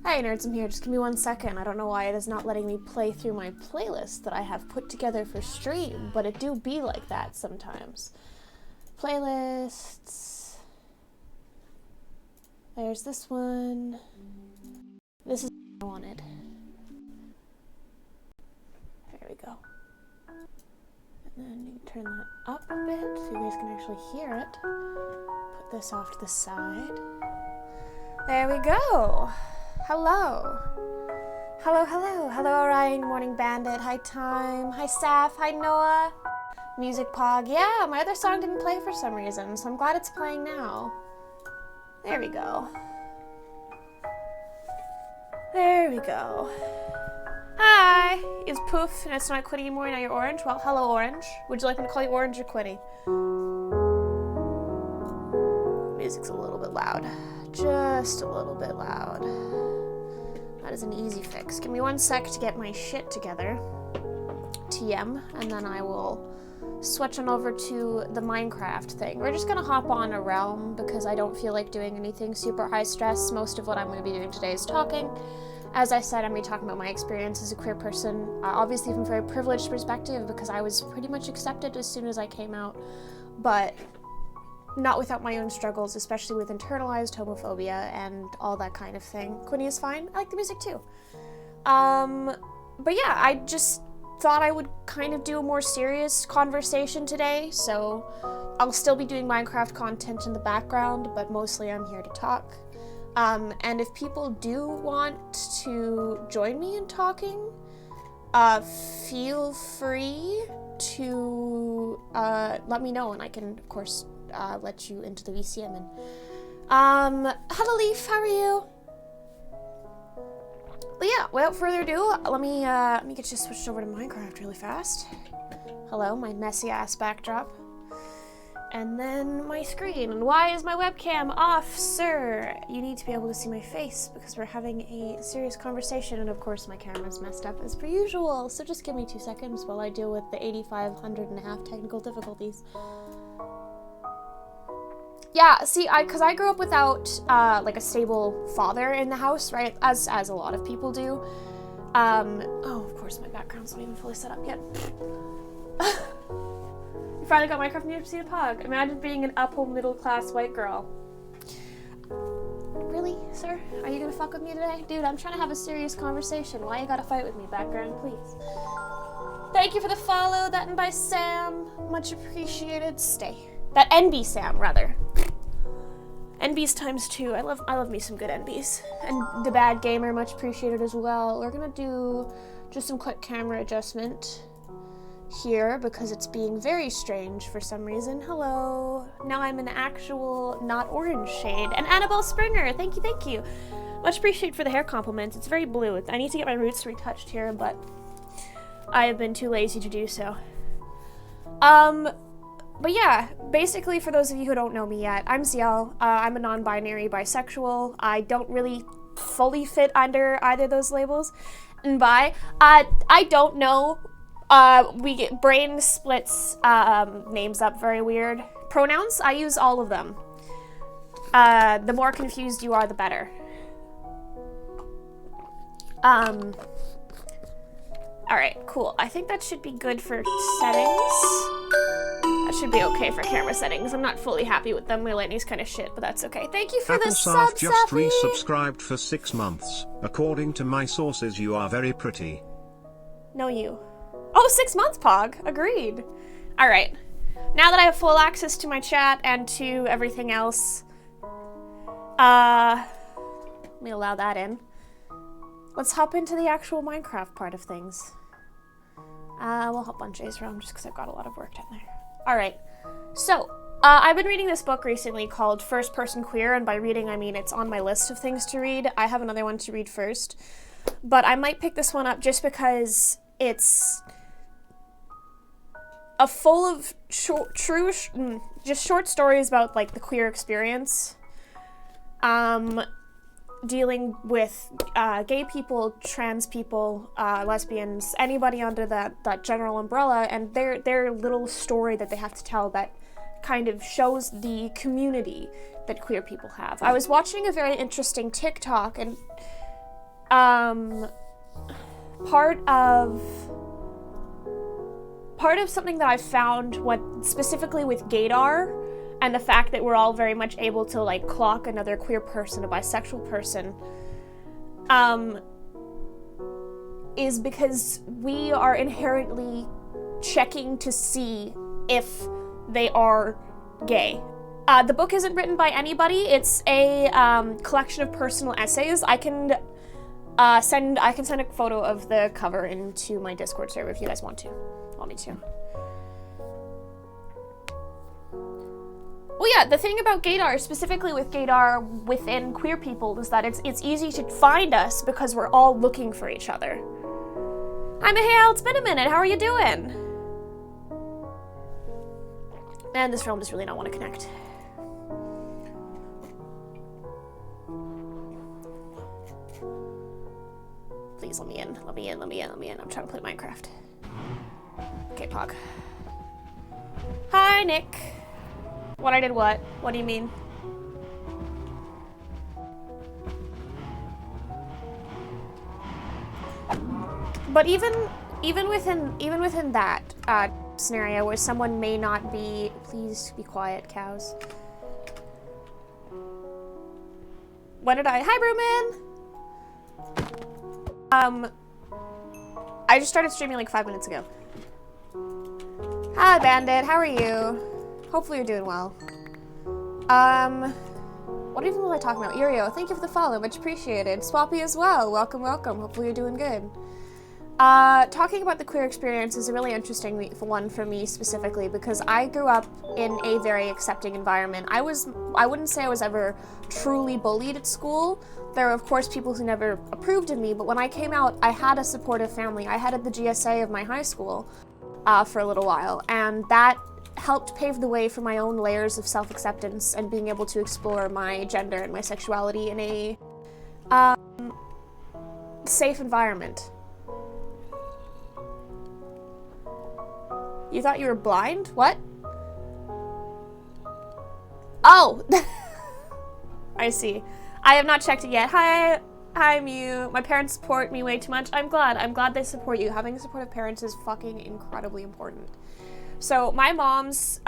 Hey nerds, I'm here. Just give me 1 second. I don't know why it is not letting me play through my playlist that I have put together for stream, but it do be like that sometimes. Playlists. There's this one. This is what I wanted. There we go. And then you can turn that up a bit so you guys can actually hear it. Put this off to the side. There we go. Hello. Hello, hello. Hello, Orion, Morning Bandit. Hi, Time. Hi, Saf. Hi, Noah. Music Pog. Yeah, my other song didn't play for some reason, so I'm glad it's playing now. There we go. There we go. Hi. Is Poof, and it's not Quitty anymore, now you're Orange? Well, hello, Orange. Would you like me to call you Orange or Quitty? Music's a little bit loud. Just a little bit loud. That is an easy fix. Give me 1 sec to get my shit together. TM, and then I will switch on over to the Minecraft thing. We're just gonna hop on a realm because I don't feel like doing anything super high stress. Most of what I'm gonna be doing today is talking. As I said, I'm gonna be talking about my experience as a queer person, obviously from a very privileged perspective because I was pretty much accepted as soon as I came out, but not without my own struggles, especially with internalized homophobia and all that kind of thing. Quinny is fine. I like the music too. But yeah, I just thought I would kind of do a more serious conversation today, so I'll still be doing Minecraft content in the background, but mostly I'm here to talk. And if people do want to join me in talking, feel free to let me know, and I can, of course, let you into the VCM. And hello Leaf, how are you? But yeah, without further ado, let me get you switched over to Minecraft really fast. Hello, my messy ass backdrop. And then my screen. And why is my webcam off, sir? You need to be able to see my face because we're having a serious conversation, and of course my camera's messed up as per usual, so just give me 2 seconds while I deal with the 8,500.5 technical difficulties. Yeah, see, because I grew up without, like, a stable father in the house, right, as a lot of people do. Oh, of course, my background's not even fully set up yet. You finally got Minecraft and you have to see the pug. Imagine being an upper middle-class white girl. Really, sir? Are you gonna fuck with me today? Dude, I'm trying to have a serious conversation. Why you gotta fight with me, background, please? Thank you for the follow, that and by Sam. Much appreciated. Stay. That NB Sam, rather. NBs times 2. I love me some good NBs. And the bad gamer, much appreciated as well. We're gonna do just some quick camera adjustment here because it's being very strange for some reason. Hello. Now I'm an actual not orange shade. And Annabelle Springer, thank you, thank you. Much appreciated for the hair compliment. It's very blue. I need to get my roots retouched here, but I have been too lazy to do so. But yeah, basically, for those of you who don't know me yet, I'm Ziel. I'm a non-binary bisexual. I don't really fully fit under either of those labels. And bi, I don't know. We get brain splits names up very weird. Pronouns, I use all of them. The more confused you are, the better. Alright, cool. I think that should be good for settings. That should be okay for camera settings. I'm not fully happy with them. My lighting's kind of shit, but that's okay. Thank you for the sub, just resubscribed for 6 months. According to my sources, you are very pretty. No, you. Oh, 6 months, Pog. Agreed. Alright. Now that I have full access to my chat and to everything else, let me allow that in. Let's hop into the actual Minecraft part of things. We'll hop on Jay's realm just because I've got a lot of work done there. Alright, so, I've been reading this book recently called First Person Queer, and by reading I mean it's on my list of things to read. I have another one to read first, but I might pick this one up just because it's full of just short stories about, like, the queer experience. Dealing with gay people, trans people, lesbians, anybody under that general umbrella, and their little story that they have to tell that kind of shows the community that queer people have. I was watching a very interesting TikTok, and part of something that I've found, what specifically with gaydar, and the fact that we're all very much able to like clock another queer person, a bisexual person, is because we are inherently checking to see if they are gay. The book isn't written by anybody. It's a collection of personal essays. I can send a photo of the cover into my Discord server if you guys want me to. Well, yeah, the thing about gaydar, specifically with gaydar within queer people, is that it's easy to find us because we're all looking for each other. Hi, Mihail, it's been a minute. How are you doing? Man, this realm does really not want to connect. Please let me in. I'm trying to play Minecraft. Okay, Pog. Hi, Nick. What I did what? What do you mean? But even within that scenario where someone may not be, please be quiet, cows. When did Hi, Brewman! I just started streaming like 5 minutes ago. Hi, Bandit, how are you? Hopefully you're doing well. What even was I talking about? Irio, thank you for the follow, much appreciated. Swappy as well, welcome. Hopefully you're doing good. Talking about the queer experience is a really interesting one for me specifically because I grew up in a very accepting environment. I wouldn't say I was ever truly bullied at school. There were, of course, people who never approved of me, but when I came out, I had a supportive family. I headed the GSA of my high school for a little while, and that helped pave the way for my own layers of self-acceptance and being able to explore my gender and my sexuality in a safe environment. You thought you were blind? What? Oh! I see. I have not checked it yet. Hi, Mew. My parents support me way too much. I'm glad they support you. Having supportive parents is fucking incredibly important. So my mom's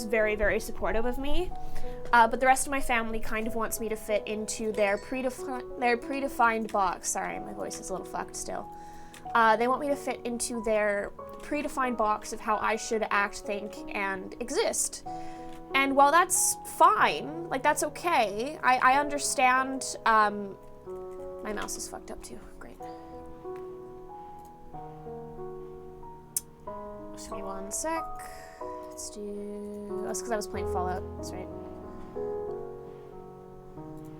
very, very supportive of me, but the rest of my family kind of wants me to fit into their predefined box. Sorry, my voice is a little fucked still. They want me to fit into their predefined box of how I should act, think, and exist. And while that's fine, like that's okay, I understand. My mouse is fucked up too. Great. Just give me one sec. Let's do. That's because I was playing Fallout. That's right.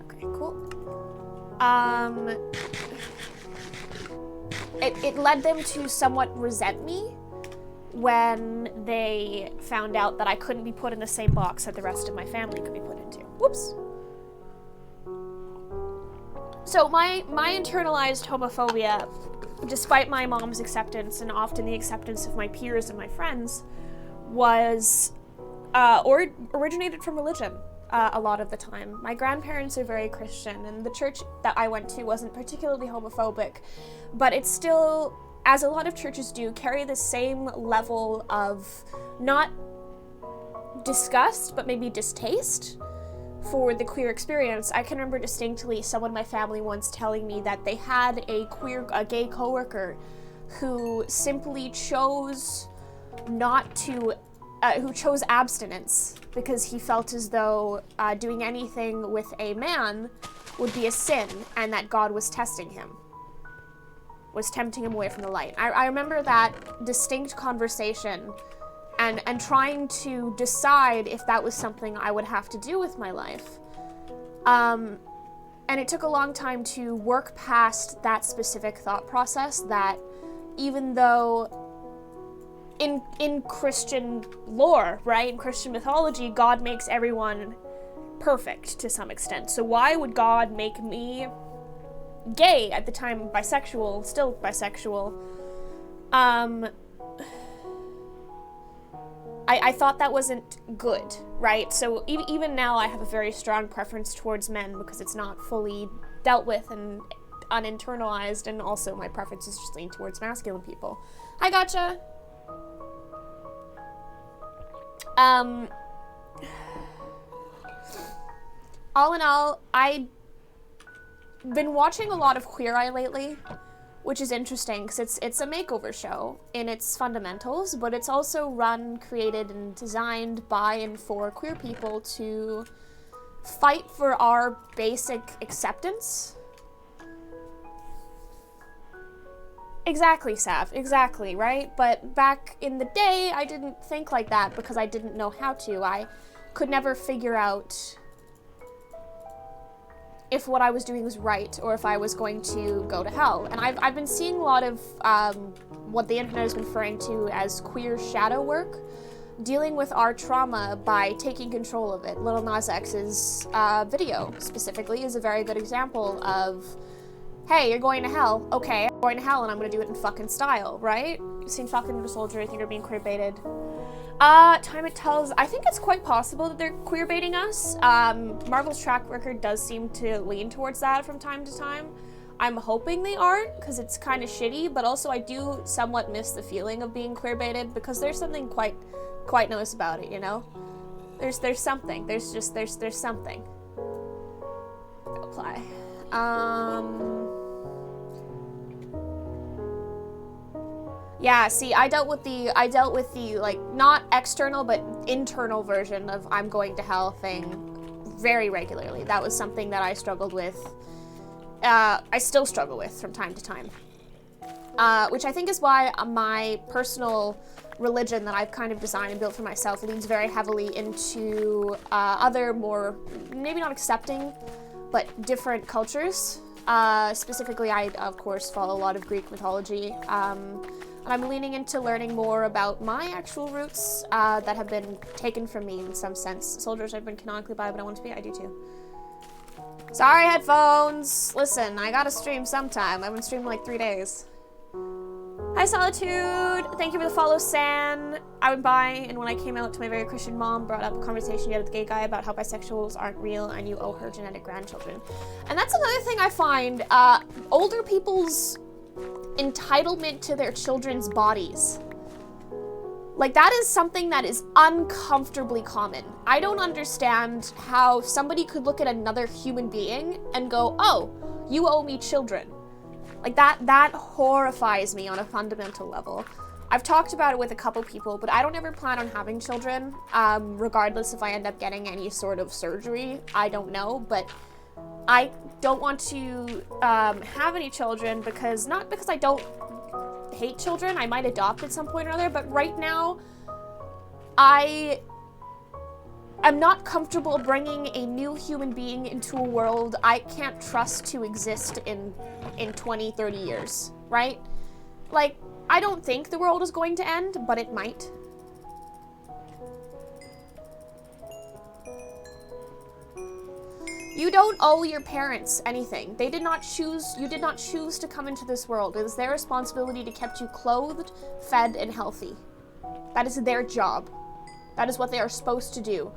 Okay, cool. It led them to somewhat resent me when they found out that I couldn't be put in the same box that the rest of my family could be put into. Whoops. So my internalized homophobia, despite my mom's acceptance and often the acceptance of my peers and my friends, was originated from religion a lot of the time. My grandparents are very Christian, and the church that I went to wasn't particularly homophobic, but it's still, as a lot of churches do, carry the same level of not disgust, but maybe distaste for the queer experience. I can remember distinctly someone in my family once telling me that they had a gay coworker who simply chose who chose abstinence because he felt as though doing anything with a man would be a sin, and that God was testing him, was tempting him away from the light. I remember that distinct conversation and trying to decide if that was something I would have to do with my life. And it took a long time to work past that specific thought process, that even though in Christian lore, right, in Christian mythology, God makes everyone perfect to some extent. So why would God make me gay, at the time bisexual, still bisexual? I thought that wasn't good, right? So even now I have a very strong preference towards men because it's not fully dealt with and uninternalized, and also my preferences just lean towards masculine people. I gotcha. All in all, I've been watching a lot of Queer Eye lately, which is interesting because it's a makeover show in its fundamentals, but it's also run, created, and designed by and for queer people to fight for our basic acceptance. Exactly, Sav, exactly, right? But back in the day, I didn't think like that because I didn't know how to. I could never figure out if what I was doing was right or if I was going to go to hell. And I've been seeing a lot of what the internet has been referring to as queer shadow work, dealing with our trauma by taking control of it. Lil Nas X's video, specifically, is a very good example of, hey, you're going to hell. Okay, I'm going to hell and I'm gonna do it in fucking style, right? You've seen fucking Winter Soldier, I think you're being queer baited. Time it tells, I think it's quite possible that they're queer baiting us. Marvel's track record does seem to lean towards that from time to time. I'm hoping they aren't, because it's kind of shitty, but also I do somewhat miss the feeling of being queer baited, because there's something quite nice about it, you know? There's something. There's something. Apply. Yeah, see, I dealt with the, like, not external, but internal version of I'm going to hell thing very regularly. That was something that I struggled with. I still struggle with from time to time. Which I think is why my personal religion that I've kind of designed and built for myself leans very heavily into other more, maybe not accepting, but different cultures. Specifically, I, of course, follow a lot of Greek mythology. And I'm leaning into learning more about my actual roots that have been taken from me in some sense. Soldiers I've been canonically by, but I want to be. I do too. Sorry, headphones. Listen, I gotta stream sometime. I haven't streamed in like 3 days. Hi, Solitude. Thank you for the follow, San. I went by, and when I came out to my very Christian mom, brought up a conversation you had with the gay guy about how bisexuals aren't real and you owe her genetic grandchildren. And that's another thing I find. Older people's entitlement to their children's bodies. Like, that is something that is uncomfortably common. I don't understand how somebody could look at another human being and go, oh, you owe me children. Like, that horrifies me on a fundamental level. I've talked about it with a couple people, but I don't ever plan on having children, regardless if I end up getting any sort of surgery. I don't know, but I don't want to have any children because, not because I don't hate children, I might adopt at some point or other, but right now, I am not comfortable bringing a new human being into a world I can't trust to exist in 20, 30 years, right? Like, I don't think the world is going to end, but it might. You don't owe your parents anything. They did not choose, you did not choose to come into this world. It is their responsibility to keep you clothed, fed, and healthy. That is their job. That is what they are supposed to do.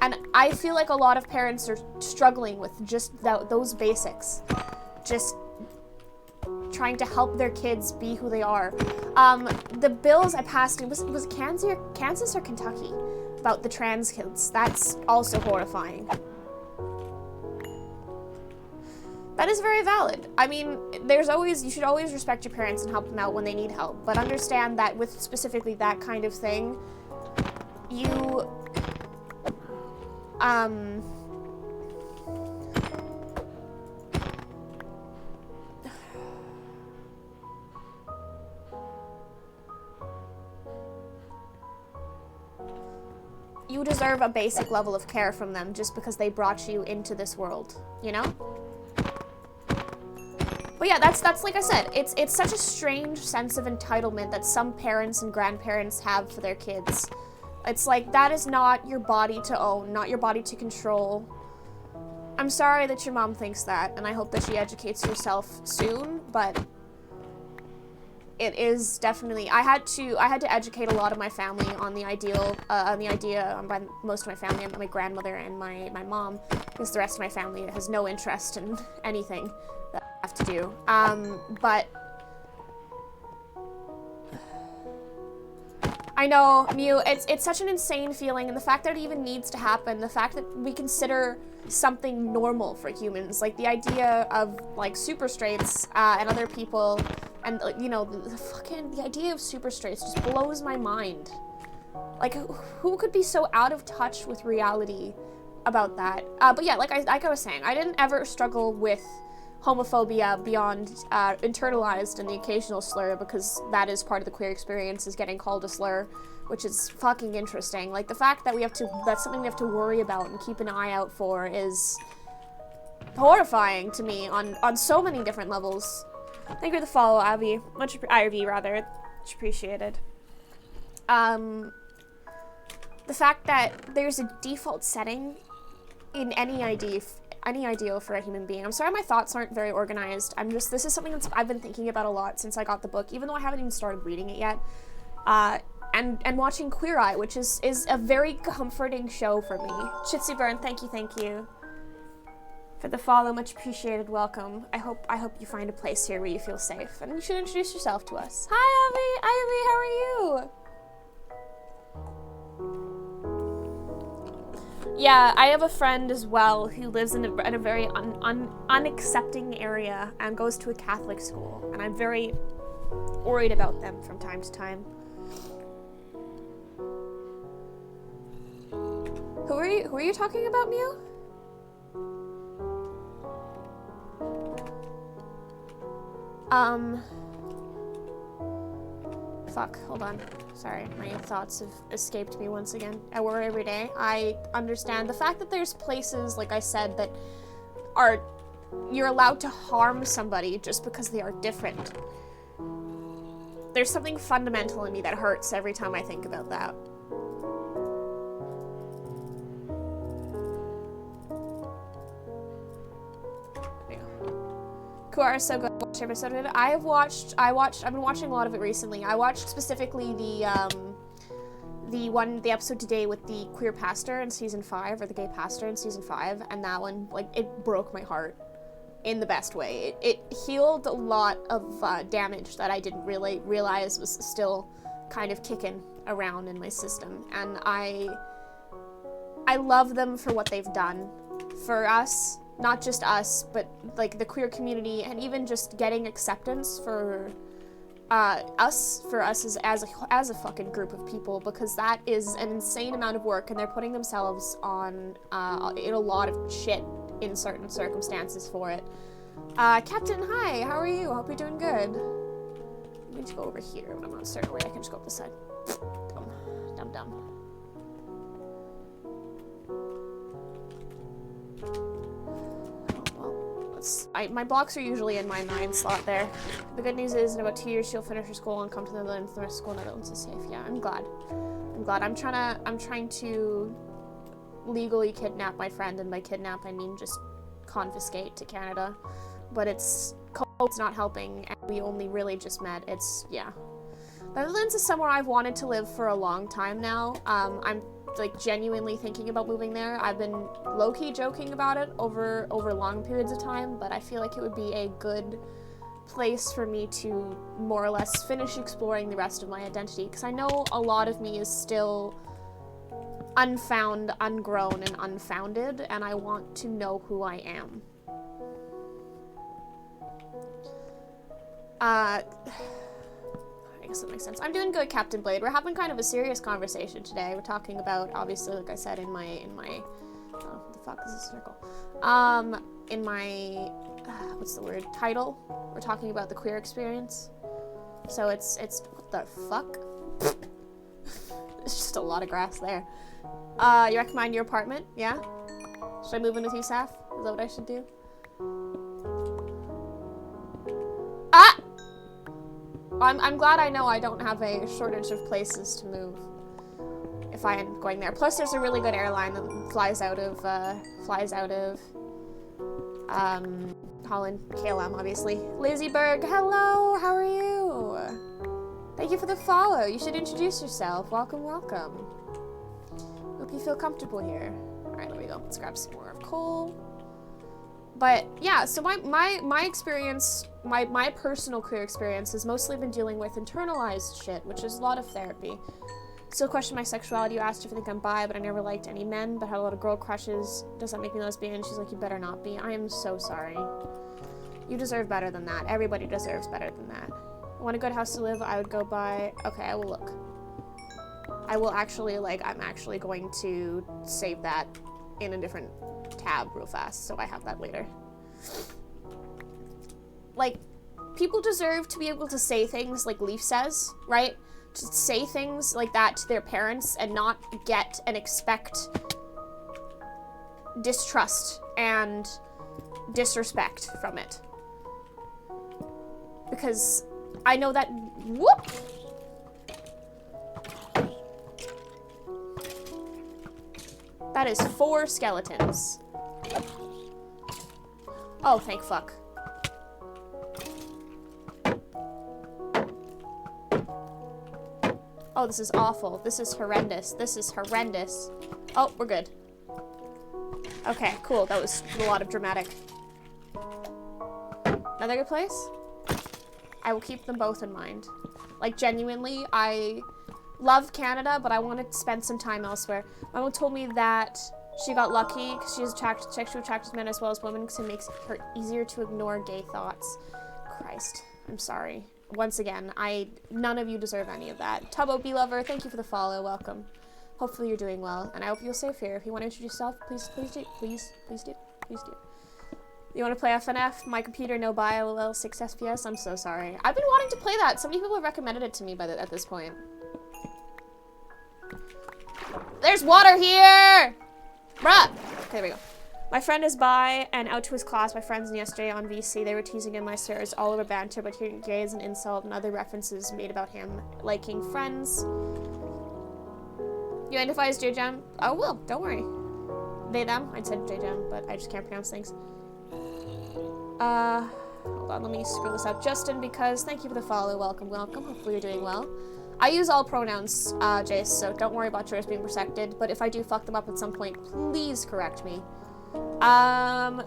And I feel like a lot of parents are struggling with just those basics. Just trying to help their kids be who they are. The bills I passed, it was Kansas or Kentucky about the trans kids. That's also horrifying. That is very valid. I mean, you should always respect your parents and help them out when they need help, but understand that with specifically that kind of thing, you you deserve a basic level of care from them just because they brought you into this world, you know? But yeah, that's like I said, it's such a strange sense of entitlement that some parents and grandparents have for their kids. It's like, that is not your body to own, not your body to control. I'm sorry that your mom thinks that, and I hope that she educates herself soon, but it is definitely, I had to educate a lot of my family on the idea, by most of my family, my grandmother and my mom, because the rest of my family has no interest in anything that I have to do. But I know, Mew, it's such an insane feeling, and the fact that it even needs to happen, the fact that we consider something normal for humans, like the idea of like super straights and other people, and you know, the idea of super straights just blows my mind. Like, who could be so out of touch with reality about that? But yeah, like I was saying, I didn't ever struggle with homophobia beyond internalized and the occasional slur, because that is part of the queer experience, is getting called a slur, which is fucking interesting. Like, the fact that that's something we have to worry about and keep an eye out for is horrifying to me on so many different levels. Thank you for the follow, Ivy. Ivy, rather. Much appreciated. The fact that there's a default setting in any ideal for a human being. I'm sorry my thoughts aren't very organized. This is something I've been thinking about a lot since I got the book, even though I haven't even started reading it yet. And watching Queer Eye, which is a very comforting show for me. Chitsy Burn, thank you for the follow, much appreciated. Welcome. I hope you find a place here where you feel safe, and you should introduce yourself to us. Hi, Ivy, how are you? Yeah, I have a friend as well who lives in a very unaccepting area and goes to a Catholic school, and I'm very worried about them from time to time. Who are you talking about, Mew? Fuck, hold on. Sorry, my thoughts have escaped me once again. I worry every day. I understand the fact that there's places, like I said, that you're allowed to harm somebody just because they are different. There's something fundamental in me that hurts every time I think about that. Kuara is so good. Watch every episode of it. I've been watching a lot of it recently. I watched specifically the episode today with the queer pastor in season 5, or the gay pastor in season 5, and that one, like, it broke my heart in the best way. It healed a lot of damage that I didn't really realize was still kind of kicking around in my system, and I love them for what they've done for us. Not just us, but like the queer community, and even just getting acceptance for us as a fucking group of people, because that is an insane amount of work, and they're putting themselves on in a lot of shit in certain circumstances for it. Captain, hi, how are you? I hope you're doing good. Let me just go over here, but I'm not certain where I can just go up this side. Dumb. My blocks are usually in my 9 slot there. The good news is in about 2 years she'll finish her school and come to the Netherlands. The rest of school in the Netherlands is safe. Yeah, I'm glad. I'm trying to legally kidnap my friend, and by kidnap I mean just confiscate to Canada. But it's not helping, and we only really just met. Yeah. The Netherlands is somewhere I've wanted to live for a long time now. I'm like genuinely thinking about moving there. I've been low-key joking about it over long periods of time, but I feel like it would be a good place for me to more or less finish exploring the rest of my identity, because I know a lot of me is still unfound, ungrown, and unfounded, and I want to know who I am. I guess that makes sense. I'm doing good, Captain Blade. We're having kind of a serious conversation today. We're talking about, obviously, like I said, in my oh, what the fuck is this circle? In my, what's the word? Title. We're talking about the queer experience. So it's, what the fuck? There's just a lot of grass there. You recommend your apartment? Yeah? Should I move in with you, Saf? Is that what I should do? Ah! I'm glad I know I don't have a shortage of places to move if I am going there. Plus, there's a really good airline that flies out of Holland, KLM, obviously. Lizzieberg, hello, how are you? Thank you for the follow. You should introduce yourself. Welcome, welcome. Hope you feel comfortable here. All right, there we go. Let's grab some more coal. But yeah, so my experience, my personal queer experience has mostly been dealing with internalized shit, which is a lot of therapy. Still question my sexuality. You asked if I think I'm bi, but I never liked any men, but had a lot of girl crushes. Does that make me lesbian? She's like, you better not be. I am so sorry. You deserve better than that. Everybody deserves better than that. I want a good house to live. I would go by. Okay, I will look. I will actually, like, I'm actually going to save that in a different tab real fast, so I have that later. Like, people deserve to be able to say things like Leaf says, right? To say things like that to their parents and not get and expect distrust and disrespect from it. Because I know that, whoop! That is 4 skeletons. Oh, thank fuck. Oh, this is awful. This is horrendous. This is horrendous. Oh, we're good. Okay, cool. That was a lot of dramatic. Another good place? I will keep them both in mind. Like, genuinely, I love Canada, but I want to spend some time elsewhere. My mom told me that she got lucky because she's sexually attracted to men as well as women because it makes her easier to ignore gay thoughts. Christ, I'm sorry. Once again, none of you deserve any of that. Tubbo B Lover, thank you for the follow. Welcome. Hopefully you're doing well, and I hope you'll save here. If you want to introduce yourself, please do. Please do. You want to play FNF? My computer, no buy, LOL, 6 FPS. I'm so sorry. I've been wanting to play that. So many people have recommended it to me at this point. There's water here! Bruh! Okay, there we go. My friend is bi and out to his class. My friends yesterday on VC, they were teasing him. My stairs all over banter, but hearing gay is an insult and other references made about him liking friends. You identify as JJam? Oh, will. Don't worry. They, them. I said JJam, but I just can't pronounce things. Hold on. Let me screw this up. Justin, because thank you for the follow. Welcome, welcome. Hopefully you're doing well. I use all pronouns, Jace, so don't worry about yours being protected. But if I do fuck them up at some point, please correct me.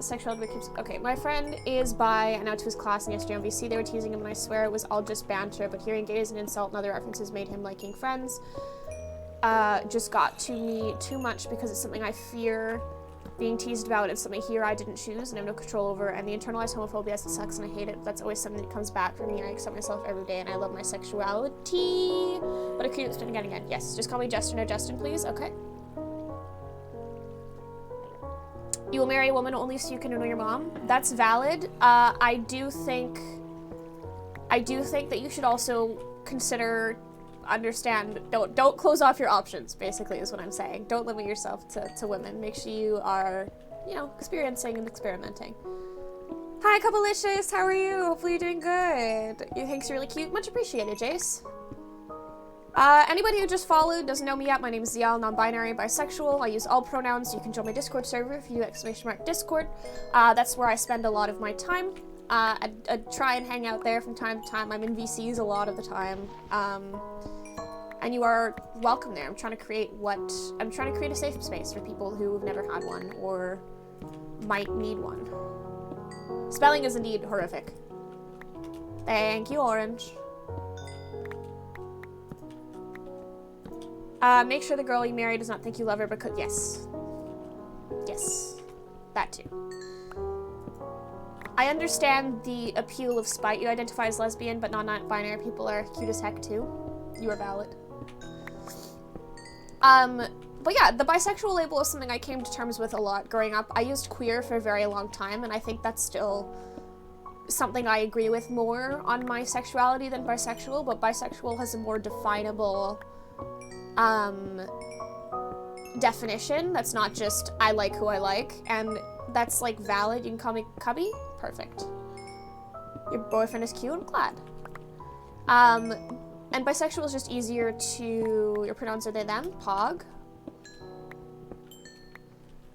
Sexuality keeps. Okay, my friend is bi and out to his class and yesterday on VC they were teasing him and I swear it was all just banter, but hearing gay is an insult and other references made him liking friends. Just got to me too much because it's something I fear being teased about and something here I didn't choose and have no control over, and the internalized homophobia, it sucks and I hate it. That's always something that comes back for me and I accept myself every day and I love my sexuality. But I couldn't spin again. Yes, just call me Justin or Justin, please. Okay. You will marry a woman only so you can annoy your mom. That's valid. I do think that you should also consider, understand, don't close off your options, basically, is what I'm saying. Don't limit yourself to women. Make sure you are, you know, experiencing and experimenting. Hi, Coupleicious, how are you? Hopefully you're doing good. You think's really cute. Much appreciated, Jace. Anybody who just followed doesn't know me yet. My name is Ziel, non-binary, bisexual. I use all pronouns. You can join my Discord server if you !Discord. That's where I spend a lot of my time. I try and hang out there from time to time. I'm in VCs a lot of the time. And you are welcome there. I'm trying to create a safe space for people who have never had one or might need one. Spelling is indeed horrific. Thank you, Orange. Make sure the girl you marry does not think you love her because, yes. Yes. That too. I understand the appeal of spite. You identify as lesbian, but non-binary people are cute as heck too. You are valid. But yeah, the bisexual label is something I came to terms with a lot growing up. I used queer for a very long time, and I think that's still something I agree with more on my sexuality than bisexual, but bisexual has a more definable definition that's not just I like who I like, and that's like valid. You can call me Cubby. Perfect. Your boyfriend is cute. I'm glad. And bisexual is just easier to, your pronouns are they, them, pog.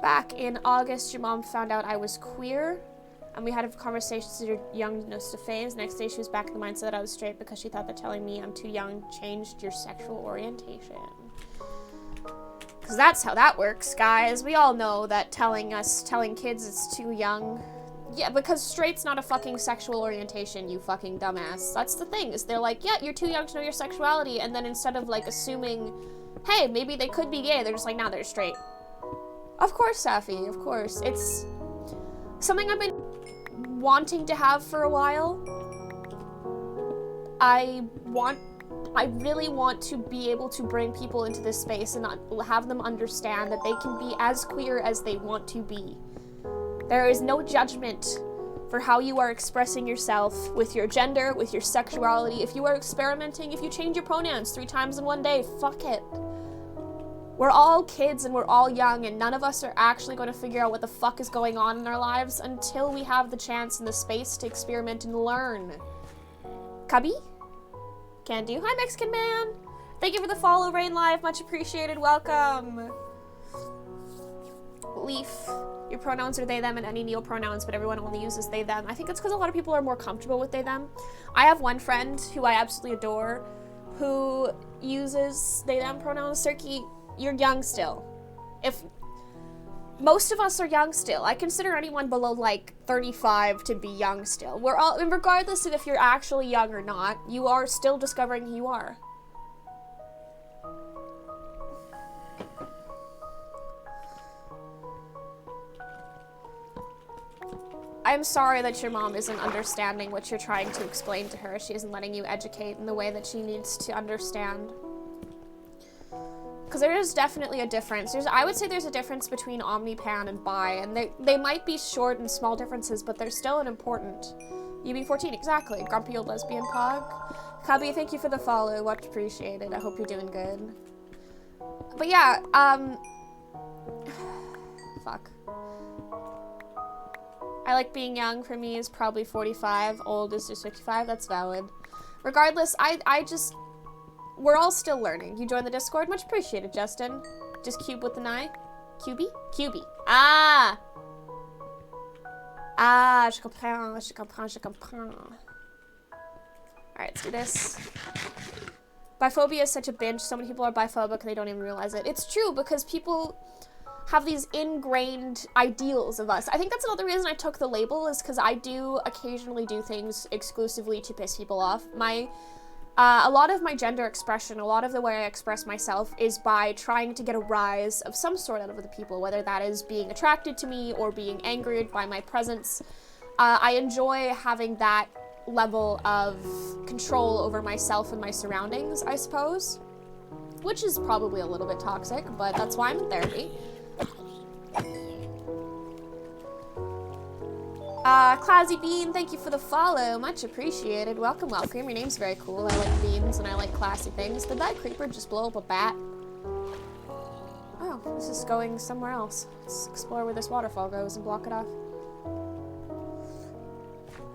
Back in August, your mom found out I was queer. And we had a conversation to your youngness to phase. Next day she was back in the mindset that I was straight because she thought that telling me I'm too young changed your sexual orientation. Because that's how that works, guys. We all know that telling kids it's too young. Yeah, because straight's not a fucking sexual orientation, you fucking dumbass. That's the thing, is they're like, yeah, you're too young to know your sexuality, and then instead of, like, assuming, hey, maybe they could be gay, they're just like, nah, they're straight. Of course, Safi, of course. It's something I've been wanting to have for a while. I really want to be able to bring people into this space and have them understand that they can be as queer as they want to be. There is no judgment for how you are expressing yourself with your gender, with your sexuality. If you are experimenting, if you change your pronouns 3 times in one day, fuck it. We're all kids and we're all young, and none of us are actually going to figure out what the fuck is going on in our lives until we have the chance and the space to experiment and learn. Cubby? Can do. Hi, Mexican man. Thank you for the follow, Rain Live. Much appreciated. Welcome. Leaf. Your pronouns are they, them, and any neo-pronouns, but everyone only uses they, them. I think it's because a lot of people are more comfortable with they, them. I have one friend who I absolutely adore who uses they, them pronouns. Cirky, you're young still. If most of us are young still. I consider anyone below, like, 35 to be young still. We're all, regardless of if you're actually young or not, you are still discovering who you are. I'm sorry that your mom isn't understanding what you're trying to explain to her. She isn't letting you educate in the way that she needs to understand. Because there is definitely a difference. I would say there's a difference between omni-pan and bi, and they might be short and small differences, but they're still an important. UB14, exactly. Grumpy old lesbian pog. Cubby, thank you for the follow. Much appreciated. I hope you're doing good. But yeah, fuck. I like being young. For me is probably 45. Old is just 55. That's valid. Regardless, I just... We're all still learning. You joined the Discord? Much appreciated, Justin. Just cube with an eye? QB? QB. Ah! Ah, je comprends, je comprends, je comprends. Alright, let's do this. Biphobia is such a binge. So many people are biphobic and they don't even realize it. It's true, because people have these ingrained ideals of us. I think that's another reason I took the label, is because I do occasionally do things exclusively to piss people off. A lot of my gender expression, a lot of the way I express myself is by trying to get a rise of some sort out of the people, whether that is being attracted to me or being angered by my presence. I enjoy having that level of control over myself and my surroundings, I suppose, which is probably a little bit toxic, but that's why I'm in therapy. Classy Bean, thank you for the follow. Much appreciated. Welcome, welcome. Your name's very cool. I like beans and I like classy things. Did that creeper just blow up a bat? Oh, this is going somewhere else. Let's explore where this waterfall goes and block it off.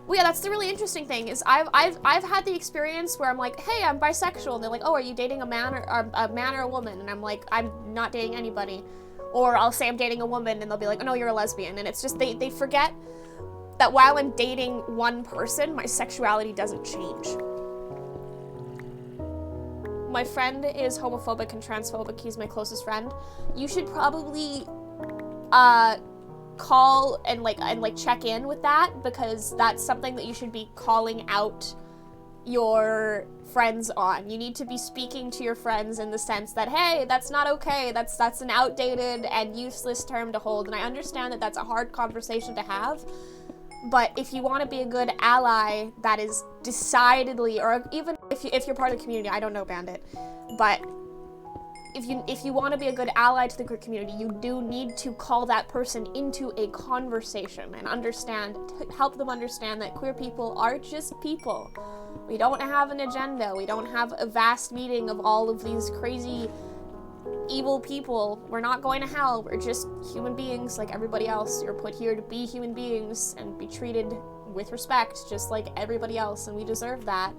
Well, yeah, that's the really interesting thing, is I've had the experience where I'm like, hey, I'm bisexual, and they're like, oh, are you dating a man or a woman? And I'm like, I'm not dating anybody. Or I'll say I'm dating a woman, and they'll be like, oh no, you're a lesbian. And it's just, they forget that while I'm dating one person, my sexuality doesn't change. My friend is homophobic and transphobic. He's my closest friend. You should probably call and check in with that, because that's something that you should be calling out your friends on. You need to be speaking to your friends in the sense that, hey, that's not okay. That's an outdated and useless term to hold. And I understand that that's a hard conversation to have. But if you want to be a good ally, that is decidedly, or even if you're part of the community, I don't know Bandit, but if you want to be a good ally to the queer community, you do need to call that person into a conversation and help them understand that queer people are just people. We don't have an agenda. We don't have a vast meeting of all of these crazy evil people. We're not going to hell. We're just human beings like everybody else. You're put here to be human beings and be treated with respect just like everybody else, and we deserve that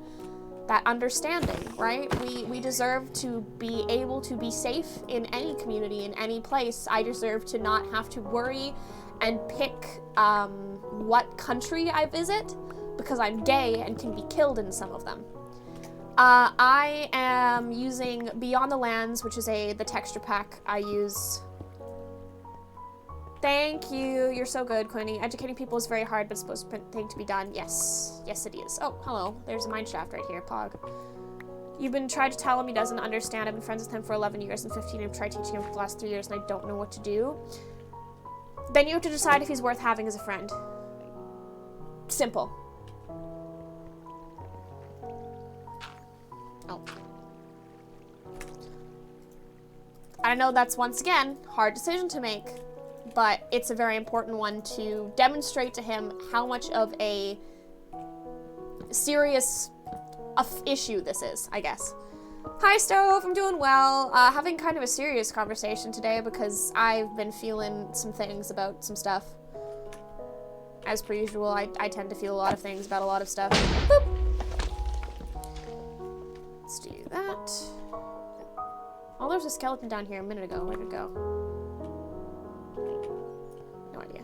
understanding, right? We deserve to be able to be safe in any community, in any place. I deserve to not have to worry and pick what country I visit, because I'm gay and can be killed in some of them. I am using Beyond the Lands, which is the texture pack I use. Thank you. You're so good, Quinny. Educating people is very hard, but it's supposed to be a thing to be done. Yes. Yes, it is. Oh, hello. There's a mine shaft right here, Pog. You've been trying to tell him he doesn't understand. I've been friends with him for 11 years and 15. I've tried teaching him for the last 3 years, and I don't know what to do. Then you have to decide if he's worth having as a friend. Simple. Oh. I know that's, once again, hard decision to make, but it's a very important one to demonstrate to him how much of a serious issue this is, I guess. Hi, Stove, I'm doing well. Having kind of a serious conversation today because I've been feeling some things about some stuff. As per usual, I tend to feel a lot of things about a lot of stuff. Boop. Let's do that. Oh, there's a skeleton down here a minute ago. Where'd it go? No idea.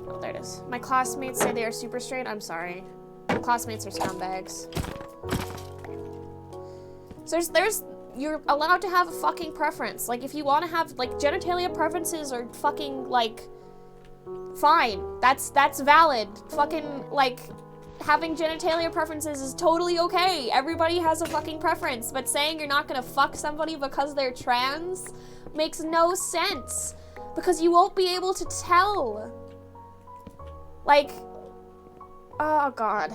Oh, there it is. My classmates say they are super straight. I'm sorry. My classmates are scumbags. So you're allowed to have a fucking preference. Like, if you want to have, like, genitalia preferences are fucking, like, fine. That's valid. Fucking, like, having genitalia preferences is totally okay. Everybody has a fucking preference, but saying you're not gonna fuck somebody because they're trans makes no sense. Because you won't be able to tell. Like, oh god.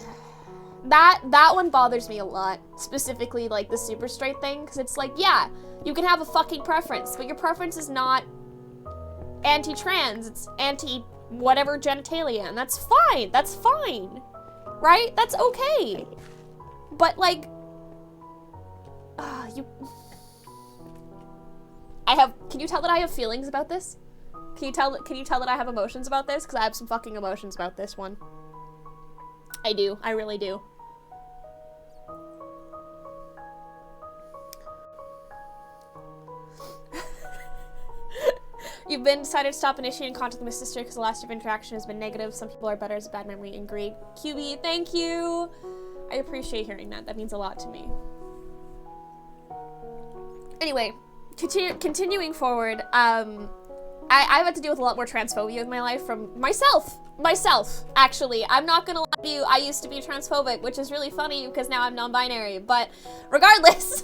That one bothers me a lot. Specifically, like, the super straight thing, because it's like, yeah, you can have a fucking preference, but your preference is not anti-trans, it's anti-whatever genitalia, and that's fine. That's fine. Right? That's okay. But, like, can you tell that I have feelings about this? Can you tell that I have emotions about this? Because I have some fucking emotions about this one. I do. I really do. You've been decided to stop initiating contact with my sister because the last of interaction has been negative. Some people are better as a bad memory. Agreed. QB, thank you. I appreciate hearing that. That means a lot to me. Anyway, continuing forward, I've had to deal with a lot more transphobia in my life from myself, actually. I'm not gonna lie to you, I used to be transphobic, which is really funny because now I'm non-binary, but regardless,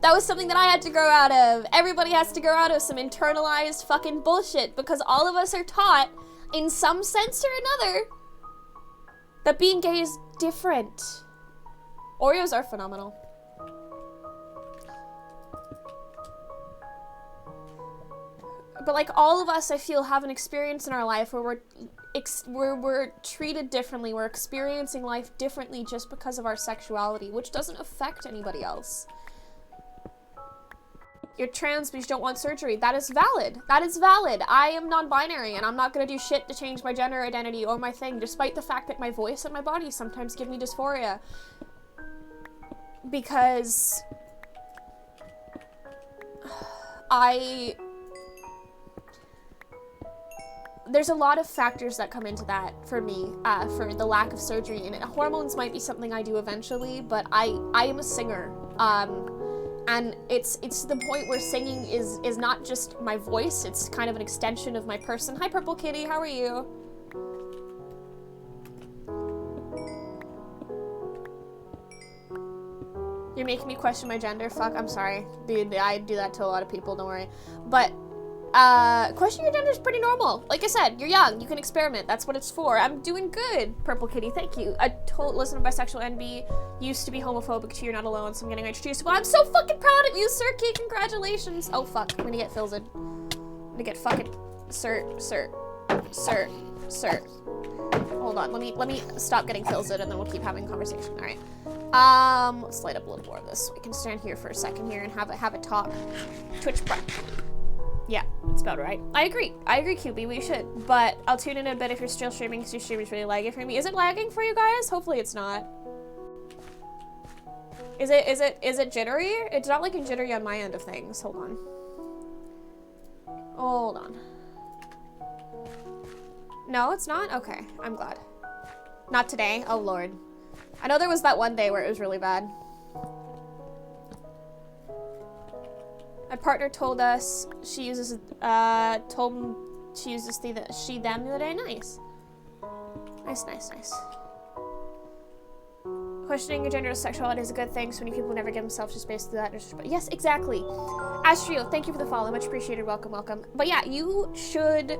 that was something that I had to grow out of. Everybody has to grow out of some internalized fucking bullshit because all of us are taught, in some sense or another, that being gay is different. Oreos are phenomenal. But, like, all of us, I feel, have an experience in our life where we're treated differently. We're experiencing life differently just because of our sexuality, which doesn't affect anybody else. You're trans because you don't want surgery. That is valid. That is valid. I am non-binary, and I'm not gonna do shit to change my gender identity or my thing, despite the fact that my voice and my body sometimes give me dysphoria. Because there's a lot of factors that come into that for me, for the lack of surgery, and hormones might be something I do eventually, but I am a singer, and it's to the point where singing is not just my voice, it's kind of an extension of my person. Hi, Purple Kitty, how are you? You're making me question my gender? Fuck, I'm sorry. Dude, I do that to a lot of people, don't worry. But, questioning your gender is pretty normal. Like I said, you're young, you can experiment, that's what it's for. I'm doing good, Purple Kitty, thank you. Listen, bisexual NB used to be homophobic too, you're not alone, so I'm getting introduced. Well, I'm so fucking proud of you, Sirky, congratulations. Oh fuck, I'm gonna get Filzed. I'm gonna get fucking, sir. Hold on, let me stop getting Filzed and then we'll keep having a conversation, alright. Let's light up a little more of this so we can stand here for a second here and have a talk. Twitch prep. Yeah, that's about right. I agree, QB, we should. But I'll tune in a bit if you're still streaming because your stream is really lagging for me. Is it lagging for you guys? Hopefully it's not. Is it jittery? It's not looking jittery on my end of things. Hold on. No, it's not? Okay, I'm glad. Not today. Oh, Lord. I know there was that one day where it was really bad. My partner told us she uses, she uses the she, them the other day. Nice. Nice, nice, nice. Questioning your gender or sexuality is a good thing, so many people never give themselves the space to do that. Yes, exactly. Astrio, thank you for the follow. Much appreciated. Welcome, welcome. But yeah, you should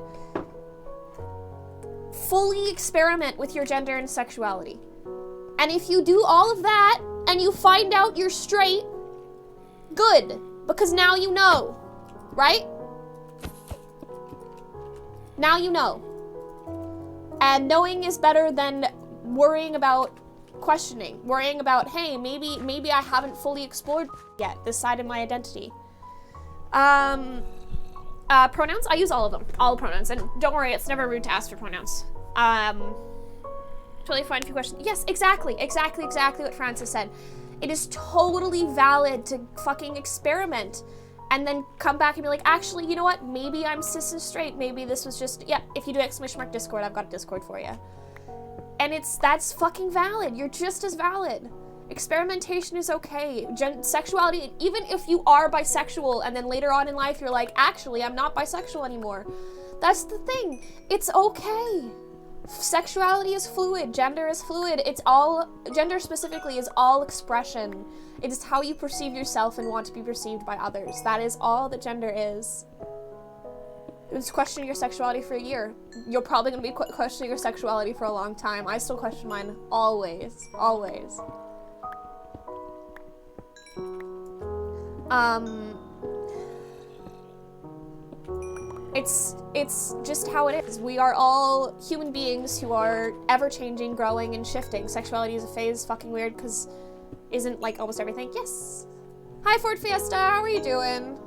fully experiment with your gender and sexuality. And if you do all of that and you find out you're straight, good. Because now you know, right? Now you know. And knowing is better than worrying about questioning, worrying about, hey, maybe I haven't fully explored yet this side of my identity. Pronouns, I use all of them, all pronouns, and don't worry, it's never rude to ask for pronouns. Totally fine if you question. Yes, exactly what Francis said. It is totally valid to fucking experiment and then come back and be like, actually, you know what? Maybe I'm cis and straight. Maybe this was just, yeah, if you do ! Discord, I've got a Discord for you. And that's fucking valid. You're just as valid. Experimentation is okay. Sexuality, even if you are bisexual and then later on in life you're like, actually, I'm not bisexual anymore. That's the thing. It's okay. Sexuality is fluid. Gender is fluid. Gender specifically is all expression. It is how you perceive yourself and want to be perceived by others. That is all that gender is. Just question your sexuality for a year. You're probably going to be questioning your sexuality for a long time. I still question mine always. Always. It's just how it is. We are all human beings who are ever-changing, growing, and shifting. Sexuality is a phase, fucking weird, because isn't like almost everything. Yes! Hi, Ford Fiesta, how are you doing?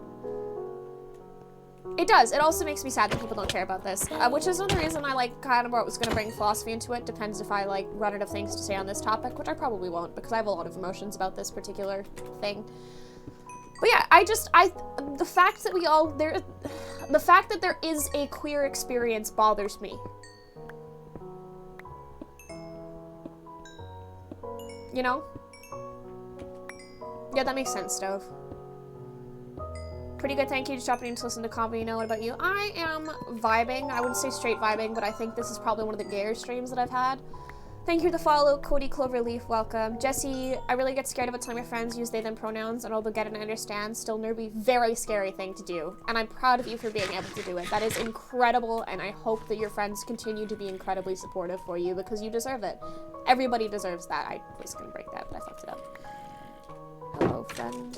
It does. It also makes me sad that people don't care about this, which is another reason I kind of was going to bring philosophy into it. Depends if I run out of things to say on this topic, which I probably won't, because I have a lot of emotions about this particular thing. But yeah, the fact that there is a queer experience bothers me. You know? Yeah, that makes sense, Stove. Pretty good, thank you. Just dropping in to listen to comedy. What about you? I am vibing. I wouldn't say straight vibing, but I think this is probably one of the gayer streams that I've had. Thank you for the follow. Cody Cloverleaf, welcome. Jesse, I really get scared about telling my friends use they them pronouns, and although get and understand, still nerdy, very scary thing to do. And I'm proud of you for being able to do it. That is incredible, and I hope that your friends continue to be incredibly supportive for you, because you deserve it. Everybody deserves that. I was gonna break that, but I fucked it up. Hello, friend.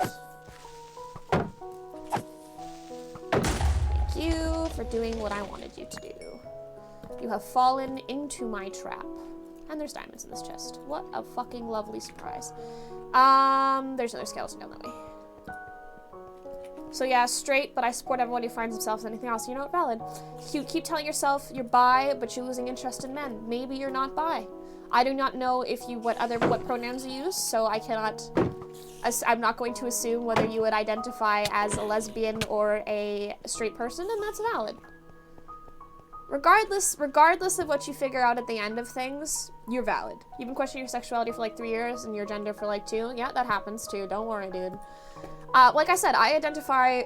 Thank you for doing what I wanted you to do. You have fallen into my trap. And there's diamonds in this chest. What a fucking lovely surprise. There's another skeleton down that way. So yeah, straight, but I support everyone who finds themselves in anything else. You know what? Valid. You keep telling yourself you're bi, but you're losing interest in men. Maybe you're not bi. I do not know if you what pronouns you use, so I cannot. I'm not going to assume whether you would identify as a lesbian or a straight person, and that's valid. Regardless of what you figure out at the end of things, you're valid. You've been questioning your sexuality for 3 years and your gender for 2. Yeah, that happens too. Don't worry, dude. Like I said, I identify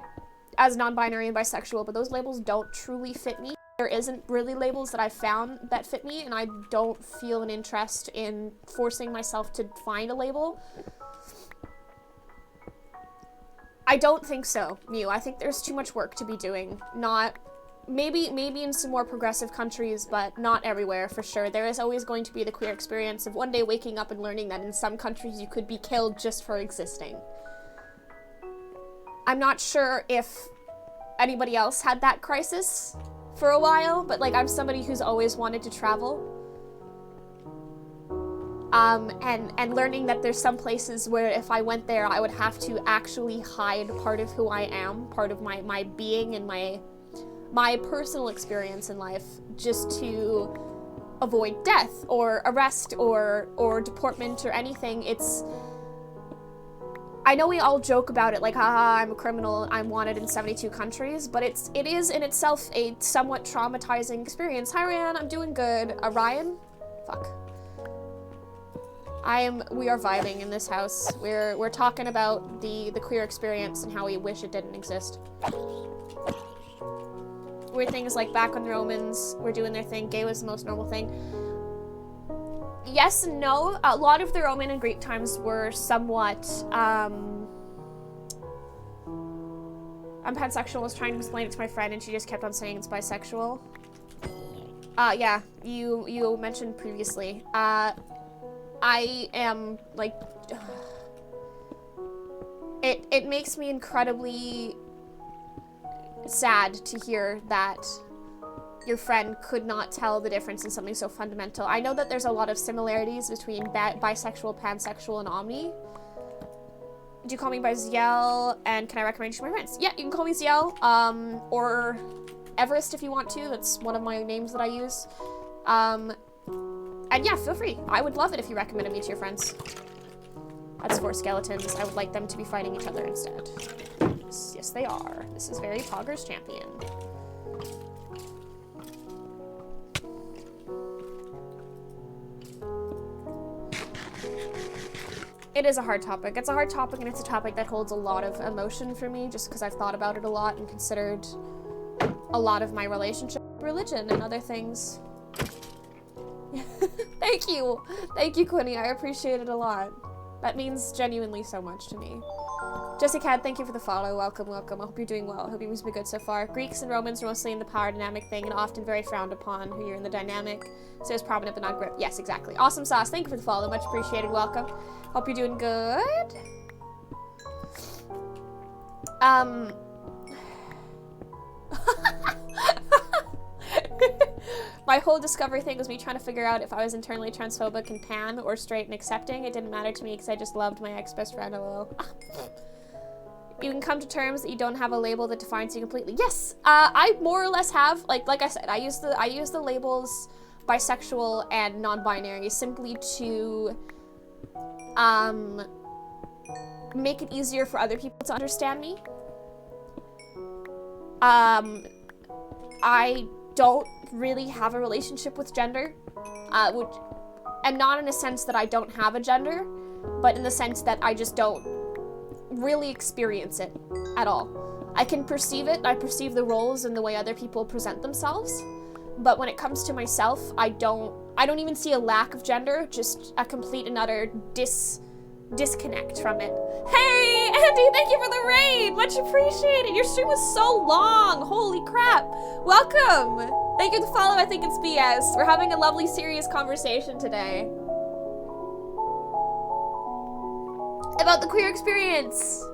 as non-binary and bisexual, but those labels don't truly fit me. There isn't really labels that I've found that fit me, and I don't feel an interest in forcing myself to find a label. I don't think so, Mew. I think there's too much work to be doing. Maybe in some more progressive countries, but not everywhere, for sure. There is always going to be the queer experience of one day waking up and learning that in some countries you could be killed just for existing. I'm not sure if anybody else had that crisis for a while, but I'm somebody who's always wanted to travel. And learning that there's some places where if I went there, I would have to actually hide part of who I am, part of my being and my personal experience in life, just to avoid death or arrest or deportment or anything. I know we all joke about it, like, haha, I'm a criminal, I'm wanted in 72 countries, but it is in itself a somewhat traumatizing experience. Hi, Ryan, I'm doing good. Ryan? Fuck. We are vibing in this house. We're talking about the queer experience and how we wish it didn't exist. Weird things like back when the Romans were doing their thing, gay was the most normal thing. Yes and no. A lot of the Roman and Greek times were somewhat, I'm pansexual, was trying to explain it to my friend and she just kept on saying it's bisexual. Yeah, you mentioned previously. I am, like, it makes me incredibly sad to hear that your friend could not tell the difference in something so fundamental. I know that there's a lot of similarities between bisexual, pansexual, and omni. Do you call me by Ziel, and can I recommend you to my friends? Yeah, you can call me Ziel, or Everest if you want to. That's one of my names that I use. And yeah, feel free. I would love it if you recommended me to your friends. That's 4 skeletons. I would like them to be fighting each other instead. Yes, they are. This is very Poggers champion. It is a hard topic. It's a hard topic, and it's a topic that holds a lot of emotion for me, just because I've thought about it a lot and considered a lot of my relationship, religion, and other things. Thank you! Thank you, Quinny. I appreciate it a lot. That means genuinely so much to me. Jessica, thank you for the follow. Welcome, welcome. I hope you're doing well. I hope you've been good so far. Greeks and Romans are mostly in the power dynamic thing and often very frowned upon who you're in the dynamic. So it's prominent but not grip. Yes, exactly. Awesome sauce. Thank you for the follow. Much appreciated. Welcome. Hope you're doing good. My whole discovery thing was me trying to figure out if I was internally transphobic and pan or straight and accepting. It didn't matter to me because I just loved my ex-best friend. LOL. You can come to terms that you don't have a label that defines you completely. Yes, I more or less have. Like I said, I use the labels bisexual and non-binary simply to make it easier for other people to understand me. I don't really have a relationship with gender, and not in a sense that I don't have a gender, but in the sense that I just don't really experience it at all. I can perceive it, I perceive the roles and the way other people present themselves, but when it comes to myself, I don't even see a lack of gender, just a complete and utter disconnect from it. Hey, Andy, thank you for the raid! Much appreciated! Your stream was so long! Holy crap! Welcome! Thank you for the follow, I think it's BS. We're having a lovely, serious conversation today. About the queer experience!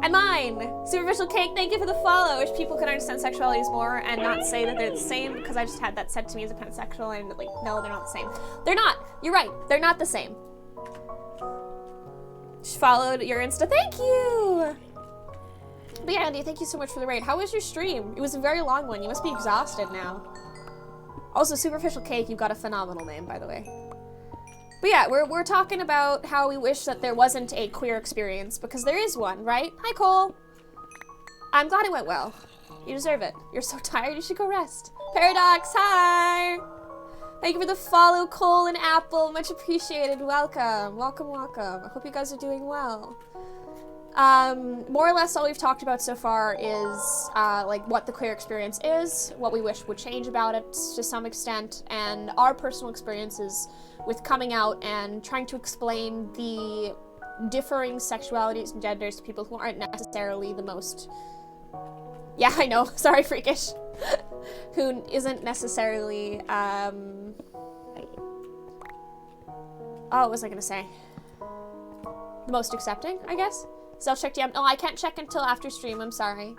And mine! Superficial Cake, thank you for the follow. I wish people could understand sexualities more and not say that they're the same, because I just had that said to me as a pansexual, and like, no, they're not the same. They're not! You're right, they're not the same. Just followed your Insta. Thank you! But yeah, Andy, thank you so much for the raid. How was your stream? It was a very long one. You must be exhausted now. Also, Superficial Cake, you've got a phenomenal name, by the way. But yeah, we're talking about how we wish that there wasn't a queer experience, because there is one, right? Hi, Cole. I'm glad it went well. You deserve it. You're so tired, you should go rest. Paradox, hi! Thank you for the follow, Cole and Apple. Much appreciated. Welcome. Welcome, welcome. I hope you guys are doing well. More or less all we've talked about so far is, like, what the queer experience is, what we wish would change about it to some extent, and our personal experiences with coming out and trying to explain the differing sexualities and genders to people who aren't necessarily the most... Yeah, I know. Sorry, freakish. Who isn't necessarily, oh, what was I gonna say? The most accepting, I guess? Self-check DM. Oh, I can't check until after stream, I'm sorry.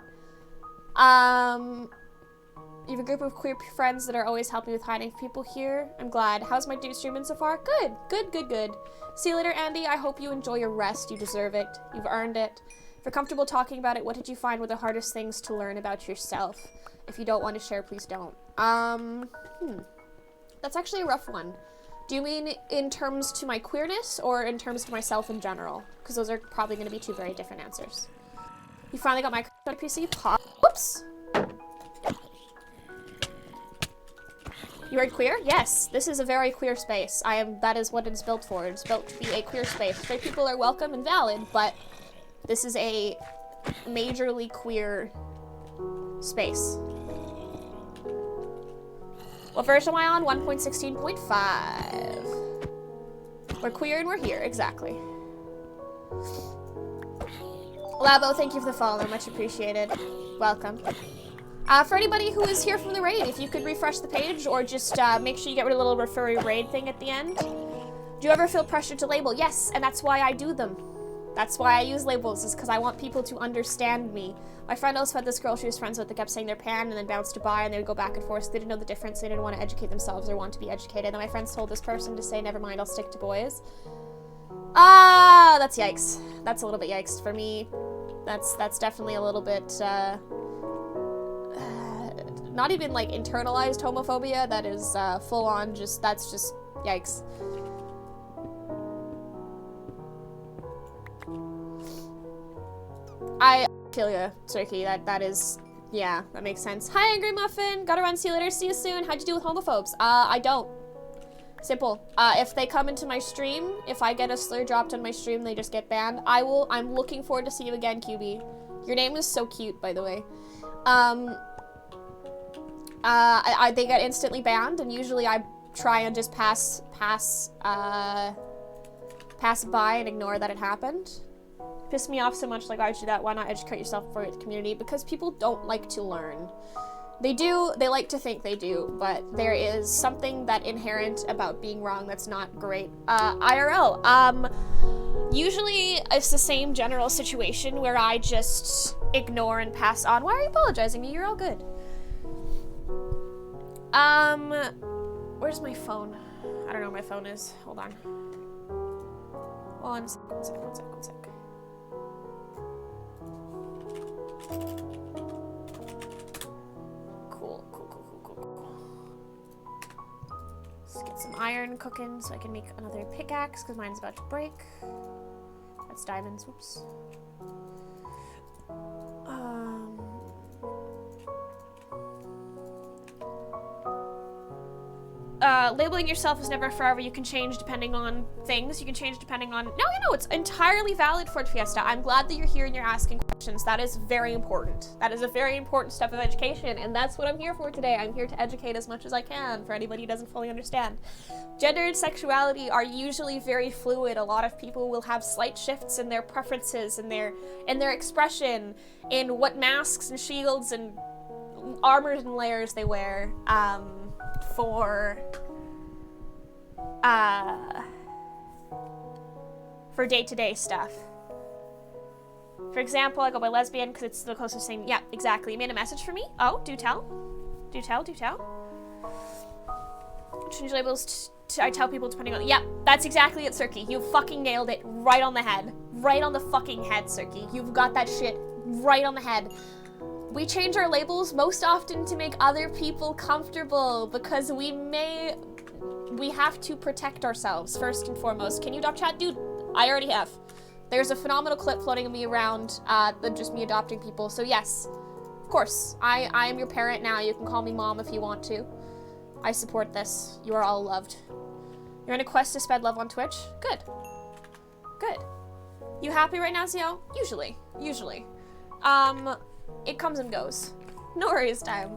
You have a group of queer friends that are always helping with hiding people here. I'm glad. How's my dude streaming so far? Good, good, good, good. See you later, Andy. I hope you enjoy your rest. You deserve it. You've earned it. If you're comfortable talking about it, what did you find were the hardest things to learn about yourself? If you don't want to share, please don't. That's actually a rough one. Do you mean in terms to my queerness or in terms to myself in general? Because those are probably going to be two very different answers. You finally got my PC? Whoops! You read queer? Yes, this is a very queer space. That is what it's built for. It's built to be a queer space. Straight people are welcome and valid, but this is a majorly queer space. What version am I on? 1.16.5. We're queer and we're here, exactly. Labo, thank you for the follow, much appreciated. Welcome. For anybody who is here from the raid, if you could refresh the page or just make sure you get rid of the little referee raid thing at the end. Do you ever feel pressured to label? Yes, and that's why I do them. That's why I use labels, is because I want people to understand me. My friend also had this girl she was friends with that kept saying they're pan and then bounced to bi, and they would go back and forth. So they didn't know the difference. They didn't want to educate themselves or want to be educated. And my friends told this person to say, never mind, I'll stick to boys. Ah, that's yikes. That's a little bit yikes for me. That's definitely a little bit, not even like internalized homophobia. That is full on that's just yikes. I feel ya, Cirky. That is, yeah, that makes sense. Hi, Angry Muffin. Gotta run. See you later. See you soon. How'd you do with homophobes? I don't. Simple. If they come into my stream, if I get a slur dropped on my stream, they just get banned. I'm looking forward to see you again, QB. Your name is so cute, by the way. They get instantly banned, and usually I try and just pass by and ignore that it happened. Pissed me off so much, like, why'd you do that? Why not educate yourself for the community? Because people don't like to learn. They do, they like to think they do, but there is something that inherent about being wrong that's not great. IRL, usually it's the same general situation where I just ignore and pass on. Why are you apologizing to me? You're all good. Where's my phone? I don't know where my phone is. Hold on. One sec. Cool. Let's get some iron cooking so I can make another pickaxe because mine's about to break. That's diamonds. Whoops. Labeling yourself is never forever. You can change depending on things. You can change depending on... No, it's entirely valid for Fiesta. I'm glad that you're here and you're asking questions. That is very important. That is a very important step of education, and that's what I'm here for today. I'm here to educate as much as I can for anybody who doesn't fully understand. Gender and sexuality are usually very fluid. A lot of people will have slight shifts in their preferences, in their expression, in what masks and shields and armors and layers they wear, for day-to-day stuff. For example, I go by lesbian because it's the closest thing. Yeah, exactly. You made a message for me? Oh, do tell. Do tell. Change labels I tell people depending on... Yeah, that's exactly it, Cirky. You fucking nailed it right on the head. Right on the fucking head, Cirky. You've got that shit right on the head. We change our labels most often to make other people comfortable because we have to protect ourselves first and foremost. Can you adopt chat? Dude, I already have. There's a phenomenal clip floating of me around, just me adopting people. So yes, of course, I am your parent now. You can call me mom if you want to. I support this. You are all loved. You're on a quest to spread love on Twitch? Good. You happy right now, Zio? Usually. It comes and goes. No worries, time.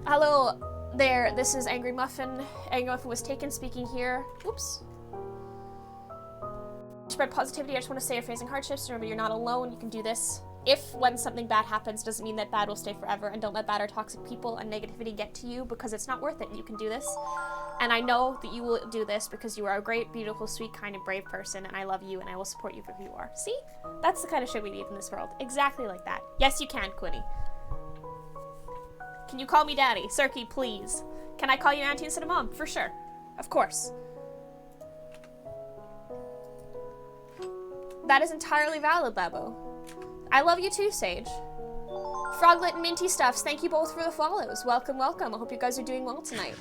Hello there, this is Angry Muffin. Angry Muffin was taken, speaking here. Oops. Spread positivity. I just want to say you're facing hardships. Remember, you're not alone. You can do this. When something bad happens, doesn't mean that bad will stay forever, and don't let bad or toxic people and negativity get to you because it's not worth it. You can do this. And I know that you will do this because you are a great, beautiful, sweet, kind, and brave person, and I love you, and I will support you for who you are. See? That's the kind of shit we need in this world. Exactly like that. Yes, you can, Quinny. Can you call me daddy? Cirky, please. Can I call you auntie instead of mom? For sure. Of course. That is entirely valid, Labo. I love you too, Sage. Froglet and Minty Stuffs, thank you both for the follows. Welcome, welcome. I hope you guys are doing well tonight.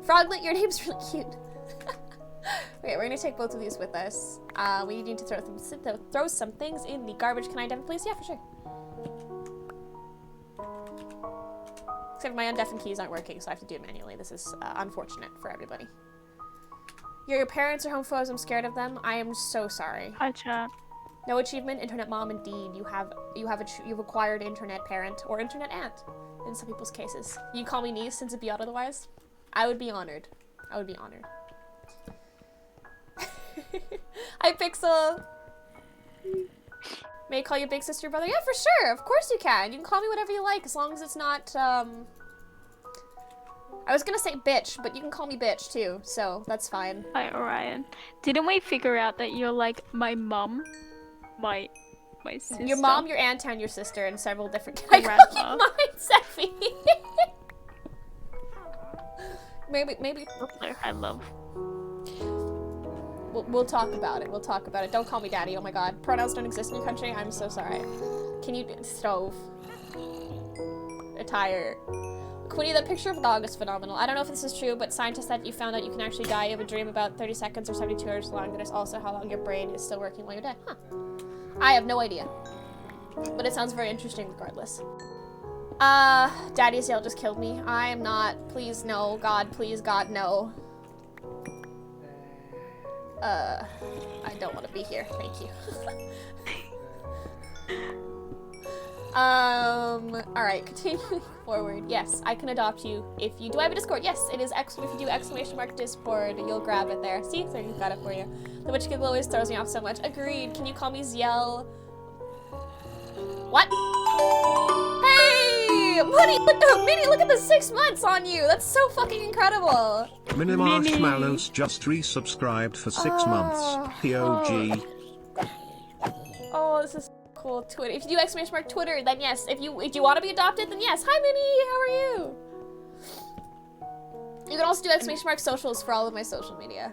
Froglet, your name's really cute. Okay, we're gonna take both of these with us. We need to throw some things in the garbage. Can I undeafen, please? Yeah, for sure. Except my undeafen keys aren't working, so I have to do it manually. This is unfortunate for everybody. Your parents are homophobes. I'm scared of them. I am so sorry. Hi, chat. No achievement, internet mom. Indeed, you've acquired internet parent or internet aunt. In some people's cases, you call me niece since it'd be odd otherwise. I would be honored. I would be honored. Hi, Pixel. May I call you big sister, brother? Yeah, for sure. Of course you can. You can call me whatever you like, as long as it's not. I was gonna say bitch, but you can call me bitch too, so that's fine. Hi, Orion. Didn't we figure out that you're like my mum, my sister? Your mom, your aunt, and your sister, and several different. My I call you mine, Seffi. maybe. I love. We'll talk about it. We'll talk about it. Don't call me daddy. Oh my god. Pronouns don't exist in your country. I'm so sorry. Can you stove? Attire. Quinny, that picture of a dog is phenomenal. I don't know if this is true, but scientists said you found out you can actually die of a dream about 30 seconds or 72 hours long. That is also how long your brain is still working while you're dead. Huh. I have no idea. But it sounds very interesting regardless. Daddy's Yell just killed me. I am not. Please, no. God, please, God, no. I don't want to be here. Thank you. Alright, continuing forward. Yes, I can adopt you if you- Do I have a Discord? Yes, it is if you do exclamation / Discord, you'll grab it there. See? So you've got it for you. The witch giggle always throws me off so much. Agreed. Can you call me Ziel? What? Hey! Minnie, look at the 6 months on you! That's so fucking incredible! Minnie Marshmallows just resubscribed for 6 months. POG. Oh, this is cool. Twitter. If you do exclamation / Twitter, then yes. If you want to be adopted, then yes. Hi, Minnie. How are you? You can also do exclamation / socials for all of my social media.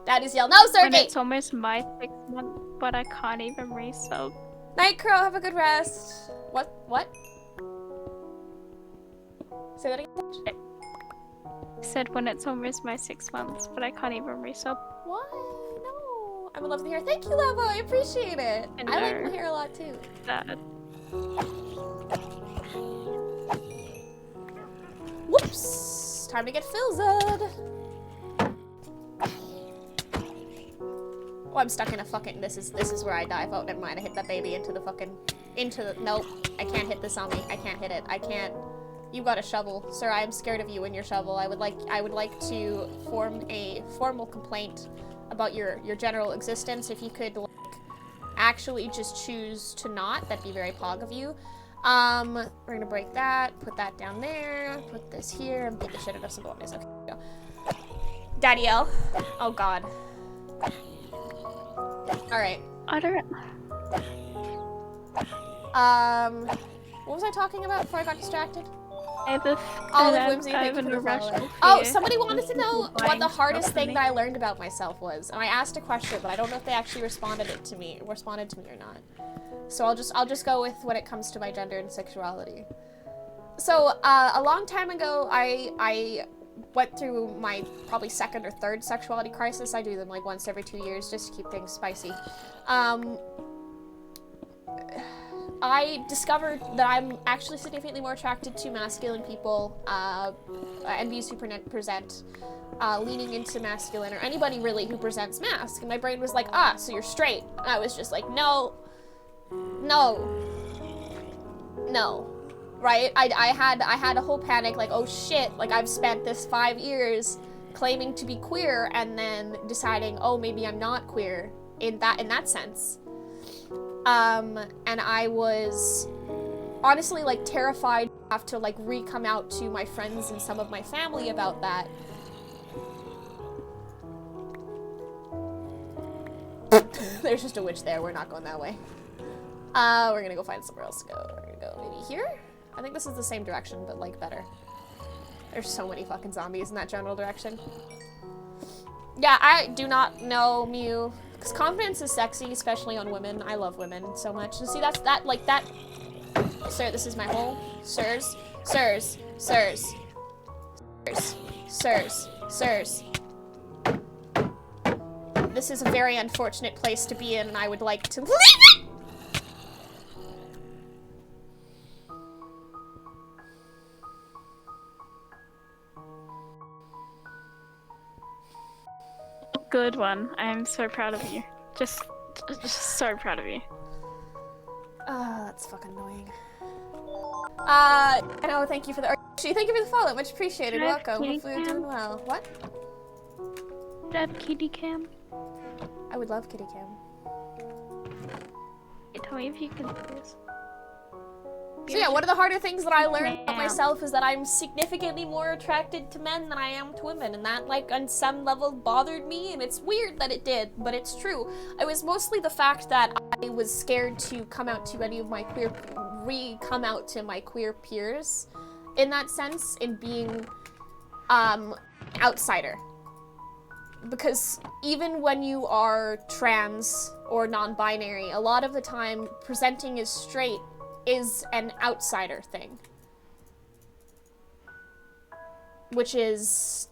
Daddy's Yell. No, sir. And it's almost my 6 months, but I can't even resub. Night Crow. Have a good rest. What? Say that again. I said when it's almost my 6 months, but I can't even resub. Why? No. I would love to hear. Thank you, Lobo. I appreciate it. I like my hair a lot too. That. Whoops. Time to get Filzed. Oh, I'm stuck in a fucking. This is where I die. Oh, never mind. I hit that baby into the fucking. Nope. I can't hit the zombie. I can't hit it. I can't. You got a shovel, sir. I am scared of you and your shovel. I would like to form a formal complaint about your general existence. If you could like actually just choose to not, that'd be very pog of you. We're gonna break that. Put that down there. Put this here. And beat the shit out of some bonus. Okay, go. Daddy L. Oh God. All right. I don't. What was I talking about before I got distracted? Olive Whimsy, I thank have you an for the follow. irrational Oh, fear somebody wanted to know what the hardest thing properly. that I learned about myself was, and I asked a question, but I don't know if they actually responded to me or not. So I'll just go with when it comes to my gender and sexuality. So a long time ago, I went through my probably second or third sexuality crisis. I do them like once every 2 years just to keep things spicy. I discovered that I'm actually significantly more attracted to masculine people, and views who present leaning into masculine, or anybody really who presents masc. And my brain was like, so you're straight. And I was just like, no. Right? I had a whole panic, like, oh shit, like I've spent this 5 years claiming to be queer and then deciding, oh, maybe I'm not queer in that sense. And I was honestly like terrified to have to like re-come out to my friends and some of my family about that. There's just a witch there, we're not going that way. We're gonna go find somewhere else to go. We're gonna go maybe here? I think this is the same direction, but like better. There's so many fucking zombies in that general direction. Yeah, I do not know Mew. Because confidence is sexy, especially on women. I love women so much. And see, that Sir, this is my hole. Sirs. Sirs. Sirs. Sirs. Sirs. Sirs. This is a very unfortunate place to be in, and I would like to leave it! Good one. I am so proud of you. Just so proud of you. Oh, that's fucking annoying. No, thank you for the actually, thank you for the follow. Much appreciated. Can I have Welcome. kitty Hopefully you're cam? doing well. What? Did I have kitty cam? I would love kitty cam. Tell me if you can do this. So yeah, one of the harder things that I learned about myself is that I'm significantly more attracted to men than I am to women, and that, like, on some level bothered me, and it's weird that it did, but it's true. It was mostly the fact that I was scared to come out to any of my come out to my queer peers, in that sense, in being, outsider. Because even when you are trans or non-binary, a lot of the time, presenting as straight is an outsider thing. Which is...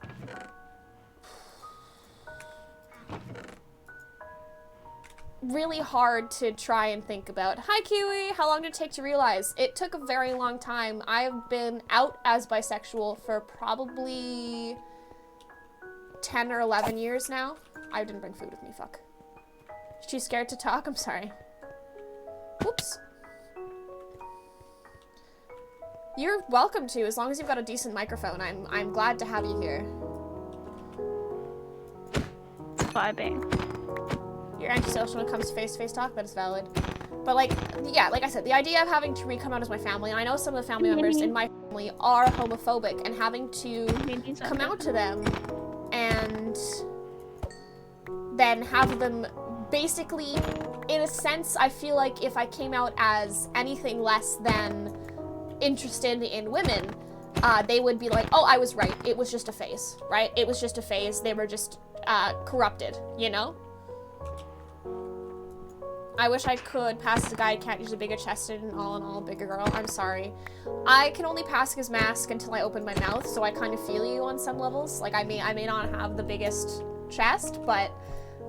really hard to try and think about. Hi, Kiwi! How long did it take to realize? It took a very long time. I've been out as bisexual for probably 10 or 11 years now. I didn't bring food with me, fuck. Too scared to talk? I'm sorry. Whoops. You're welcome to, as long as you've got a decent microphone. I'm glad to have you here. Vibing. You're antisocial when it comes to face-to-face talk, that is valid. But like, yeah, like I said, the idea of having to come out as my family, and I know some of the family members in my family are homophobic, and having to come out to them and then have them basically, in a sense, I feel like if I came out as anything less than interested in women, they would be like, oh, I was right, it was just a phase, right? It was just a phase, they were just corrupted, you know? I wish I could pass as a guy. I can't use a bigger chested and all in all, bigger girl. I'm sorry. I can only pass as mask until I open my mouth, so I kind of feel you on some levels. Like, I may not have the biggest chest, but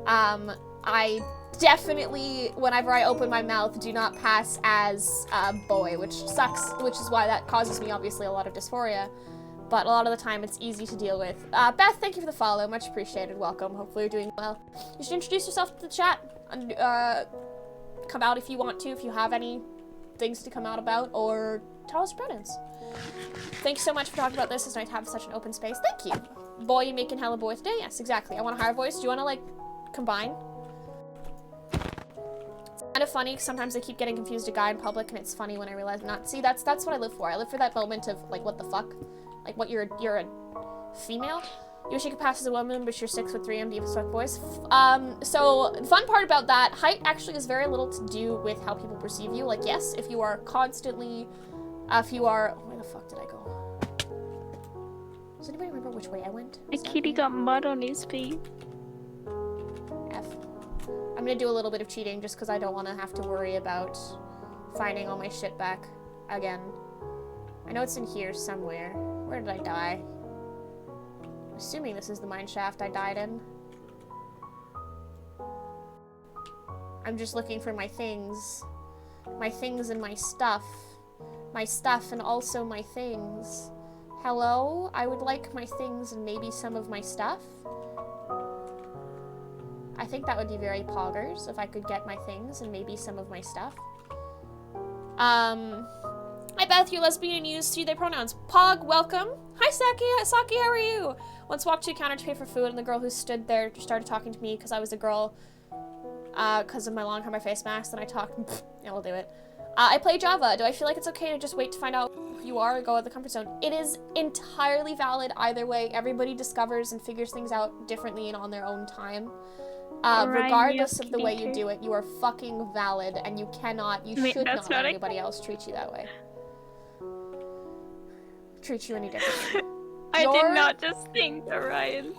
I definitely, whenever I open my mouth, do not pass as a boy, which sucks, which is why that causes me, obviously, a lot of dysphoria. But a lot of the time, it's easy to deal with. Beth, thank you for the follow. Much appreciated. Welcome. Hopefully you're doing well. You should introduce yourself to the chat. And, come out if you want to, if you have any things to come out about, or tell us your pronouns. Thanks so much for talking about this. It's nice to have such an open space. Thank you. Boy, you making hella boy today? Yes, exactly. I want a higher voice. Do you want to, like, combine? It's kind of funny, because sometimes I keep getting confused a guy in public, and it's funny when I realize I'm not. See, that's what I live for. I live for that moment of, like, what the fuck? Like, what, you're a female? You wish you could pass as a woman, but you're 6'3" and deep sweat voice. So, the fun part about that, height actually has very little to do with how people perceive you. Like, yes, if you are constantly, where the fuck did I go? Does anybody remember which way I went? The kitty got mud on his feet. F. I'm gonna do a little bit of cheating just because I don't want to have to worry about finding all my shit back again. I know it's in here somewhere. Where did I die? Assuming this is the mine shaft I died in. I'm just looking for my things. My things and my stuff. My stuff and also my things. Hello? I would like my things and maybe some of my stuff. I think that would be very poggers if I could get my things and maybe some of my stuff. Hi Beth, you're lesbian and use they pronouns. Pog, welcome. Hi Saki, how are you? Once walked to a counter to pay for food and the girl who stood there started talking to me because I was a girl because of my long hair, my face mask, and I talked, yeah, we'll do it. I play Java. Do I feel like it's okay to just wait to find out who you are or go out of the comfort zone? It is entirely valid either way. Everybody discovers and figures things out differently and on their own time. Regardless of the way you do it, you are fucking valid and you cannot, you should not let anybody else treat you that way. Treat you any differently. I did not just think Orion's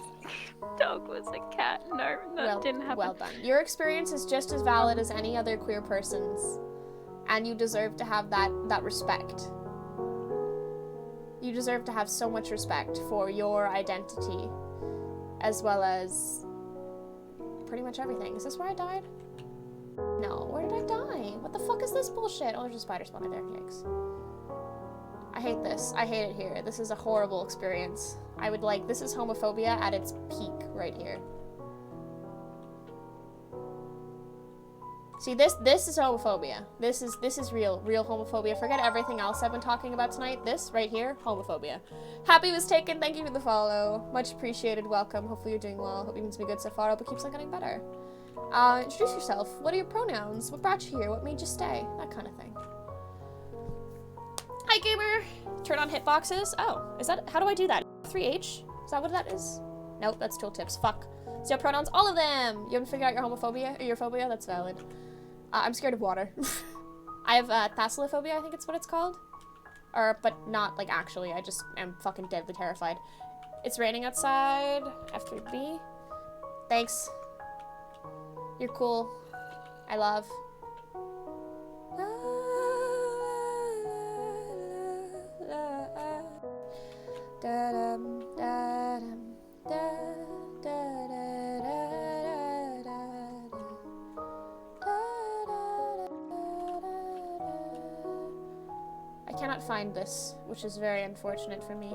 dog was a cat. No, that didn't happen. Well done. Your experience is just as valid as any other queer person's. And you deserve to have that respect. You deserve to have so much respect for your identity, as well as pretty much everything. Is this where I died? No, where did I die? What the fuck is this bullshit? Oh, there's a spider spawner there, yikes. I hate this. I hate it here. This is a horrible experience. I would like, this is homophobia at its peak right here. See, this is homophobia. This is real homophobia. Forget everything else I've been talking about tonight. This right here, homophobia. Happy was taken. Thank you for the follow. Much appreciated. Welcome. Hopefully you're doing well. Hope you've been good so far. Hope it keeps on getting better. Introduce yourself. What are your pronouns? What brought you here? What made you stay? That kind of thing. Hi, gamer. Turn on hitboxes. Oh, is that, how do I do that? 3H? Is that what that is? Nope, that's tooltips. Fuck. So your pronouns, all of them. You haven't figured out your homophobia or your phobia? That's valid. I'm scared of water. I have thalassophobia, I think it's what it's called. But not like actually, I just am fucking deadly terrified. It's raining outside. F3B. Thanks. You're cool. I love. I cannot find this, which is very unfortunate for me.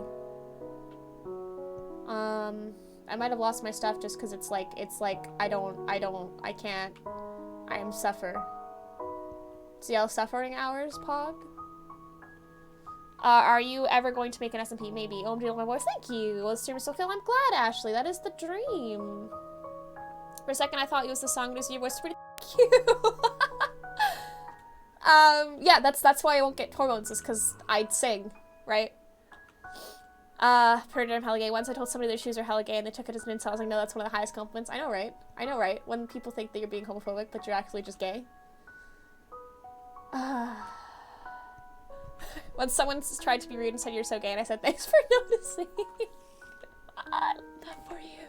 I might have lost my stuff just because it's like, I can't, I am suffer. CL suffering hours, Pog? Are you ever going to make an SMP? Maybe. OMG, my voice. Thank you. Well, the stream is still kill. I'm glad, Ashley. That is the dream. For a second, I thought it was the song. Your voice is pretty cute. Yeah, that's why I won't get hormones, is because I'd sing, right? Predator, I'm hella gay. Once I told somebody their shoes are hella gay and they took it as an insult. I was like, no, that's one of the highest compliments. I know, right? I know, right? When people think that you're being homophobic, but you're actually just gay. When someone tried to be rude and said you're so gay, and I said, thanks for noticing. I love that for you.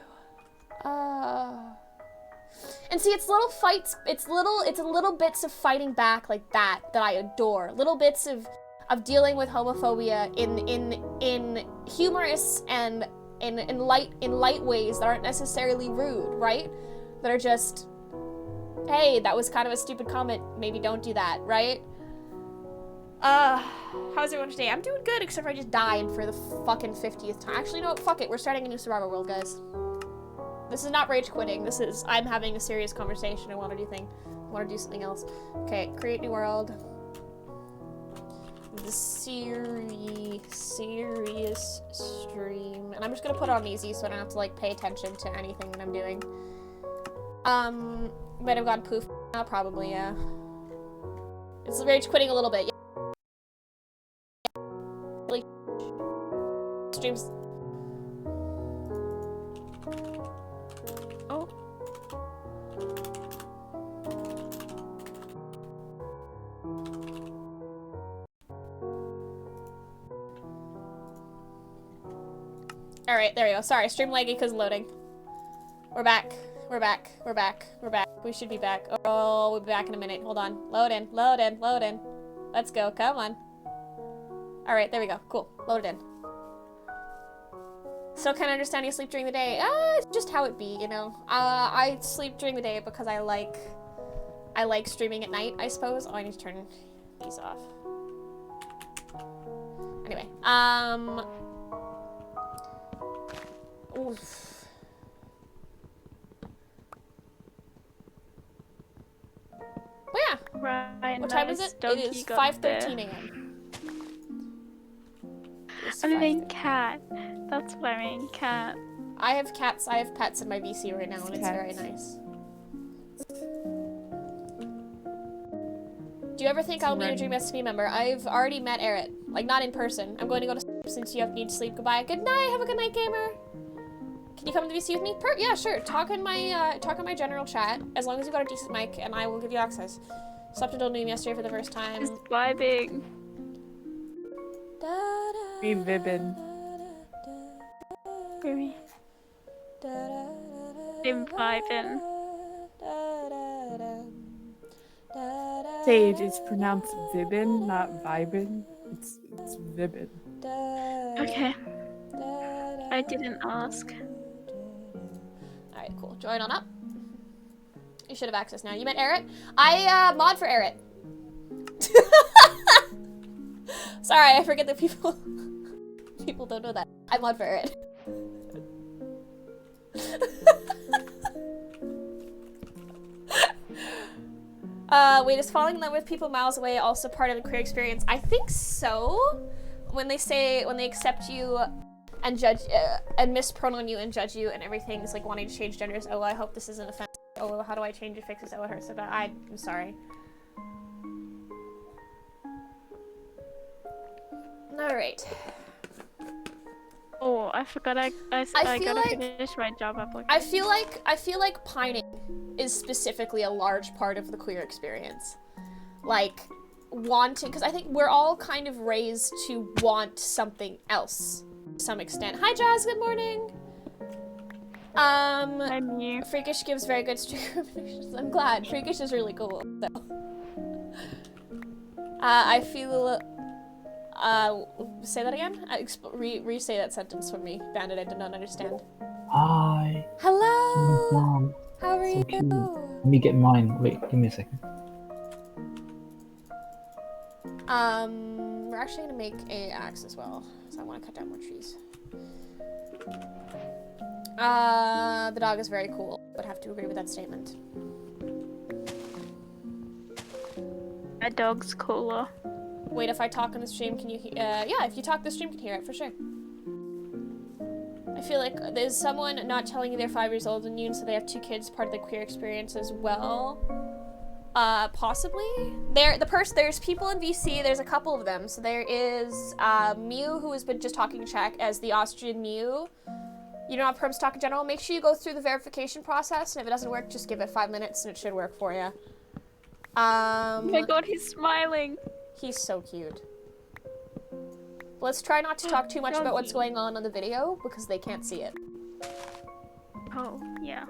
And see, it's little fights, it's little bits of fighting back like that I adore. Little bits of dealing with homophobia in humorous and in light ways that aren't necessarily rude, right? That are just, hey, that was kind of a stupid comment, maybe don't do that, right? How's everyone today? I'm doing good, except for I just died for the fucking 50th time. Actually, no, fuck it, we're starting a new survival world, guys. This is not rage quitting, this is, I'm having a serious conversation, I want to do something else. Okay, create new world. The serious stream. And I'm just gonna put it on easy so I don't have to like pay attention to anything that I'm doing. Might have gone poof now, probably, yeah. It's rage quitting a little bit, yeah. Like, streams. Oh. Alright, there we go. Sorry, stream laggy because loading. We're back. We're back. We're back. We're back. We should be back. Oh, we'll be back in a minute. Hold on. Load in. Load in. Load in. Let's go. Come on. Alright, there we go. Cool. Load it in. Still can't understand you sleep during the day. It's just how it be, you know. I sleep during the day because I like streaming at night, I suppose. Oh, I need to turn these off. Anyway, oof. Oh yeah. Right. What time is it? It is 5:13 a.m. I mean cat. That's what I mean, cat. I have cats. I have pets in my VC right now, and it's very nice. Do you ever think I'll meet a Dream SMP member? I've already met Eric. Like, not in person. I'm going to go to sleep since you need to sleep. Goodbye. Good night. Have a good night, gamer. Can you come to the VC with me? Yeah, sure. Talk in my general chat, as long as you've got a decent mic, and I will give you access. Slept until noon yesterday for the first time. Just vibing. Be vivid. Really. I'm vibing. Sage, it's pronounced Vibin, not Vibin. It's Vibin. Okay. I didn't ask. Alright, cool. Join on up. You should have access now. You met Eret? I mod for Eret. Sorry, I forget that people don't know that. I mod for Eret. Wait, is falling in love with people miles away also part of the queer experience? I think so. When they accept you and judge, and mispronoun you and judge you and everything's like wanting to change genders. Oh, I hope this isn't offensive. Oh, how do I change it, fix this? Oh, it hurts so bad. I'm sorry. Alright. Oh, I forgot I gotta finish my job application. I feel like pining is specifically a large part of the queer experience. Like, wanting, because I think we're all kind of raised to want something else to some extent. Hi Jazz, good morning. I'm new. Freakish gives very good stream recommendations. I'm glad. Freakish is really cool. So. I feel say that again? Re-say that sentence for me. Bandit, I did not understand. Hi. Hello! Mom. How are So you? cute. Let me get mine. Wait, give me a second. We're actually gonna make a axe as well, so I want to cut down more trees. The dog is very cool, but have to agree with that statement. A dog's cooler. Wait, if I talk on the stream, can you hear? Yeah, if you talk, the stream can hear it for sure. I feel like there's someone not telling you they're 5 years older than you, and so they have 2 kids, part of the queer experience as well. Possibly. There's people in VC, there's a couple of them. So there is, Mew, who has been just talking Czech as the Austrian Mew. You don't have perms talk in general. Make sure you go through the verification process, and if it doesn't work, just give it 5 minutes, and it should work for you. Oh my god, he's smiling. He's so cute. Let's try not to talk too much about what's going on the video, because they can't see it. Oh, yeah.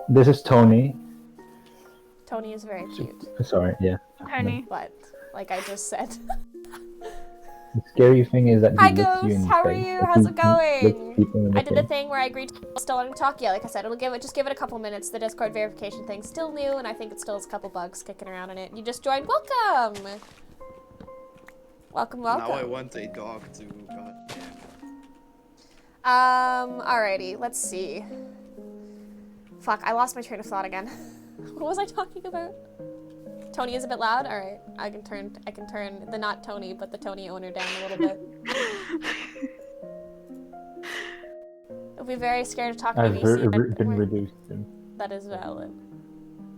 This is Tony. Tony is very cute. Sorry, yeah. Tony. But, like I just said. The scary thing is that Hi he looks you in Ghost, the how are face. you? Like, How's he it going? looks people in I did the face. thing where I agreed to still letting talk. Yeah, like I said, just give it a couple minutes. The Discord verification thing's still new, and I think it still has a couple bugs kicking around in it. You just joined. Welcome! Welcome. Now I want a dog to goddamn. Alrighty, let's see. Fuck, I lost my train of thought again. What was I talking about? Tony is a bit loud? Alright, I can turn the not Tony, but the Tony owner down a little bit. I'll be very scared of talking I've to VC. been reduced. That is valid.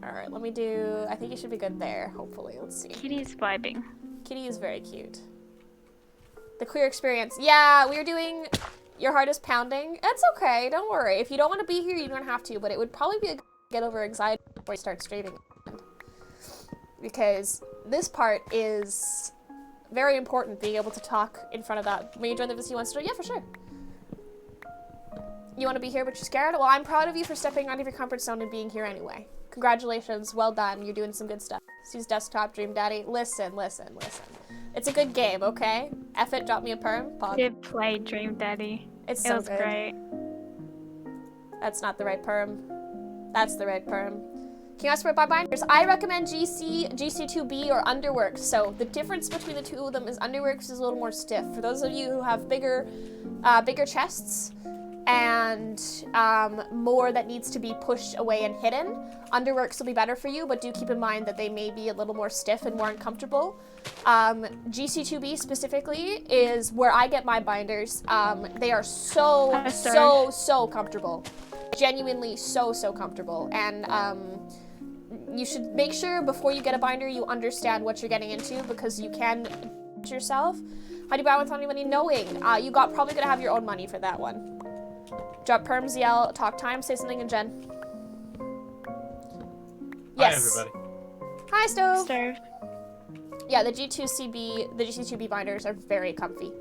Alright, let me do... I think you should be good there, hopefully. Let's see. Kitty's vibing. Kitty is very cute. The queer experience. Yeah, we were doing... Your heart is pounding. It's okay, don't worry. If you don't want to be here, you don't have to, but it would probably be a good get over anxiety before you start streaming. Because this part is very important, being able to talk in front of that. When you join the VC wants to do, yeah, for sure. You want to be here, but you're scared? Well, I'm proud of you for stepping out of your comfort zone and being here anyway. Congratulations, well done. You're doing some good stuff. Sue's Desktop, Dream Daddy. Listen. It's a good game, okay? F it, drop me a perm. Pog. Did play Dream Daddy. It's It so was good. great. That's not the right perm. That's the right perm. Can you ask for buy binders? I recommend GC2B, or Underworks. So the difference between the two of them is Underworks is a little more stiff. For those of you who have bigger chests and more that needs to be pushed away and hidden, Underworks will be better for you, but do keep in mind that they may be a little more stiff and more uncomfortable. GC2B specifically is where I get my binders. They are so comfortable. Genuinely so comfortable. And you should make sure before you get a binder you understand what you're getting into, because you can yourself. How do you buy without anybody knowing? You probably gonna have your own money for that one. Drop perms, yell, talk time, say something, and Jen. Yes. Hi everybody. Hi Stove. Stove. Yeah, the GC2B binders are very comfy.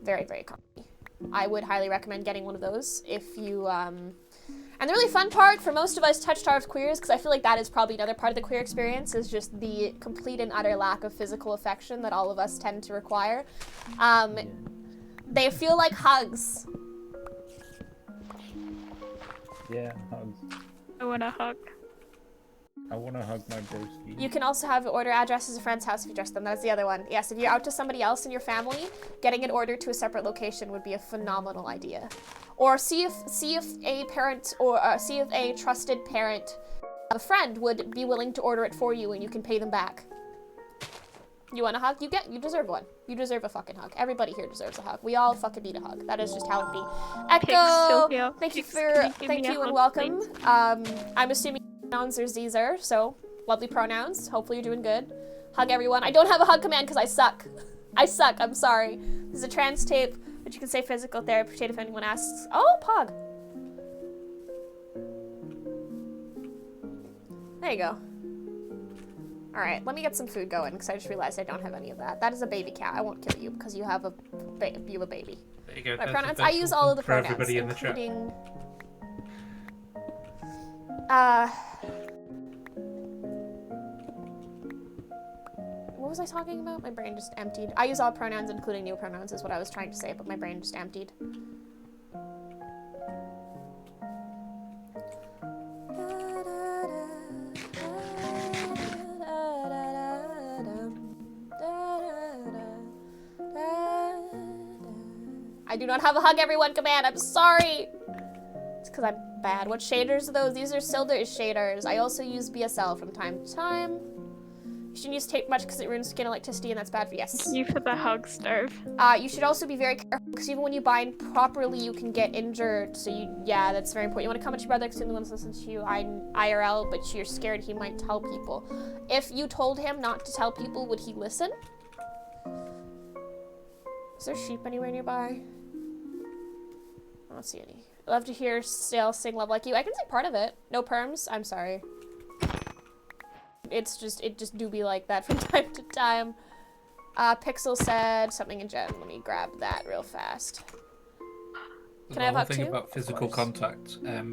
Very comfy. I would highly recommend getting one of those if you And the really fun part for most of us touch-starved queers, because I feel like that is probably another part of the queer experience, is just the complete and utter lack of physical affection that all of us tend to require. They feel like hugs. Yeah, hugs. I want a hug. I want to hug my broski. You can also have order addresses a friend's house if you trust them. That's the other one. Yes, if you're out to somebody else in your family, getting an order to a separate location would be a phenomenal idea. Or see if a parent or see if a trusted parent, a friend, would be willing to order it for you and you can pay them back. You want a hug? You deserve one. You deserve a fucking hug. Everybody here deserves a hug. We all fucking need a hug. That is just how it be. Echo, thank you and welcome. Please? I'm assuming pronouns are Zer, so lovely pronouns. Hopefully you're doing good. Hug everyone. I don't have a hug command because I suck. I suck. I'm sorry. This is a trans tape, but you can say physical therapy if anyone asks. Oh, Pog. There you go. All right, let me get some food going because I just realized I don't have any of that. That is a baby cat. I won't kill you because you have a baby. There you go. My pronouns. I use all of the for pronouns, everybody in the chat. including. What was I talking about? My brain just emptied. I use all pronouns, including new pronouns, is what I was trying to say, but my brain just emptied. I do not have a hug everyone command. I'm sorry. It's because I'm bad. What shaders are those? These are Silder shaders. I also use BSL from time to time. You shouldn't use tape much because it ruins skin elasticity and that's bad for yes. Thank you for the hug, Starve. You should also be very careful because even when you bind properly, you can get injured. So yeah, that's very important. You want to come at your brother because he wants to listen to you IRL, but you're scared he might tell people. If you told him not to tell people, would he listen? Is there sheep anywhere nearby? I don't see any. I love to hear Stale sing Love Like You. I can sing part of it. No perms. I'm sorry. It just do be like that from time to time. Pixel said something in gen. Let me grab that real fast. Can I have the up whole thing too? about physical contact, a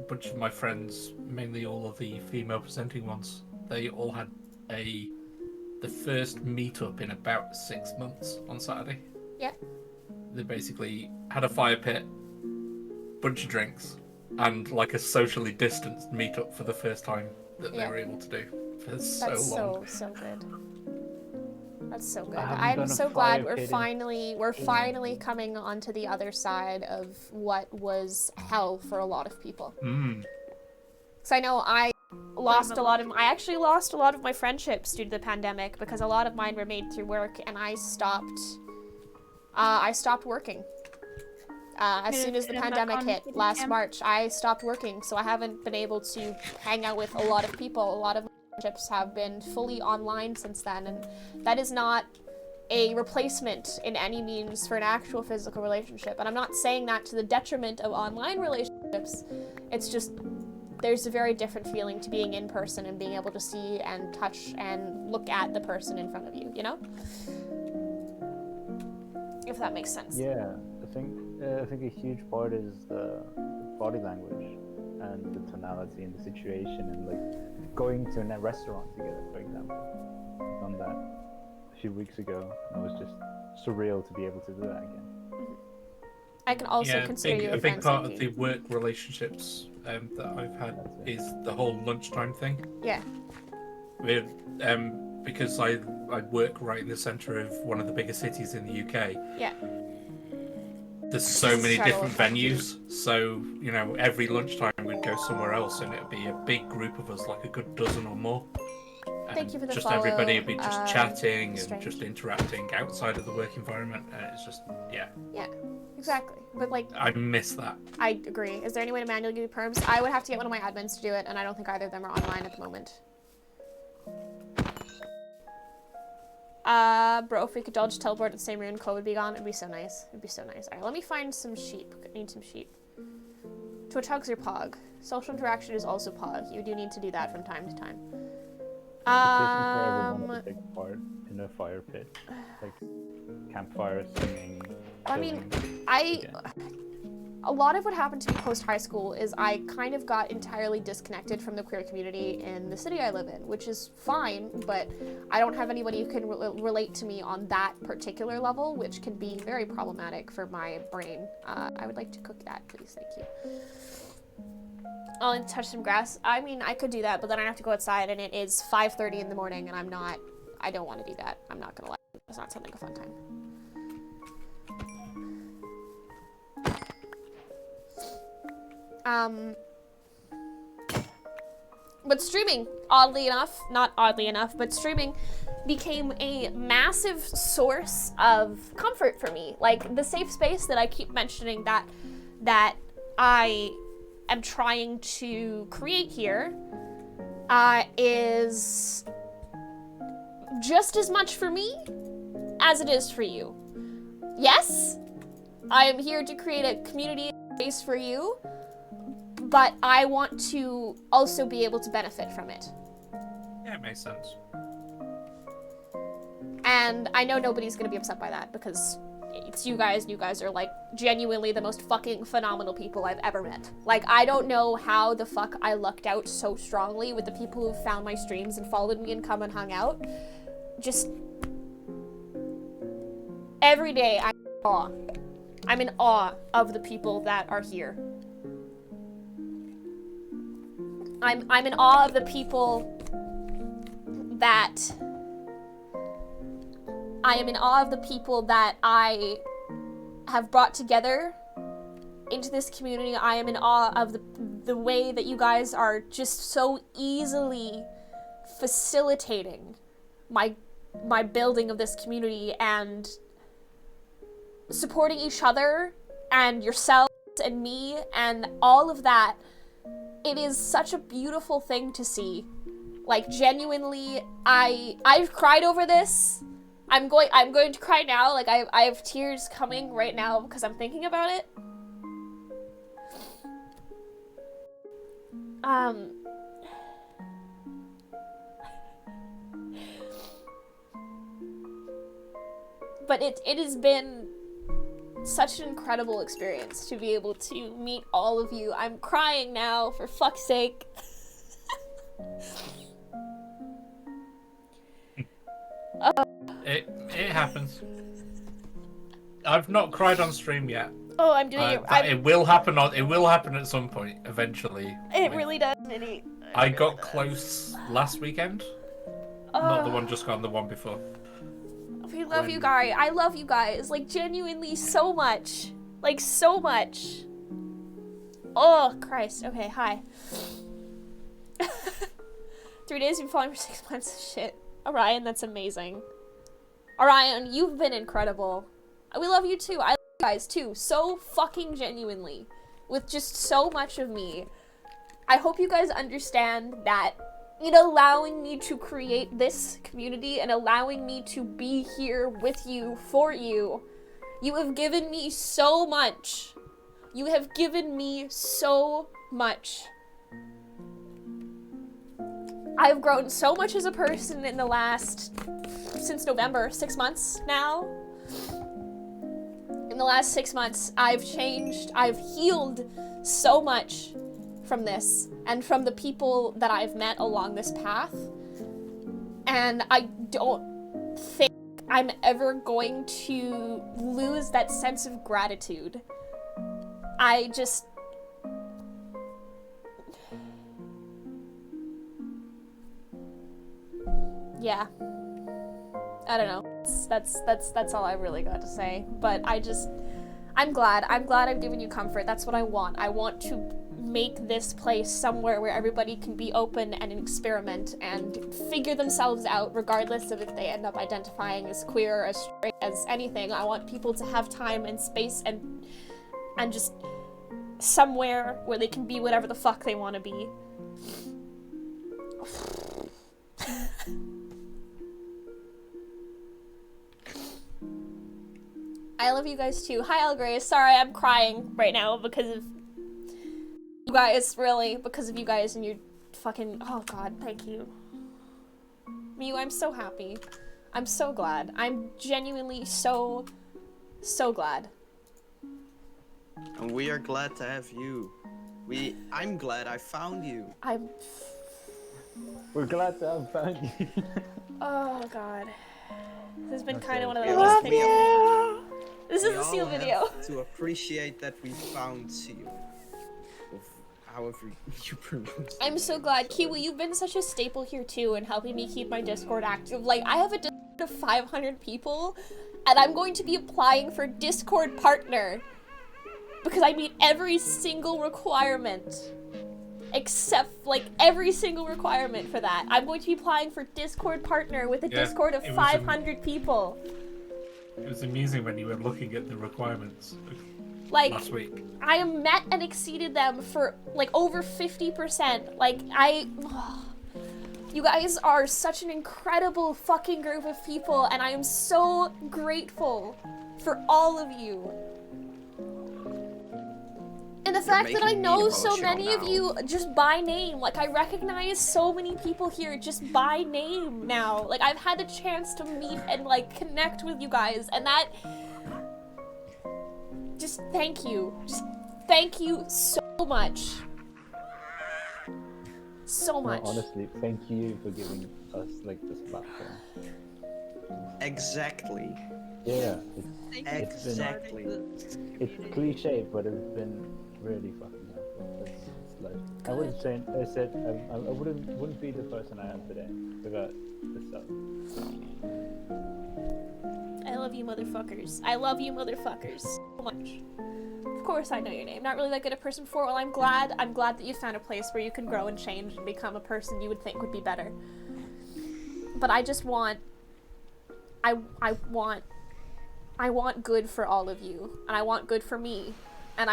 bunch of my friends, mainly all of the female presenting ones, they all had the first meetup in about 6 months on Saturday. Yeah. They basically had a fire pit, bunch of drinks, and like a socially distanced meetup for the first time that they were able to do for so long. That's so good. That's so good. haven't I'm done a so glad fire we're finally coming onto the other side of what was hell for a lot of people. Because I know I actually lost a lot of my friendships due to the pandemic because a lot of mine were made through work and I stopped working. As soon as the pandemic hit last March, I stopped working, so I haven't been able to hang out with a lot of people. A lot of my friendships have been fully online since then, and that is not a replacement in any means for an actual physical relationship. And I'm not saying that to the detriment of online relationships. It's just there's a very different feeling to being in person and being able to see and touch and look at the person in front of you, you know? If that makes sense. Yeah, I think a huge part is the body language and the tonality and the situation and like going to a restaurant together, for example. I've done that a few weeks ago and it was just surreal to be able to do that again. I can also consider you a big friend, part thank of you. the work relationships that I've had is the whole lunchtime thing. Yeah. Because I work right in the centre of one of the biggest cities in the UK. Yeah. There's so many different venues, so you know every lunchtime we'd go somewhere else, and it'd be a big group of us, like a good dozen or more. Thank you for the just follow, everybody would be just chatting and Strange. just interacting outside of the work environment, and it's just Yeah, exactly. But like, I miss that. I agree. Is there any way to manually do perms? I would have to get one of my admins to do it, and I don't think either of them are online at the moment. Bro, if we could all just teleport to the same room, Chloe would be gone. It'd be so nice. It'd be so nice. Alright, let me find some sheep. I need some sheep. Twitch hugs are pog. Social interaction is also pog. You do need to do that from time to time. For everyone to take part in a fire pit, like campfire singing. I mean, a lot of what happened to me post high school is I kind of got entirely disconnected from the queer community in the city I live in, which is fine, but I don't have anybody who can relate to me on that particular level, which can be very problematic for my brain. I would like to cook that, please, thank you. I'll touch some grass. I mean, I could do that, but then I have to go outside and it is 5:30 in the morning and I don't want to do that. I'm not gonna lie. It's not something like a fun time. But streaming, oddly enough, not oddly enough, but streaming became a massive source of comfort for me. Like, the safe space that I keep mentioning that I am trying to create here is just as much for me as it is for you. Yes, I am here to create a community space for you, but I want to also be able to benefit from it. Yeah, it makes sense. And I know nobody's gonna be upset by that because it's you guys, and you guys are like genuinely the most fucking phenomenal people I've ever met. Like, I don't know how the fuck I lucked out so strongly with the people who found my streams and followed me and come and hung out. Just every day I'm in awe. I'm in awe of the people that are here. I'm in awe of the people that I am in awe of the people that I have brought together into this community. I am in awe of the way that you guys are just so easily facilitating my building of this community and supporting each other and yourselves and me and all of that. It is such a beautiful thing to see. Like, genuinely, I've cried over this. I'm going to cry now. Like, I have tears coming right now because I'm thinking about it. But it has been such an incredible experience to be able to meet all of you. I'm crying now, for fuck's sake. It happens. I've not cried on stream yet. Oh, I'm doing it. It will happen. It will happen at some point eventually. It really does, Minnie. I got close last weekend. Not the one just gone, the one before. We love you guys. I love you guys. Like, genuinely so much. Like, so much. Oh, Christ. Okay, hi. 3 days, you've been following for 6 months. Shit. Orion, that's amazing. Orion, you've been incredible. We love you too. I love you guys too. So fucking genuinely. With just so much of me. I hope you guys understand that in allowing me to create this community and allowing me to be here with you, for you, you have given me so much. You have given me so much. I've grown so much as a person in the last, since November, 6 months now. In the last 6 months, I've changed, I've healed so much from this and from the people that I've met along this path. And I don't think I'm ever going to lose that sense of gratitude. I just... yeah. I don't know. That's all I really got to say. But I'm glad I've given you comfort. That's what I want. I want to make this place somewhere where everybody can be open and experiment and figure themselves out, regardless of if they end up identifying as queer, as straight, as anything. I want people to have time and space and just somewhere where they can be whatever the fuck they want to be. I love you guys too. Hi, Elgrace. Sorry, I'm crying right now because of you guys, really. Because of you guys and your fucking... oh god, thank you. Miyu, I'm so happy. I'm so glad. I'm genuinely so glad. And we are glad to have you. I'm glad I found you. We're glad to have found you. Oh god. This has been Okay. kind of one of We those all- things. This is we the seal all video. have to appreciate that we found Seal. Of however you pronounce I'm the so name, glad. sorry. Kiwi, you've been such a staple here too and helping me keep my Discord active. Like, I have a Discord of 500 people, and I'm going to be applying for Discord partner because I meet every single requirement. Except, like, every single requirement for that. I'm going to be applying for Discord partner with a Yeah, Discord of it was 500 people. It was amusing when you were looking at the requirements Like, last week. I have met and exceeded them for, like, over 50%. Like, you guys are such an incredible fucking group of people, and I am so grateful for all of you. And the fact that I making me know so emotional many of now. you just by name, like I recognize so many people here just by name now. Like I've had the chance to meet and like connect with you guys, and that, just thank you. Just thank you so much. So No, much. honestly, thank you for giving us like this platform. Exactly. Yeah, Exactly. it's cliche, but it's been really fucking helpful. It's like I wouldn't say I wouldn't be the person I am today without this stuff. I love you motherfuckers. I love you motherfuckers so much. Of course I know your name. Not really that good a person before. Well, I'm glad that you found a place where you can grow and change and become a person you would think would be better. But I just want I want good for all of you, and I want good for me, and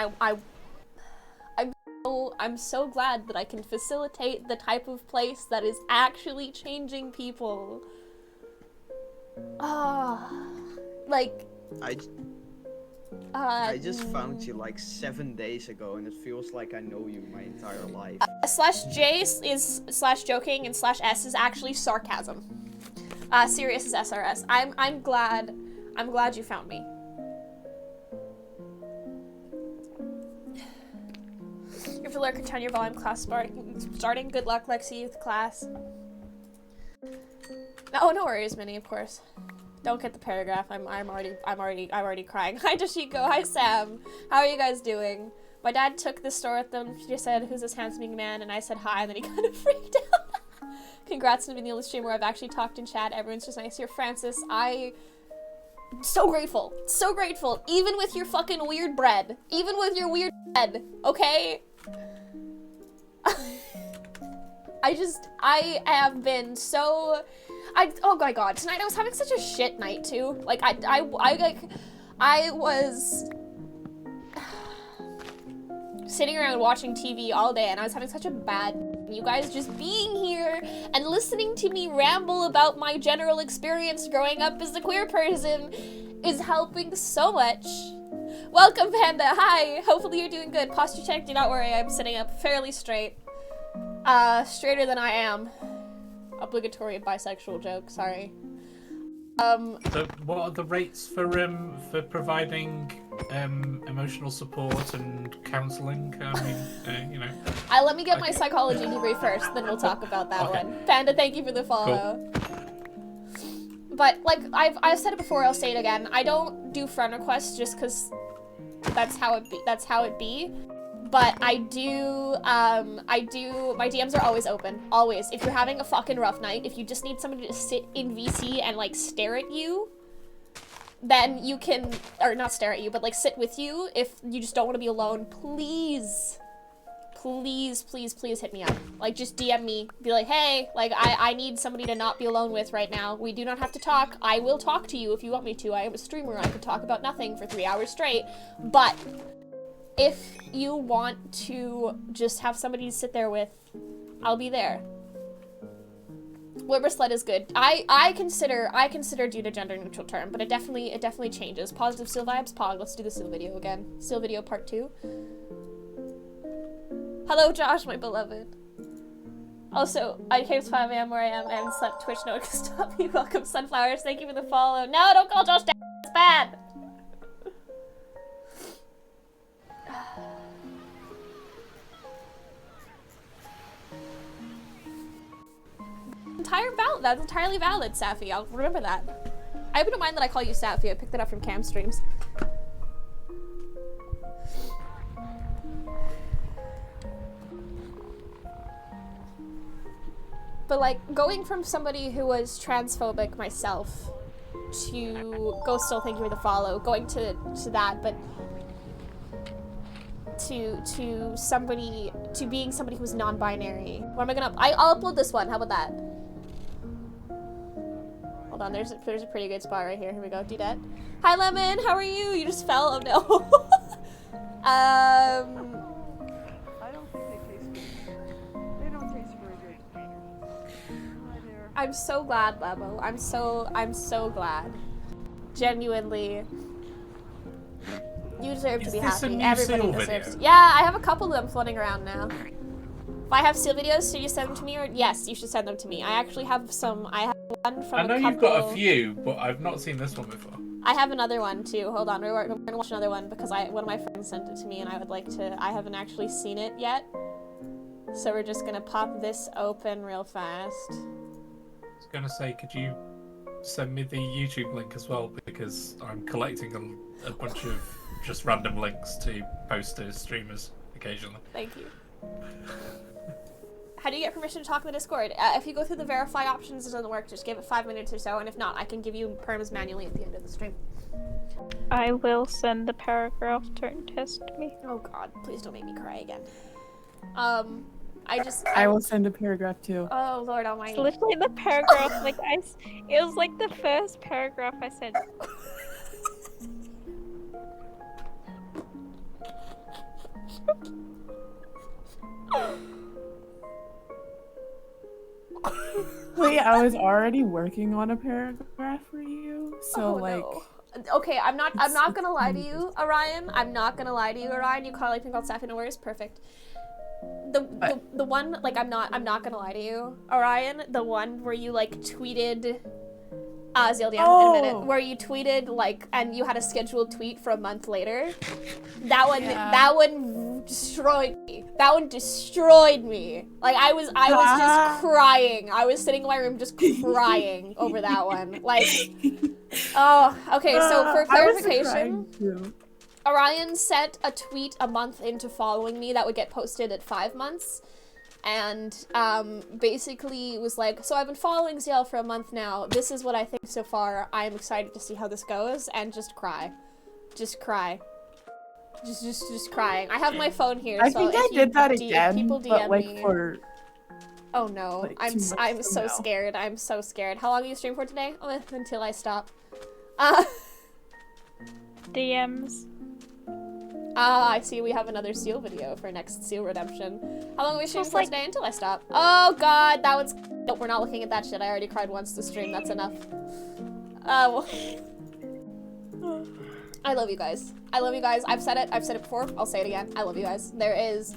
I'm so glad that I can facilitate the type of place that is actually changing people. Like, I just found you like 7 days ago, and it feels like I know you my entire life. /J is /joking, and /S is actually sarcasm. Serious is SRS. I'm glad you found me. You have to learn to turn your volume class starting. Good luck, Lexi, with class. Oh, no worries, Minnie, of course. Don't get the paragraph. I'm already crying. Hi, Toshiko. Hi, Sam. How are you guys doing? My dad took the store with them. He just said, "Who's this handsome young man?" And I said hi, and then he kind of freaked out. Congrats on being the only stream where I've actually talked in chat. Everyone's just nice here. Francis, so grateful. So grateful. Even with your fucking weird bread. Even with your weird bread. Okay? I have been so... oh my god, tonight I was having such a shit night too. Like, I was sitting around watching TV all day, and I was having such a bad... You guys just being here and listening to me ramble about my general experience growing up as a queer person is helping so much. Welcome, Panda. Hi. Hopefully you're doing good. Posture check. Do not worry. I'm sitting up fairly straight. Straighter than I am. Obligatory bisexual joke. Sorry. So, what are the rates for providing emotional support and counselling? I mean, you know. Let me get my psychology degree first, then we'll talk about that Okay. one. Panda, thank you for the follow. But like I've said it before, I'll say it again. I don't do friend requests just because that's how it be. But I do, my DMs are always open. Always. If you're having a fucking rough night, if you just need somebody to sit in VC and, like, stare at you, then you can, or not stare at you, but, like, sit with you. If you just don't want to be alone, please, please, please, please hit me up. Like, just DM me. Be like, hey, like, I need somebody to not be alone with right now. We do not have to talk. I will talk to you if you want me to. I am a streamer. I could talk about nothing for 3 hours straight. But if you want to just have somebody to sit there with, I'll be there. Libersled is good. I consider dude a gender neutral term, but it definitely changes. Positive seal vibes, pog. Let's do the seal video again. Seal video part 2. Hello, Josh, my beloved. Also, I came to 5 a.m. where I am. I haven't slept. Twitch no one can stop me. Welcome, Sunflowers. Thank you for the follow. No, don't call Josh down. It's bad. That's entirely valid, Safi. I'll remember that. I wouldn't mind that I call you Safi. I picked that up from cam streams. But like, going from somebody who was transphobic myself to Ghost Still Thank You for the follow, going to that, but to somebody, to being somebody who's non-binary. What am I gonna, I'll upload this one, how about that? Hold on, there's a pretty good spot right here. Here we go, do that. Hi Lemon, how are you? You just fell, oh no. I don't think they taste good. They don't taste very good. Hi there. I'm so glad, Lebo. I'm so glad. Genuinely. You deserve to be Is this a happy. new Everybody seal deserves. video? Yeah, I have a couple of them floating around now. If I have seal videos, should you send them to me? Or yes, you should send them to me. I actually have some. I have one from I know a couple. you've got a few, but I've not seen this one before. I have another one too. Hold on, we're gonna watch another one because one of my friends sent it to me, and I would like to. I haven't actually seen it yet, so we're just gonna pop this open real fast. I was gonna say, could you send me the YouTube link as well, because I'm collecting a bunch of just random links to post to streamers occasionally. Thank you. How do you get permission to talk in the Discord? If you go through the verify options, it doesn't work. Just give it 5 minutes or so, and if not, I can give you perms manually at the end of the stream. I will send the paragraph. Don't test me. Oh God, please don't make me cry again. I will send a paragraph too. Oh Lord It's Almighty. literally the paragraph. It was like the first paragraph I said. Wait, I was already working on a paragraph for you, so Oh, like. no. Okay, I'm not gonna lie to you, Orion. I'm not gonna lie to you, Orion. You call like called Sappy No Worries, perfect. The one, like, I'm not gonna lie to you, Orion. The one where you like tweeted, Zildian, in a minute, where you tweeted like, and you had a scheduled tweet for a month later. That one destroyed me. That one destroyed me. Like I was just crying. I was sitting in my room just crying over that one. Like, oh, okay. So for clarification. Orion sent a tweet a month into following me that would get posted at 5 months, and basically was like, so I've been following Ziel for a month now. This is what I think so far. I'm excited to see how this goes, and just cry. Just cry. Just crying. I have my phone here, I so think if I did that again, people DM but like me. for. Oh no, like, I'm 2 months I'm from so now. scared. I'm so scared. How long are you streaming for today? Oh, until I stop. DMs. I see we have another seal video for next seal redemption. How long are we streaming for like- today until I stop? Oh God, that one's. Nope, we're not looking at that shit. I already cried once to stream. That's enough. Well. I love you guys. I love you guys. I've said it before. I'll say it again. I love you guys. There is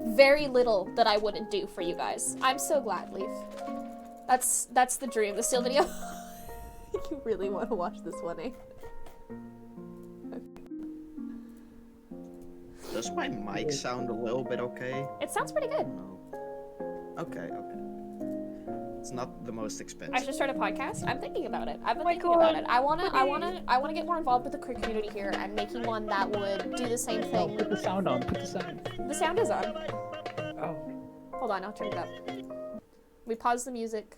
very little that I wouldn't do for you guys. I'm so glad, Leaf. That's the dream. The seal video. You really want to watch this one, eh? Does my mic sound a little bit okay? It sounds pretty good. No. Okay. It's not the most expensive. I should start a podcast. I'm thinking about it. I've been thinking about it. I wanna get more involved with the queer community here and making one that would do the same Oh, thing. put the sound on. Put the sound. The sound is on. Oh. Hold on, I'll turn it up. We pause the music.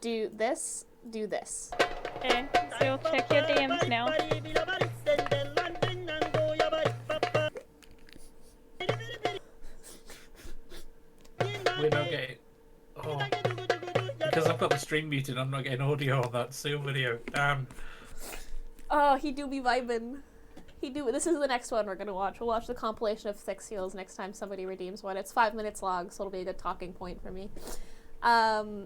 Do this. Do this. Okay, so check your DMs now. We're not getting. Oh. Because I've got the stream muted, I'm not getting audio on that seal video. Damn. Oh, he do be vibin'. He do. This is the next one we're gonna watch. We'll watch the compilation of 6 seals next time somebody redeems one. It's 5 minutes long, so it'll be a good talking point for me.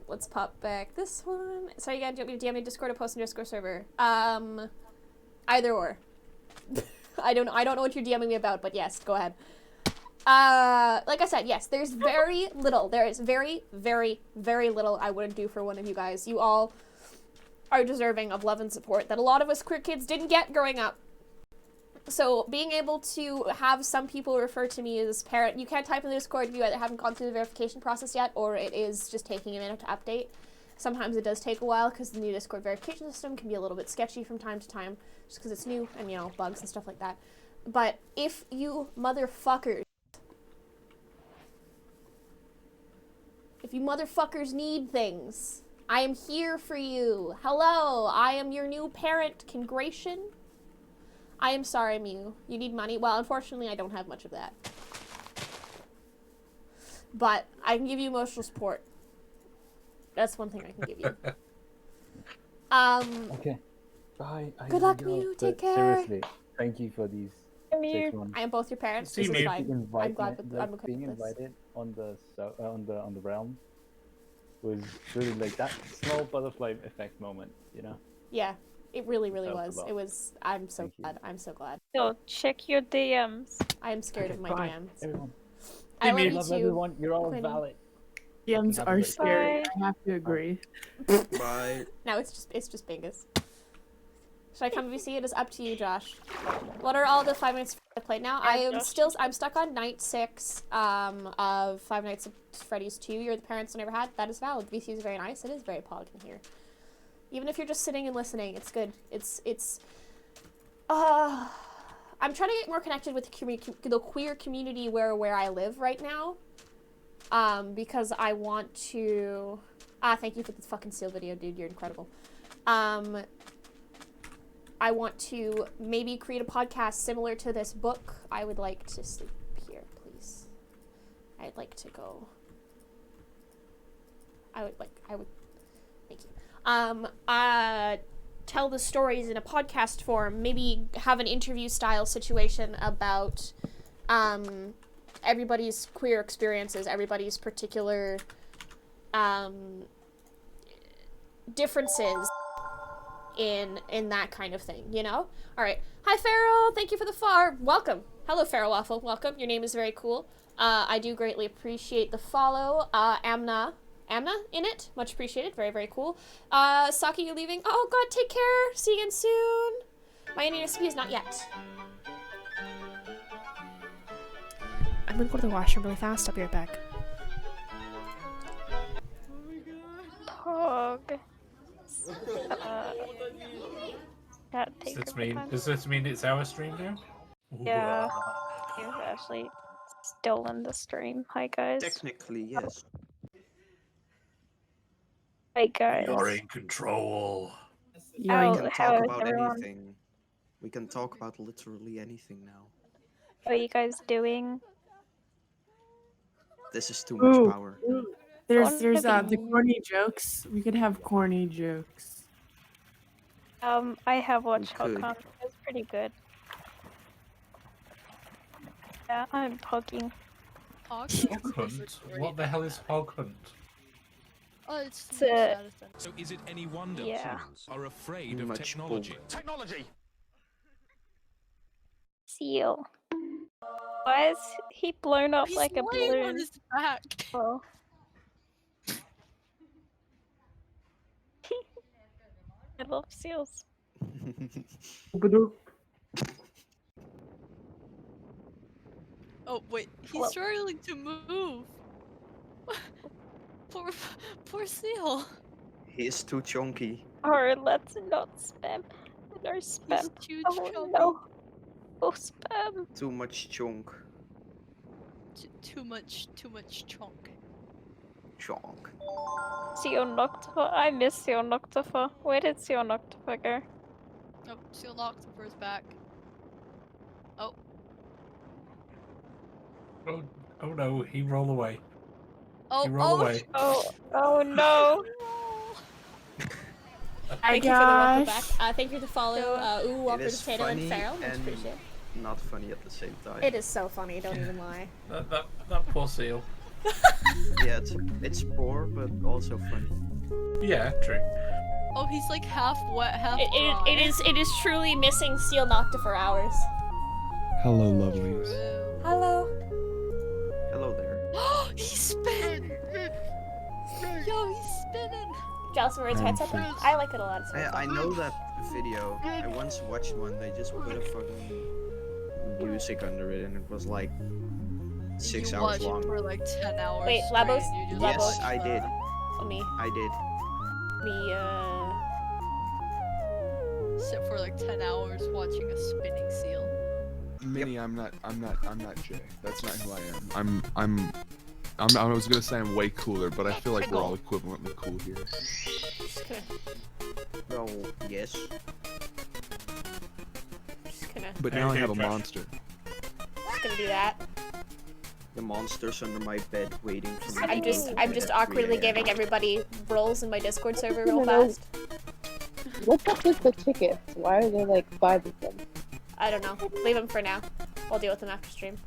Let's pop back this one. Sorry again, do you want me to DM me Discord or post in Discord server? Either or. I don't know what you're DMing me about, but yes, go ahead. Like I said, yes, there's very little. There is very, very, very little I wouldn't do for one of you guys. You all are deserving of love and support that a lot of us queer kids didn't get growing up. So being able to have some people refer to me as parent, you can't type in the Discord if you either haven't gone through the verification process yet, or it is just taking a minute to update. Sometimes it does take a while because the new Discord verification system can be a little bit sketchy from time to time, just because it's new and, you know, bugs and stuff like that. But if you motherfuckers need things, I am here for you. Hello, I am your new parent. Congration. I am sorry, Mew. You need money? Well, unfortunately, I don't have much of that. But I can give you emotional support. That's one thing I can give you. Okay. Bye. Good luck, Mew. Take care. Seriously, thank you for these 6 months. I am both your parents. See, This is Mew. fine. I'm glad with I'm okay being with this. invited on the realm was really like that small butterfly effect moment, you know. Yeah, it really, really Helped a was. lot. It was. I'm so Thank you. glad. I'm so glad. So check your DMs. I am scared of my Bye, DMs. everyone. I love Mew. you Love too. everyone. You're all Quinn. valid. DMs Have a are great scary. Bye. I have to agree. Bye. No, it's just Bingus. Should I come VC? It is up to you, Josh. What are all the 5 minutes I played now? Yeah, Josh. I'm stuck on night 6 of 5 Nights at Freddy's 2. You're the parents I never had. That is valid. VC is very nice. It is very pog in here. Even if you're just sitting and listening, it's good. I'm trying to get more connected with the queer community where I live right now. Because I want to... thank you for the fucking seal video, dude. You're incredible. I want to maybe create a podcast similar to this book. I would like to sleep here, please. I'd like to go... Thank you. Tell the stories in a podcast form. Maybe have an interview style situation about, everybody's queer experiences, everybody's particular, differences in that kind of thing, you know? Alright. Hi, Farrell! Thank you for the welcome! Hello, Farrell Waffle. Welcome. Your name is very cool. I do greatly appreciate the follow. Amna in it. Much appreciated. Very, very cool. Saki, you leaving? Oh god, take care! See you again soon! My Indian recipe is not yet. I'm gonna go to the washroom really fast. I'll be right back. Pog. Does this mean it's our stream now? Yeah. You've actually stolen the stream. Hi guys. Technically, yes. Hi guys. You're in control. We Oh, can how talk is about everyone? anything. We can talk about literally anything now. How are you guys doing? This is too much Ooh. power. There's Don't the be- corny jokes. We could have corny jokes. I have watched We could. Hog Hunt. It was pretty good. Yeah, I'm pogging. Hog Hog Hunt? What the hell is Hog Hunt? Oh, it's It's the a- status then. So is it any wonder Yeah. humans are afraid of Much technology? bull. Technology! Seal. Why is he blown up He's like a laying on balloon? his back. Oh. I love seals. Oh wait, he's Hello. struggling to move. poor seal. He is too chunky. Or let's not spam. No spam. He's too Oh chubby. no. Oh spam. Too much chunk. Too much chunk. Chunk. Seal Noctifer. I miss Seal Noctifer. Where did Seal Noctifer go? Oh, seal Noctifer's back. Oh, Oh no, he rolled away. oh, He rolled oh! away. Oh no. Hi Thank you for the welcome back. guys. Thank you for the follow. Ooh, It Walker is Potato and funny Farrell. Much and appreciated. not funny at the same time. It is so funny, don't even lie. That poor seal. Yeah, it's poor, but also funny. Yeah, true. Oh, he's like half wet, half dry. It is truly missing Seal Noctifer hours. Hello, lovelies. True. Hello. Hello there. He's spinning! Yo, he's spinning! Jealous of Bird's headset. Thanks. I like it a lot. It's very I fun. know that video. I once watched one. They just put a fucking music under it, and it was like 6 You hours watched it long. for like 10 hours. Wait, straight, Labos? and you just Yes, watched I did. Let me, I did. sit for like 10 hours watching a spinning seal. Minnie, I'm not Jay. That's not who I am. I was gonna say I'm way cooler, but I feel like we're all equivalently cool here. Well, yes. Just gonna, But now I have a monster. just gonna do that. The monster's under my bed waiting for me. I'm just awkwardly giving everybody roles in my Discord server real No, no. fast. What's up with the tickets? Why are there like 5 of them? I don't know. Leave them for now. I'll deal with them after stream.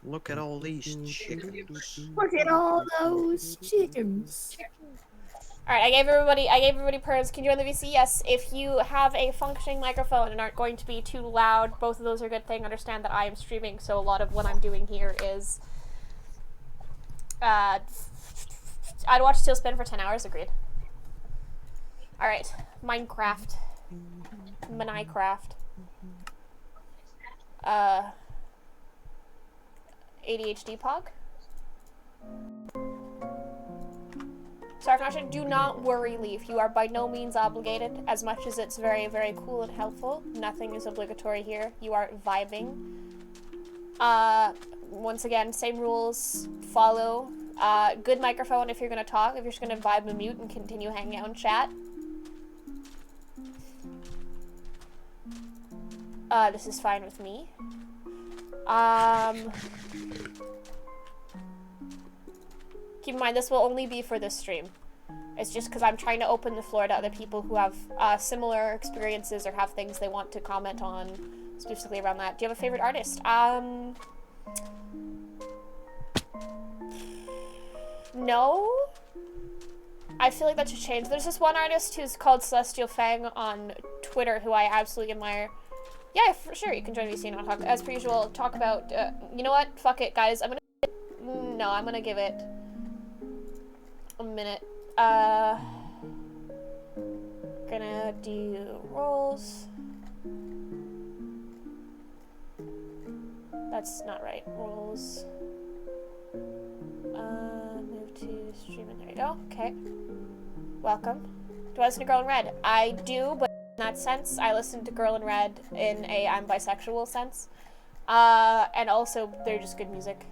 Look at all these chickens. Look at all those chickens. Alright, I gave everybody perms. Can you join the VC? Yes. If you have a functioning microphone and aren't going to be too loud, both of those are a good thing. Understand that I am streaming, so a lot of what I'm doing here is I'd watch Steel Spin for 10 hours, agreed. Alright. Minecraft. ADHD Pog. Sarknasha, do not worry, Leaf. You are by no means obligated, as much as it's very, very cool and helpful. Nothing is obligatory here. You are vibing. Once again, same rules. Follow. Good microphone if you're gonna talk. If you're just gonna vibe and mute and continue hanging out and chat. This is fine with me. Keep in mind, this will only be for this stream. It's just because I'm trying to open the floor to other people who have similar experiences or have things they want to comment on specifically around that. Do you have a favorite artist? No? I feel like that should change. There's this one artist who's called Celestial Fang on Twitter who I absolutely admire. Yeah, for sure, you can join VC and I'll talk, as per usual, talk about, you know what? Fuck it, guys. I'm gonna give it a minute. Gonna do rolls. That's not right. Rolls. Move to streaming. There you go. Okay. Welcome. Do I listen to Girl in Red? I do, but in that sense, I listen to Girl in Red in a I'm bisexual sense. And also, they're just good music.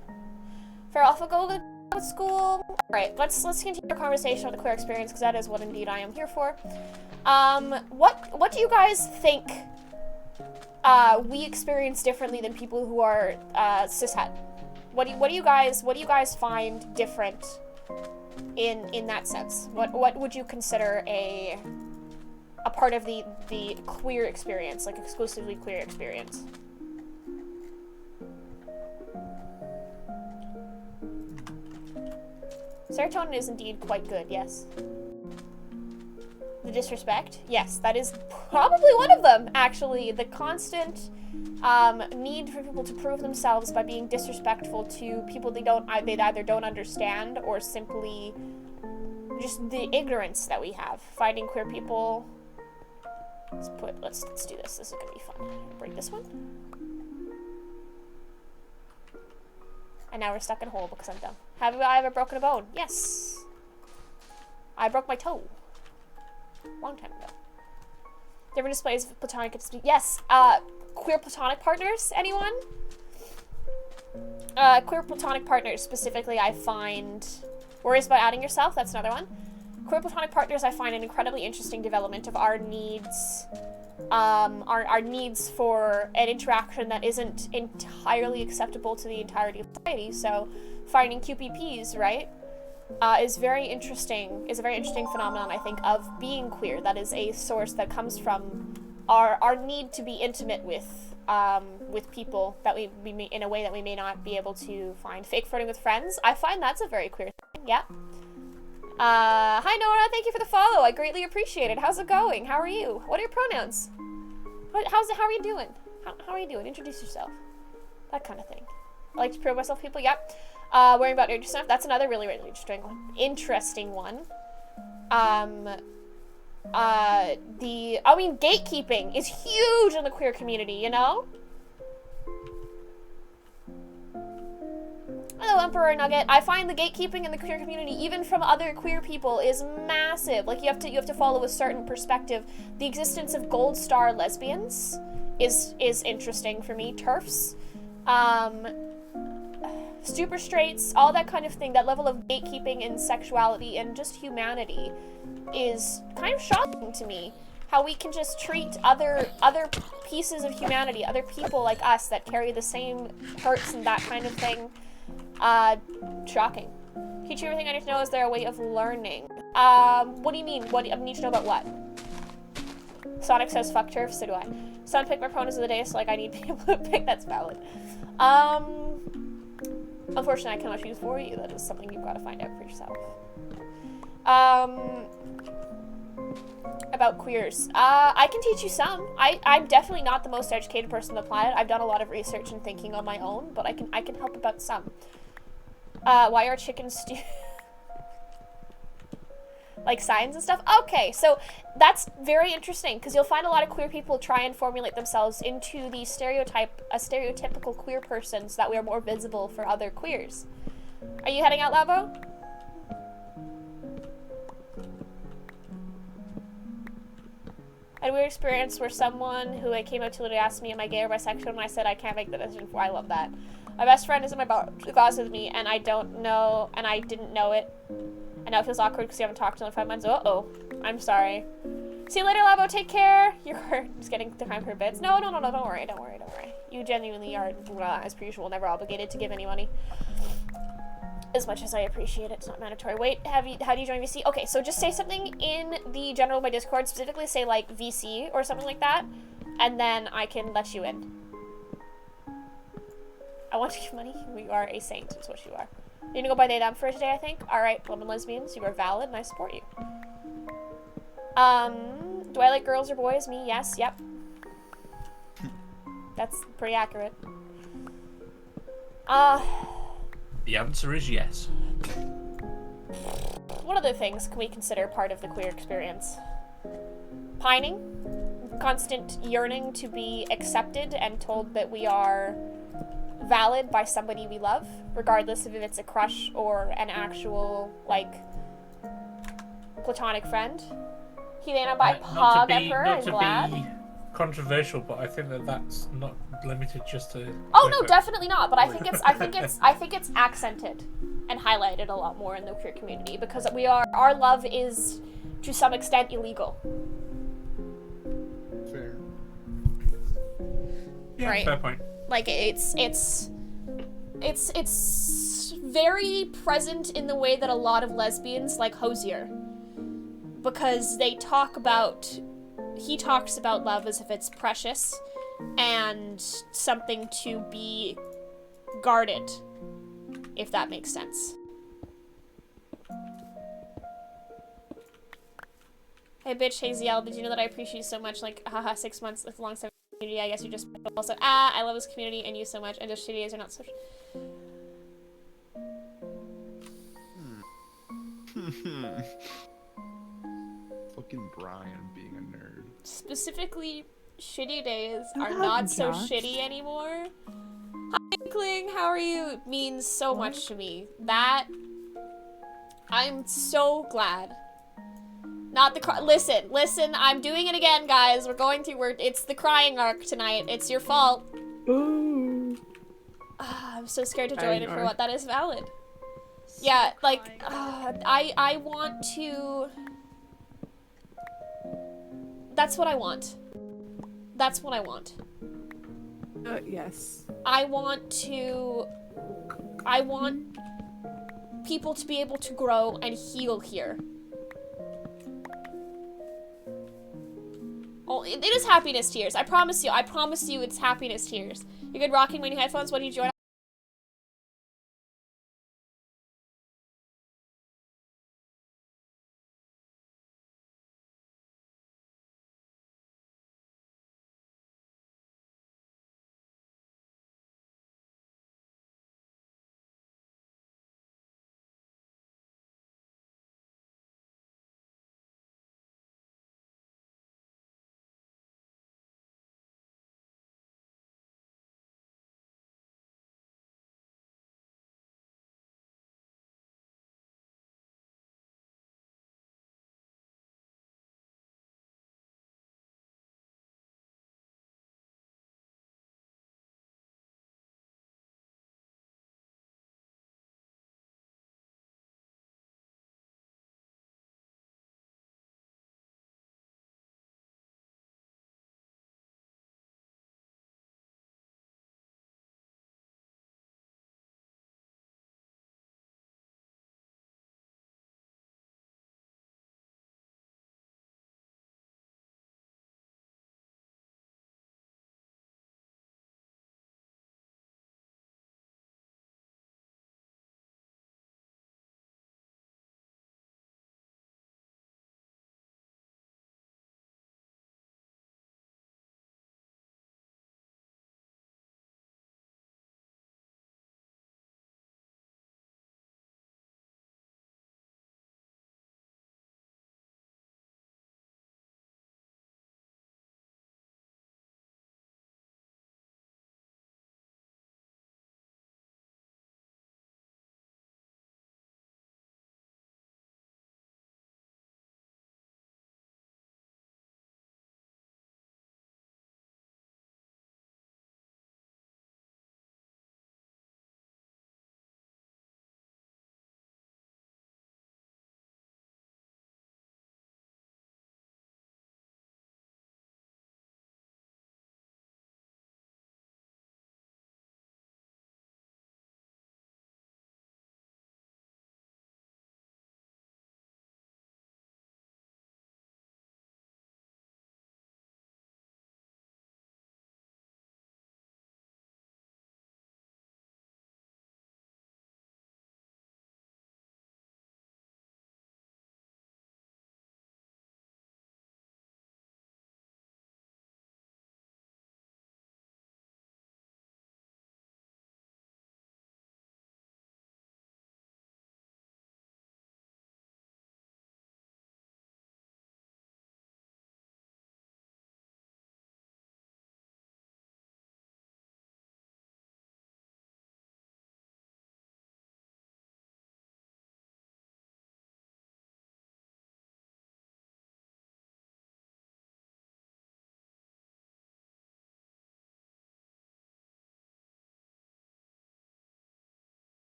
Fair Alpha, go to school. Alright, let's continue our conversation on the queer experience, because that is what indeed I am here for. What do you guys think we experience differently than people who are cishet? What do you guys find different in that sense? What would you consider a part of the queer experience, like exclusively queer experience? Serotonin is indeed quite good, yes. The disrespect? Yes, that is probably one of them, actually. The constant need for people to prove themselves by being disrespectful to people they either don't understand or simply just the ignorance that we have. Finding queer people. Let's do this. This is gonna be fun. Break this one. And now we're stuck in a hole because I'm dumb. Have I ever broken a bone? Yes. I broke my toe. Long time ago. Different displays of platonic. Yes. Queer platonic partners. Anyone? Queer platonic partners specifically. I find worries about outing yourself. That's another one. Queer platonic partners. I find an incredibly interesting development of our needs. Our needs for an interaction that isn't entirely acceptable to the entirety of society. So, finding QPPs, right, is a very interesting phenomenon, I think, of being queer. That is a source that comes from our need to be intimate with people that we may, in a way that we may not be able to find. Fake flirting with friends. I find that's a very queer thing. Yeah. Hi Nora, thank you for the follow. I greatly appreciate it. How's it going? How are you? What are your pronouns? How are you doing? How are you doing? Introduce yourself. That kind of thing. I like to prove myself to people. Yep. Worrying about nerd stuff. That's another really, really interesting one. gatekeeping is huge in the queer community, you know? Hello, Emperor Nugget. I find the gatekeeping in the queer community, even from other queer people, is massive. Like, you have to follow a certain perspective. The existence of gold star lesbians is interesting for me. TERFs, super straights, all that kind of thing. That level of gatekeeping in sexuality and just humanity is kind of shocking to me. How we can just treat other pieces of humanity, other people like us that carry the same hurts and that kind of thing. Shocking. Teach you everything I need to know. Is there a way of learning? What do you mean? I need to know about what? Sonic says fuck turf, so do I. Son picked my pronouns of the day, so like I need people to pick. That's valid. Unfortunately, I cannot choose for you. That is something you've got to find out for yourself. About queers. I can teach you some. I'm definitely not the most educated person on the planet. I've done a lot of research and thinking on my own, but I can help about some. Why are chickens like signs and stuff? Okay, so that's very interesting because you'll find a lot of queer people try and formulate themselves into the stereotypical queer person so that we are more visible for other queers. Are you heading out, Lavo? I had a weird experience where someone who I came up to literally asked me, am I gay or bisexual? And I said, I can't make the decision for. I love that. My best friend is in my class with me, and I didn't know it. And now it feels awkward because you haven't talked to them in 5 months. Uh-oh. I'm sorry. See you later, Lavo. Take care. You're just getting time for bits. No. Don't worry. You genuinely are, as per usual, never obligated to give any money. As much as I appreciate it, it's not mandatory. Wait, how do you join VC? Okay, so just say something in the general of my Discord, specifically say like VC or something like that, and then I can let you in. I want to give money. You are a saint, is what you are. You're gonna go by they them for today, I think. Alright, lemon lesbians, you are valid and I support you. Do I like girls or boys? Me, yes, yep. That's pretty accurate. The answer is yes. What other things can we consider part of the queer experience? Pining? Constant yearning to be accepted and told that we are valid by somebody we love, regardless of if it's a crush or an actual, like, platonic friend. Helena by Pog Emperor and Glad. Not to be controversial, but I think that's not limited just to. Oh no, definitely not. But I think it's accented and highlighted a lot more in the queer community because our love is to some extent illegal. Fair. Yeah, right. Fair point. Like it's very present in the way that a lot of lesbians like Hosier, because he talks about love as if it's precious and something to be guarded, if that makes sense. Hey bitch, Haziel, did you know that I appreciate you so much? Like, haha, 6 months alongside the community. I guess you just also, I love this community and you so much, and just shitty days are not so. Fucking Brian being a nerd. Specifically, shitty days are not so shitty anymore. Hi, Inkling, how are you? It means so much to me. I'm so glad. Not the listen, I'm doing it again, guys. We're going through, it's the crying arc tonight. It's your fault. I'm so scared to join it for what that is valid. Yeah, like, I want to... That's what I want. That's what I want. Yes. I want people to be able to grow and heal here. Oh, it is happiness tears. I promise you it's happiness tears. You good rocking my new headphones? What do you join?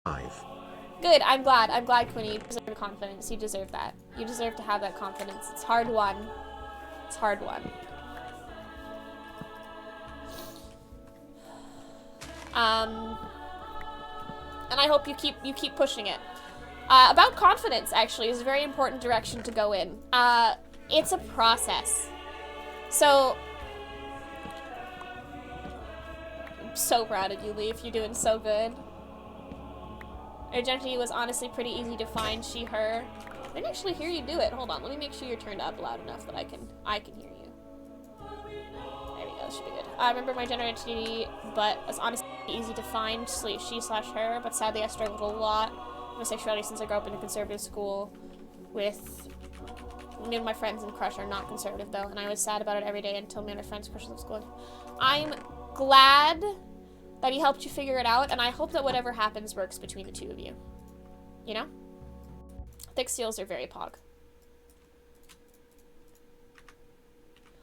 Good, I'm glad. I'm glad, Quinny. You deserve confidence. You deserve that. You deserve to have that confidence. It's hard won. It's hard won. And I hope you keep pushing it. About confidence, actually, is a very important direction to go in. It's a process. So, I'm so proud of you, Leaf. You're doing so good. Identity was honestly pretty easy to find. She, her. I didn't actually hear you do it. Hold on, let me make sure you're turned up loud enough that I can hear you. There we go. Should be good. I remember my gender identity, but it's honestly easy to find. She/her. But sadly, I struggled a lot with my sexuality since I grew up in a conservative school. With me and my friends and crush are not conservative though, and I was sad about it every day until me and my friends' crushes left school. I'm glad that he helped you figure it out, and I hope that whatever happens works between the two of you. You know? Thick seals are very pog.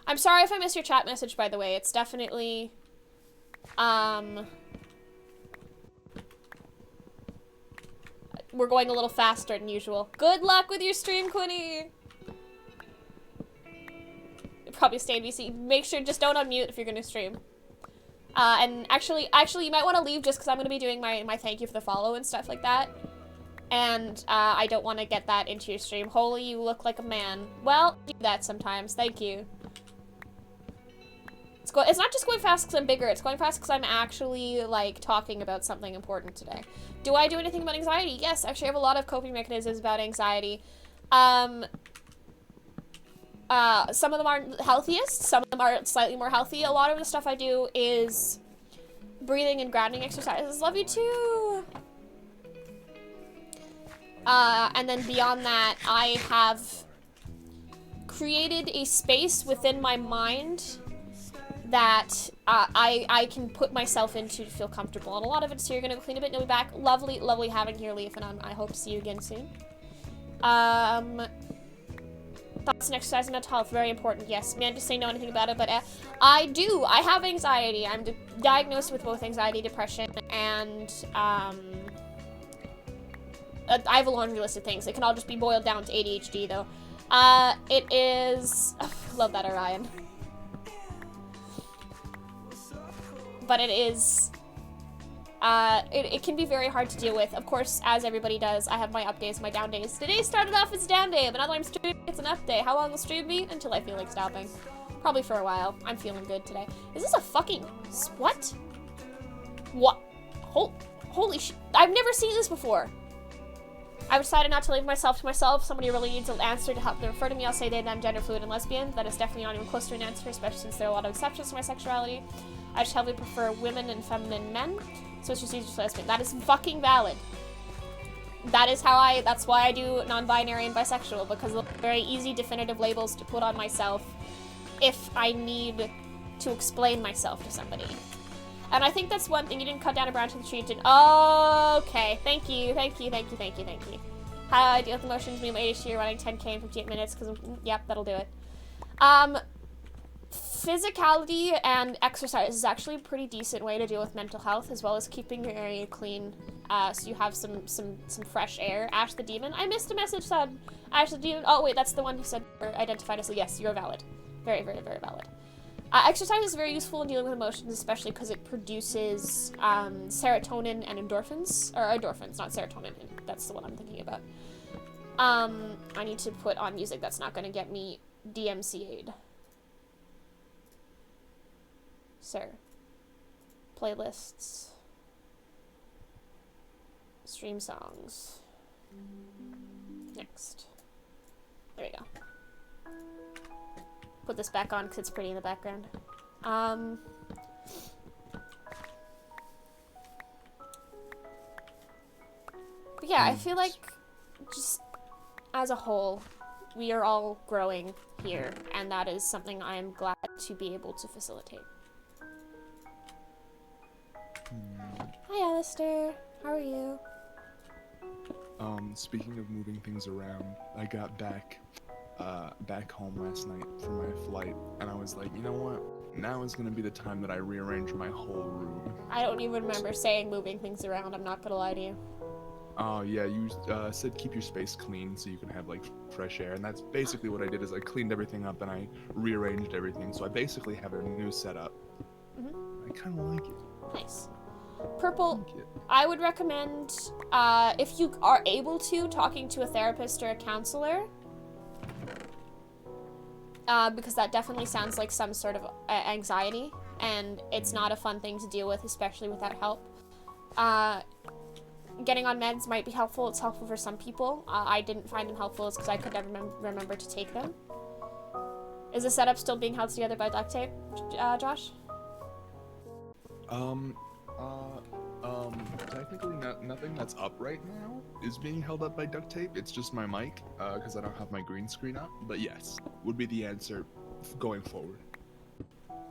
I'm sorry if I missed your chat message, by the way. It's definitely, we're going a little faster than usual. Good luck with your stream, Quinny! Probably stay in VC. Make sure, just don't unmute if you're gonna stream. And actually, you might want to leave just because I'm going to be doing my thank you for the follow and stuff like that. And, I don't want to get that into your stream. Holy, you look like a man. Well, do that sometimes. Thank you. It's not just going fast because I'm bigger. It's going fast because I'm actually, like, talking about something important today. Do I do anything about anxiety? Yes, actually I have a lot of coping mechanisms about anxiety. Some of them aren't healthiest, some of them are slightly more healthy. A lot of the stuff I do is breathing and grounding exercises. Love you too! And then beyond that, I have created a space within my mind that I can put myself into to feel comfortable. And a lot of it's here. You're gonna clean a bit and you'll be back. Lovely, lovely having you here, Leaf, and I hope to see you again soon. Thoughts and exercise and mental health, very important, yes. Man, just say no anything about it, but I do. I have anxiety. I'm diagnosed with both anxiety, depression, and I have a laundry list of things. It can all just be boiled down to ADHD, though. It is... love that, Orion. But it is... it can be very hard to deal with. Of course, as everybody does, I have my up days, my down days. Today started off as a down day, but now that I'm streaming, it's an up day. How long will stream be? Until I feel like stopping. Probably for a while. I'm feeling good today. Is this a fucking... what? What? Holy sh... I've never seen this before. I've decided not to leave myself to myself. If somebody really needs an answer to help them refer to me, I'll say that I'm gender fluid and lesbian. That is definitely not even close to an answer, especially since there are a lot of exceptions to my sexuality. I just heavily prefer women and feminine men. So it's just easier to lesbian. That is fucking valid. That is how that's why I do non-binary and bisexual, because they're very easy, definitive labels to put on myself if I need to explain myself to somebody. And I think that's one thing. You didn't cut down a branch of the tree. Didn't. Okay. Thank you. How I deal with emotions. Me and my ADHD are running 10K in 58 minutes, because, yep, that'll do it. Physicality and exercise is actually a pretty decent way to deal with mental health, as well as keeping your area clean, so you have some fresh air. Ash the Demon. I missed a message said Ash the Demon. Oh wait, that's the one who said or identified as. Yes, you're valid. Very, very, very valid. Exercise is very useful in dealing with emotions, especially because it produces serotonin and endorphins, or endorphins, not serotonin. That's the one I'm thinking about. I need to put on music that's not going to get me DMCA'd. Sir. Playlists. Stream songs. Next. There we go. Put this back on because it's pretty in the background. But yeah, I feel like just as a whole, we are all growing here, and that is something I am glad to be able to facilitate. Hi, Alistair. How are you? Speaking of moving things around, I got back home last night from my flight, and I was like, you know what? Now is gonna be the time that I rearrange my whole room. I don't even remember saying moving things around, I'm not gonna lie to you. Oh yeah, you said keep your space clean so you can have like fresh air, and that's basically what I did. Is I cleaned everything up and I rearranged everything, so I basically have a new setup. I kind of like it. Nice. Purple, Thank you. I would recommend, if you are able to, talking to a therapist or a counselor. Because that definitely sounds like some sort of anxiety, and it's not a fun thing to deal with, especially without help. Getting on meds might be helpful. It's helpful for some people. I didn't find them helpful because I could never remember to take them. Is the setup still being held together by duct tape, Josh? Technically nothing that's up right now is being held up by duct tape. It's just my mic, because I don't have my green screen up. But yes, would be the answer going forward.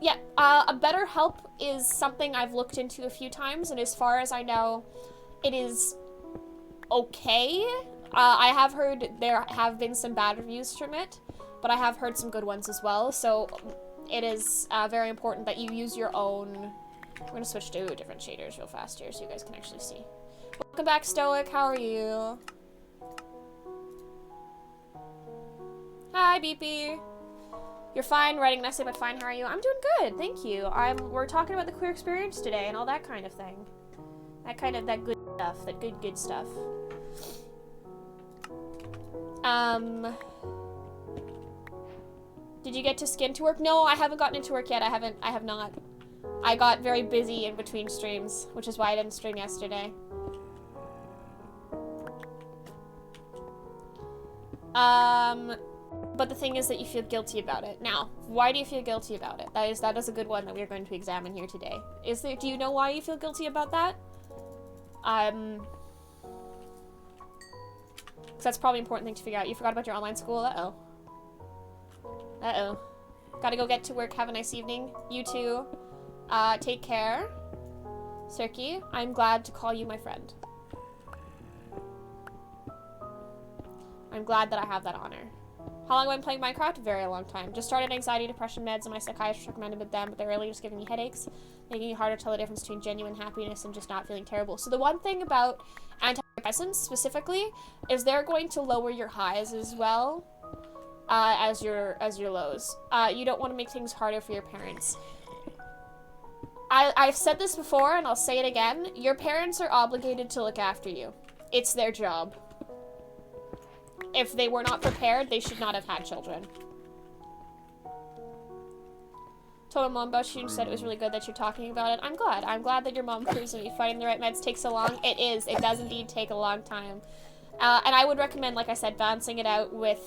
Yeah, a BetterHelp is something I've looked into a few times, and as far as I know, it is okay. I have heard there have been some bad reviews from it, but I have heard some good ones as well, so it is very important that you use your own... We're gonna switch to different shaders real fast here so you guys can actually see. Welcome back, Stoic. How are you? Hi, BP. You're fine. Writing an essay, but fine. How are you? I'm doing good, thank you. We're talking about the queer experience today and all that kind of thing. That good stuff. That good stuff. Did you get to skin to work? No, I haven't gotten into work yet. I have not. I got very busy in between streams, which is why I didn't stream yesterday. But the thing is that you feel guilty about it. Now, why do you feel guilty about it? That is a good one that we're going to examine here today. Do you know why you feel guilty about that? 'Cause that's probably an important thing to figure out. You forgot about your online school? Uh-oh. Uh-oh. Gotta go get to work. Have a nice evening. You too. Take care. Sirki, I'm glad to call you my friend. I'm glad that I have that honor. How long have I been playing Minecraft? A very long time. Just started anxiety, depression meds, and my psychiatrist recommended them, but they're really just giving me headaches, making it harder to tell the difference between genuine happiness and just not feeling terrible. So the one thing about antidepressants specifically is they're going to lower your highs as well as your lows. You don't want to make things harder for your parents. I've said this before, and I'll say it again. Your parents are obligated to look after you. It's their job. If they were not prepared, they should not have had children. Told my mom about you and said it was really good that you're talking about it. I'm glad. I'm glad that your mom proves that finding the right meds takes so long. It is. It does indeed take a long time. And I would recommend, like I said, balancing it out with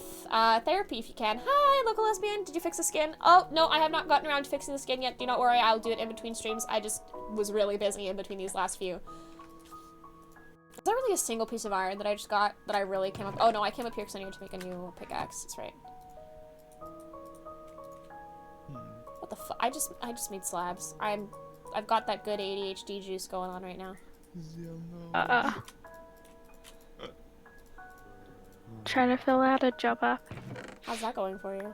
therapy if you can. Hi, local lesbian. Did you fix the skin? Oh, no, I have not gotten around to fixing the skin yet. Do not worry. I'll do it in between streams. I just was really busy in between these last few. Is there really a single piece of iron that I just got that I really came up? Oh, no, I came up here because I needed to make a new pickaxe. That's right. What the fuck? I just made slabs. I've got that good ADHD juice going on right now. Trying to fill out a job app. How's that going for you?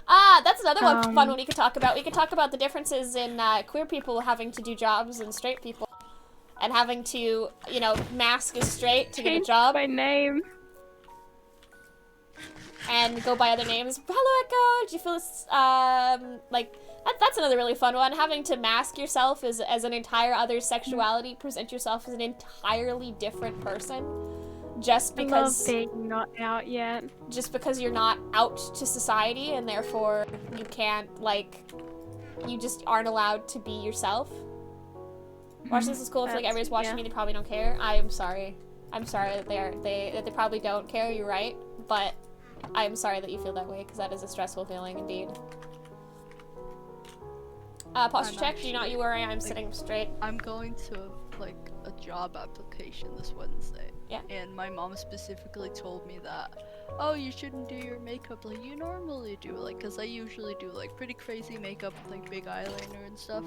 That's another fun one we could talk about. We could talk about the differences in queer people having to do jobs and straight people. And having to, you know, mask as straight to get a job. My name. And go by other names. Hello, Echo! Did you feel this, like, that's another really fun one. Having to mask yourself as an entire other sexuality, present yourself as an entirely different person. Just because... I love being not out yet. Just because you're not out to society, and therefore you can't, like, you just aren't allowed to be yourself. Watching this is cool. I feel like everybody's watching me. They probably don't care. I'm sorry. I'm sorry that they probably don't care. You're right, but I am sorry that you feel that way because that is a stressful feeling indeed. Posture check. Do not you worry. I'm sitting straight. I'm going to like a job application this Wednesday. Yeah. And my mom specifically told me that, oh, you shouldn't do your makeup like you normally do, like, because I usually do like pretty crazy makeup with like big eyeliner and stuff.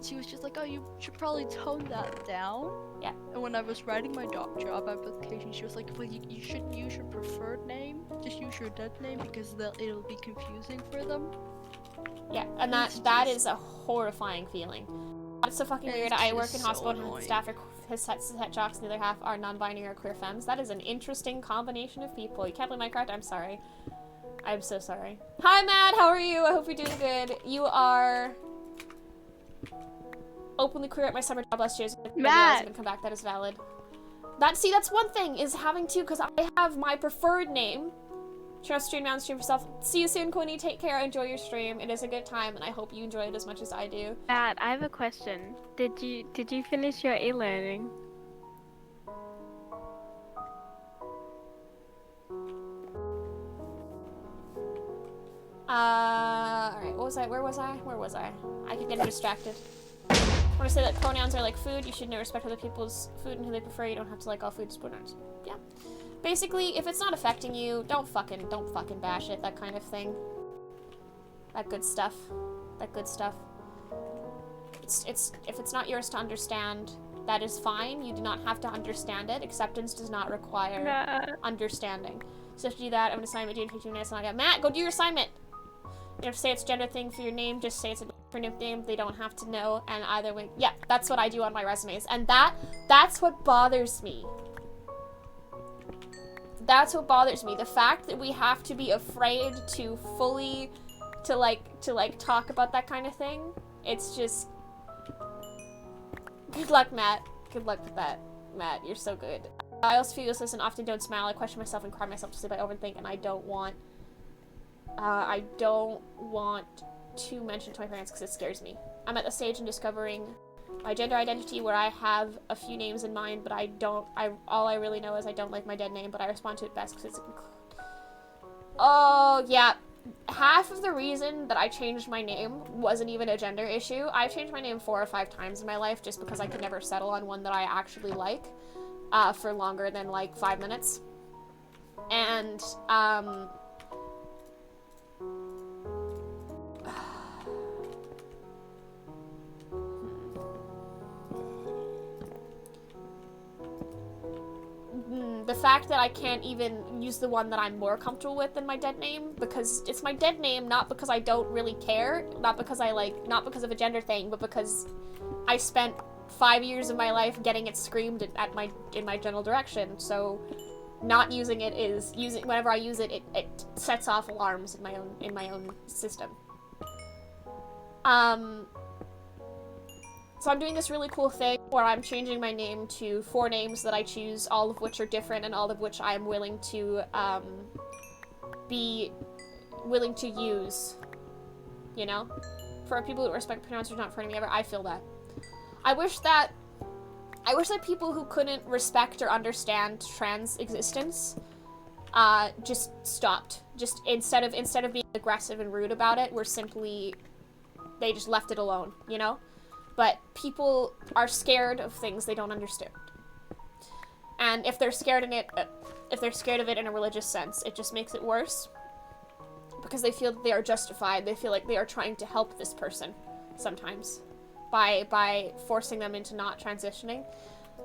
She was just like, oh, you should probably tone that down. Yeah. And when I was writing my job application, she was like, well, you shouldn't use your preferred name, just use your dead name because it'll be confusing for them. Yeah, and that is a horrifying feeling. It's so fucking weird. I work in hospital and staff are his set jocks, and the other half are non-binary or queer femmes. That is an interesting combination of people. You can't believe my correct? I'm sorry. I'm so sorry. Hi, Matt. How are you? I hope you're doing good. You are openly queer at my summer job last year. Matt. I'm gonna come back. That is valid. That's one thing, is having to, because I have my preferred name. Trust stream down, stream yourself. See you soon, Quinny. Take care. Enjoy your stream. It is a good time, and I hope you enjoy it as much as I do. Matt, I have a question. Did you finish your e-learning? Alright, where was I? I keep getting distracted. I want to say that pronouns are like food. You should know respect other people's food and who they prefer. You don't have to like all foods, pronouns. Yeah. Basically, if it's not affecting you, don't fucking bash it, that kind of thing. That good stuff. That good stuff. If it's not yours to understand, that is fine. You do not have to understand it. Acceptance does not require understanding. So to do that, I'm gonna assign it in 15 minutes and I got Matt, go do your assignment. You have to say it's a gender thing for your name, just say it's a different name, they don't have to know, and either way, yeah, that's what I do on my resumes, and that's what bothers me. That's what bothers me, the fact that we have to be afraid to fully, to talk about that kind of thing. It's just, good luck, Matt. Good luck with that, Matt, you're so good. I also feel useless and often don't smile. I question myself and cry myself to sleep. I overthink, and I don't want to mention to my parents because it scares me. I'm at the stage in discovering my gender identity where I have a few names in mind, but all I really know is I don't like my dead name, but I respond to it best because it's oh, yeah. Half of the reason that I changed my name wasn't even a gender issue. I've changed my name 4 or 5 times in my life just because I could never settle on one that I actually like for longer than like 5 minutes. And the fact that I can't even use the one that I'm more comfortable with than my dead name, because it's my dead name, not because I don't really care, not because of a gender thing, but because I spent 5 years of my life getting it screamed in my general direction, so not using it is whenever I use it, it sets off alarms in my own system. So I'm doing this really cool thing where I'm changing my name to 4 names that I choose, all of which are different and all of which I'm willing to be willing to use, you know? For people who respect pronouns are not for me ever, I feel that. I wish that people who couldn't respect or understand trans existence just stopped. Just instead of being aggressive and rude about it, they just left it alone, you know? But people are scared of things they don't understand. And if they're scared of it in a religious sense, it just makes it worse. Because they feel that they are justified. They feel like they are trying to help this person sometimes by forcing them into not transitioning.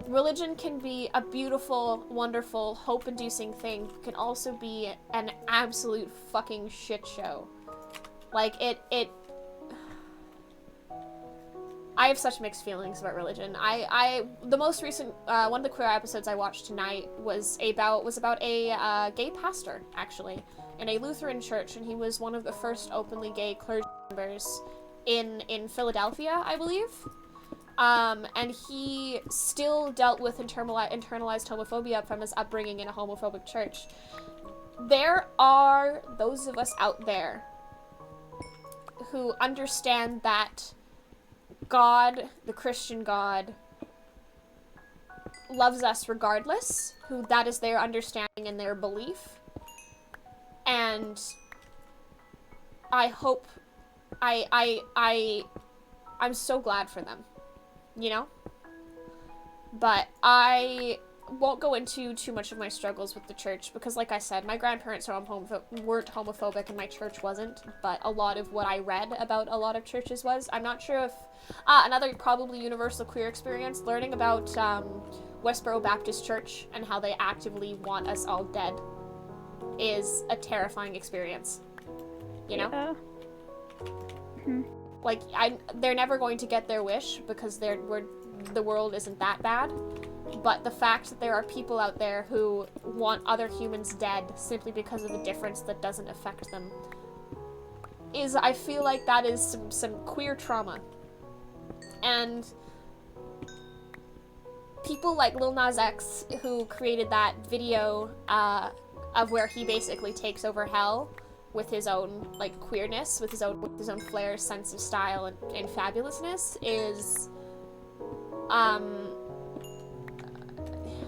Religion can be a beautiful, wonderful, hope-inducing thing. It can also be an absolute fucking shit show. Like, I have such mixed feelings about religion. The most recent, one of the queer episodes I watched tonight was about a gay pastor, actually, in a Lutheran church, and he was one of the first openly gay clergy members in Philadelphia, I believe. And he still dealt with internalized homophobia from his upbringing in a homophobic church. There are those of us out there who understand that God, the Christian God, loves us regardless, who that is their understanding and their belief. And I hope, I'm so glad for them, you know? But I won't go into too much of my struggles with the church because, like I said, my grandparents weren't homophobic and my church wasn't, but a lot of what I read about a lot of churches was. I'm not sure if another probably universal queer experience, learning about Westboro Baptist Church and how they actively want us all dead is a terrifying experience, you know? Yeah. Mm-hmm. Like, they're never going to get their wish because the world isn't that bad. But the fact that there are people out there who want other humans dead simply because of a difference that doesn't affect them is, I feel like that is some queer trauma. And people like Lil Nas X, who created that video of where he basically takes over hell with his own like queerness, with his own flair, sense of style, and fabulousness, is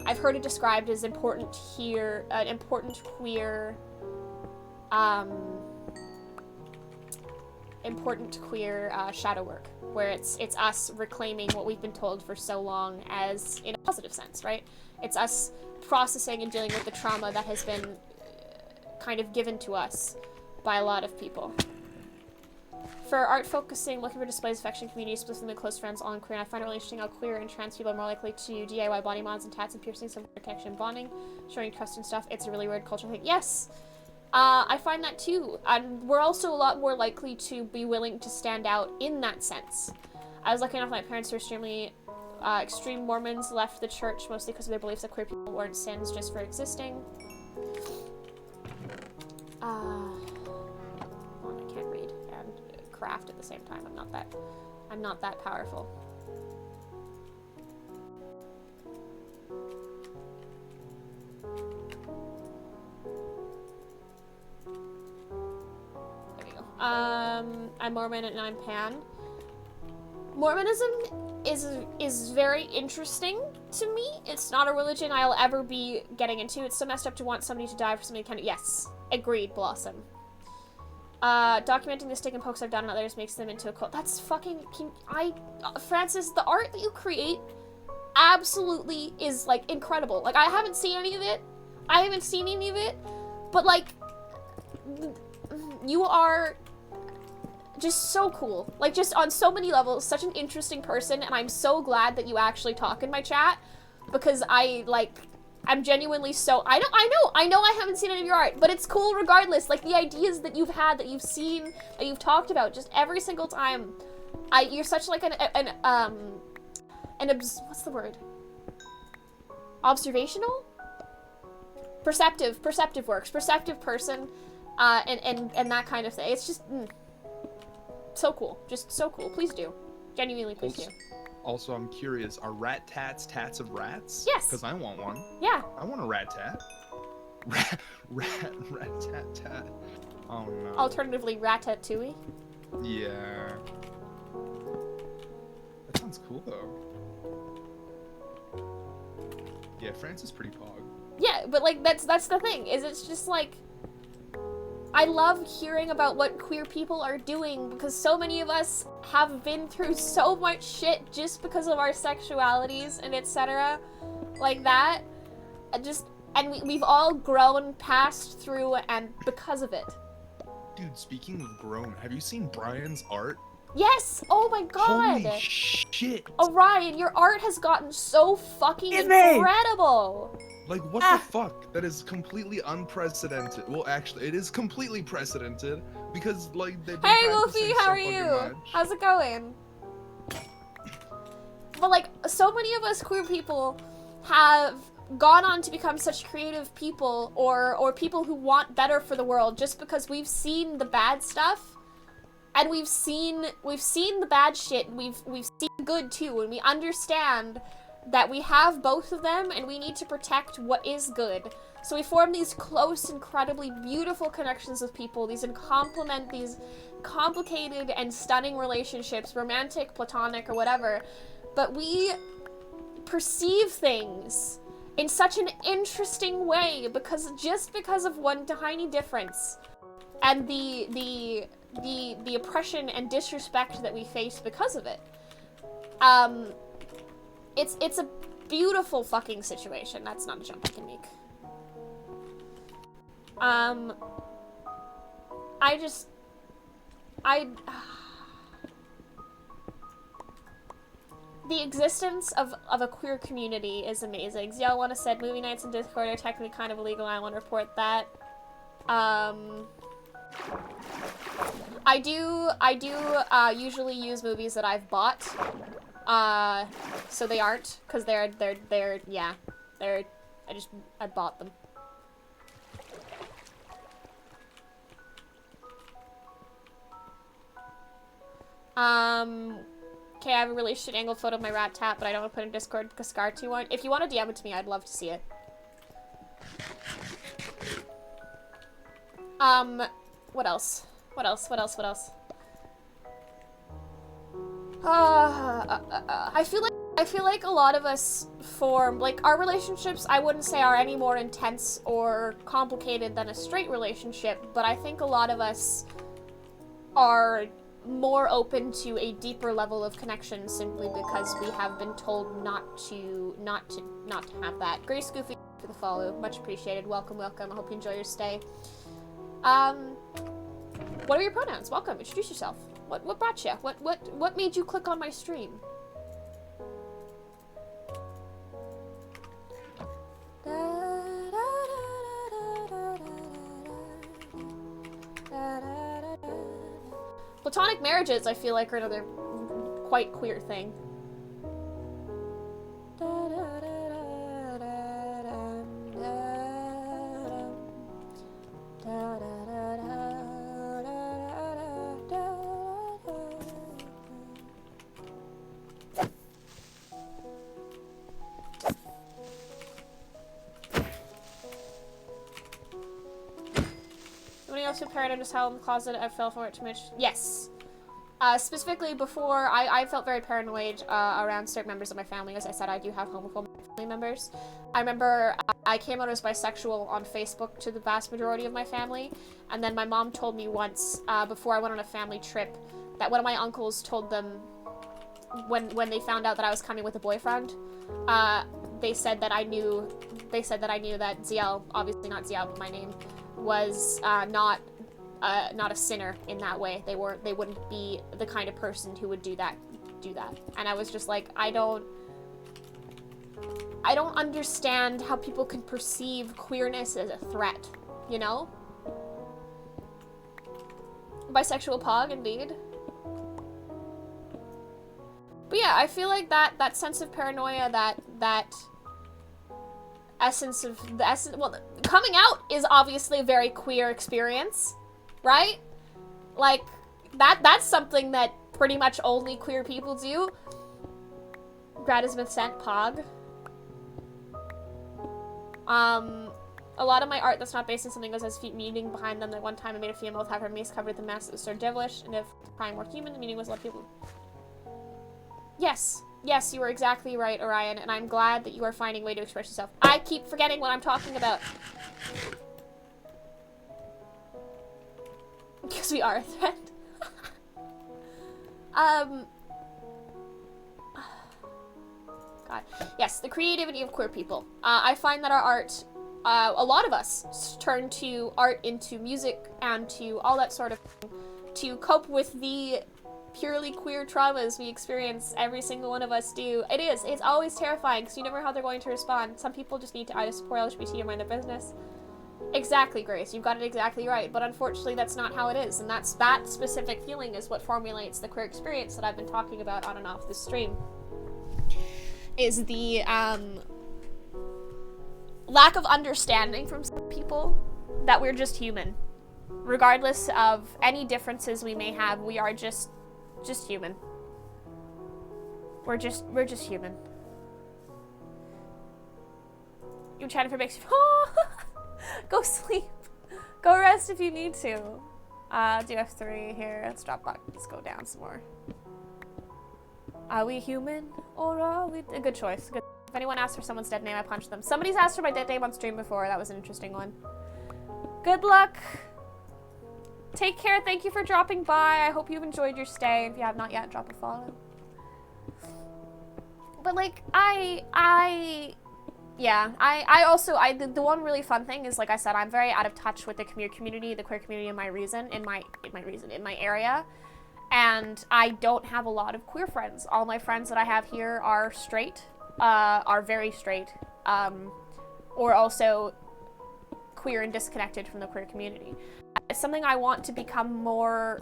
I've heard it described as important queer shadow work, where it's us reclaiming what we've been told for so long as in a positive sense, right? It's us processing and dealing with the trauma that has been kind of given to us by a lot of people. For art focusing, looking for displays, affection, community, specifically close friends, all in queer, and I find it really interesting how queer and trans people are more likely to DIY body mods and tats and piercings of protection and bonding, showing trust and stuff. It's a really weird cultural thing. Yes! I find that too. And we're also a lot more likely to be willing to stand out in that sense. I was lucky enough my parents were extreme Mormons, left the church mostly because of their beliefs that queer people weren't sins just for existing. Hold on, I can't read and craft at the same time. I'm not that powerful. There we go. I'm Mormon and I'm Pan. Mormonism is very interesting to me. It's not a religion I'll ever be getting into. It's so messed up to want somebody to die for something kind of— yes, agreed, Blossom. Documenting the stick and pokes I've done on others makes them into a cult. That's fucking— Francis, the art that you create absolutely is, like, incredible. Like, I haven't seen any of it. But, like, you are just so cool. Like, just on so many levels, such an interesting person, and I'm so glad that you actually talk in my chat, because I'm genuinely so— I know I haven't seen any of your art, but it's cool regardless. Like, the ideas that you've had, that you've seen, that you've talked about, just every single time. You're such like what's the word? Observational? Perceptive works. Perceptive person, and that kind of thing. It's just, so cool. Just so cool. Please do. Genuinely, please do. Also, I'm curious, are rat tats tats of rats? Yes. Because I want one. Yeah. I want a rat tat. Rat tat tat. Oh no. Alternatively, ratatouille. Yeah. That sounds cool though. Yeah, France is pretty pog. Yeah, but like that's the thing, is it's just like, I love hearing about what queer people are doing, because so many of us have been through so much shit just because of our sexualities and etc. like that. And we've all grown, passed through, and because of it. Dude, speaking of grown, have you seen Brian's art? Yes! Oh my god! Holy shit! Orion, your art has gotten so fucking incredible! Like, what the fuck? That is completely unprecedented. Well, actually, it is completely precedented, because, like, they've been Hey, practicing Wolfie, how so are fucking you? much. How's it going? But, like, so many of us queer people have gone on to become such creative people, or people who want better for the world, just because we've seen the bad stuff, and we've seen the bad shit, and we've seen good too, and we understand that we have both of them, and we need to protect what is good. So we form these close, incredibly beautiful connections with people, these complicated and stunning relationships, romantic, platonic, or whatever, but we perceive things in such an interesting way because of one tiny difference, and the oppression and disrespect that we face because of it. It's a beautiful fucking situation. That's not a jump I can make. The existence of a queer community is amazing. Zielwana said movie nights in Discord are technically kind of illegal. I want to report that. I do usually use movies that I've bought So they aren't, because they're, yeah. I bought them. Okay, I have a really shit angled photo of my rat tat, but I don't want to put in Discord because Scar2 won't. If you want to DM it to me, I'd love to see it. What else? What else? I feel like a lot of us form, like, our relationships, I wouldn't say are any more intense or complicated than a straight relationship, but I think a lot of us are more open to a deeper level of connection simply because we have been told not to have that. Grace Goofy for the follow, much appreciated. Welcome. I hope you enjoy your stay. What are your pronouns? Welcome. Introduce yourself. What brought you? What made you click on my stream? Platonic marriages, I feel like, are another quite queer thing. Anybody else who paranoid as hell in the closet? I fell for it too much. Yes. Specifically before, I felt very paranoid around certain members of my family. As I said, I do have homophobic family members. I remember I came out as bisexual on Facebook to the vast majority of my family, and then my mom told me once, before I went on a family trip, that one of my uncles told them, when they found out that I was coming with a boyfriend, they said that I knew that Ziel, obviously not Ziel, but my name, was not a sinner in that way. They wouldn't be the kind of person who would do that. And I was just like, I don't understand how people can perceive queerness as a threat, you know? Bisexual pog, indeed. But yeah, I feel like that sense of paranoia, that essence of, well, coming out is obviously a very queer experience, right? Like, that's something that pretty much only queer people do. Grad has been sent, pog. A lot of my art that's not based on something that has meaning behind them. Like one time I made a female with have her mace covered with a mask that was so devilish, and if crying more human, the meaning was a lot of people. Yes, you were exactly right, Orion, and I'm glad that you are finding a way to express yourself. I keep forgetting what I'm talking about. Because we are a threat. God. Yes, the creativity of queer people. I find that our art, a lot of us turn to art into music and to all that sort of thing to cope with the purely queer traumas we experience. Every single one of us do. It's always terrifying because you never know how they're going to respond. Some people just need to either support LGBT or mind their business. Exactly, Grace. You've got it exactly right. But unfortunately, that's not how it is. And that specific feeling is what formulates the queer experience that I've been talking about on and off the stream. Is the lack of understanding from some people that we're just human. Regardless of any differences we may have, we are just human. We're just human. You chatting for makes you go sleep. Go rest if you need to. Do F3 here. Let's drop back. Let's go down some more. Are we human or are we... A good choice. Good. If anyone asks for someone's dead name, I punch them. Somebody's asked for my dead name on stream before. That was an interesting one. Good luck. Take care. Thank you for dropping by. I hope you've enjoyed your stay. If you have not yet, drop a follow. But like, the one really fun thing is, like I said, I'm very out of touch with the queer community in my area. And I don't have a lot of queer friends. All my friends that I have here are straight, are very straight, or also queer and disconnected from the queer community. It's something I want to become more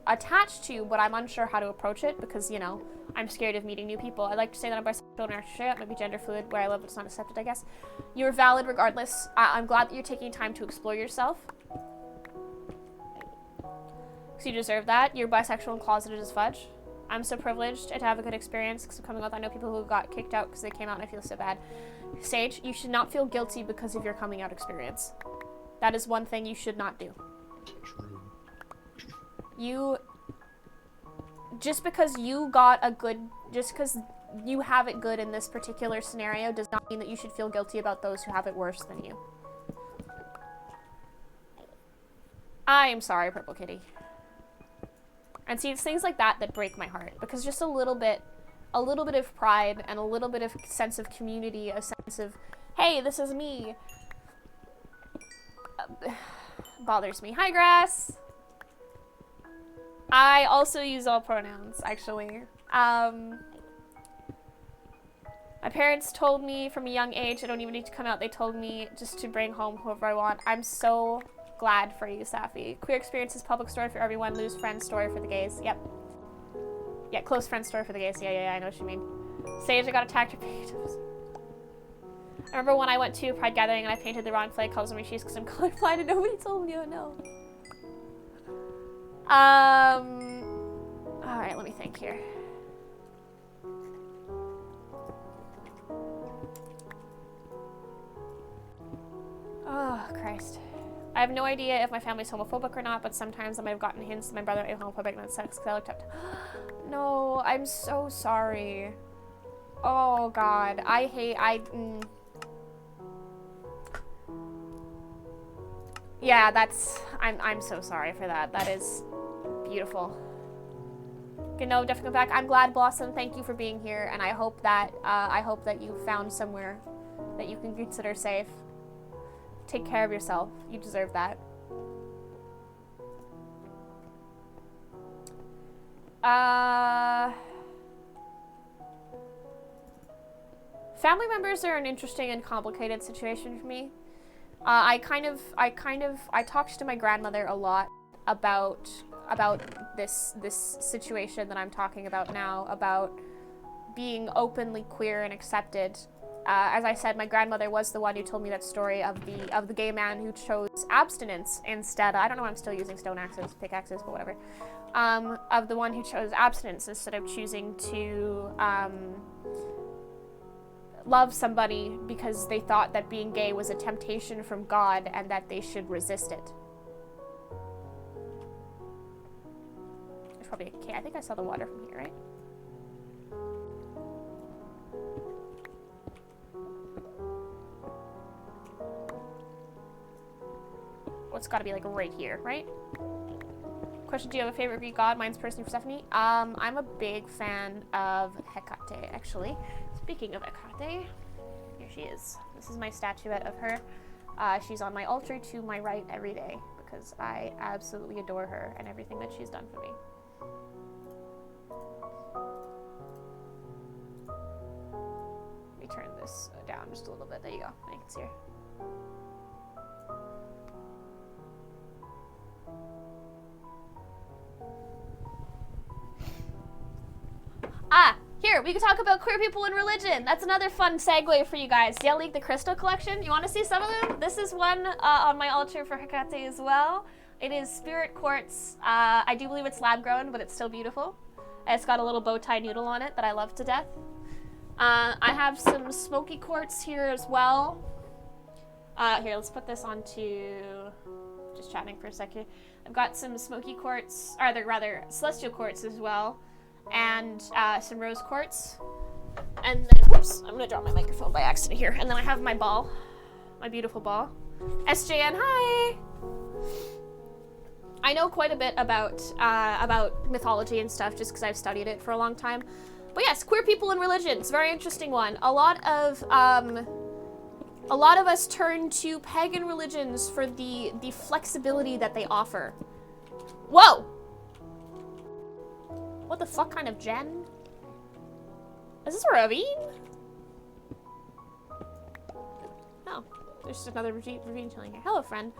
attached to, but I'm unsure how to approach it because, you know, I'm scared of meeting new people. I like to say that I'm bisexual and actually maybe gender fluid where I live, but it's not accepted, I guess. You're valid regardless. I'm glad that you're taking time to explore yourself. So you deserve that. You're bisexual and closeted as fudge. I'm so privileged to have a good experience because of coming out. I know people who got kicked out because they came out and I feel so bad. Sage, you should not feel guilty because of your coming out experience. That is one thing you should not do. True. Just because you have it good in this particular scenario does not mean that you should feel guilty about those who have it worse than you. I am sorry, Purple Kitty. And see, it's things like that that break my heart, because just a little bit of pride and a little bit of sense of community, a sense of, hey, this is me, bothers me. Hi, Grass. I also use all pronouns, actually. My parents told me from a young age I don't even need to come out. They told me just to bring home whoever I want. I'm so glad for you, Safi. Queer experience is public story for everyone. Lose friend story for the gays. Yep. Yeah, close friend story for the gays. Yeah, I know what you mean. Sage, I got attacked for paintings. I remember when I went to Pride Gathering and I painted the wrong flag colors on my shoes because I'm colorblind and nobody told me. Oh no. Alright, let me think here. Oh, Christ. I have no idea if my family's homophobic or not, but sometimes I might have gotten hints that my brother is homophobic and that's sex because I looked up to... No, I'm so sorry. Oh, God. Yeah, that's... I'm so sorry for that. That is beautiful. Okay, no, definitely back. I'm glad, Blossom. Thank you for being here, and I hope that you found somewhere that you can consider safe. Take care of yourself. You deserve that. Family members are an interesting and complicated situation for me. I talked to my grandmother a lot about this situation that I'm talking about now, about being openly queer and accepted. As I said, my grandmother was the one who told me that story of the gay man who chose abstinence instead. I don't know why I'm still using stone axes, pickaxes, but whatever. Of the one who chose abstinence instead of choosing to love somebody because they thought that being gay was a temptation from God and that they should resist it. There's probably a cave. I think I saw the water from here, right? Well, it's gotta be like right here, right? Question, do you have a favorite Greek god? Mine's personally Persephone. I'm a big fan of Hecate, actually. Speaking of Hecate, here she is. This is my statuette of her. She's on my altar to my right every day because I absolutely adore her and everything that she's done for me. Let me turn this down just a little bit. There you go. I can see her. Here, we can talk about queer people and religion. That's another fun segue for you guys. League the Crystal Collection. You want to see some of them? This is one on my altar for Hecate as well. It is spirit quartz. I do believe it's lab grown, but it's still beautiful. It's got a little bow tie noodle on it that I love to death. I have some smoky quartz here as well. Here, let's put this onto... Just chatting for a second. I've got some smoky quartz, or rather celestial quartz as well. And some rose quartz, and then whoops, I'm gonna drop my microphone by accident here. And then I have my ball, my beautiful ball. SJN, hi. I know quite a bit about mythology and stuff just because I've studied it for a long time. But yes, queer people and religion. It's a very interesting one. A lot of us turn to pagan religions for the flexibility that they offer. Whoa. What the fuck kind of gen? Is this a ravine? No. There's just another ravine chilling here. Hello, friend.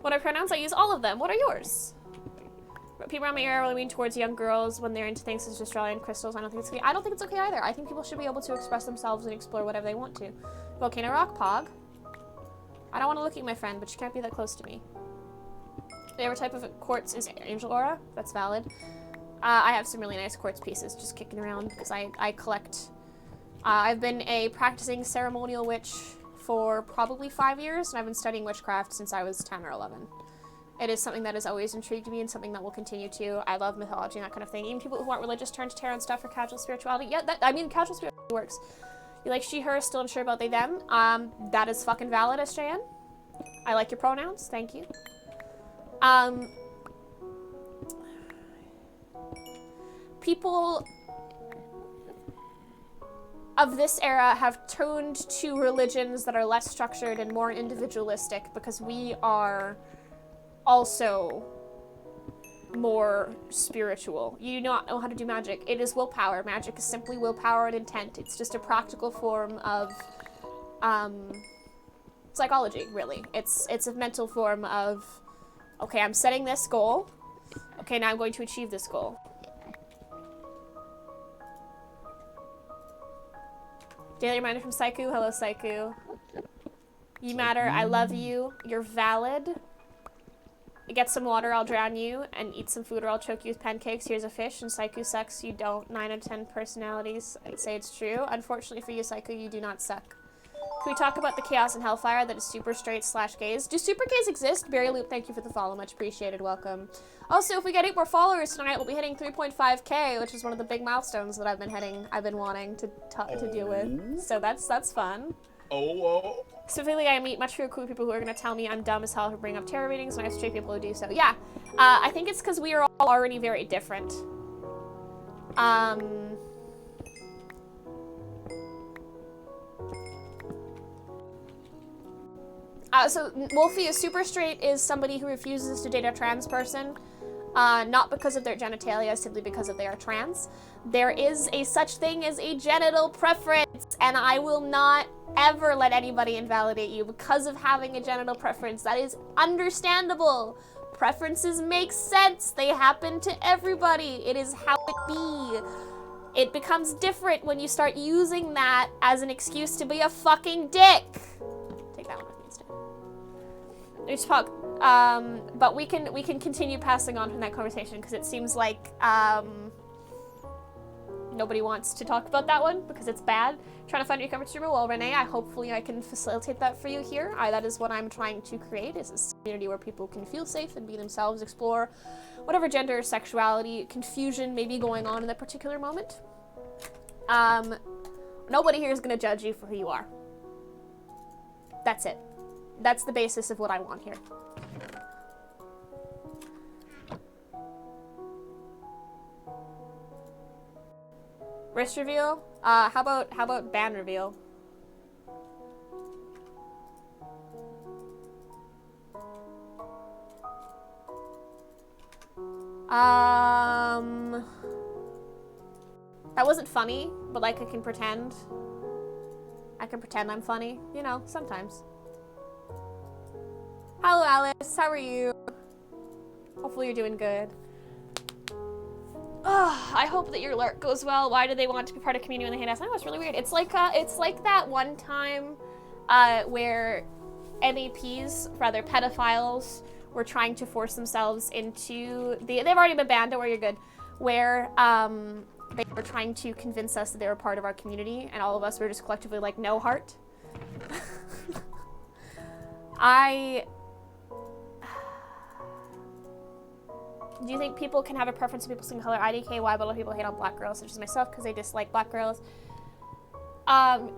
What are pronouns? I use all of them. What are yours? People around my area really mean towards young girls when they're into things such as Australian crystals. I don't think it's okay. I don't think it's okay either. I think people should be able to express themselves and explore whatever they want to. Volcano Rock, Pog. I don't want to look at you, my friend, but you can't be that close to me. Favorite type of quartz is Angel Aura. That's valid. I have some really nice quartz pieces just kicking around because I collect. I've been a practicing ceremonial witch for probably 5 years, and I've been studying witchcraft since I was 10 or 11. It is something that has always intrigued me and something that will continue to. I love mythology and that kind of thing. Even people who aren't religious turn to tarot and stuff for casual spirituality. Yeah, casual spirituality works. You like she, her, still unsure about they, them. That is fucking valid, SJN. I like your pronouns. Thank you. People of this era have turned to religions that are less structured and more individualistic because we are also more spiritual. You do not know how to do magic. It is willpower. Magic is simply willpower and intent. It's just a practical form of psychology, really. It's a mental form of, okay, I'm setting this goal. Okay, now I'm going to achieve this goal. Daily reminder from Saiku. Hello, Saiku. You matter. I love you. You're valid. Get some water, I'll drown you, and eat some food or I'll choke you with pancakes. Here's a fish, and Saiku sucks, you don't. 9 out of 10 personalities say it's true. Unfortunately for you, Saiku, you do not suck. Can we talk about the chaos and hellfire that is super straight / gays? Do super gays exist? Barry Loop, thank you for the follow, much appreciated, welcome. Also, if we get 8 more followers tonight, we'll be hitting 3.5k, which is one of the big milestones that I've been wanting to deal with. So that's fun. Oh. Specifically, I meet much fewer cool people who are going to tell me I'm dumb as hell for bringing up tarot readings, and I have straight people who do so. Yeah, I think it's because we are all already very different. So Wolfie is super straight is somebody who refuses to date a trans person, not because of their genitalia, simply because of they are trans. There is a such thing as a genital preference, and I will not ever let anybody invalidate you because of having a genital preference. That is understandable. Preferences make sense. They happen to everybody. It is how it be. It becomes different when you start using that as an excuse to be a fucking dick. Take that one with me instead. There's talk, but we can continue passing on from that conversation because it seems like nobody wants to talk about that one because it's bad. Trying to find your comfort streamer. Well, Renee, hopefully I can facilitate that for you here. That is what I'm trying to create, is this community where people can feel safe and be themselves, explore whatever gender, sexuality, confusion may be going on in that particular moment. Nobody here is going to judge you for who you are. That's it. That's the basis of what I want here. Wrist reveal? How about band reveal? That wasn't funny, but like I can pretend. I can pretend I'm funny, you know, sometimes. Hello, Alice. How are you? Hopefully you're doing good. I hope that your lurk goes well. Why do they want to be part of community when they hate us? I know, it's really weird. It's like that one time where NAPs, rather pedophiles, were trying to force themselves into they've already been banned, don't worry, you're good, where they were trying to convince us that they were part of our community, and all of us were just collectively like, no heart. Do you think people can have a preference for people skin color? IDKY, but a lot of people hate on black girls, such as myself, because they dislike black girls.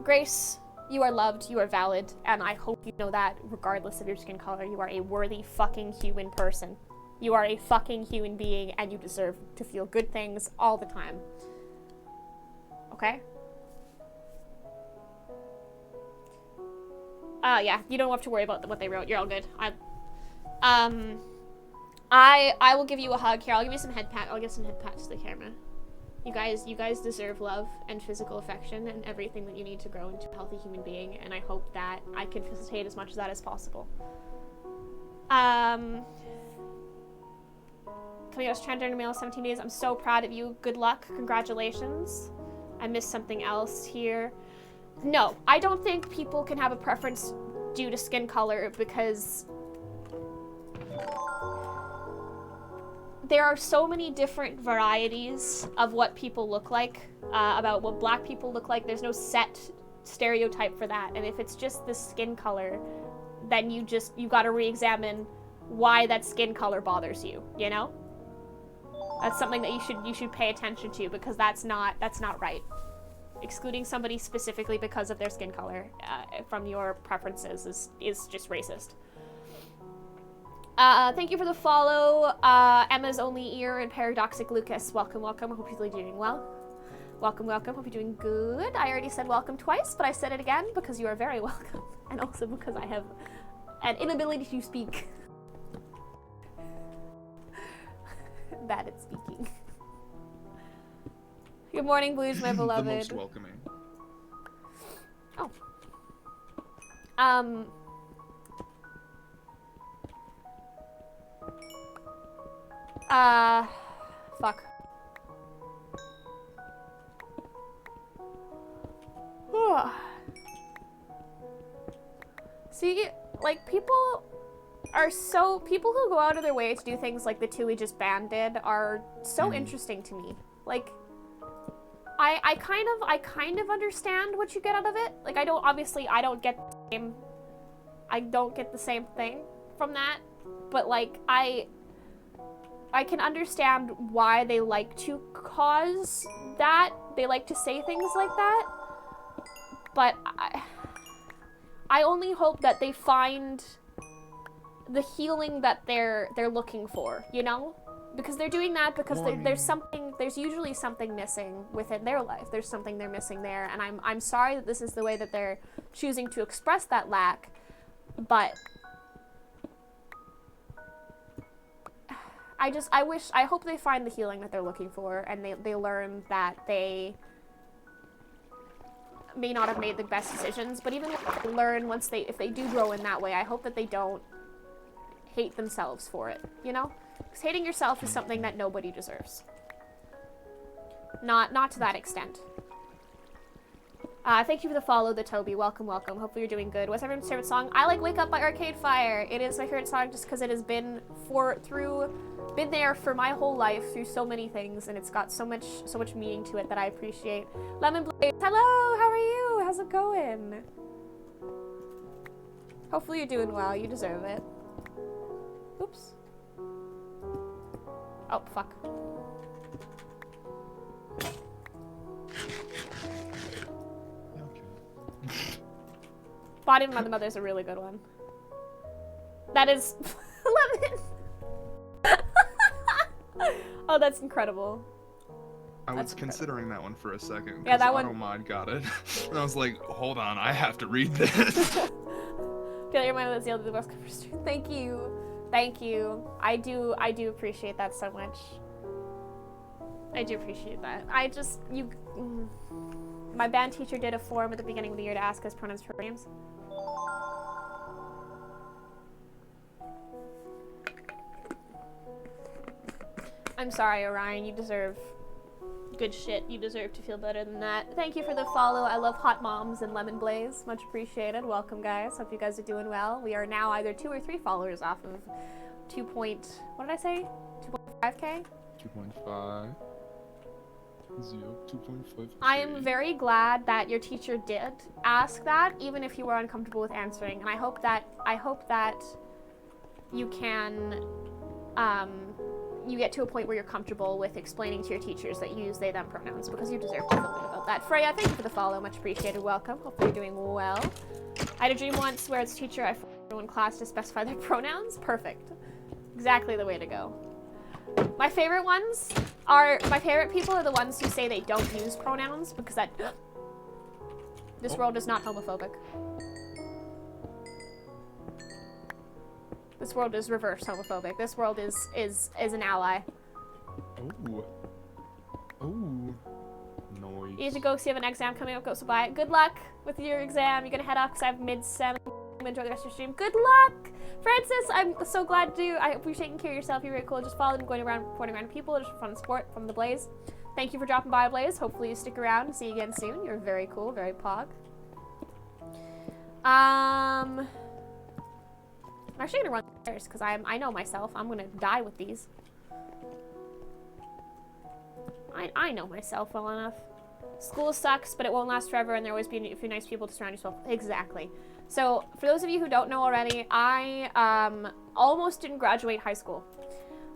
Grace, you are loved, you are valid, and I hope you know that regardless of your skin color, you are a worthy fucking human person. You are a fucking human being, and you deserve to feel good things all the time. Okay? Yeah, you don't have to worry about what they wrote. You're all good. I will give you a hug here. I'll give you some head pat. I'll give some head pats to the camera. You guys deserve love and physical affection and everything that you need to grow into a healthy human being, and I hope that I can facilitate as much of that as possible. coming out as transgender male 17 days. I'm so proud of you. Good luck. Congratulations. I missed something else here. No, I don't think people can have a preference due to skin color because there are so many different varieties of what people look like, about what black people look like. There's no set stereotype for that. And if it's just the skin color, then you gotta re-examine why that skin color bothers you, you know? That's something that you should pay attention to, because that's not right. Excluding somebody specifically because of their skin color from your preferences is just racist. Thank you for the follow, Emma's Only Ear and Paradoxic Lucas. Welcome, welcome. I hope you're doing well. Welcome, welcome. Hope you're doing good. I already said welcome twice, but I said it again because you are very welcome. And also because I have an inability to speak. Bad at speaking. Good morning, Blues, my beloved. The most welcoming. Oh. Fuck. See, like, people who go out of their way to do things like the two we just banded are so interesting to me. Like, I kind of understand what you get out of it. Like, I don't get the same thing from that, but like, I can understand why they like to cause that. They like to say things like that. But I only hope that they find the healing that they're looking for, you know? Because they're doing that because there's usually something missing within their life. There's something they're missing there, and I'm sorry that this is the way that they're choosing to express that lack, but I hope they find the healing that they're looking for, and they learn that they may not have made the best decisions, but even if they learn if they do grow in that way, I hope that they don't hate themselves for it, you know? Because hating yourself is something that nobody deserves. Not to that extent. Thank you for the follow, the Toby. Welcome, welcome. Hopefully you're doing good. What's everyone's favorite song? I like Wake Up by Arcade Fire. It is my favorite song just because it has been there for my whole life through so many things, and it's got so much meaning to it that I appreciate. Lemon Blaze, hello, how are you? How's it going? Hopefully you're doing well. You deserve it. Oops. Oh, fuck. Body of Mother Mother is a really good one. That is... Lemon! Oh, that's incredible. I was considering that one for a second. Yeah, that one. Automod got it. And I was like, hold on, I have to read this. Feel your mind, that's the other best cover story. Thank you. Thank you. I do appreciate that so much. I do appreciate that. My band teacher did a form at the beginning of the year to ask us pronouns for names. I'm sorry, Orion. You deserve good shit. You deserve to feel better than that. Thank you for the follow. I love Hot Moms and Lemon Blaze. Much appreciated. Welcome, guys. Hope you guys are doing well. We are now either 2 or 3 followers off of 2.5K? 2.5. 2.5. I am very glad that your teacher did ask that, even if you were uncomfortable with answering. And I hope that you can you get to a point where you're comfortable with explaining to your teachers that you use they them pronouns, because you deserve to feel good about that. Freya, thank you for the follow, much appreciated. Welcome. Hopefully you're doing well. I had a dream once where its teacher I forced everyone in class to specify their pronouns. Perfect. Exactly the way to go. My favorite people are the ones who say they don't use pronouns, because this world is not homophobic. This world is reverse homophobic. This world is an ally. Ooh. Ooh. Noise. You need to go, so you have an exam coming up, go so bye. Good luck with your exam. You're gonna head off because I have mid-sem Enjoy the rest of your stream. Good luck! Francis, I'm so glad to. I hope you're taking care of yourself. You're very cool. Just following, going around, reporting around people. Just for fun and sport from the Blaze. Thank you for dropping by, Blaze. Hopefully you stick around and see you again soon. You're very cool, very pog. I'm actually gonna run upstairs because I know myself. I'm gonna die with these. I know myself well enough. School sucks, but it won't last forever, and there will always be a few nice people to surround yourself. Exactly. So, for those of you who don't know already, I almost didn't graduate high school.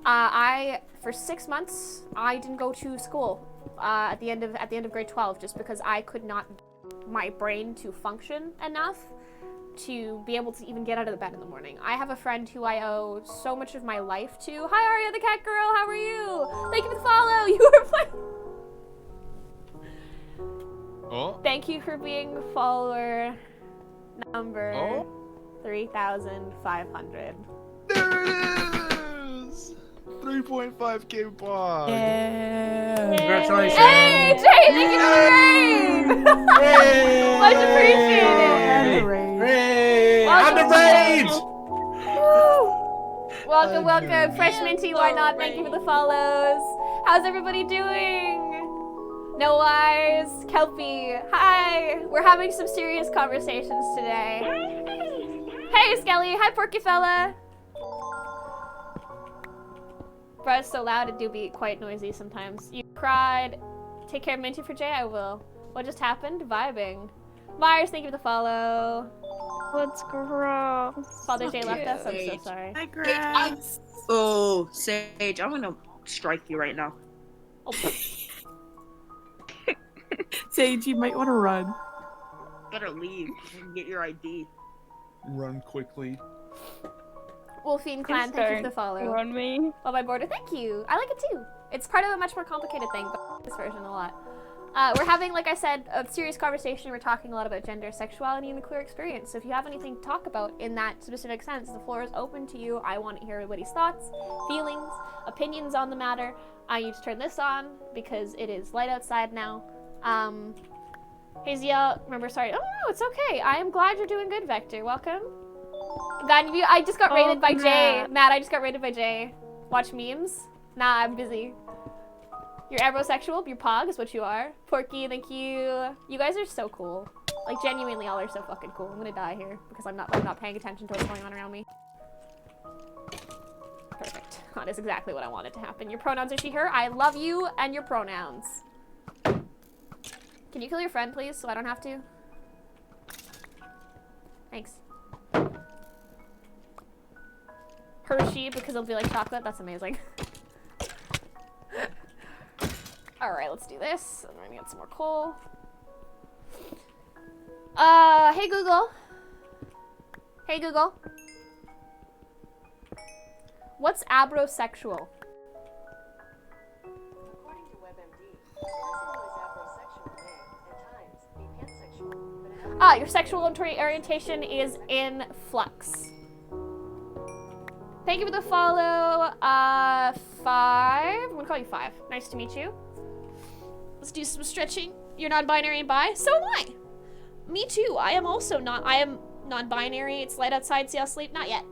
For 6 months, I didn't go to school at the end of grade 12, just because I could not get my brain to function enough to be able to even get out of the bed in the morning. I have a friend who I owe so much of my life to. Hi, Aria the cat girl. How are you? Thank you for the follow. You are playing. Oh. Thank you for being follower number 3,500. There it is! 3.5k pog. Yeah. Congratulations. Hey, Jay, thank you for the raid. Hey! Much appreciated. Hey! Welcome And the raid! Welcome, welcome. Fresh Minty, why not? Thank you for the follows. How's everybody doing? No Wise, Kelpie, hi! We're having some serious conversations today. Hey, Skelly, hi, Porky Fella. Bro, it's so loud, it do be quite noisy sometimes. You cried. Take care of Minty for Jay, I will. What just happened? Vibing. Myers, thank you for the follow. Let's grow. Father Jay left us, I'm so sorry. Hi, Greg. Oh, Sage, I'm gonna strike you right now. Oh. Sage, you might want to run. Better leave and get your ID. Run quickly. Wolfine Clan, thank you for the follow. Run me. Oh, my border, thank you. I like it too. It's part of a much more complicated thing, but I like this version a lot. We're having, like I said, a serious conversation. We're talking a lot about gender, sexuality, and the queer experience. So if you have anything to talk about in that specific sense, the floor is open to you. I want to hear everybody's thoughts, feelings, opinions on the matter. I need to turn this on because it is light outside now. Haziel, remember, sorry. Oh, no, it's okay. I am glad you're doing good, Vector. Welcome. God, I just got raided by Jay. Matt, I just got raided by Jay. Watch memes? Nah, I'm busy. You're aerosexual, you're pog is what you are. Porky, thank you. You guys are so cool. Like, genuinely, y'all are so fucking cool. I'm gonna die here because I'm not paying attention to what's going on around me. Perfect. That is exactly what I wanted to happen. Your pronouns are she, her. I love you and your pronouns. Can you kill your friend, please, so I don't have to? Thanks. Hershey, because it'll be like chocolate. That's amazing. Alright, let's do this. I'm gonna get some more coal. Hey Google. Hey Google. What's abrosexual? According to WebMD, a person who is abrosexual may, at times, be pansexual. But Your sexual orientation is in flux. Thank you for the follow. 5. I'm gonna call you 5. Nice to meet you. Let's do some stretching. You're non-binary and bi? So am I. Me too. I am also I am non-binary. It's light outside, see I'll sleep? Not yet.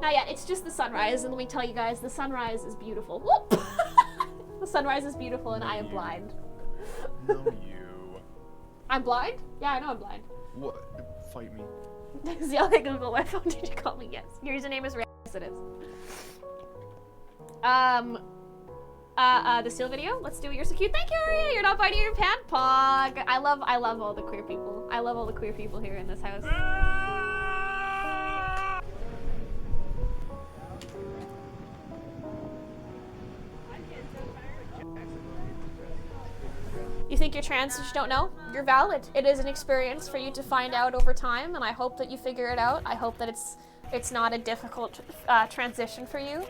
Not yet. It's just the sunrise, and let me tell you guys, the sunrise is beautiful. Whoop! The sunrise is beautiful, and I am blind. No, you. I'm blind? Yeah, I know I'm blind. What? Fight me. Zeal, I Google my phone. Did you call me? Yes. Your username is yes, it is. The Seal video. Let's do it. You're so cute. Thank you, Aria. You're not biting your pan pog. I love all the queer people. I love all the queer people here in this house. You think you're trans but you don't know? You're valid. It is an experience for you to find out over time, and I hope that you figure it out. I hope that it's not a difficult transition for you.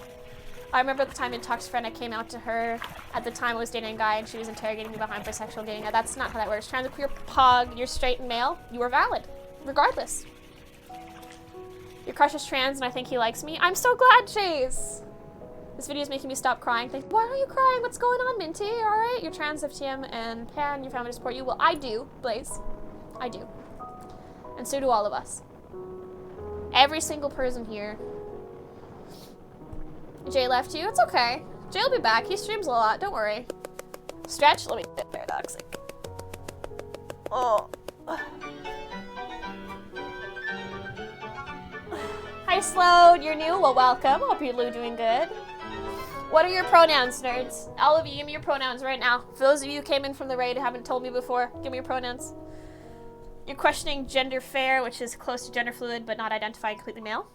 I remember the time in Tuck's friend, I came out to her at the time I was dating a guy and she was interrogating me behind bisexual dating. Now, that's not how that works. Trans, if you're pog, you're straight and male, you are valid, regardless. Your crush is trans and I think he likes me. I'm so glad, Chase! This video is making me stop crying. Why are you crying? What's going on, Minty? Alright, you're trans, FTM, and Pan, your family to support you. Well, I do, Blaze. I do. And so do all of us. Every single person here. Jay left you? It's okay. Jay will be back. He streams a lot. Don't worry. Stretch? Let me get paradoxic. Oh. Hi, Sloan. You're new? Well, welcome. Hope you're doing good. What are your pronouns, nerds? All of you, give me your pronouns right now. For those of you who came in from the raid and haven't told me before, give me your pronouns. You're questioning gender fair, which is close to gender fluid, but not identifying completely male.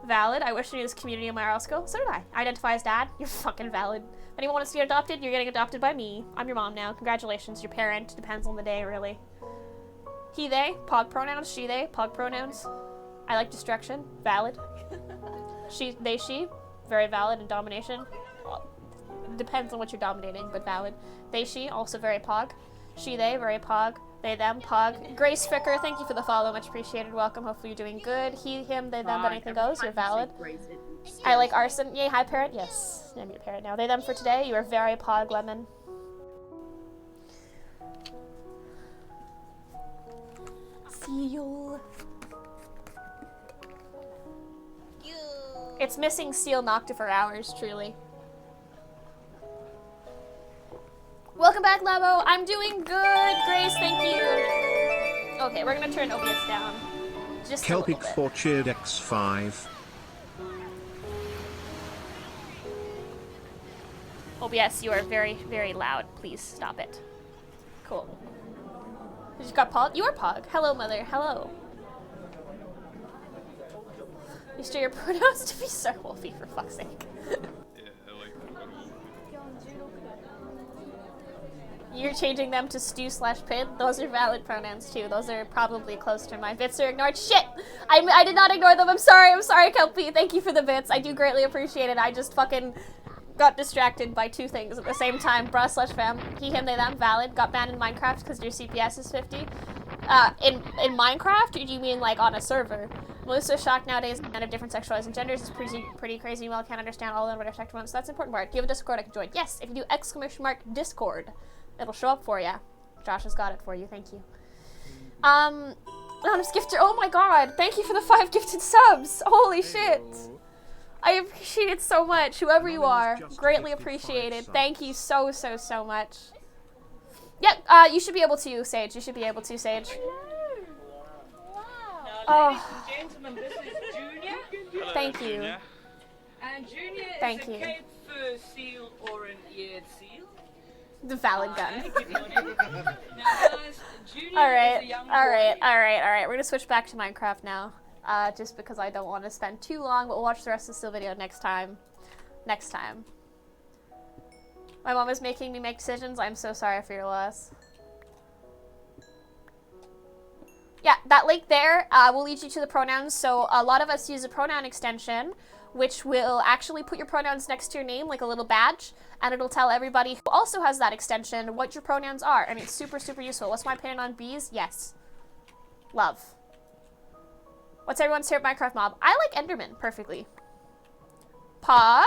Valid. I wish I knew this community in my IRL school. So did I. Identify as dad. You're fucking valid. If anyone wants to get adopted, you're getting adopted by me. I'm your mom now. Congratulations. Your parent. Depends on the day, really. He, they. Pog pronouns. She, they. Pog pronouns. I like destruction. Valid. She, they, she. Very valid. And domination. Depends on what you're dominating, but valid. They, she. Also very pog. She, they. Very pog. They, them, pog. Grace Fricker, thank you for the follow. Much appreciated. Welcome. Hopefully you're doing good. He, him, they, them, but anything goes. You're valid. I like arson. Yay, hi, parrot. Yes. I'm your parrot now. They, them for today. You are very pog, lemon. Seal. It's missing Seal Nocta for hours, truly. Welcome back, Labo. I'm doing good, Grace, thank you. Okay, we're gonna turn OBS down. Just a little Kelpic bit. 4 cheered X5. OBS, you are very, very loud. Please stop it. Cool. You just got Pog? You are Pog. Hello, mother. Hello. You steer your pronouns to be Sir Wolfie, for fuck's sake. You're changing them to stew/pin? Those are valid pronouns too. Those are probably close to mine. Bits are ignored. Shit! I did not ignore them. I'm sorry, Kelpie. Thank you for the bits. I do greatly appreciate it. I just fucking got distracted by two things at the same time. Bra/fam. He, him, they, them. Valid. Got banned in Minecraft because your CPS is 50. In Minecraft? Or do you mean like on a server? Melissa shocked nowadays and of different sexualities and genders is pretty crazy. Well, I can't understand all of them, but I checked once. So that's an important part. Do you have a Discord I can join? Yes, if you do ! Discord. It'll show up for you. Josh has got it for you. Thank you. Anonymous gifter. Oh my god. Thank you for the 5 gifted subs. Holy shit. I appreciate it so much. Whoever you are. Greatly appreciated. Thank you so much. Yep. You should be able to, Sage. You should be able to, Sage. Now, ladies and gentlemen, this is Junior. Hello, Thank you. Junior. And Junior Thank is you. a Cape Fur seal or an eared seal. The valid gun. Junior Alright, is a young alright. We're gonna switch back to Minecraft now. Just because I don't want to spend too long, but we'll watch the rest of the video next time. My mom is making me make decisions. I'm so sorry for your loss. Yeah, that link there will lead you to the pronouns. So a lot of us use a pronoun extension, which will actually put your pronouns next to your name like a little badge, and it'll tell everybody who also has that extension what your pronouns are, and it's super useful. What's my opinion on bees? Yes. Love. What's everyone's favorite Minecraft mob? I like Enderman perfectly. Pog?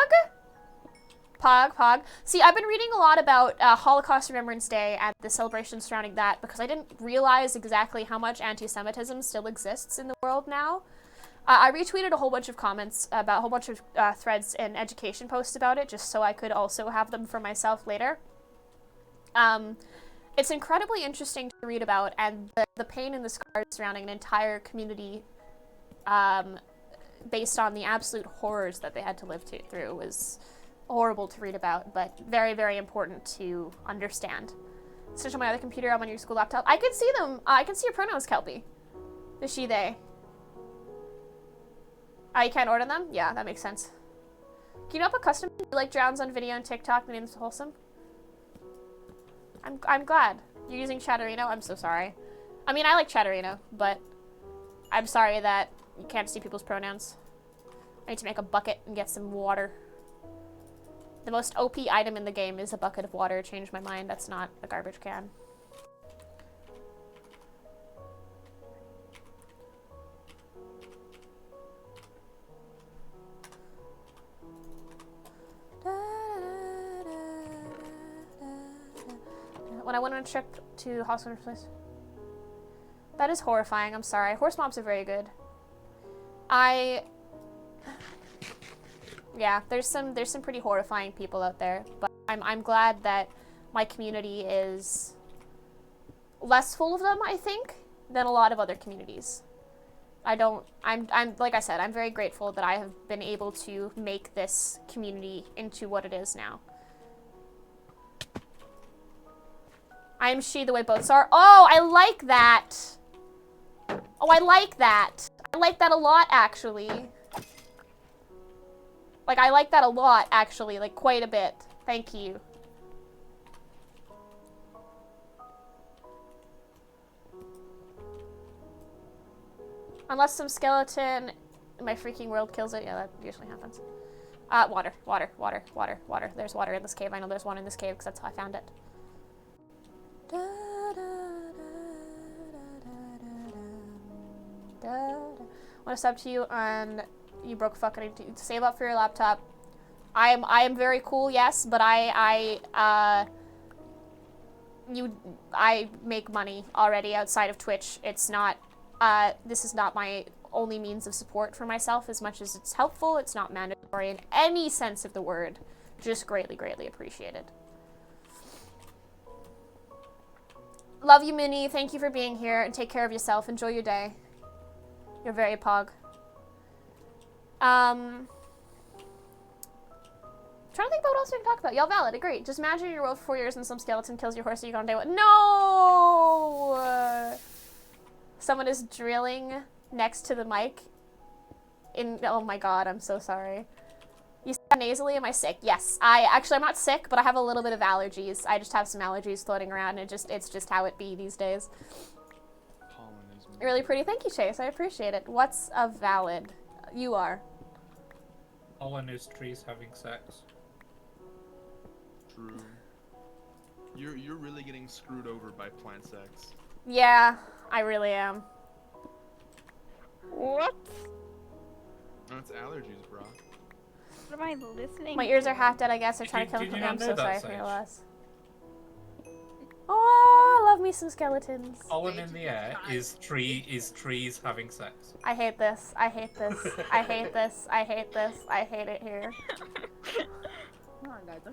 Pog. See, I've been reading a lot about Holocaust Remembrance Day and the celebrations surrounding that because I didn't realize exactly how much anti-Semitism still exists in the world now. I retweeted a whole bunch of comments about a whole bunch of threads and education posts about it just so I could also have them for myself later. It's incredibly interesting to read about, and the pain and the scars surrounding an entire community based on the absolute horrors that they had to live through was horrible to read about, but very important to understand. Switch on my other computer, I'm on your school laptop. I can see them. I can see your pronouns, Kelpie. The she, they. You can't order them? Yeah, that makes sense. Can you up a custom you like drowns on video and TikTok? The name's wholesome. I'm glad. You're using Chatterino? I'm so sorry. I mean, I like Chatterino, but I'm sorry that you can't see people's pronouns. I need to make a bucket and get some water. The most OP item in the game is a bucket of water. Changed my mind. That's not a garbage can. When I went on a trip to hospital place. That is horrifying. I'm sorry. Horse mobs are very good. Yeah, there's some pretty horrifying people out there, but I'm glad that my community is less full of them, I think, than a lot of other communities. I'm like I said, I'm very grateful that I have been able to make this community into what it is now. I am she the way boats are. Oh, I like that. Oh, I like that. I like that a lot, actually. Like, I like that a lot, actually. Like, quite a bit. Thank you. Unless some skeleton in my freaking world kills it. Yeah, that usually happens. Water. There's water in this cave. I know there's one in this cave because that's how I found it. Want to sub to you on you broke fucking save up for your laptop. I am very cool, yes, but I make money already outside of Twitch. It's not this is not my only means of support for myself as much as it's helpful. It's not mandatory in any sense of the word. Just greatly, greatly appreciated. Love you, Minnie. Thank you for being here and take care of yourself. Enjoy your day. You're very pog. Trying to think about what else we can talk about. Y'all valid, agree. Just imagine you roll for 4 years and some skeleton kills your horse and you go on day one. No! Someone is drilling next to the mic. Oh my god, I'm so sorry. You sound nasally, am I sick? Yes. I'm not sick, but I have a little bit of allergies. I just have some allergies floating around and it's just how it be these days. Really pretty. Thank you, Chase. I appreciate it. What's a valid? You are. Pollen is trees having sex. True. You're really getting screwed over by plant sex. Yeah, I really am. What? That's allergies, bro. What am I listening My ears are to? half dead, I guess. They're trying to kill did me. you I'm not so know that, sorry for your Sage? loss. Oh, I love me some skeletons. Pollen in the air is trees having sex. I hate this. I hate this. I hate this. I hate this. I hate it here.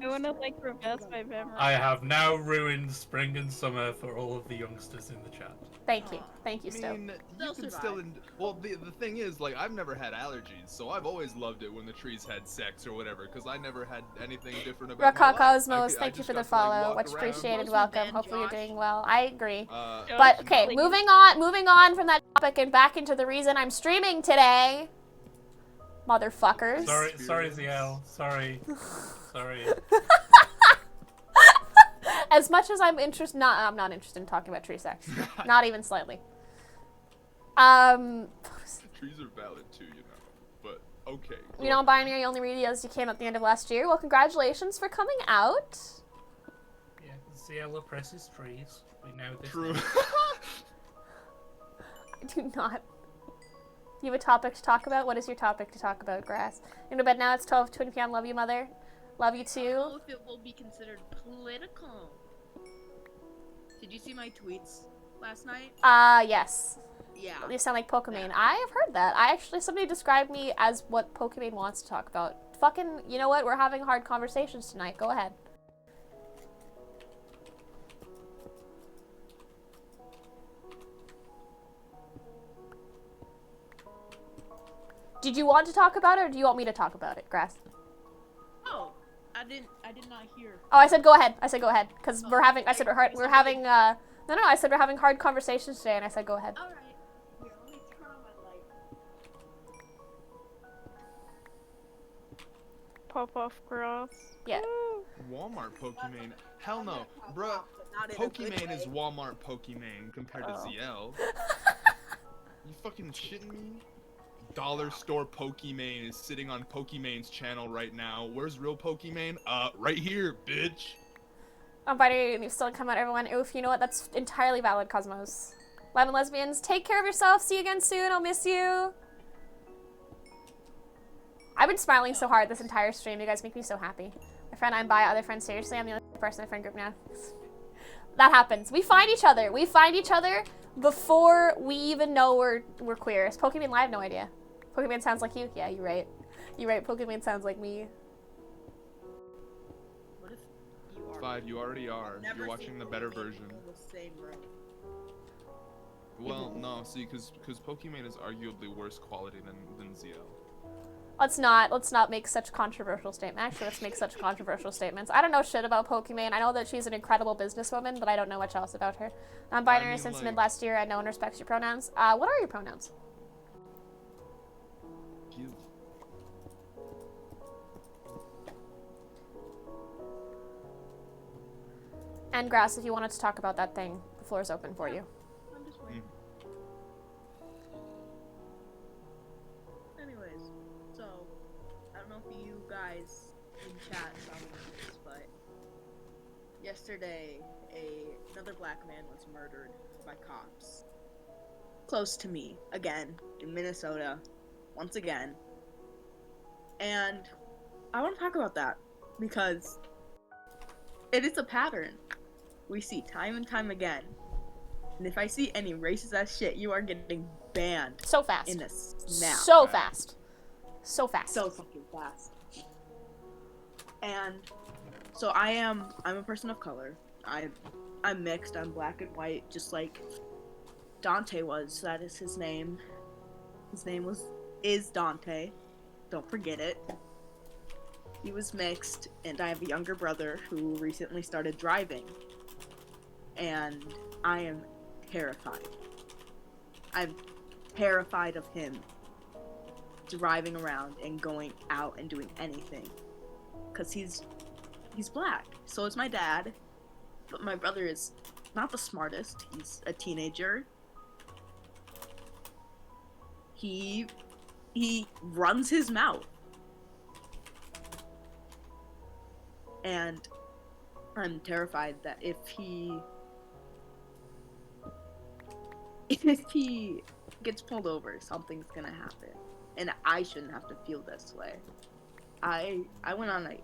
I want to like reverse my memory. I have now ruined spring and summer for all of the youngsters in the chat. Thank you. Thank you, I Stowe. mean, you can still. Well, the thing is, like, I've never had allergies, so I've always loved it when the trees had sex or whatever, because I never had anything different about my Rock life. Cosmos, I thank you just for the got to, like, follow. walk Much around. appreciated. Welcome. Hopefully you're doing well. I agree. But But okay, moving on from that topic and back into the reason I'm streaming today. Motherfuckers. Sorry, ZL. Sorry. As much as I'm interested, I'm not interested in talking about tree sex. Not even slightly. Trees are valid too, you know. But okay. You know, Binary only videos you came at the end of last year. Well, congratulations for coming out. Yeah, ZL oppresses trees. We know this. True. I do not. You have a topic to talk about? What is your topic to talk about, Grass? You're to bed now. It's 12:20 p.m. Love you, mother. Love you I too. don't know if it will be considered political. Did you see my tweets last night? Yes. Yeah. You sound like Pokemon. I have heard that. Somebody described me as what Pokemon wants to talk about. Fucking, you know what? We're having hard conversations tonight. Go ahead. Did you want to talk about it, or do you want me to talk about it, Grass? Oh, I did not hear. Oh, I said go ahead. Because we're having, I said we're having, no, I said we're having hard conversations today, and I said go ahead. Alright. Here, let me turn on my light. Pop off grass. Yeah. Walmart Pokemon. Hell no. Bruh, not in a good Pokemon is way. Walmart Pokemon compared to ZL. You fucking shitting me? Dollar store Pokemon is sitting on Pokemon's channel right now. Where's real Pokemon? Right here, bitch. Oh, buddy, you still come out, everyone. Oof, you know what? That's entirely valid, Cosmos. Lemon lesbians, take care of yourself. See you again soon. I'll miss you. I've been smiling so hard this entire stream. You guys make me so happy. My friend, I'm bi. Other friends, seriously, I'm the only person in the friend group now. That happens. We find each other. We find each other before we even know we're queer. Is Pokemon Live? No idea. Pokemon sounds like you? Yeah, you're right. You're right, Pokemon sounds like me. What if you are? 5, you already are. Never You're watching seen the better Pokemon version. in the same room. Well, no, see, because Pokemon is arguably worse quality than ZL. Let's not make such controversial statements. Actually, let's make such controversial statements. I don't know shit about Pokemon. I know that she's an incredible businesswoman, but I don't know much else about her. Non-binary I mean, since like- mid last year, and no one respects your pronouns. What are your pronouns? You. And Grass, if you wanted to talk about that thing, the floor is open for you. I'm just waiting. Anyways, so I don't know if you guys in chat saw this, but yesterday another black man was murdered by cops close to me again in Minnesota, once again. And I want to talk about that because it is a pattern we see time and time again. And if I see any racist ass shit, you are getting banned. So fast. In a snap. So fast. So fast. So fucking fast. And so I'm a person of color. I'm mixed. I'm black and white, just like Dante was. That is his name. His name is Dante. Don't forget it. He was mixed, and I have a younger brother who recently started driving. And I am terrified. I'm terrified of him driving around and going out and doing anything. Cause he's black. So is my dad. But my brother is not the smartest. He's a teenager. He runs his mouth. And I'm terrified that if he gets pulled over, something's gonna happen. And I shouldn't have to feel this way. I went on a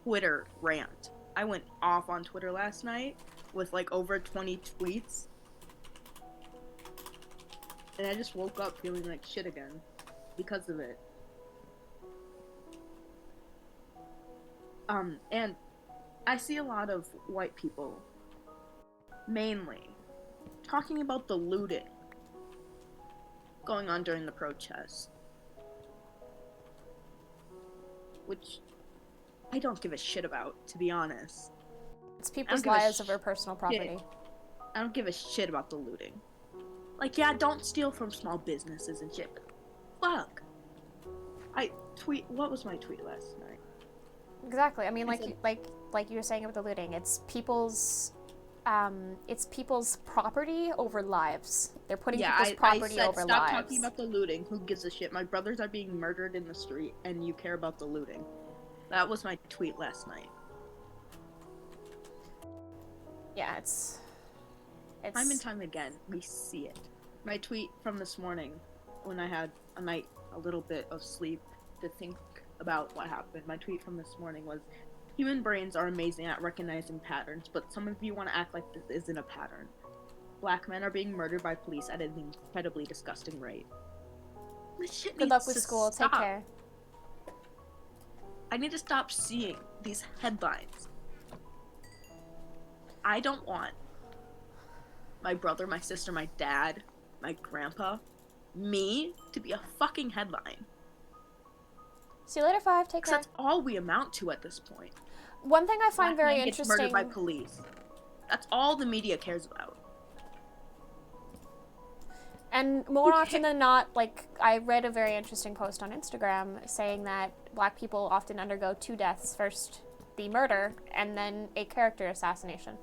Twitter rant. I went off on Twitter last night with like over 20 tweets. And I just woke up feeling like shit again because of it. And I see a lot of white people, mainly, talking about the looting going on during the protest. Which I don't give a shit about, to be honest. It's people's lives over personal property. Shit. I don't give a shit about the looting. Like, yeah, don't steal from small businesses and shit. Fuck. What was my tweet last night? Exactly. I mean, like you were saying about the looting, it's people's property over lives. They're putting people's property over stop lives. Stop talking about the looting. Who gives a shit? My brothers are being murdered in the street, and you care about the looting. That was my tweet last night. Yeah, it's time and time again, we see it. My tweet from this morning, when I had a little bit of sleep to think about what happened. My tweet from this morning was, human brains are amazing at recognizing patterns, but some of you want to act like this isn't a pattern. Black men are being murdered by police at an incredibly disgusting rate. This shit Good luck with school. Stop. Take care. I need to stop seeing these headlines. I don't want my brother, my sister, my dad, my grandpa, me to be a fucking headline. See you later, 5. Take care. That's all we amount to at this point. One thing I find Black very man gets interesting. murdered by police. That's all the media cares about. And more often than not, like, I read a very interesting post on Instagram saying that black people often undergo 2 deaths. First, the murder, and then a character assassination.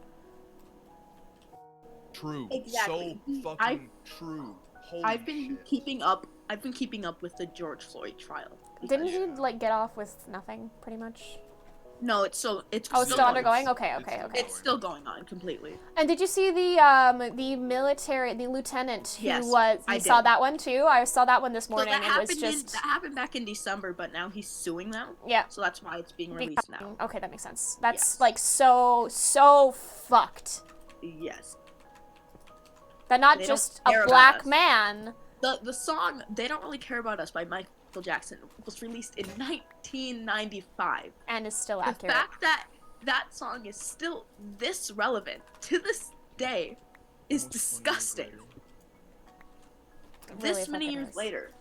True. Exactly. So fucking true. Holy I've been shit. keeping up with the George Floyd trial. Didn't he, like, get off with nothing, pretty much? No, it's Oh, it's still undergoing? Okay. It's still going on completely. And did you see the lieutenant who Yes, was, I you saw did. that one too? I saw that one this So morning. that It was happened, just, that happened back in December, but now he's suing them. Yeah. So that's why it's being released now. Okay, that makes sense. That's like so fucked. Yes. That not They don't just a care about black us. man, The song "They Don't Really Care About Us" by Michael Jackson was released in 1995, and is still the accurate. fact that that song is still this relevant to this day is disgusting. Really This many fucking years is. later,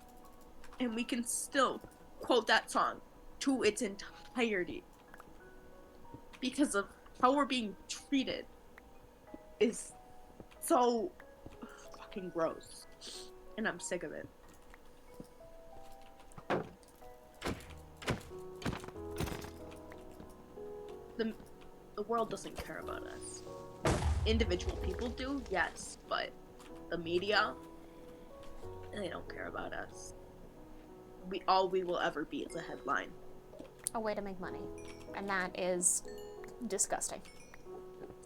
and we can still quote that song to its entirety because of how we're being treated is so fucking gross, and I'm sick of it. The world doesn't care about us. Individual people do, yes, but the media, they don't care about us. All we will ever be is a headline. A way to make money. And that is disgusting.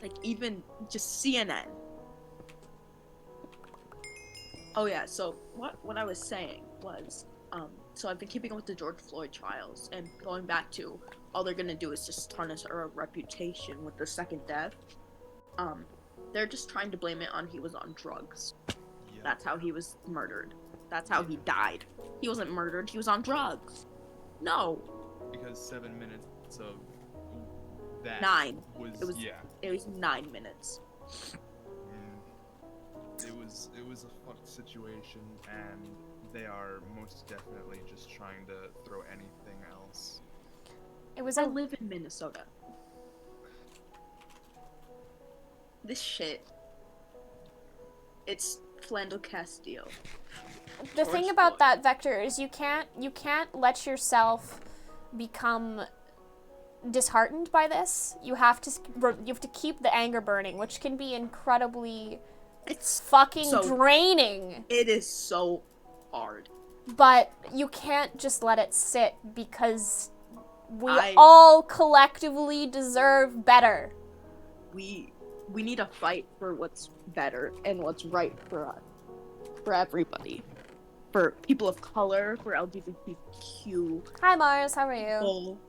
Like, even just CNN. Oh yeah, so what I was saying was, so I've been keeping up with the George Floyd trials, and going back to, all they're gonna do is just tarnish our reputation with the second death. They're just trying to blame it on he was on drugs. That's how he was murdered. That's how he died. He wasn't murdered, he was on drugs. No. Because 7 minutes of that 9. was yeah. It was 9 minutes. It was a fucked situation, and they are most definitely just trying to throw anything else. I live in Minnesota. This shit. It's Flandel Castile. The thing about that, Vector, is you can't let yourself become disheartened by this. You have to keep the anger burning, which can be incredibly fucking draining. It is so hard. But you can't just let it sit, because we all collectively deserve better. We need to fight for what's better and what's right for us. For everybody. For people of color, for LGBTQ. Hi Mars, how are you? People,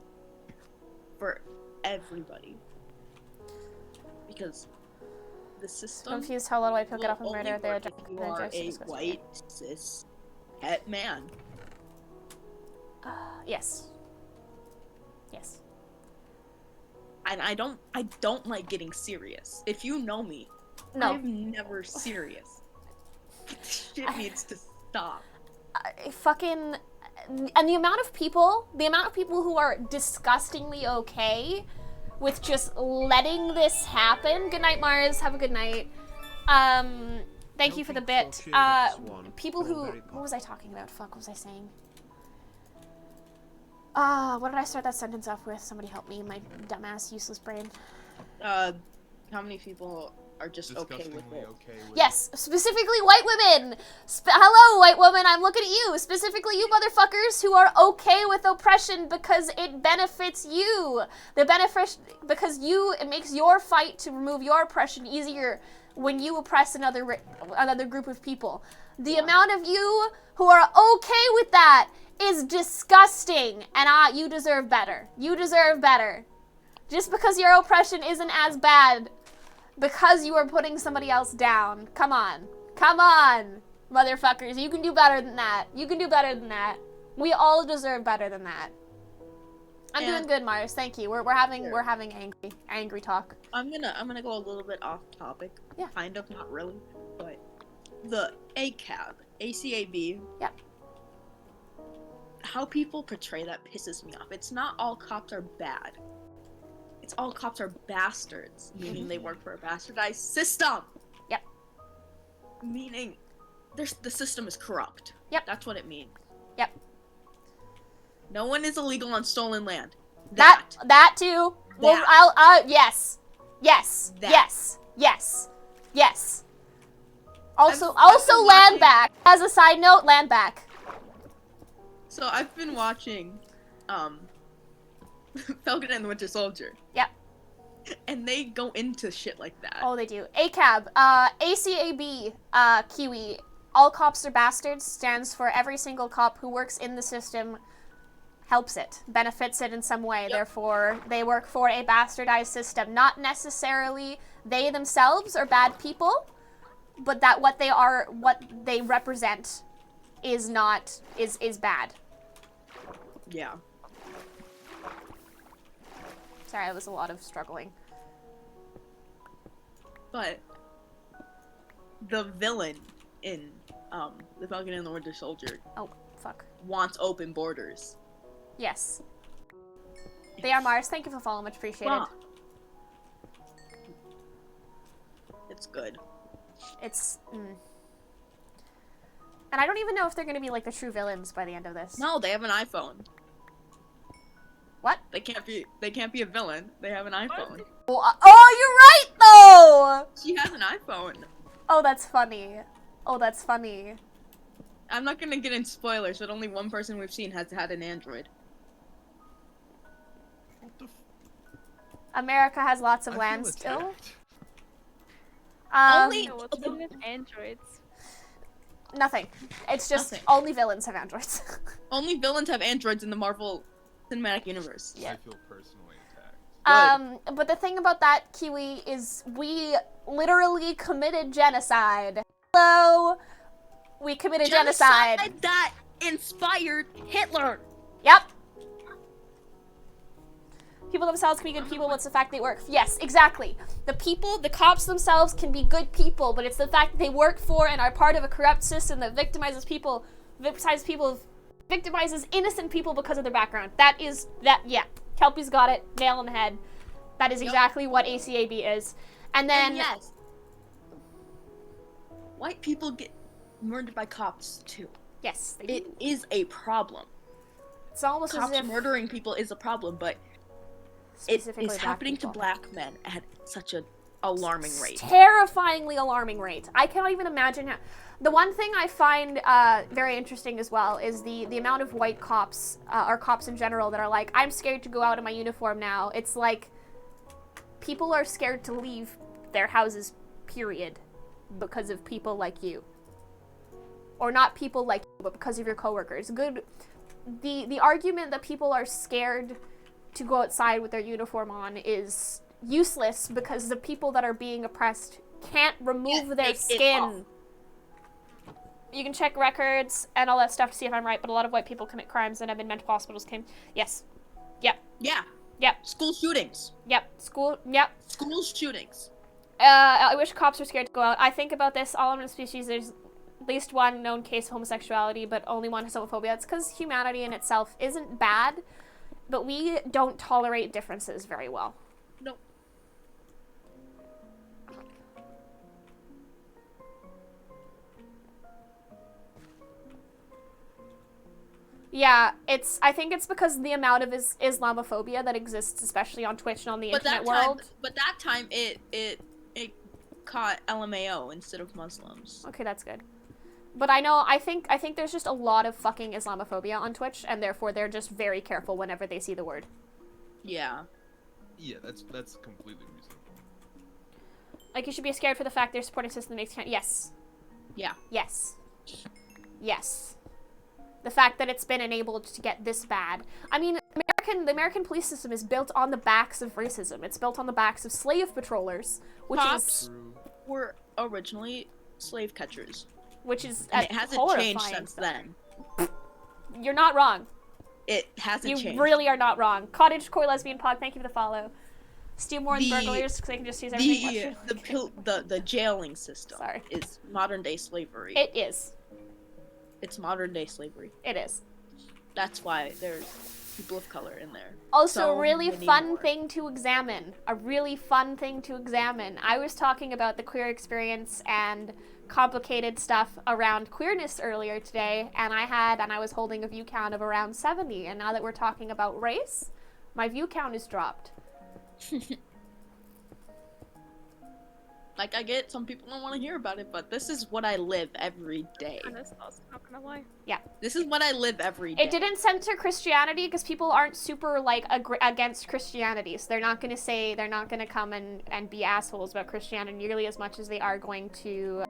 for everybody. Because the system... Confused how little I pick it up and will murder only there. work if you are a white, cis, het man. Yes. Yes. And I don't like getting serious. If you know me, No. I'm never serious. This shit needs to stop. Fucking, and the amount of people who are disgustingly okay with just letting this happen. Good night, Mars. Have a good night. Thank you for the bit. People who, what was I talking about? Fuck, what was I saying? What did I start that sentence off with? Somebody help me, my dumbass, useless brain. How many people are just okay with it? Yes, specifically white women! Hello, white woman, I'm looking at you! Specifically you motherfuckers who are okay with oppression because it benefits you! Because it makes your fight to remove your oppression easier when you oppress another group of people. The amount of you who are okay with that is disgusting, and you deserve better. You deserve better. Just because your oppression isn't as bad because you are putting somebody else down. Come on. Come on, motherfuckers. You can do better than that. You can do better than that. We all deserve better than that. I'm doing good, Mars. Thank you. We're having angry talk. I'm gonna go a little bit off topic. Yeah. Kind of, not really. But the ACAB, ACAB. Yep. How people portray that pisses me off. It's not all cops are bad. It's all cops are bastards, meaning they work for a bastardized system. Yep. Meaning, the system is corrupt. Yep. That's what it means. Yep. No one is illegal on stolen land. That too. Well, yes. Yes. That. Yes. Yes. Yes. Also been land watching- back. As a side note, land back. So I've been watching, Falcon and the Winter Soldier. Yep. And they go into shit like that. Oh, they do. ACAB, ACAB, Kiwi. All cops are bastards stands for every single cop who works in the system helps it, benefits it in some way. Yep. Therefore, they work for a bastardized system. Not necessarily they themselves are bad people, but that what they represent is not is bad. Yeah. Sorry, it was a lot of struggling. But the villain in The Falcon and the Winter Soldier. Oh, fuck. Wants open borders. Yes. They are Mars. Thank you for following. Much appreciated. Wow. It's good. It's. And I don't even know if they're gonna be like the true villains by the end of this. No, they have an iPhone. What? They can't be a villain. They have an iPhone. Oh, you're right though. She has an iPhone. Oh, that's funny. Oh, that's funny. I'm not gonna get in spoilers, but only one person we've seen has had an Android. America has lots of land still. Only What's wrong with androids? Nothing. It's just Nothing. only villains have androids. Only villains have androids in the Marvel Cinematic Universe. Yeah. I feel personally attacked. But the thing about that, Kiwi, is we literally committed genocide. Hello, we committed genocide. That inspired Hitler. Yep. People themselves can be good people, but it's the fact they work. Yes, exactly. The cops themselves can be good people, but it's the fact that they work for and are part of a corrupt system that victimizes innocent people because of their background. Yeah. Kelpie's got it. Nail on the head. That is exactly what ACAB is. And then... yes. White people get murdered by cops, too. Yes, they It do. is a problem. It's almost Cops as if... murdering people is a problem, but it Specifically is black happening people. to black men at such an alarming rate. Terrifyingly alarming rate. I cannot even imagine how... The one thing I find very interesting as well is the amount of white cops, or cops in general, that are like, I'm scared to go out in my uniform now. It's like, people are scared to leave their houses, period, because of people like you. Or not people like you, but because of your coworkers. The argument that people are scared to go outside with their uniform on is useless because the people that are being oppressed can't remove their skin. You can check records and all that stuff to see if I'm right, but a lot of white people commit crimes and have been mental hospitals. Yes. Yep. Yeah. Yep. School shootings. Yep. Yep. School shootings. I wish cops were scared to go out. I think about this all in a species. There's at least one known case of homosexuality, but only one has homophobia. It's because humanity in itself isn't bad, but we don't tolerate differences very well. Nope. Yeah, I think it's because the amount of Islamophobia that exists, especially on Twitch and on the internet world. But that time it caught LMAO instead of Muslims. Okay, that's good. But I think there's just a lot of fucking Islamophobia on Twitch, and therefore they're just very careful whenever they see the word. Yeah. Yeah, that's completely reasonable. Like, you should be scared for the fact their supporting system makes yes. Yeah. Yes. Yes. The fact that it's been enabled to get this bad. I mean, the American police system is built on the backs of racism. It's built on the backs of slave patrollers, which Cops were originally slave catchers. Which is and it hasn't changed since then. You're not wrong. It hasn't changed. You really are not wrong. Cottage Core Lesbian Pod, thank you for the follow. Steal more than burglars because they can just use everything. The jailing system is modern day slavery. It is. It's modern day slavery. It is. That's why there's people of color in there. Also, a really fun thing to examine. A really fun thing to examine. I was talking about the queer experience and complicated stuff around queerness earlier today, and I was holding a view count of around 70, and now that we're talking about race, my view count has dropped. Like, I get some people don't want to hear about it, but this is what I live every day. Not gonna lie. Yeah. This is what I live every day. It didn't center Christianity because people aren't super, like, against Christianity, so they're not gonna come and be assholes about Christianity nearly as much as they are going to,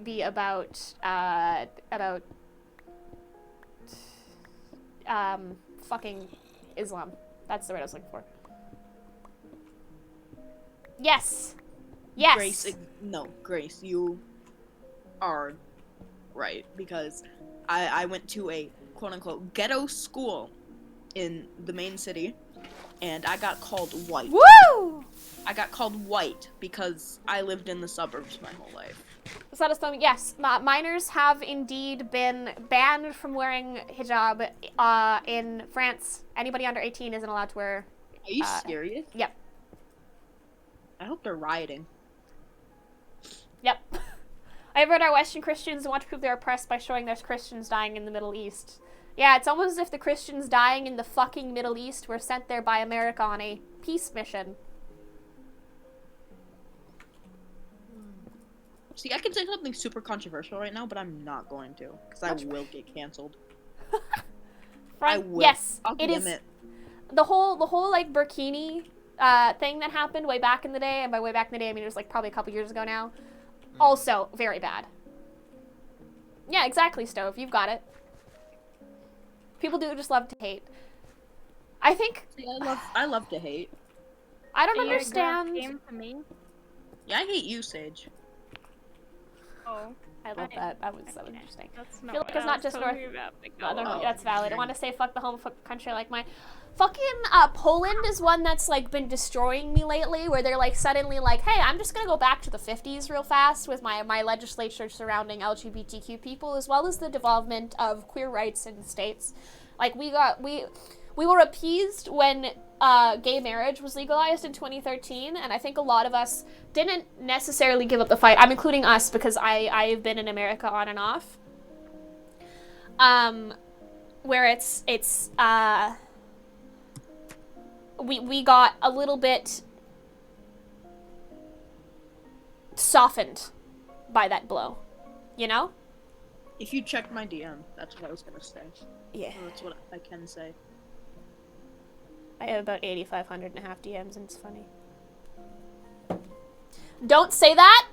be about fucking Islam. That's the word I was looking for. Yes. Yes. Grace, no, Grace, you are right? Because I went to a quote-unquote ghetto school in the main city, and I got called white. Woo! I got called white because I lived in the suburbs my whole life. So that is something, yes, minors have indeed been banned from wearing hijab in France. Anybody under 18 isn't allowed to wear. Are you serious? Yep. I hope they're rioting. Yep. I heard our Western Christians want to prove they're oppressed by showing there's Christians dying in the Middle East. Yeah, it's almost as if the Christians dying in the fucking Middle East were sent there by America on a peace mission. See, I can say something super controversial right now, but I'm not going to, because I will get canceled. I will. Yes, I'll it is. it. The whole like burkini thing that happened way back in the day, and by way back in the day I mean it was like probably a couple years ago now. Also very bad. Yeah, exactly, Stove. You've got it. People do just love to hate. I think. See, I love to hate. I don't Are you a understand. game for me? Yeah, I hate you, Sage. Oh. I love that. That was so interesting. That's I not feel like what it's I not was just talking North. about, but No, go on. that's valid. I want to say fuck the homophobic country like my. Fucking Poland is one that's like been destroying me lately, where they're like suddenly like, hey, I'm just gonna go back to the 50s real fast with my legislature surrounding LGBTQ people, as well as the development of queer rights in the states. Like we were appeased when gay marriage was legalized in 2013, and I think a lot of us didn't necessarily give up the fight. I'm including us because I've been in America on and off. Where we got a little bit softened by that blow, you know? If you checked my DM, that's what I was gonna say. Yeah. That's what I can say. I have about 8,500 and a half DMs, and it's funny. Don't say that,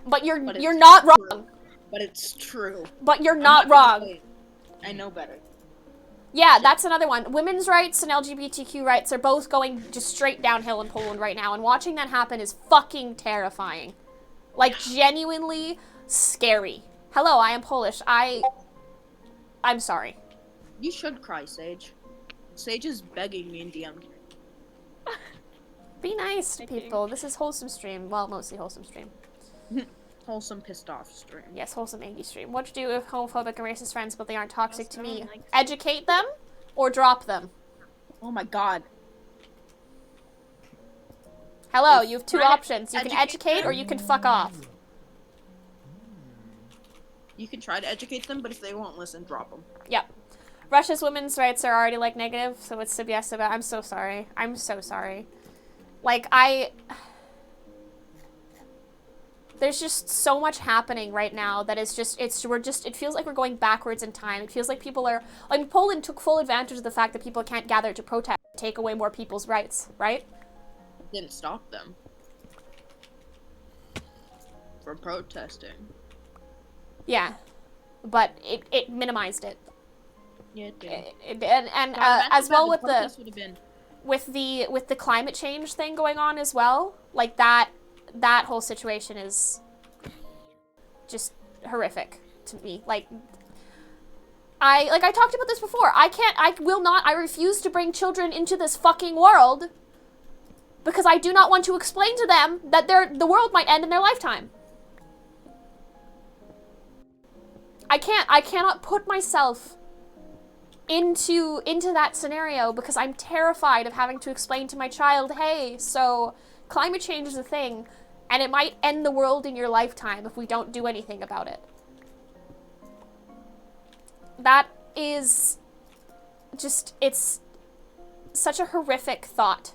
but you're not wrong. But it's true. But you're not wrong. I know better. Yeah, that's another one. Women's rights and LGBTQ rights are both going just straight downhill in Poland right now, and watching that happen is fucking terrifying. Like, genuinely scary. Hello, I am Polish. I'm sorry. You should cry, Sage. Sage is begging me in DM. Be nice to people. This is wholesome stream. Well, mostly wholesome stream. Wholesome pissed off stream. Yes, wholesome angry stream. What to do with homophobic and racist friends, but they aren't toxic to me? Educate them or drop them. Oh my god. Hello, you have two options. You can educate or you can fuck off. You can try to educate them, but if they won't listen, drop them. Yep. Russia's women's rights are already, like, negative, so it's yes about. I'm so sorry. I'm so sorry. Like, there's just so much happening right now that is just, it feels like we're going backwards in time. It feels like people are, I mean, Poland took full advantage of the fact that people can't gather to protest, take away more people's rights, right? Didn't stop them from protesting. Yeah, but it minimized it. Yeah, it did. And as well with the climate change thing going on as well, like that whole situation is just horrific to me. Like I talked about this before. I refuse to bring children into this fucking world because I do not want to explain to them that the world might end in their lifetime. I cannot put myself into that scenario because I'm terrified of having to explain to my child, hey, so climate change is a thing and it might end the world in your lifetime if we don't do anything about it. That is just, it's such a horrific thought.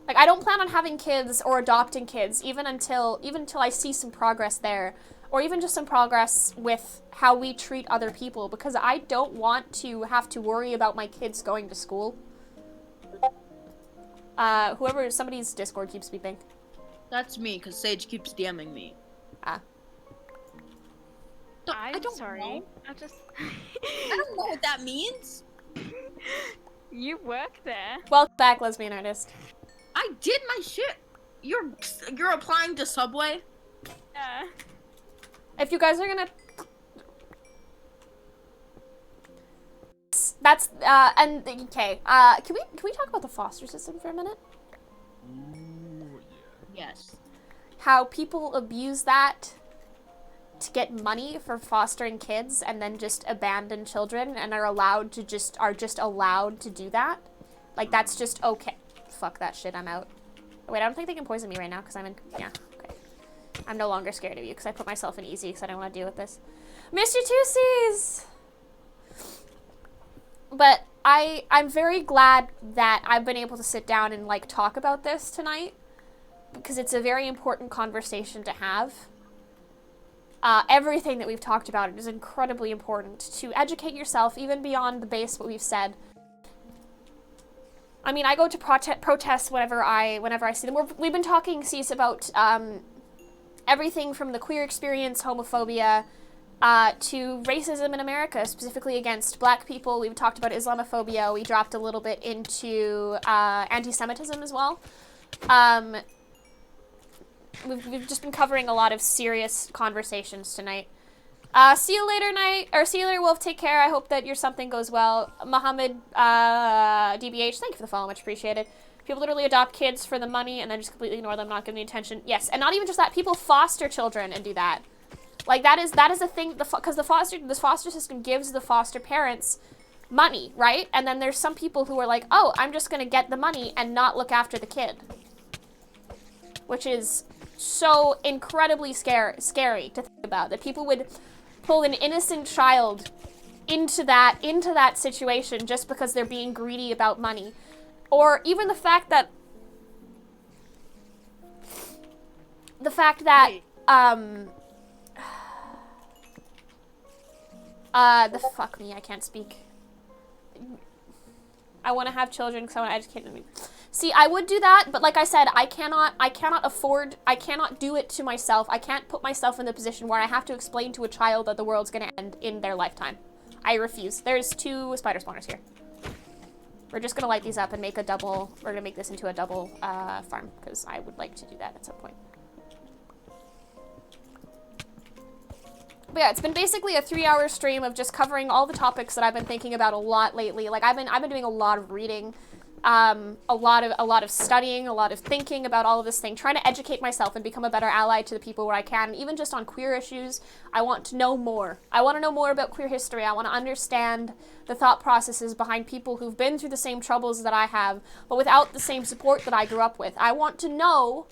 Like, I don't plan on having kids or adopting kids even until I see some progress there, or even just some progress with how we treat other people, because I don't want to have to worry about my kids going to school. Somebody's Discord keeps beeping. That's me, because Sage keeps DMing me. Ah. I'm sorry. Know. I just... I don't know what that means. You work there. Welcome back, lesbian artist. I did my shit. You're applying to Subway? Yeah. If you guys are gonna... That's, and, okay, can we talk about the foster system for a minute? Ooh, yeah. Yes. How people abuse that to get money for fostering kids and then just abandon children and are just allowed to do that. Like, that's just okay. Fuck that shit, I'm out. Wait, I don't think they can poison me right now because I'm in, yeah, okay. I'm no longer scared of you because I put myself in easy because I don't want to deal with this. Mr. Tussies! But I'm very glad that I've been able to sit down and, like, talk about this tonight because it's a very important conversation to have. Everything that we've talked about is incredibly important to educate yourself, even beyond the base what we've said. I mean, I go to protests whenever I see them. We've been talking, Cease, about everything from the queer experience, homophobia, to racism in America, specifically against black people. We've talked about Islamophobia. We dropped a little bit into anti-Semitism as well. We've just been covering a lot of serious conversations tonight. See you later, see you later, Wolf. Take care. I hope that your something goes well. Mohammed, DBH, thank you for the follow. Much appreciated. People literally adopt kids for the money and then just completely ignore them, not give them the attention. Yes, and not even just that. People foster children and do that. Like, that is a thing, because the foster system gives the foster parents money, right? And then there's some people who are like, oh, I'm just gonna get the money and not look after the kid. Which is so incredibly scary to think about, that people would pull an innocent child into that situation just because they're being greedy about money. Or even the fact that fuck me, I can't speak. I want to have children because I want to educate them. See, I would do that, but like I said, I cannot do it to myself. I can't put myself in the position where I have to explain to a child that the world's gonna end in their lifetime. I refuse. There's 2 spider spawners here. We're just gonna light these up and make we're gonna make this into a double farm, because I would like to do that at some point. But yeah, it's been basically a 3-hour stream of just covering all the topics that I've been thinking about a lot lately. Like, I've been doing a lot of reading, a lot of studying, a lot of thinking about all of this thing, trying to educate myself and become a better ally to the people where I can, even just on queer issues. I want to know more. I want to know more about queer history. I want to understand the thought processes behind people who've been through the same troubles that I have, but without the same support that I grew up with. I want to know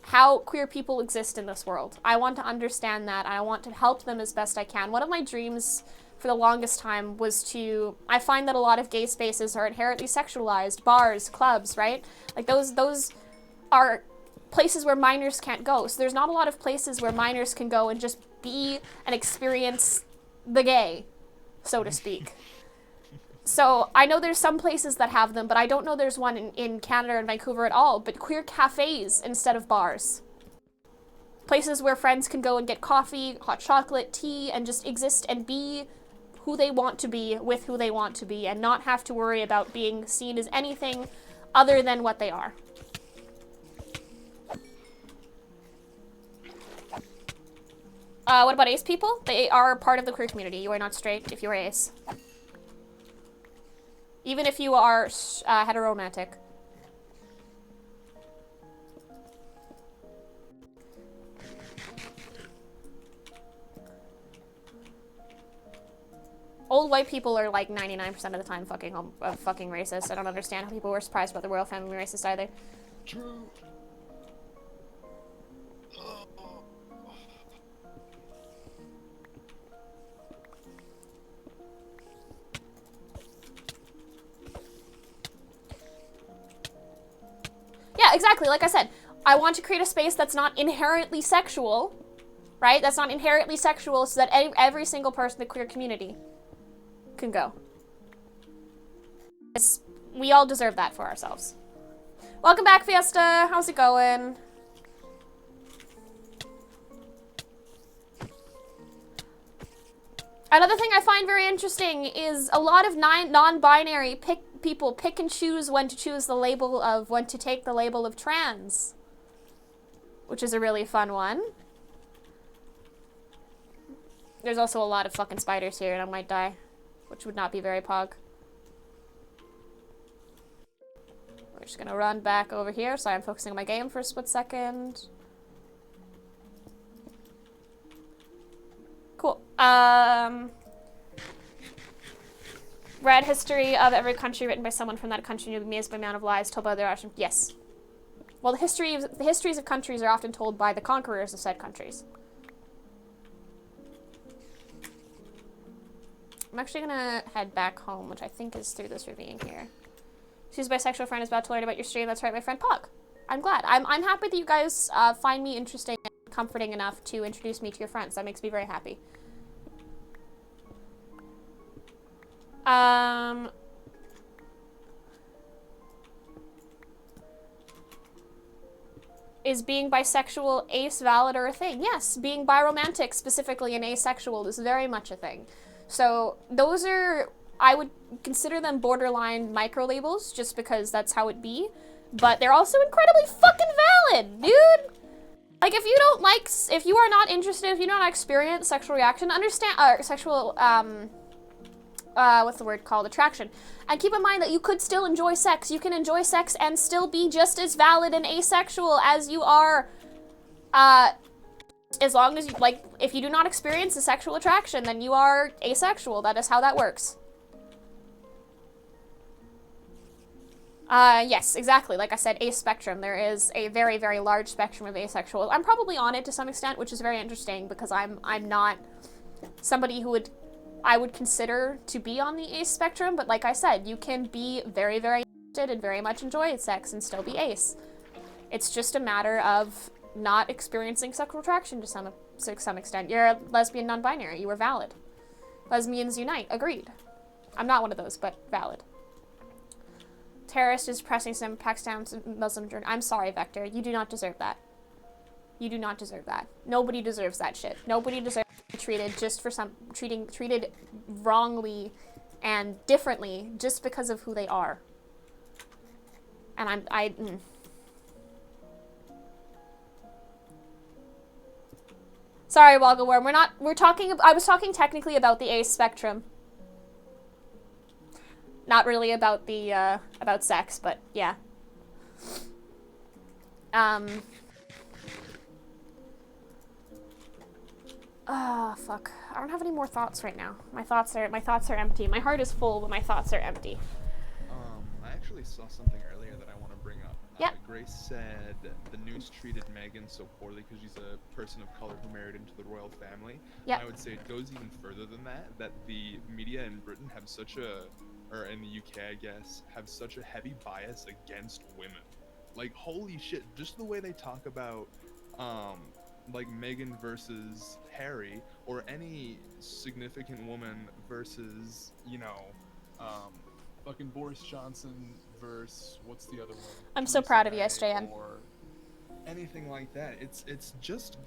how queer people exist in this world. I want to understand that. I want to help them as best I can. One of my dreams for the longest time was I find that a lot of gay spaces are inherently sexualized. Bars, clubs, right? Like, those are places where minors can't go. So there's not a lot of places where minors can go and just be and experience the gay, so to speak. So I know there's some places that have them, but I don't know there's one in Canada and Vancouver at all. But queer cafes instead of bars. Places where friends can go and get coffee, hot chocolate, tea, and just exist and be who they want to be with who they want to be, and not have to worry about being seen as anything other than what they are. What about ace people? They are part of the queer community. You are not straight if you are ace. Even if you are heteromantic. Old white people are like 99% of the time fucking racist. I don't understand how people were surprised about the royal family being racist either. True. Yeah, exactly. Like I said, I want to create a space that's not inherently sexual, right? That's not inherently sexual, so that every single person in the queer community can go. We all deserve that for ourselves. Welcome back, Fiesta. How's it going? Another thing I find very interesting is a lot of non-binary people pick and choose when to choose the label of, when to take the label of trans, which is a really fun one. There's also a lot of fucking spiders here and I might die, which would not be very pog. We're just gonna run back over here. Sorry, I'm focusing on my game for a split second. Cool. Read history of every country written by someone from that country. You'll be amazed by the amount of lies told by their Russian. Yes. Well, the histories of countries are often told by the conquerors of said countries. I'm actually gonna head back home, which I think is through this ravine here. She's a bisexual friend is about to learn about your stream. That's right, my friend Pog. I'm glad. I'm happy that you guys find me interesting and comforting enough to introduce me to your friends. That makes me very happy. Is being bisexual ace valid or a thing? Yes, being biromantic specifically and asexual is very much a thing. So those are, I would consider them borderline micro labels just because that's how it be, but they're also incredibly fucking valid, dude. Like if you don't like, if you are not interested, if you do not experience sexual reaction, understand, sexual, what's the word called? Attraction. And keep in mind that you could still enjoy sex. You can enjoy sex and still be just as valid and asexual as you are, as long as you, like, if you do not experience a sexual attraction, then you are asexual. That is how that works. Yes, exactly. Like I said, ace spectrum. There is a very, very large spectrum of asexual. I'm probably on it to some extent, which is very interesting because I'm not somebody who I would consider to be on the ace spectrum, but like I said, you can be very, very interested and very much enjoy sex and still be ace. It's just a matter of not experiencing sexual attraction to some extent. You're a lesbian non-binary. You are valid. Lesbians unite. Agreed. I'm not one of those, but valid. Terrorist is pressing some Pakistan Muslim journal. I'm sorry, Vector. You do not deserve that. You do not deserve that. Nobody deserves that shit. Nobody deserves to be treated just for treated wrongly and differently just because of who they are. And Sorry, Wogglworm. I was talking technically about the ace spectrum. Not really about the, about sex, but yeah. Fuck. I don't have any more thoughts right now. My thoughts are empty. My heart is full, but my thoughts are empty. I actually saw something earlier that I want to bring up. Yep. Grace said the news treated Megan so poorly because she's a person of color who married into the royal family. Yep. I would say it goes even further than that, that the media in Britain have such a, or in the UK, I guess, have such a heavy bias against women. Like, holy shit, just the way they talk about, like Meghan versus Harry, or any significant woman versus, you know, fucking Boris Johnson versus, what's the other one? I'm so proud of you, SJN. Or anything like that. It's just,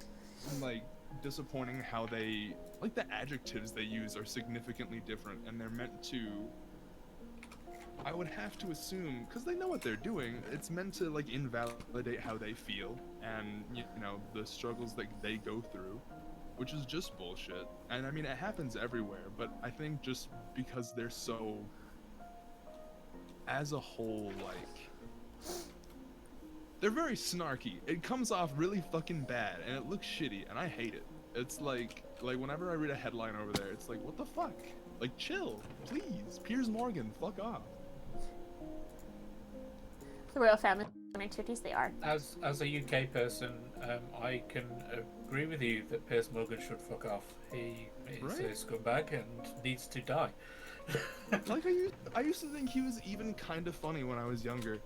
like, disappointing how they, like, the adjectives they use are significantly different, and they're meant to, I would have to assume, because they know what they're doing, it's meant to, like, invalidate how they feel, and, you know, the struggles that they go through, which is just bullshit. And, I mean, it happens everywhere, but I think just because they're so, as a whole, like, they're very snarky. It comes off really fucking bad, and it looks shitty, and I hate it. It's like whenever I read a headline over there, it's like, what the fuck? Like, chill, please. Piers Morgan, fuck off. The royal family activities, they are. As a UK person, I can agree with you that Piers Morgan should fuck off. He is a scumbag and needs to die. Like, I used to think he was even kind of funny when I was younger,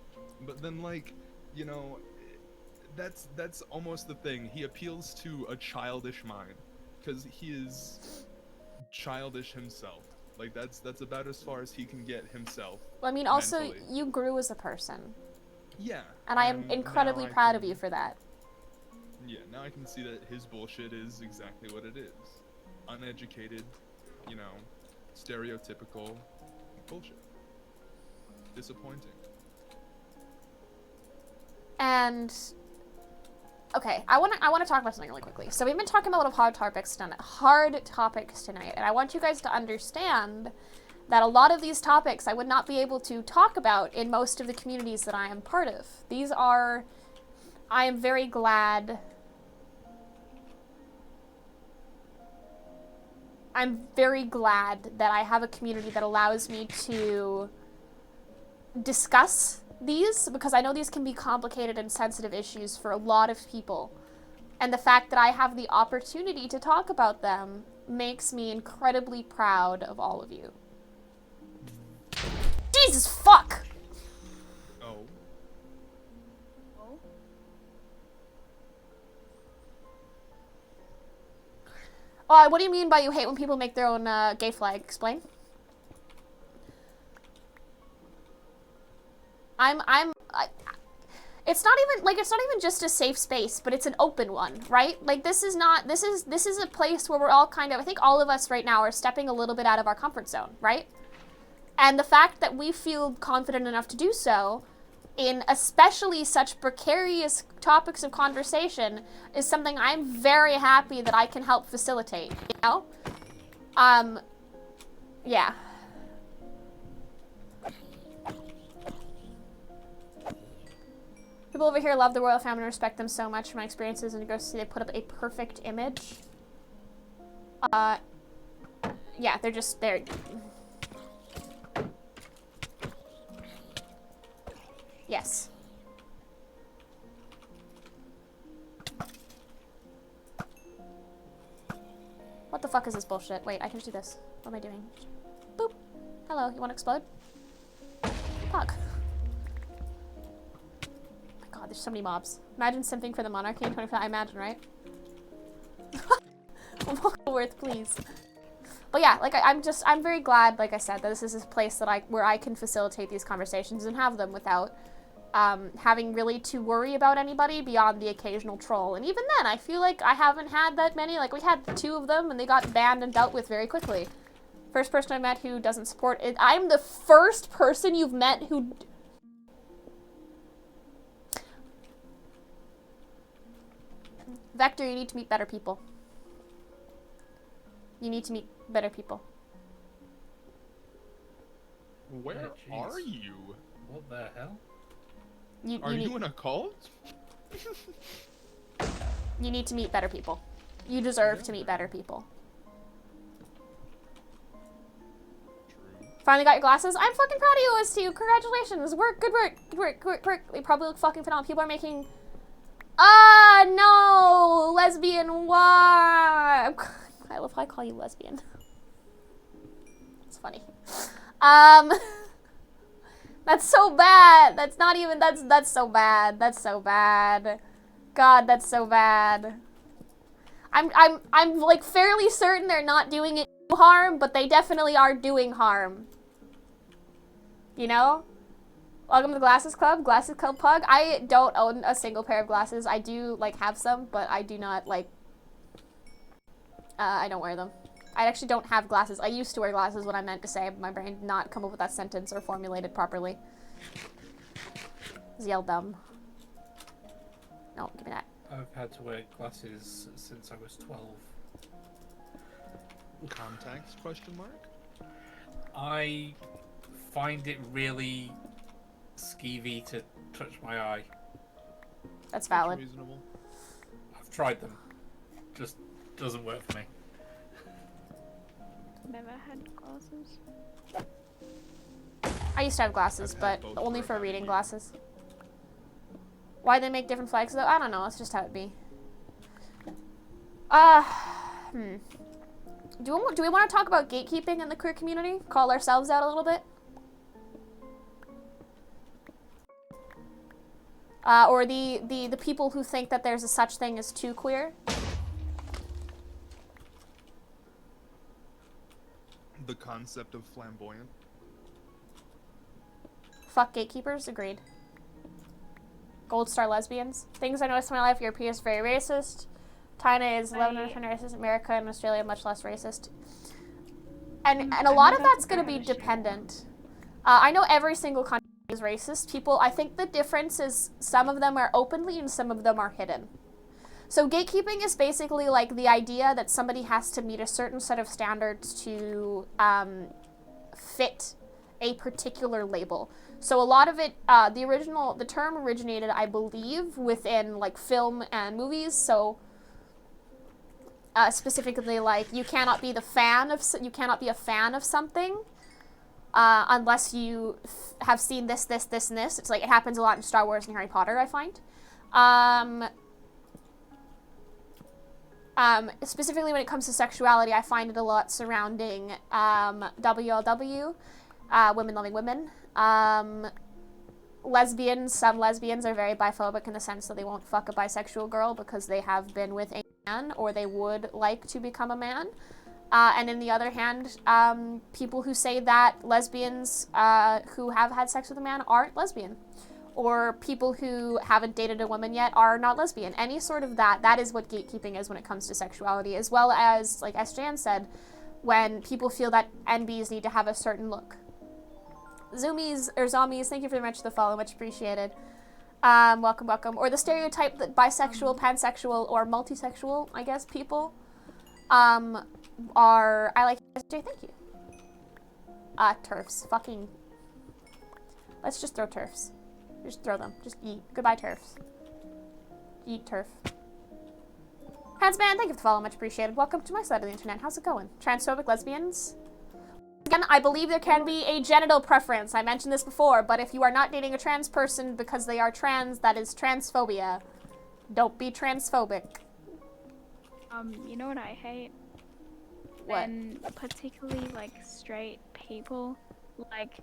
but then, like, you know, that's almost the thing. He appeals to a childish mind, because he is childish himself. Like, that's about as far as he can get himself. Well, I mean, also, mentally. you grew as a person. Yeah. And I am incredibly proud of you for that. Yeah, now I can see that his bullshit is exactly what it is. Uneducated, you know, stereotypical bullshit. disappointing. And okay, I want to talk about something really quickly. So we've been talking about a lot of hard topics tonight, and I want you guys to understand that a lot of these topics I would not be able to talk about in most of the communities that I am part of. I am very glad. I'm very glad that I have a community that allows me to discuss these, because I know these can be complicated and sensitive issues for a lot of people. And the fact that I have the opportunity to talk about them makes me incredibly proud of all of you. Jesus fuck! Oh. What do you mean by you hate when people make their own gay flag? Explain. It's not even just a safe space, but it's an open one, right? Like, this is a place where we're all kind of, I think all of us right now are stepping a little bit out of our comfort zone, right? And the fact that we feel confident enough to do so in especially such precarious topics of conversation is something I'm very happy that I can help facilitate, you know? Yeah. People over here love the royal family and respect them so much. From my experiences in Negotiation, they put up a perfect image. Yeah, they're yes. What the fuck is this bullshit? Wait, I can just do this. What am I doing? Boop. Hello, you wanna explode? Fuck. God, there's so many mobs. Imagine simping for the monarchy in 2025. I imagine, right? Worth, please. But yeah, like I'm very glad, like I said, that this is a place that where I can facilitate these conversations and have them without having really to worry about anybody beyond the occasional troll. And even then, I feel like I haven't had that many. Like, we had 2 of them and they got banned and dealt with very quickly. First person I met who doesn't support it. I'm the first person you've met who... Vector, you need to meet better people. You need to meet better people. Where are you? What the hell? Are you in a cult? You need to meet better people. You deserve to meet better people. True. Finally got your glasses? I'm fucking proud of you, OSTU. Congratulations. Work, good work. Good work, good work, good work. They probably look fucking phenomenal. People are making... Ah, no! Lesbian, why? I love how I call you lesbian. It's funny. That's so bad. That's not even, that's so bad. That's so bad. God, that's so bad. I'm like fairly certain they're not doing it to harm, but they definitely are doing harm. You know? Welcome to the Glasses Club. Glasses Club Pug. I don't own a single pair of glasses. I do, like, have some, but I do not, like, I don't wear them. I actually don't have glasses. I used to wear glasses, what I meant to say, but my brain did not come up with that sentence or formulate it properly. It's yelled dumb. No, give me that. I've had to wear glasses since I was 12. Contacts, question mark? I find it really skeevy to touch my eye. That's valid. Reasonable. I've tried them. Just doesn't work for me. Never had glasses. I used to have glasses, but only for reading glasses. Why they make different flags though? I don't know. It's just how it be. Do we want to talk about gatekeeping in the queer community? Call ourselves out a little bit? Or the people who think that there's a such thing as too queer? The concept of flamboyant. Fuck gatekeepers, agreed. Gold star lesbians. Things I noticed in my life, Europe is very racist. China is 11% racist. America and Australia much less racist. And a lot of that's going to be dependent. I know every single country is racist. People, I think the difference is some of them are openly and some of them are hidden. So gatekeeping is basically like the idea that somebody has to meet a certain set of standards to fit a particular label. So a lot of it, the term originated, I believe, within like film and movies. So specifically, like you cannot be a fan of something unless you have seen this, this, this, and this. It's like it happens a lot in Star Wars and Harry Potter, I find. Specifically when it comes to sexuality, I find it a lot surrounding WLW, women loving women. Lesbians, some lesbians are very biphobic in the sense that they won't fuck a bisexual girl because they have been with a man or they would like to become a man. And in the other hand, people who say that lesbians who have had sex with a man aren't lesbian. Or people who haven't dated a woman yet are not lesbian. Any sort of that is what gatekeeping is when it comes to sexuality, as well as, like SJN said, when people feel that NBs need to have a certain look. Zoomies, or Zombies, thank you very much for the follow, much appreciated. Welcome, welcome. Or the stereotype that bisexual, pansexual, or multisexual, I guess, people, are, I like SJ, thank you. TERFs, fucking, let's just throw TERFs. Just throw them. Just eat. Goodbye, TERFs. Eat TERF. Handsman, thank you for the follow. Much appreciated. Welcome to my side of the internet. How's it going? Transphobic lesbians? Again, I believe there can be a genital preference. I mentioned this before, but if you are not dating a trans person because they are trans, that is transphobia. Don't be transphobic. You know what I hate? What? When particularly, like, straight people, like,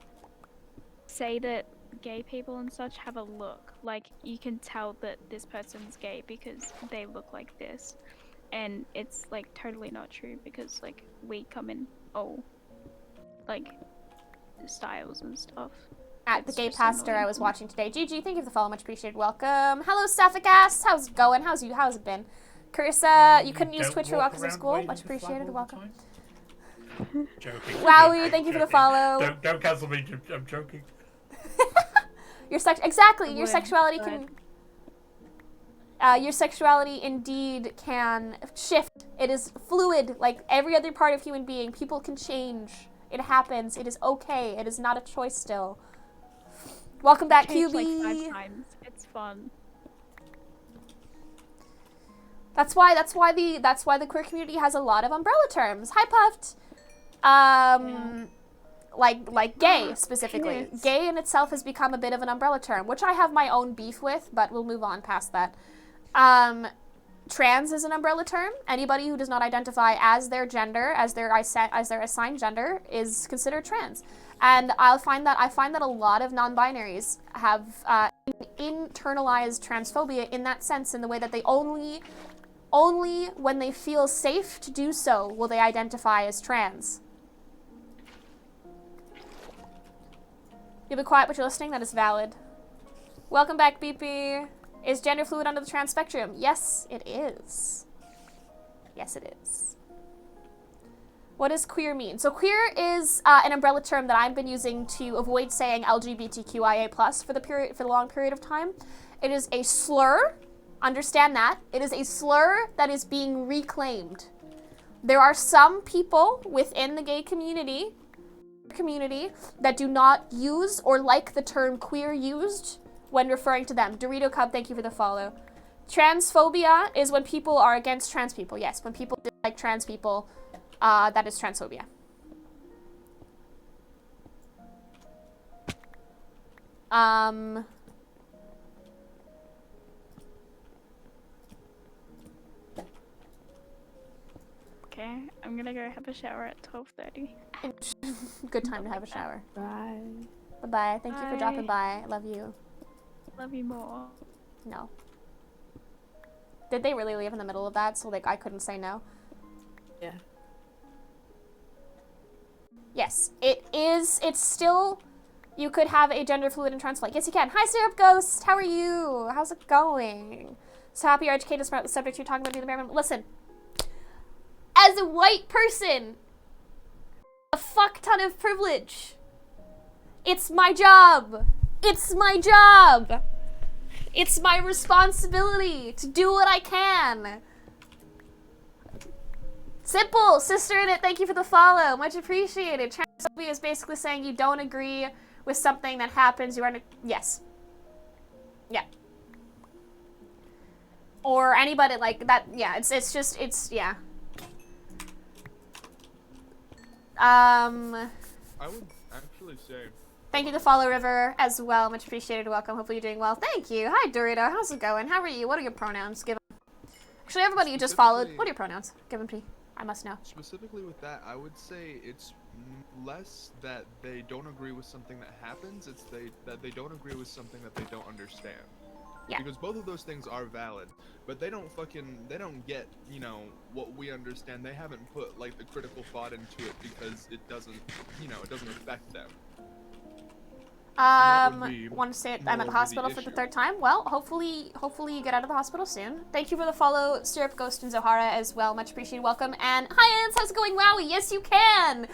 say that gay people and such have a look. Like, you can tell that this person's gay because they look like this. And it's, like, totally not true because, like, we come in all, like, styles and stuff. At the gay pastor I was watching today. GG, thank you for the follow. Much appreciated. Welcome. Hello, Sapphic Ass. How's it going? How's it been? Carissa, you couldn't use Twitch for a while because of school. Much appreciated. Welcome. Joking. Wowie, thank you for the follow. Don't cancel me. I'm joking. Your sexuality can your sexuality indeed can shift. It is fluid like every other part of human being. People can change. It happens. It is okay. It is not a choice still. Welcome back, QB. Like 5 times. It's fun. That's why the queer community has a lot of umbrella terms. Hi, Puffed. Like gay specifically. Yes. Gay in itself has become a bit of an umbrella term, which I have my own beef with, but we'll move on past that. Trans is an umbrella term. Anybody who does not identify as their gender, as their assigned gender, is considered trans. And I find that a lot of non-binaries have internalized transphobia in that sense, in the way that they only when they feel safe to do so will they identify as trans. You'll be quiet, but you're listening. That is valid. Welcome back, BP. Is gender fluid under the trans spectrum? Yes, it is. Yes, it is. What does queer mean? So queer is an umbrella term that I've been using to avoid saying LGBTQIA+ for the long period of time. It is a slur. Understand that. It is a slur that is being reclaimed. There are some people within the gay community that do not use or like the term queer used when referring to them. Dorito Cub, thank you for the follow. Transphobia is when people are against trans people. Yes, when people dislike trans people, that is transphobia. Okay, I'm gonna go have a shower at 12:30. Good time to have a shower. Bye. Bye-bye. Thank you for dropping by. I love you. Love you more. No. Did they really leave in the middle of that so like I couldn't say no? Yeah. Yes, it is. It's still. You could have a gender fluid and trans flight. Yes, you can. Hi, Syrup Ghost. How are you? How's it going? So happy you're educated about the subject you're talking about. Being the bare. Listen. As a white person, a fuck ton of privilege. It's my job. It's my job. It's my responsibility to do what I can. Simple, sister in it, thank you for the follow. Much appreciated. Transphobia is basically saying you don't agree with something that happens. You aren't. Yes. Yeah. Or anybody like that. Yeah, it's yeah. I would actually say. Thank you to Follow River as well. Much appreciated. Welcome. Hopefully you're doing well. Thank you. Hi, Dorito. How's it going? How are you? What are your pronouns? Give them. Actually, everybody you just followed. What are your pronouns? Give them to me. I must know. Specifically with that, I would say it's less that they don't agree with something that happens, it's that they don't agree with something that they don't understand. Yeah. Because both of those things are valid, but they don't get, you know, what we understand. They haven't put like the critical thought into it because it doesn't, you know, it doesn't affect them. Want to say I'm at the hospital for the third time? Well, hopefully you get out of the hospital soon. Thank you for the follow, Syrup, Ghost, and Zohara as well. Much appreciated. Welcome. And hi, Ants. How's it going, Wowie? Yes, you can.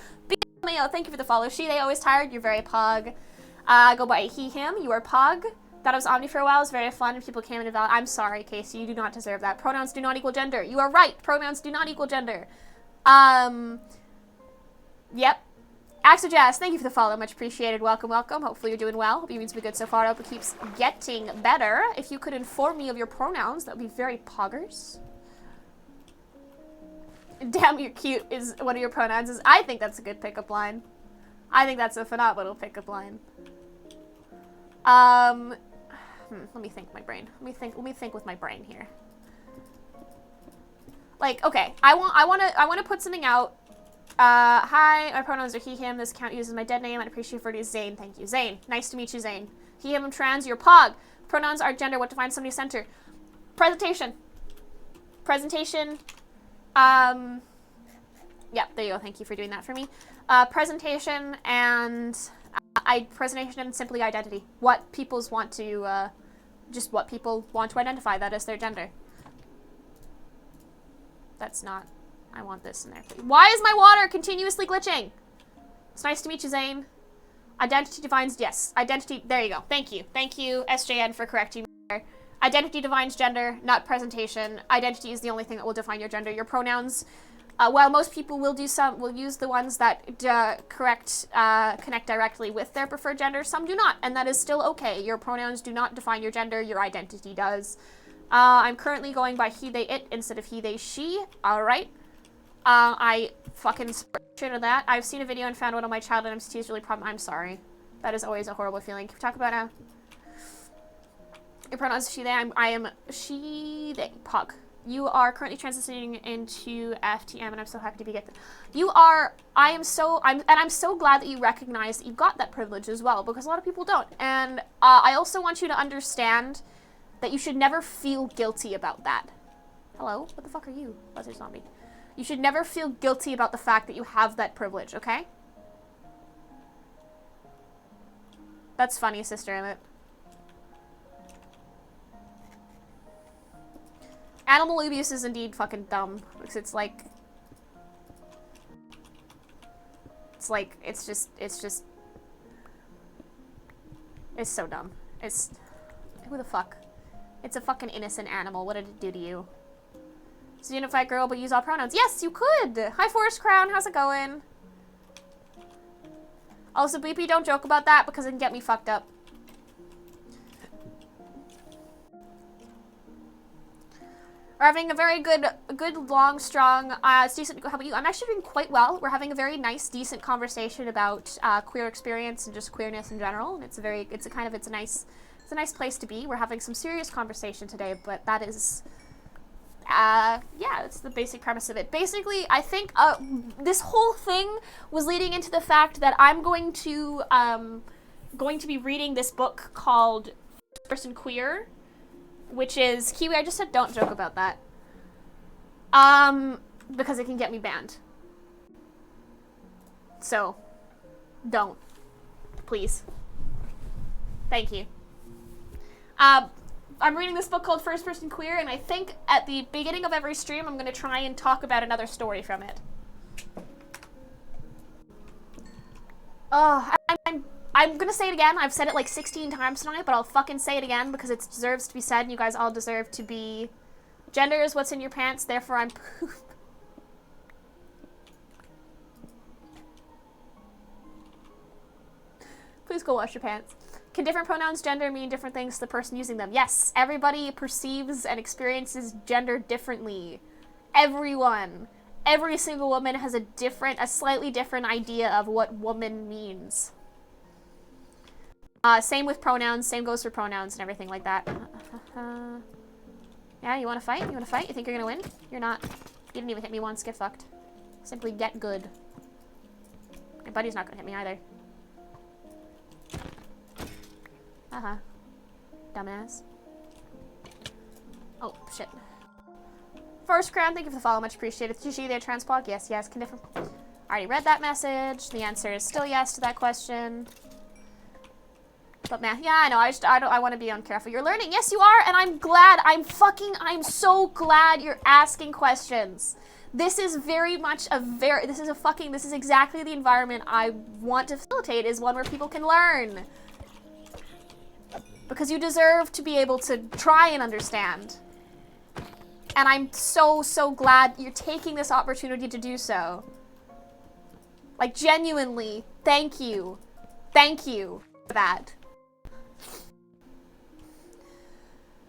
Mayo, thank you for the follow. She, they always tired. You're very pog. Go by he, him. You are pog. Thought it was Omni for a while. It was very fun. And people came in and valid. I'm sorry, Casey. You do not deserve that. Pronouns do not equal gender. You are right. Pronouns do not equal gender. Yep. Axel Jazz, thank you for the follow. Much appreciated. Welcome, welcome. Hopefully you're doing well. Hope your means be good so far. I hope it keeps getting better. If you could inform me of your pronouns, that would be very poggers. Damn, you're cute is one of your pronouns. I think that's a good pickup line. I think that's a phenomenal pickup line. Let me think with my brain. Let me think with my brain here. Like, okay, I want to put something out. Hi, my pronouns are he, him. This account uses my dead name. I'd appreciate for it is Zane. Thank you. Zane. Nice to meet you, Zane. He, him, I'm trans. You're pog. Pronouns are gender. What defines somebody's center? Presentation. Presentation. Yeah, there you go. Thank you for doing that for me. Presentation and presentation and simply identity. What people's want to, just what people want to identify. That is their gender. That's not... I want this in there. Why is my water continuously glitching? It's nice to meet you, Zane. Identity defines... Yes. Identity... There you go. Thank you. Thank you, SJN, for correcting me there. Identity defines gender, not presentation. Identity is the only thing that will define your gender. Your pronouns... while most people will use the ones that connect directly with their preferred gender, some do not, and that is still okay. Your pronouns do not define your gender. Your identity does. I'm currently going by he, they, it instead of he, they, she. All right. I fucking shit of that. I've seen a video and found one of my childhood MCT is really problem. I'm sorry. That is always a horrible feeling. Can we talk about now? Your pronouns are she, they. I am she, they. Pog. You are currently transitioning into FTM, and I'm so happy to be getting. You are. I'm so glad that you recognize that you've got that privilege as well, because a lot of people don't. And I also want you to understand that you should never feel guilty about that. Hello? What the fuck are you? Buzzard zombie. You should never feel guilty about the fact that you have that privilege, okay? That's funny, Sister Emmett. Animal abuse is indeed fucking dumb, because it's so dumb. Who the fuck? It's a fucking innocent animal. What did it do to you? It's a unified girl, but use all pronouns. Yes, you could! Hi, Forest Crown. How's it going? Also, Bleepy, don't joke about that, because it can get me fucked up. We're having a very good, long, strong, it's decent. How about you? I'm actually doing quite well. We're having a very nice, decent conversation about queer experience and just queerness in general. And it's a nice place to be. We're having some serious conversation today, but that is, yeah, that's the basic premise of it. Basically, I think this whole thing was leading into the fact that I'm going to be reading this book called First Person Queer, which is Kiwi. I just said don't joke about that. Because it can get me banned. So, don't. Please. Thank you. I'm reading this book called First Person Queer, and I think at the beginning of every stream I'm going to try and talk about another story from it. Oh, I'm gonna say it again. I've said it like 16 times tonight, but I'll fucking say it again because it deserves to be said, and you guys all deserve to be... Gender is what's in your pants, therefore I'm poop. Please go wash your pants. Can different pronouns, gender, mean different things to the person using them? Yes, everybody perceives and experiences gender differently. Everyone. Every single woman has a slightly different idea of what woman means. Same with pronouns, same goes for pronouns and everything like that. Yeah, you wanna fight? You wanna fight? You think you're gonna win? You're not. You didn't even hit me once, get fucked. Simply get good. My buddy's not gonna hit me either. Uh-huh. Dumbass. Oh, shit. First Crown, thank you for the follow, much appreciated. GG there, Transpog. Yes, yes, can different... Already read that message. The answer is still yes to that question. But man, yeah, I know, I want to be uncareful. You're learning, yes you are, and I'm glad, I'm so glad you're asking questions. This is very much this is exactly the environment I want to facilitate, is one where people can learn. Because you deserve to be able to try and understand. And I'm so, so glad you're taking this opportunity to do so. Like, genuinely, thank you. Thank you for that.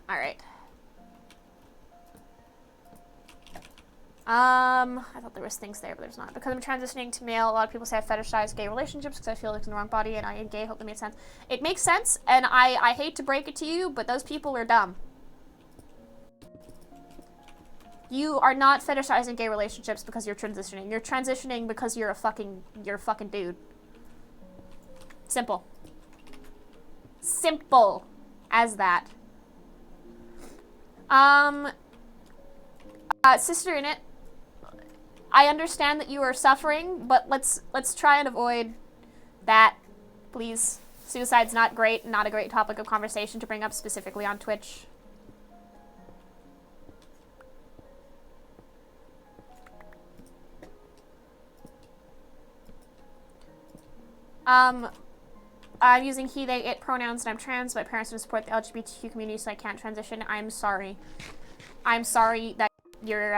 Alright. I thought there was things there, but there's not. Because I'm transitioning to male, a lot of people say I fetishize gay relationships because I feel like it's in the wrong body and I am gay. Hope that made sense. It makes sense, and I hate to break it to you, but those people are dumb. You are not fetishizing gay relationships because you're transitioning. You're transitioning because you're a fucking dude. Simple. Simple as that. Sister in it, I understand that you are suffering, but let's try and avoid that, please. Suicide's not great, not a great topic of conversation to bring up specifically on Twitch. I'm using he, they, it pronouns, and I'm trans. My parents don't support the LGBTQ community, so I can't transition. I'm sorry. I'm sorry that your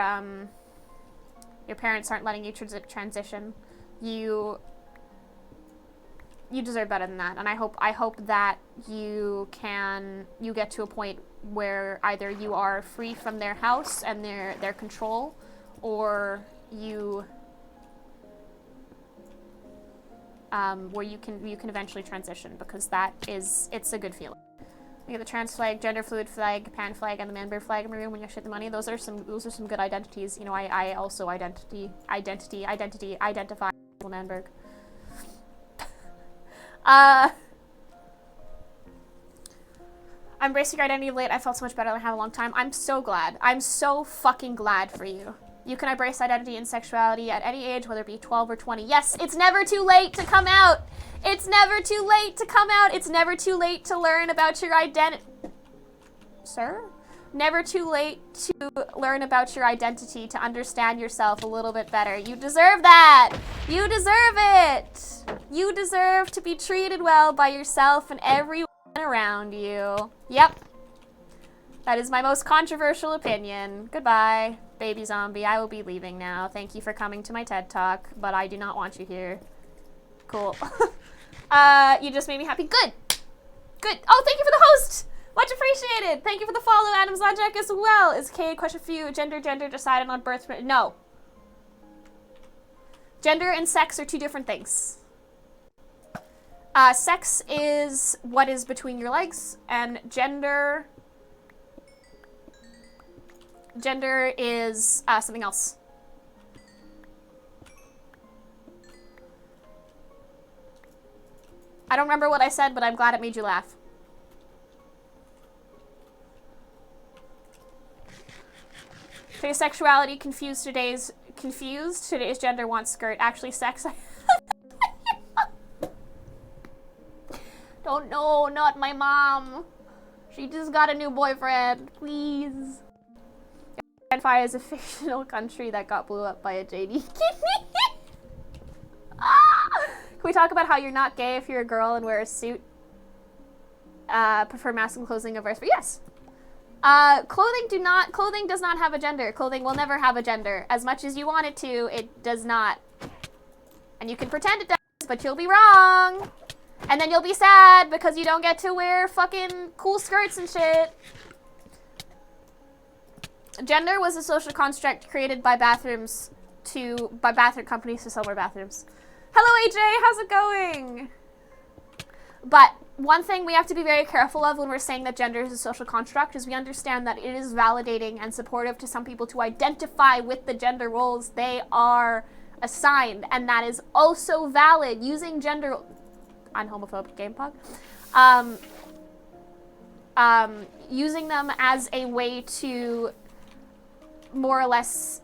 parents aren't letting you transition. You deserve better than that, and I hope that you get to a point where either you are free from their house and their control, or you where you can eventually transition, because it's a good feeling. We get the trans flag, gender fluid flag, pan flag, and the man bear flag in my room when you shit the money. Those are some good identities. You know, I also identify Manberg. I'm embracing your identity late. I felt so much better than I have a long time. I'm so glad. I'm so fucking glad for you. You can embrace identity and sexuality at any age, whether it be 12 or 20. Yes, it's never too late to come out. It's never too late to come out. It's never too late to learn about your identity. Sir? Never too late to learn about your identity, to understand yourself a little bit better. You deserve that. You deserve it. You deserve to be treated well by yourself and everyone around you. Yep. That is my most controversial opinion. Goodbye, baby zombie. I will be leaving now. Thank you for coming to my TED Talk, but I do not want you here. Cool. You just made me happy. Good. Good. Oh, thank you for the host. Much appreciated. Thank you for the follow, Adam's Logic, as well. Is K a question for you? Gender decided on birth? No. Gender and sex are two different things. Sex is what is between your legs, and gender is something else. I don't remember what I said, but I'm glad it made you laugh. Today's sexuality confused. Today's gender wants skirt. Actually, sex. Don't know, not my mom. She just got a new boyfriend. Please. Fire is a fictional country that got blew up by a JD kidney. We talk about how you're not gay if you're a girl and wear a suit. Prefer masculine clothing over for yes. Clothing does not have a gender. Clothing will never have a gender. As much as you want it to, it does not. And you can pretend it does, but you'll be wrong. And then you'll be sad because you don't get to wear fucking cool skirts and shit. Gender was a social construct created by bathroom companies to sell more bathrooms. Hello AJ, how's it going? But one thing we have to be very careful of when we're saying that gender is a social construct is we understand that it is validating and supportive to some people to identify with the gender roles they are assigned, and that is also valid. Using gender unhomophobic game pug, using them as a way to more or less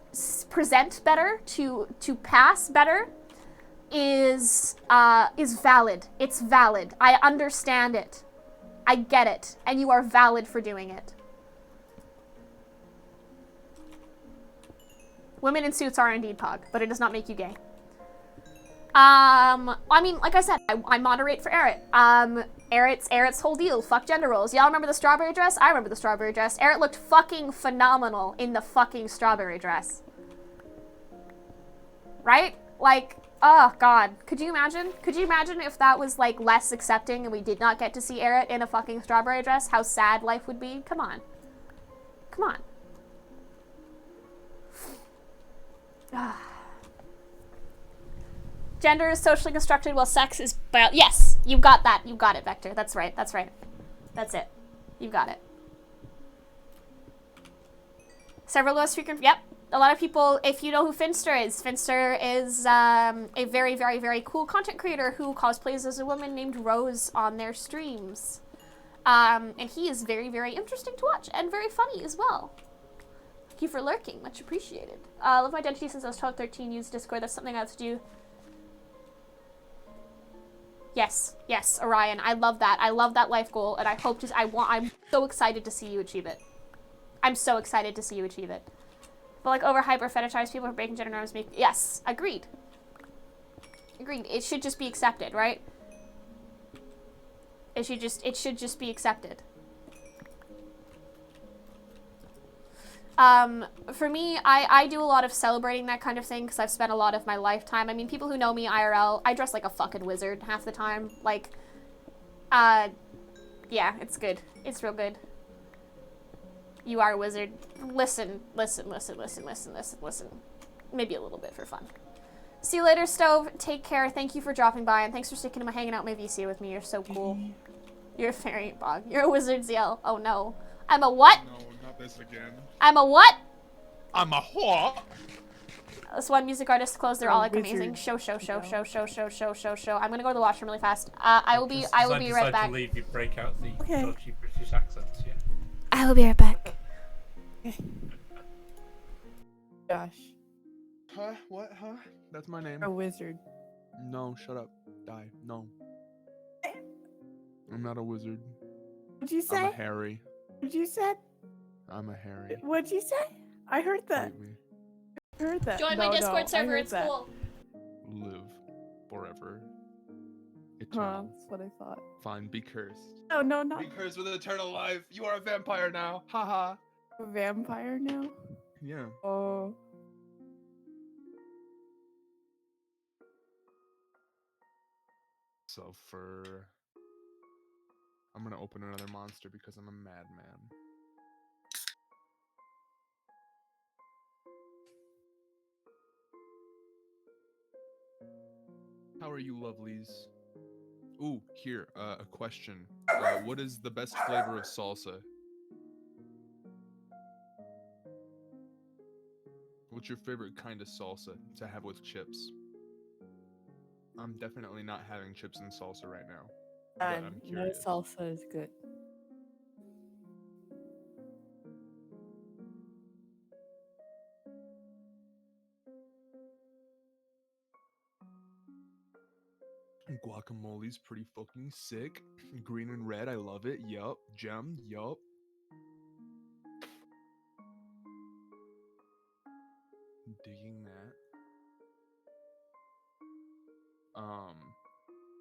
present better, to pass better, is valid. It's valid. I understand it. I get it. And you are valid for doing it. Women in suits are indeed pog, but it does not make you gay. I mean, like I said, I moderate for Eret. Eret's whole deal. Fuck gender roles. Y'all remember the strawberry dress? I remember the strawberry dress. Eret looked fucking phenomenal in the fucking strawberry dress. Right? Like, oh god. Could you imagine? Could you imagine if that was, like, less accepting and we did not get to see Eret in a fucking strawberry dress? How sad life would be? Come on. Come on. Gender is socially constructed while sex is yes! You got that. You got it, Vector. That's right. That's right. That's it. You got it. Several less frequent... Yep. A lot of people, if you know who Finster is a very, very, very cool content creator who cosplays as a woman named Rose on their streams. And he is very, very interesting to watch and very funny as well. Thank you for lurking. Much appreciated. I love my identity since I was 12, 13, used Discord. That's something I have to do. Yes, yes, Orion. I love that. I love that life goal, and I hope to. I'm so excited to see you achieve it. I'm so excited to see you achieve it. But like over hyper fetishized people for breaking gender norms make yes, agreed. Agreed. It should just be accepted, right? It should just be accepted. For me, I do a lot of celebrating that kind of thing because I've spent a lot of my lifetime. I mean, people who know me IRL, I dress like a fucking wizard half the time. Like, yeah, it's good. It's real good. You are a wizard. Listen. Maybe a little bit for fun. See you later, Stove. Take care. Thank you for dropping by, and thanks for sticking to hanging out my VC with me. You're so cool. You're a fairy bog. You're a wizard, ZL. Oh no. I'm a what? No, not this again. I'm a what? I'm a what? This one music artist closed. They're all like wizard. amazing. Show. I'm gonna go to the washroom really fast. I will be right back. To leave, you break out the Okay. dodgy British accents, yeah. I will be right back. Josh, Huh? What? Huh? That's my name. you're a wizard. No, shut up. Die. No. I'm not a wizard. What'd you I'm a say? Harry. What'd you say? I'm a Harry. What'd you say? I heard that. Fight me. I heard that. Join my No, Discord I server. heard It's that. cool. Live forever. Huh, Eternal. that's what I thought. Fine, be cursed. No, no, not Be cursed with eternal life. You are a vampire now. Haha. a vampire now. Yeah. Oh. So I'm gonna open another monster because I'm a madman. How are you, lovelies? Ooh, here, a question. What is the best flavor of salsa? What's your favorite kind of salsa to have with chips? I'm definitely not having chips and salsa right now. But I'm No curious. salsa is good. Guacamole's pretty fucking sick. Green and red, I love it. Yup. Gem, yup. Digging that.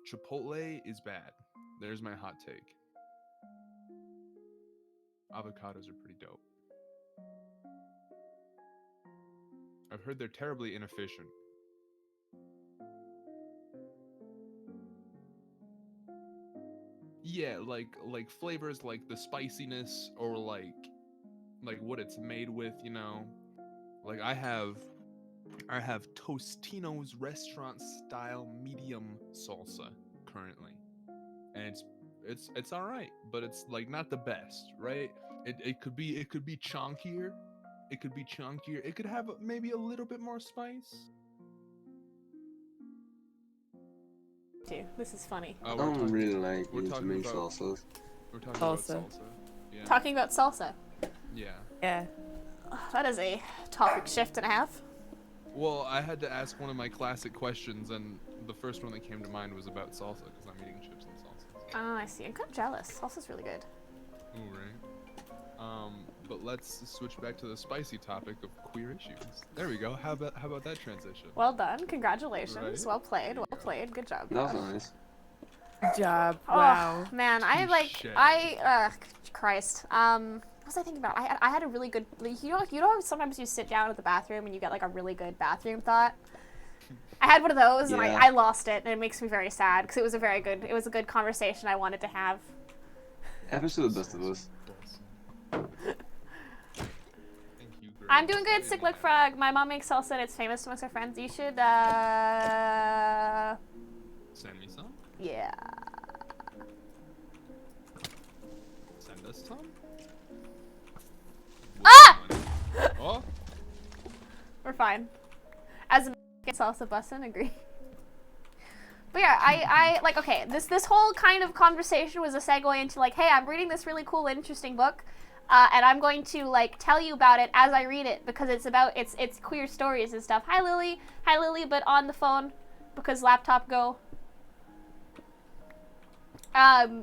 Chipotle is bad. There's my hot take. Avocados are pretty dope. I've heard they're terribly inefficient. Yeah, like flavors like the spiciness or like what it's made with, you know. Like I have Tostino's restaurant style medium salsa currently. And it's all right, but it's like not the best, right? It could be chunkier. It could be chunkier. It could have maybe a little bit more spice. This is funny. I don't really like to make salsas. We're talking about salsa. Yeah. Talking about salsa. Yeah. Yeah. That is a topic shift and a half. Well, I had to ask one of my classic questions, and the first one that came to mind was about salsa, because I'm eating chips and salsa. Oh, I see. I'm kind of jealous. Salsa's really good. Ooh, right. But let's switch back to the spicy topic of queer issues. There we go. How about that transition? Well done. Congratulations. Right? Well played. Well played. Good job. That was nice. Good job. Oh, Wow. man, Christ. What was I thinking about? I had a really good, you know sometimes you sit down at the bathroom and you get like a really good bathroom thought? I had one of those and I lost it, and it makes me very sad because it was a good conversation I wanted to have. Happens to the best of us. I'm doing good, Cyclic Frog. My mom makes salsa and it's famous amongst her friends. You should, Send me some? Yeah. Send us some? Ah! Oh? We're fine. As a salsa bussin', agree. But yeah, I like, okay, this whole kind of conversation was a segue into like, hey, I'm reading this really cool, interesting book, and I'm going to like tell you about it as I read it because it's about it's queer stories and stuff. Hi Lily, but on the phone because laptop go.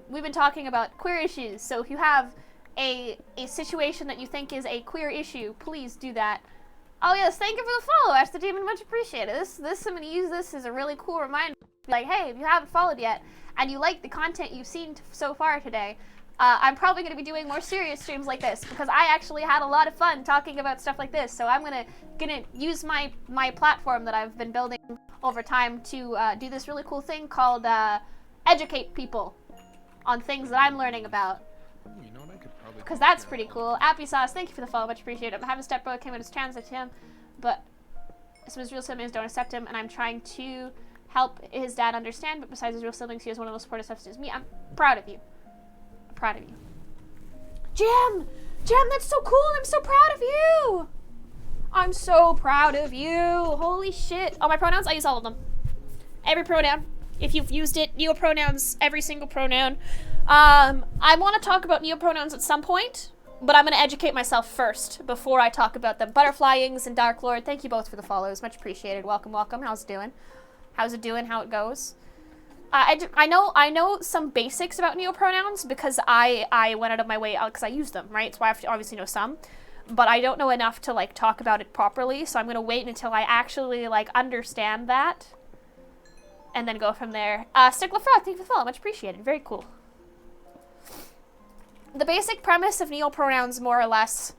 We've been talking about queer issues, so if you have a situation that you think is a queer issue, please do that. Oh yes, thank you for the follow, Ash the Demon, much appreciated. I'm gonna use this as a really cool reminder. Like, hey, if you haven't followed yet, and you like the content you've seen so far today, I'm probably gonna be doing more serious streams like this, because I actually had a lot of fun talking about stuff like this, so I'm gonna use my platform that I've been building over time to do this really cool thing called educate people on things that I'm learning about. Ooh, you know what I could probably Because that's pretty cool. Appy Sauce, thank you for the follow, much appreciated. I have a stepbrother came out as trans like him, but some of his real siblings don't accept him, and I'm trying to help his dad understand, but besides his real siblings, he has one of the most supportive stuff as me. I'm proud of you. I'm proud of you. Jim, that's so cool. I'm so proud of you. I'm so proud of you. Holy shit. Oh, my pronouns? I use all of them. Every pronoun. If you've used it, neopronouns, every single pronoun. I want to talk about neopronouns at some point, but I'm going to educate myself first before I talk about them. Butterflyings and Dark Lord, thank you both for the follows. Much appreciated. Welcome. How's it doing? How it goes? I know some basics about neopronouns because I went out of my way because I use them, right? So I have to obviously know some, but I don't know enough to like talk about it properly. So I'm gonna wait until I actually like understand that, and then go from there. Stickler Frog, thank you for the follow, much appreciated. Very cool. The basic premise of neopronouns, more or less,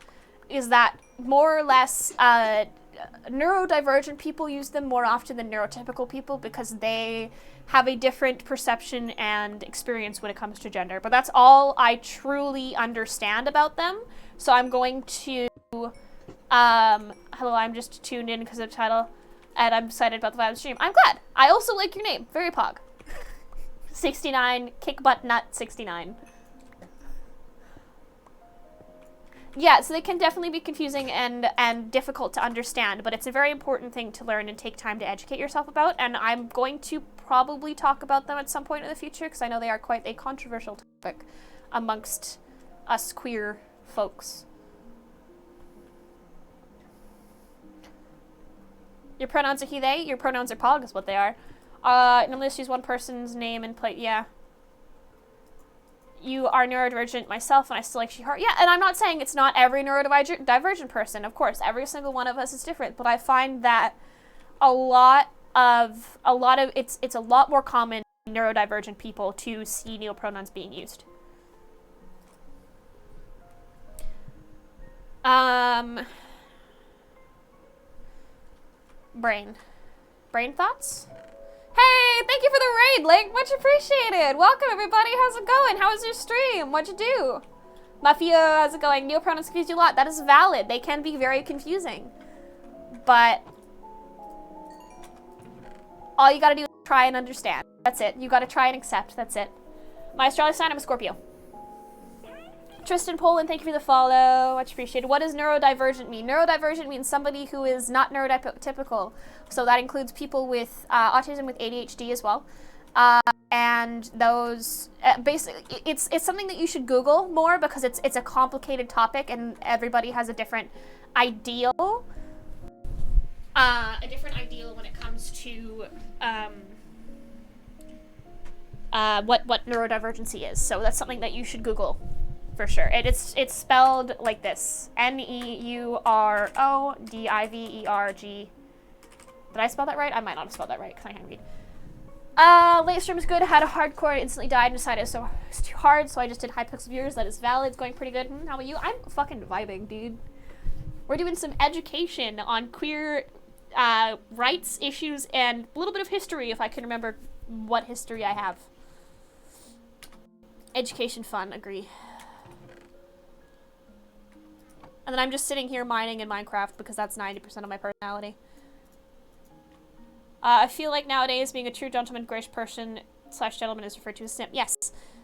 is that neurodivergent people use them more often than neurotypical people because they have a different perception and experience when it comes to gender. But that's all I truly understand about them. So I'm going to, hello, I'm just tuned in because of the title, and I'm excited about the vibe of the stream. I'm glad. I also like your name. Very pog. 69, kick butt nut 69. Yeah, so they can definitely be confusing and difficult to understand, but it's a very important thing to learn and take time to educate yourself about, and I'm going to probably talk about them at some point in the future, because I know they are quite a controversial topic amongst us queer folks. Your pronouns are he, they, your pronouns are pog is what they are. Normally just use one person's name and play, yeah. You are neurodivergent myself, and I still like she, her. Yeah, and I'm not saying it's not every neurodivergent person. Of course, every single one of us is different. But I find that it's a lot more common neurodivergent people to see neopronouns being used. Brain thoughts? Hey, thank you for the raid, Link. Much appreciated. Welcome, everybody. How's it going? How was your stream? What'd you do? Mafia, how's it going? Neopronouns confuse you a lot. That is valid. They can be very confusing. But all you gotta do is try and understand. That's it. You gotta try and accept. That's it. My astrology sign, I'm a Scorpio. Tristan Poland, thank you for the follow. Much appreciated. What does neurodivergent mean? Neurodivergent means somebody who is not neurotypical. So that includes people with autism with ADHD as well. And those, basically, it's something that you should Google more because it's a complicated topic and everybody has a different ideal. When it comes to what neurodivergency is. So that's something that you should Google. For sure. It's spelled like this. Neurodiverg. Did I spell that right? I might not have spelled that right because I can't read. Late stream is good. I had a hardcore and instantly died and decided it's too hard, so I just did high pixel viewers. That is valid. It's going pretty good. How about you? I'm fucking vibing, dude. We're doing some education on queer rights issues and a little bit of history if I can remember what history I have. Education fun, agree. And then I'm just sitting here mining in Minecraft because that's 90% of my personality. I feel like nowadays being a true gentleman, gracious person / gentleman is referred to as simp. Yes,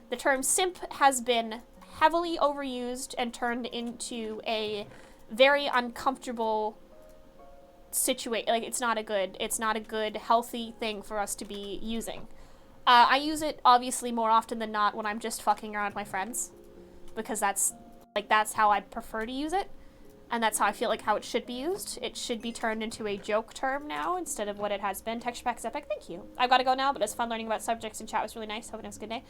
the term simp has been heavily overused and turned into a very uncomfortable situation. Like it's not a good, healthy thing for us to be using. I use it obviously more often than not when I'm just fucking around with my friends, because that's how I prefer to use it, and that's how I feel like how it should be used. It should be turned into a joke term now instead of what it has been. Texture pack's epic, thank you. I've got to go now, but it's fun learning about subjects in chat. It was really nice. Hope it was a good day.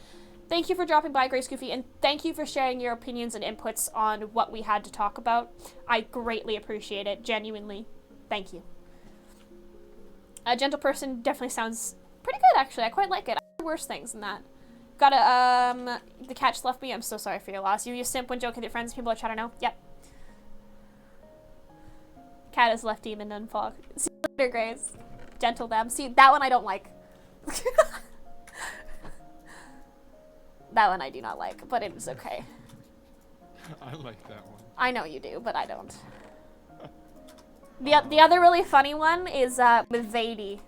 Thank you for dropping by, Grace Goofy, and thank you for sharing your opinions and inputs on what we had to talk about. I greatly appreciate it, genuinely. Thank you. A gentle person definitely sounds pretty good, actually. I quite like it. I heard worse things than that. Gotta, the cat just left me. I'm so sorry for your loss. You simp when joking with your friends, people I try to know. Yep. Cat has left Demon and Fog. See you later, Grace. Gentle them. See, that one I don't like. That one I do not like, but it is okay. I like that one. I know you do, but I don't. The other really funny one is, with Zadie.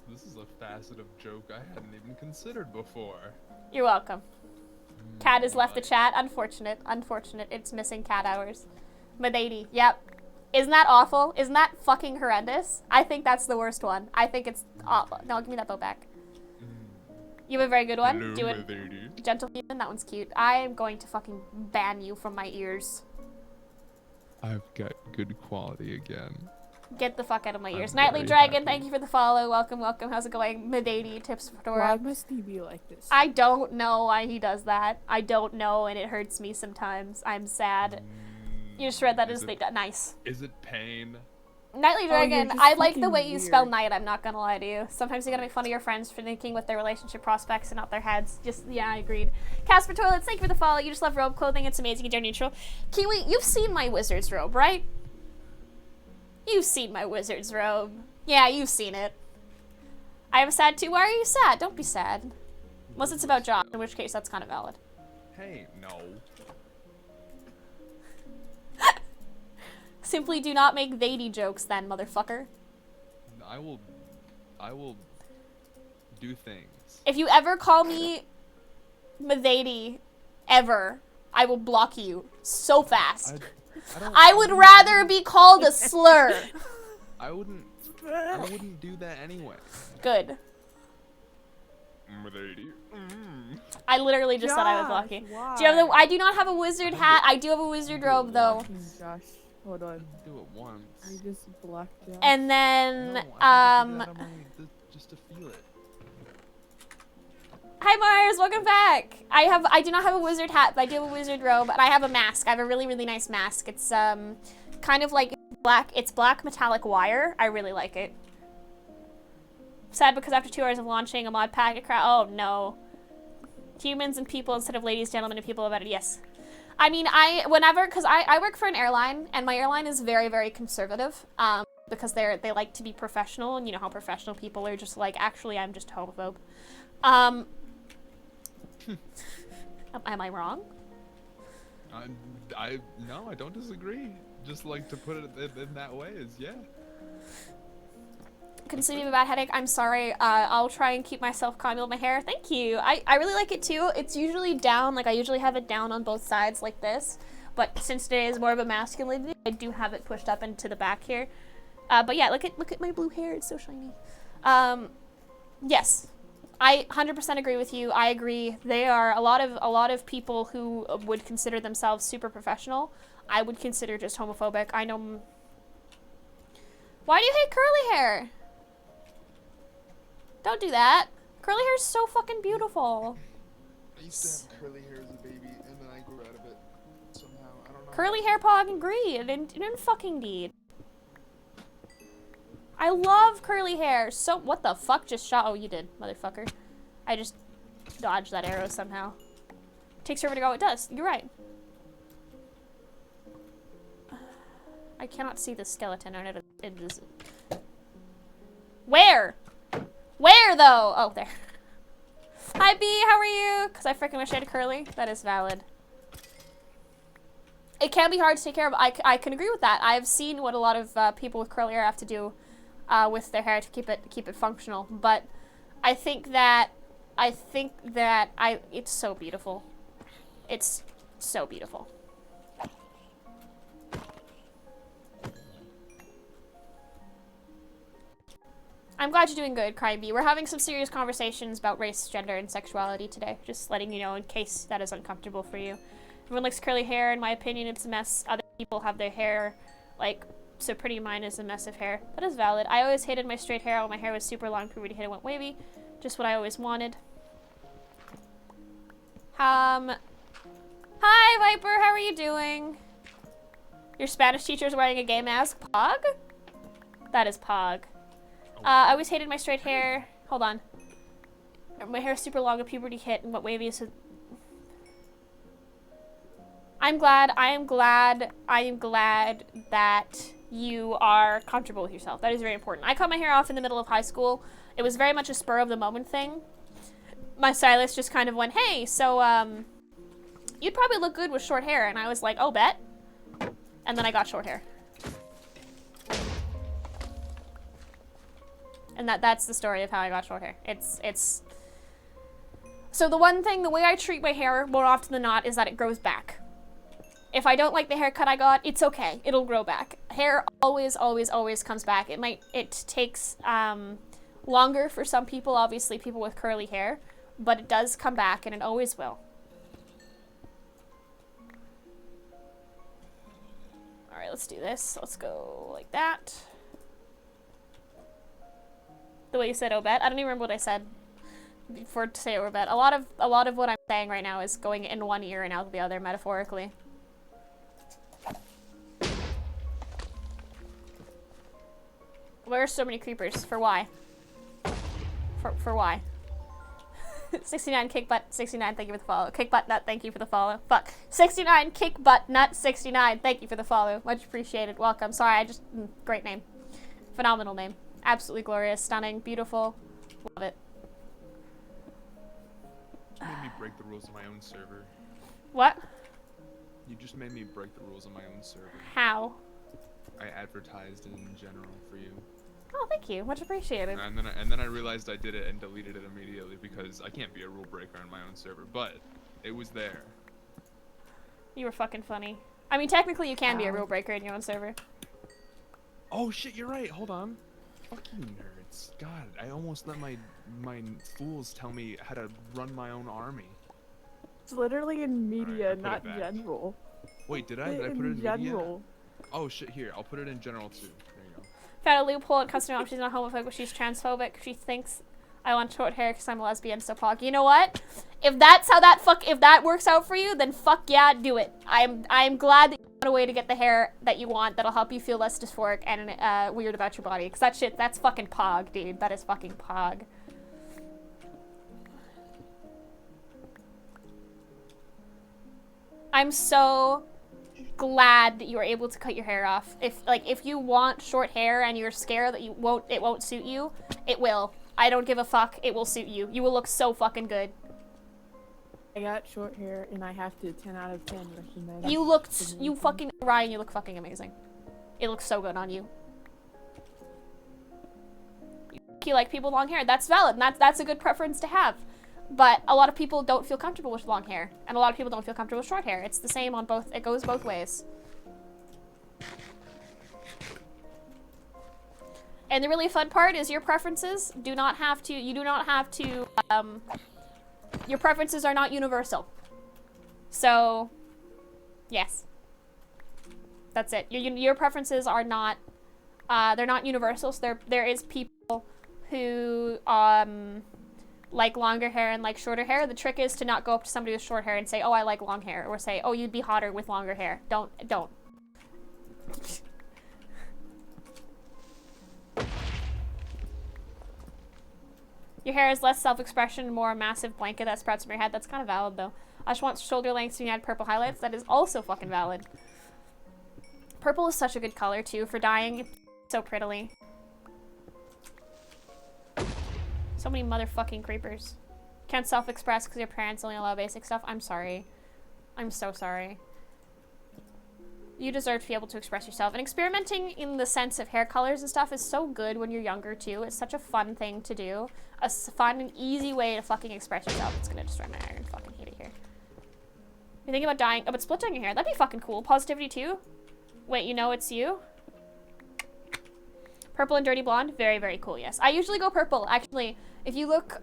This is a facet of joke I hadn't even considered before. You're welcome. Cat has left the chat. Unfortunate. Unfortunate. It's missing cat hours. Madady. Yep. Isn't that awful? Isn't that fucking horrendous? I think that's the worst one. I think it's awful. No, give me that boat back. You have a very good one. Hello, Do it. Madady. Gentle human. That one's cute. I am going to fucking ban you from my ears. I've got good quality again. Get the fuck out of my ears. I'm Nightly very Dragon, happy. thank you for the follow. Welcome, welcome. How's it going? Madady, tips for Dora. Why must he be like this? I don't know why he does that. I don't know, and it hurts me sometimes. I'm sad. You just read that as they nice. Is it pain? Nightly Oh, you're Dragon, just I like the fucking way you spell weird. night, I'm not gonna lie to you. Sometimes you gotta make fun of your friends for thinking with their relationship prospects and not their heads. Just, yeah, I agreed. Casper Toilets, thank you for the follow. You just love robe clothing, it's amazing and gender neutral. Kiwi, you've seen my wizard's robe, right? You've seen my wizard's robe. Yeah, you've seen it. I am sad too. Why are you sad? Don't be sad. Unless it's about Josh, in which case that's kind of valid. Hey, no. Simply do not make Zadie jokes then, motherfucker. I will do things. If you ever call me Zadie, ever, I will block you so fast. I would rather be called a slur. I wouldn't do that anyway. Good. Lady. I literally just said I would block you. Do you have the? I do not have a wizard hat. I do have a wizard robe though. Josh, hold on. Do it once. I just blocked Josh. And then No, I have to do that on just to feel it. Hi Mars, welcome back. I do not have a wizard hat, but I do have a wizard robe, and I have a mask. I have a really, really nice mask. It's kind of like It's black metallic wire. I really like it. Sad because after 2 hours of launching a mod pack, oh no. Humans and people instead of ladies, gentlemen, and people about it. Yes. I mean, because I work for an airline, and my airline is very, very conservative, because they like to be professional, and you know how professional people are just like, actually, I'm just a homophobe. Am I wrong? No, I don't disagree. Just like to put it in that way is, yeah. Couldn't sleep, have a bad headache. I'm sorry. I'll try and keep myself calm with my hair. Thank you. I really like it too. It's usually down, like I usually have it down on both sides like this. But since today is more of a masculine, I do have it pushed up into the back here. But yeah, look at my blue hair. It's so shiny. Yes. I 100% agree with you. I agree. They are a lot of people who would consider themselves super professional. I would consider just homophobic. I know. Why do you hate curly hair? Don't do that. Curly hair is so fucking beautiful. I used to have curly hair as a baby, and then I grew out of it somehow. I don't know. Curly hair, pog, and green, and fucking deed. I love curly hair. So what the fuck just shot? Oh, you did, motherfucker. I just dodged that arrow somehow. Takes forever to go. It does. You're right. I cannot see the skeleton. I know it is. Where? Where though? Oh, there. Hi B, how are you? Because I freaking wish I had curly. That is valid. It can be hard to take care of. I can agree with that. I've seen what a lot of people with curly hair have to do with their hair to keep it functional. But I think that it's so beautiful. It's so beautiful. I'm glad you're doing good, Cryby. We're having some serious conversations about race, gender, and sexuality today. Just letting you know in case that is uncomfortable for you. Everyone likes curly hair. In my opinion, it's a mess. Other people have their hair, like, so pretty. Mine is a mess of hair. That is valid. I always hated my straight hair. When my hair was super long, puberty hit, it went wavy. Just what I always wanted. Hi, Viper. How are you doing? Your Spanish teacher's wearing a gay mask. Pog? That is Pog. I always hated my straight hair. Hold on. My hair is super long, a puberty hit, and what wavy is. I am glad that you are comfortable with yourself. That is very important. I cut my hair off in the middle of high school. It was very much a spur of the moment thing. My stylist just kind of went, hey, so, you'd probably look good with short hair. And I was like, oh, bet. And then I got short hair. And that's the story of how I got short hair. It's... So the way I treat my hair more often than not is that it grows back. If I don't like the haircut I got, it's okay. It'll grow back. Hair always, always, always comes back. It takes longer for some people, obviously people with curly hair, but it does come back and it always will. Alright, let's do this. Let's go like that. The way you said Obet. I don't even remember what I said before to say Obet. A lot of what I'm saying right now is going in one ear and out the other, metaphorically. Where are so many creepers? For why? For why? 69 kick butt 69, thank you for the follow. Kick butt nut, thank you for the follow. Fuck. 69 kick butt nut 69, thank you for the follow. Much appreciated. Welcome. Sorry, great name. Phenomenal name. Absolutely glorious, stunning, beautiful. Love it. You made me break the rules of my own server. What? You just made me break the rules of my own server. How? I advertised it in general for you. Oh, thank you. Much appreciated. And then I realized I did it and deleted it immediately because I can't be a rule breaker on my own server, but it was there. You were fucking funny. I mean, technically you can be a rule breaker in your own server. Oh shit, you're right. Hold on. Fucking nerds. God, I almost let my fools tell me how to run my own army. It's literally in media, Right, not general. Wait, did I put it in general? Media? Oh shit, here, I'll put it in general too. There you go. Found a loophole at custom op. She's not homophobic, she's transphobic. She thinks I want short hair because I'm a lesbian, so pog. You know what? If that's how if that works out for you, then fuck yeah, do it. I'm glad that you a way to get the hair that you want that'll help you feel less dysphoric and weird about your body. Because that shit, that's fucking pog, dude. That is fucking pog. I'm so glad that you were able to cut your hair off. If you want short hair and you're scared that it won't suit you, it will. I don't give a fuck. It will suit you. You will look so fucking good. I got short hair and I have to 10 out of 10 recommend. You fucking, Ryan, you look fucking amazing. It looks so good on you. You like people with long hair. That's valid, and that's a good preference to have. But a lot of people don't feel comfortable with long hair, and a lot of people don't feel comfortable with short hair. It's the same on both, it goes both ways. And the really fun part is your preferences do not have to, your preferences are not universal. So, yes. That's it. Your preferences are not, they're not universal, so there is people who, like longer hair and like shorter hair. The trick is to not go up to somebody with short hair and say, oh, I like long hair, or say, oh, you'd be hotter with longer hair. Don't. Your hair is less self-expression, more a massive blanket that sprouts from your head. That's kind of valid, though. I just want shoulder lengths and you add purple highlights. That is also fucking valid. Purple is such a good color, too, for dyeing so prettily. So many motherfucking creepers. Can't self-express because your parents only allow basic stuff. I'm sorry. I'm so sorry. You deserve to be able to express yourself. And experimenting in the sense of hair colors and stuff is so good when you're younger, too. It's such a fun thing to do. A fun and easy way to fucking express yourself. It's gonna destroy my iron. Fucking hate it here. You're thinking about dyeing... Oh, but split dyeing your hair. That'd be fucking cool. Positivity, too? Wait, you know it's you? Purple and dirty blonde? Very, very cool, yes. I usually go purple, actually. If you look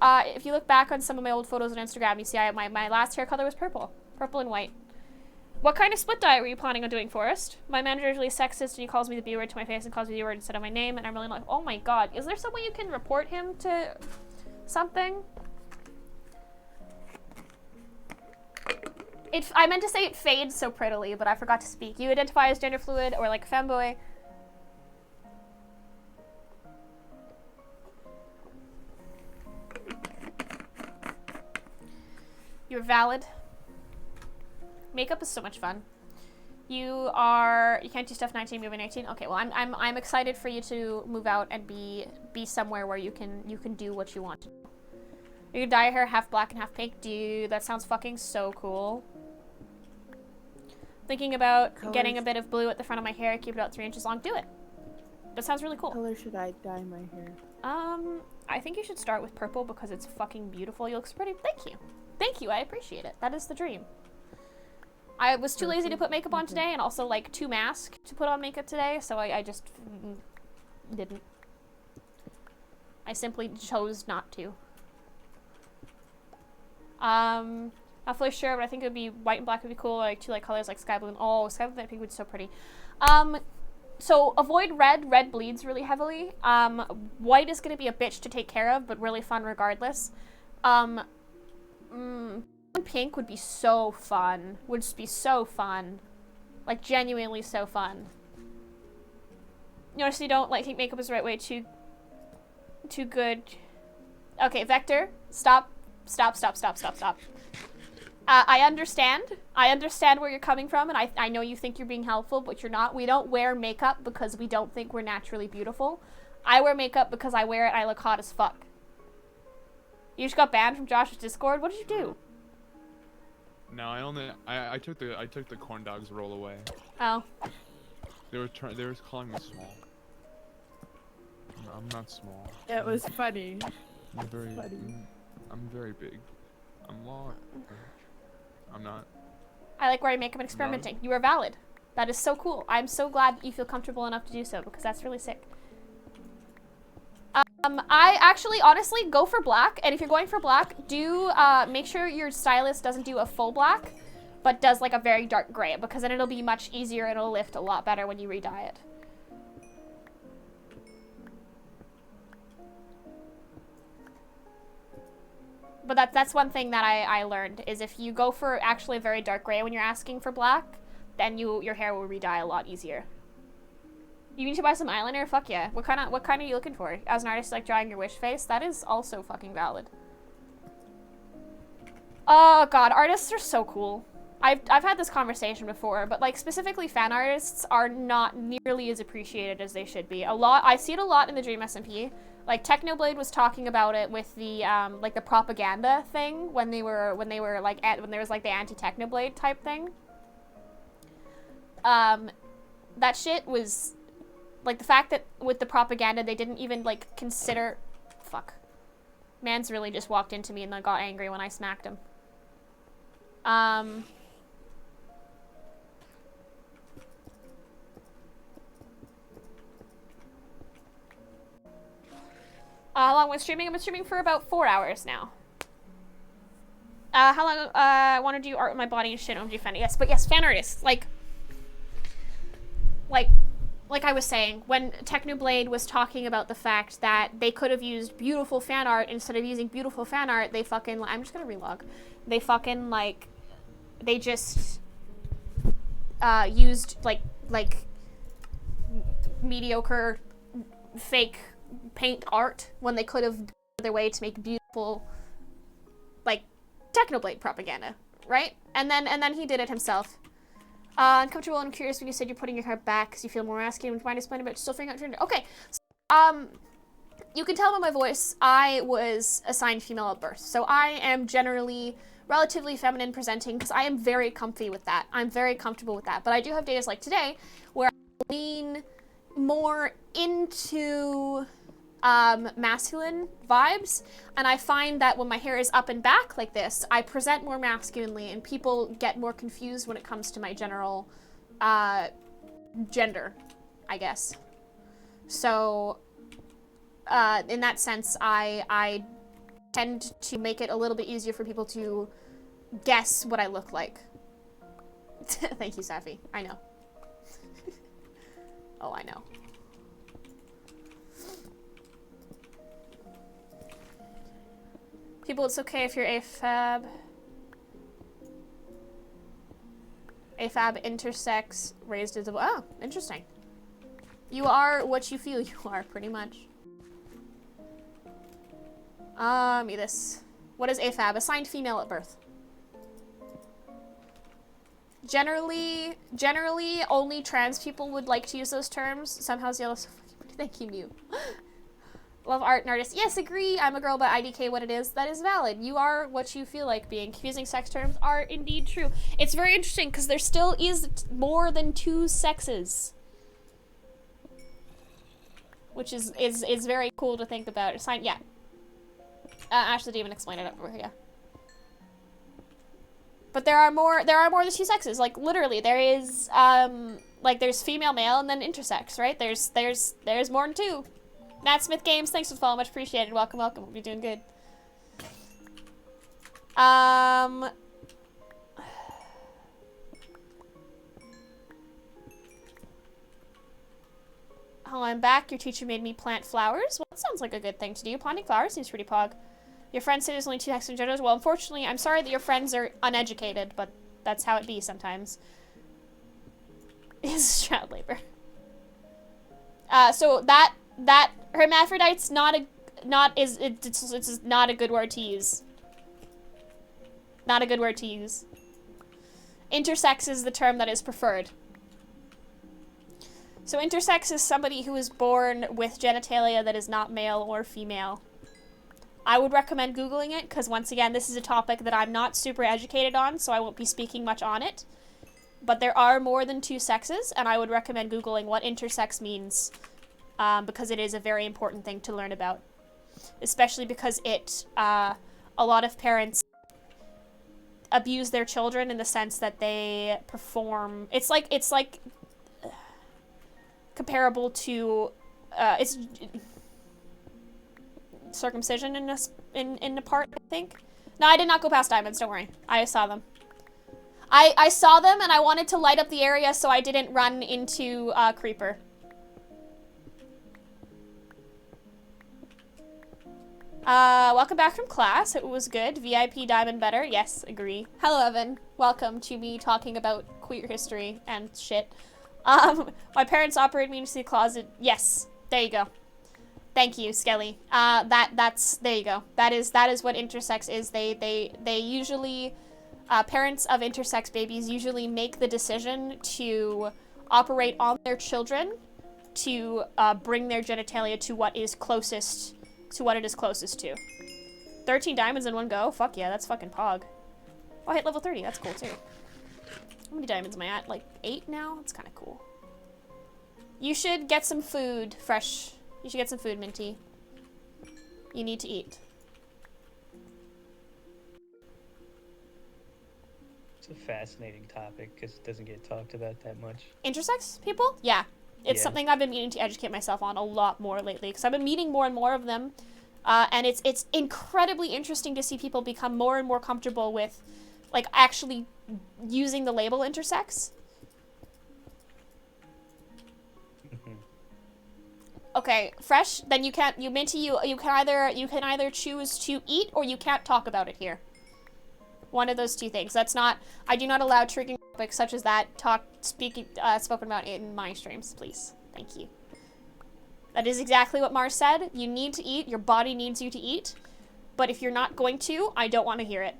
back on some of my old photos on Instagram, you see my last hair color was purple. Purple and white. What kind of split dye were you planning on doing, Forrest? My manager is really sexist and he calls me the B word to my face and calls me the word instead of my name, and I'm really like, oh my god. Is there some way you can report him to something? I meant to say it fades so prettily, but I forgot to speak. You identify as gender fluid or like a femboy. You're valid. Makeup is so much fun. You can't do stuff 19, moving 18. Okay, well I'm excited for you to move out and be somewhere where you can do what you want to do. You can dye your hair half black and half pink. Dude, that sounds fucking so cool. Thinking about getting a bit of blue at the front of my hair, keep it out 3 inches long. Do it. That sounds really cool. What color should I dye my hair? I think you should start with purple because it's fucking beautiful. You look pretty. Thank you. Thank you, I appreciate it. That is the dream. I was too lazy to put makeup on today and also like too masked to put on makeup today, so I just didn't. I simply chose not to. Not fully sure, but I think it would be white and black would be cool, like two light colors like sky blue and sky blue and pink would be so pretty. So avoid red. Red bleeds really heavily. White is gonna be a bitch to take care of, but really fun regardless. Pink would be so fun. Would just be so fun. Like, genuinely so fun. You honestly don't, like, think makeup is the right way. Too good. Okay, Vector, stop. I understand. I understand where you're coming from, and I know you think you're being helpful, but you're not. We don't wear makeup because we don't think we're naturally beautiful. I wear makeup because I wear it and I look hot as fuck. You just got banned from Josh's Discord? What did you do? No, I took the corn dog's roll away. Oh. They were calling me small. No, I'm not small. It was funny. I'm very big. I'm long. I'm not. I like wearing makeup and experimenting. You are valid. That is so cool. I'm so glad that you feel comfortable enough to do so because that's really sick. I actually, honestly, go for black, and if you're going for black, do make sure your stylist doesn't do a full black, but does like a very dark gray, because then it'll be much easier and it'll lift a lot better when you re-dye it. But that's one thing that I learned, is if you go for actually a very dark gray when you're asking for black, then your hair will re-dye a lot easier. You need to buy some eyeliner? Fuck yeah. What kind are you looking for? As an artist, like drawing your wish face? That is also fucking valid. Oh god, artists are so cool. I've had this conversation before, but like specifically fan artists are not nearly as appreciated as they should be. I see it a lot in the Dream SMP. Like Technoblade was talking about it with the like the propaganda thing when there was like the anti-Technoblade type thing. That shit was like the fact that with the propaganda they didn't even like consider. Fuck. Man's really just walked into me and then got angry when I smacked him. How long was streaming? I've been streaming for about 4 hours now. How long, I want to do art with my body and shit, I want to do fan. Yes, but yes, fan artists, like I was saying, when Technoblade was talking about the fact that they could have used beautiful fan art instead of using beautiful fan art, they fucking, I'm just gonna relog. They fucking, like, they just, used, like, mediocre, fake paint art when they could have gone their way to make beautiful, like, Technoblade propaganda, right? And then he did it himself. Uncomfortable and curious when you said you're putting your hair back because you feel more masculine. Would you mind explaining about still figuring out gender? Okay, so, you can tell by my voice, I was assigned female at birth. So I am generally relatively feminine presenting because I am very comfy with that. I'm very comfortable with that. But I do have days like today where I lean more into masculine vibes, and I find that when my hair is up and back like this, I present more masculinely and people get more confused when it comes to my general gender, I guess. So in that sense, I tend to make it a little bit easier for people to guess what I look like. Thank you, Safi. I know. Oh, I know. People, it's okay if you're AFAB. AFAB intersex, raised as a... Oh, interesting. You are what you feel you are, pretty much. This. What is AFAB? Assigned female at birth. Generally, only trans people would like to use those terms. Somehow yellow so fucking pretty. Thank you, Mew. Love art and artists. Yes, agree. I'm a girl, but IDK what it is. That is valid. You are what you feel like being. Confusing sex terms are indeed true. It's very interesting because there still is more than 2 sexes. Which is very cool to think about. Assign, yeah. Ash the Demon explained it over here. But there are more than 2 sexes. Like literally, there is like there's female, male, and then intersex, right? There's more than 2. Matt Smith Games, thanks for the follow, much appreciated. Welcome, welcome. We're doing good. Oh, I'm back. Your teacher made me plant flowers. Well, that sounds like a good thing to do. Planting flowers seems pretty pog. Your friend said there's only 2 sexes in genders. Well, unfortunately, I'm sorry that your friends are uneducated, but that's how it be sometimes. Is child labor. So that hermaphrodite's it's not a good word to use. Not a good word to use. Intersex is the term that is preferred. So intersex is somebody who is born with genitalia that is not male or female. I would recommend Googling it, because once again, this is a topic that I'm not super educated on, so I won't be speaking much on it. But there are more than 2 sexes, and I would recommend Googling what intersex means, because it is a very important thing to learn about. Especially because a lot of parents abuse their children in the sense that they perform, it's like comparable to, it's circumcision in a part, I think. No, I did not go past diamonds, don't worry. I saw them. I saw them and I wanted to light up the area so I didn't run into Creeper. Welcome back from class. It was good. VIP diamond better. Yes, agree. Hello, Evan. Welcome to me talking about queer history and shit. My parents operated me into the closet. Yes, there you go. Thank you, Skelly. That's there you go. That is what intersex is. They usually, parents of intersex babies usually make the decision to operate on their children to bring their genitalia to what is closest to what it is closest to. 13 diamonds in one go? Fuck yeah, that's fucking pog. Oh, I hit level 30. That's cool too. How many diamonds am I at? Like 8 now? That's kind of cool. You should get some food, Fresh. You should get some food, Minty. You need to eat. It's a fascinating topic because it doesn't get talked about that much. Intersex people? Yeah. It's Yeah. something I've been meaning to educate myself on a lot more lately because I've been meeting more and more of them. And it's incredibly interesting to see people become more and more comfortable with, like, actually using the label intersex. Okay, Fresh, then you can't, Minty, you can either choose to eat or you can't talk about it here. One of those two things. That's not, I do not allow triggering topics such as that spoken about in my streams, please. Thank you. That is exactly what Mars said. You need to eat, your body needs you to eat. But if you're not going to, I don't want to hear it.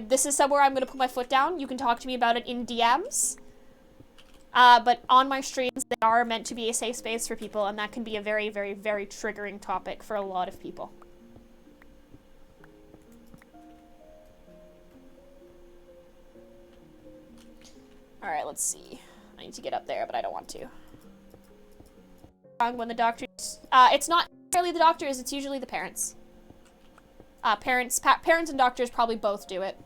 This is somewhere I'm going to put my foot down. You can talk to me about it in DMs. But on my streams, they are meant to be a safe space for people, and that can be a very, very, very triggering topic for a lot of people. Alright, let's see. I need to get up there, but I don't want to. When the doctors... it's not necessarily the doctors, it's usually the parents. Parents and doctors probably both do it.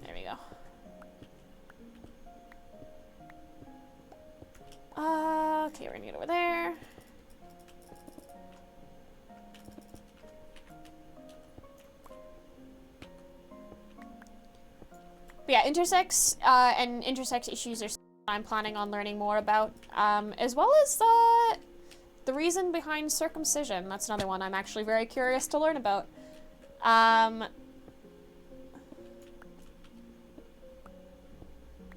There we go. Okay, we're gonna get over there. But yeah, intersex and intersex issues are something I'm planning on learning more about, as well as the reason behind circumcision. That's another one I'm actually very curious to learn about.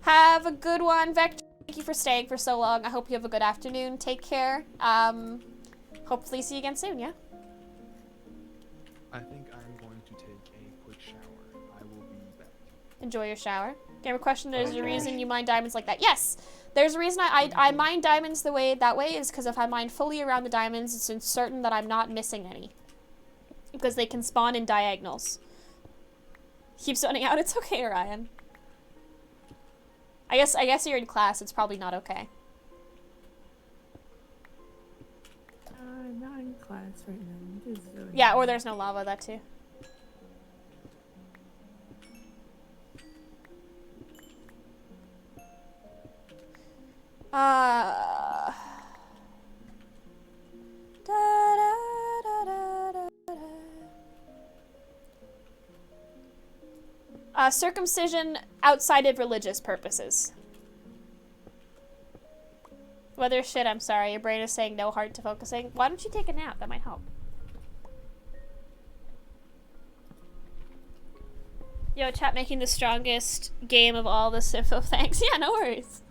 Have a good one, Vector. Thank you for staying for so long. I hope you have a good afternoon. Take care. Hopefully see you again soon, yeah? I think I'm going to take a quick shower. I will be back. Enjoy your shower. Gamer question, there's a reason you mine diamonds like that. Yes! There's a reason I mine diamonds that way is because if I mine fully around the diamonds, it's certain that I'm not missing any. Because they can spawn in diagonals. Keep zoning out, it's okay, Ryan. I guess you're in class, it's probably not okay. I'm not in class right now. I'm just zoning Yeah, out. or there's no lava, that too. Circumcision outside of religious purposes. Weather shit, I'm sorry. Your brain is saying no, hard to focusing. Why don't you take a nap? That might help. Yo, chat making the strongest game of all the Sifo. Thanks. Yeah, no worries.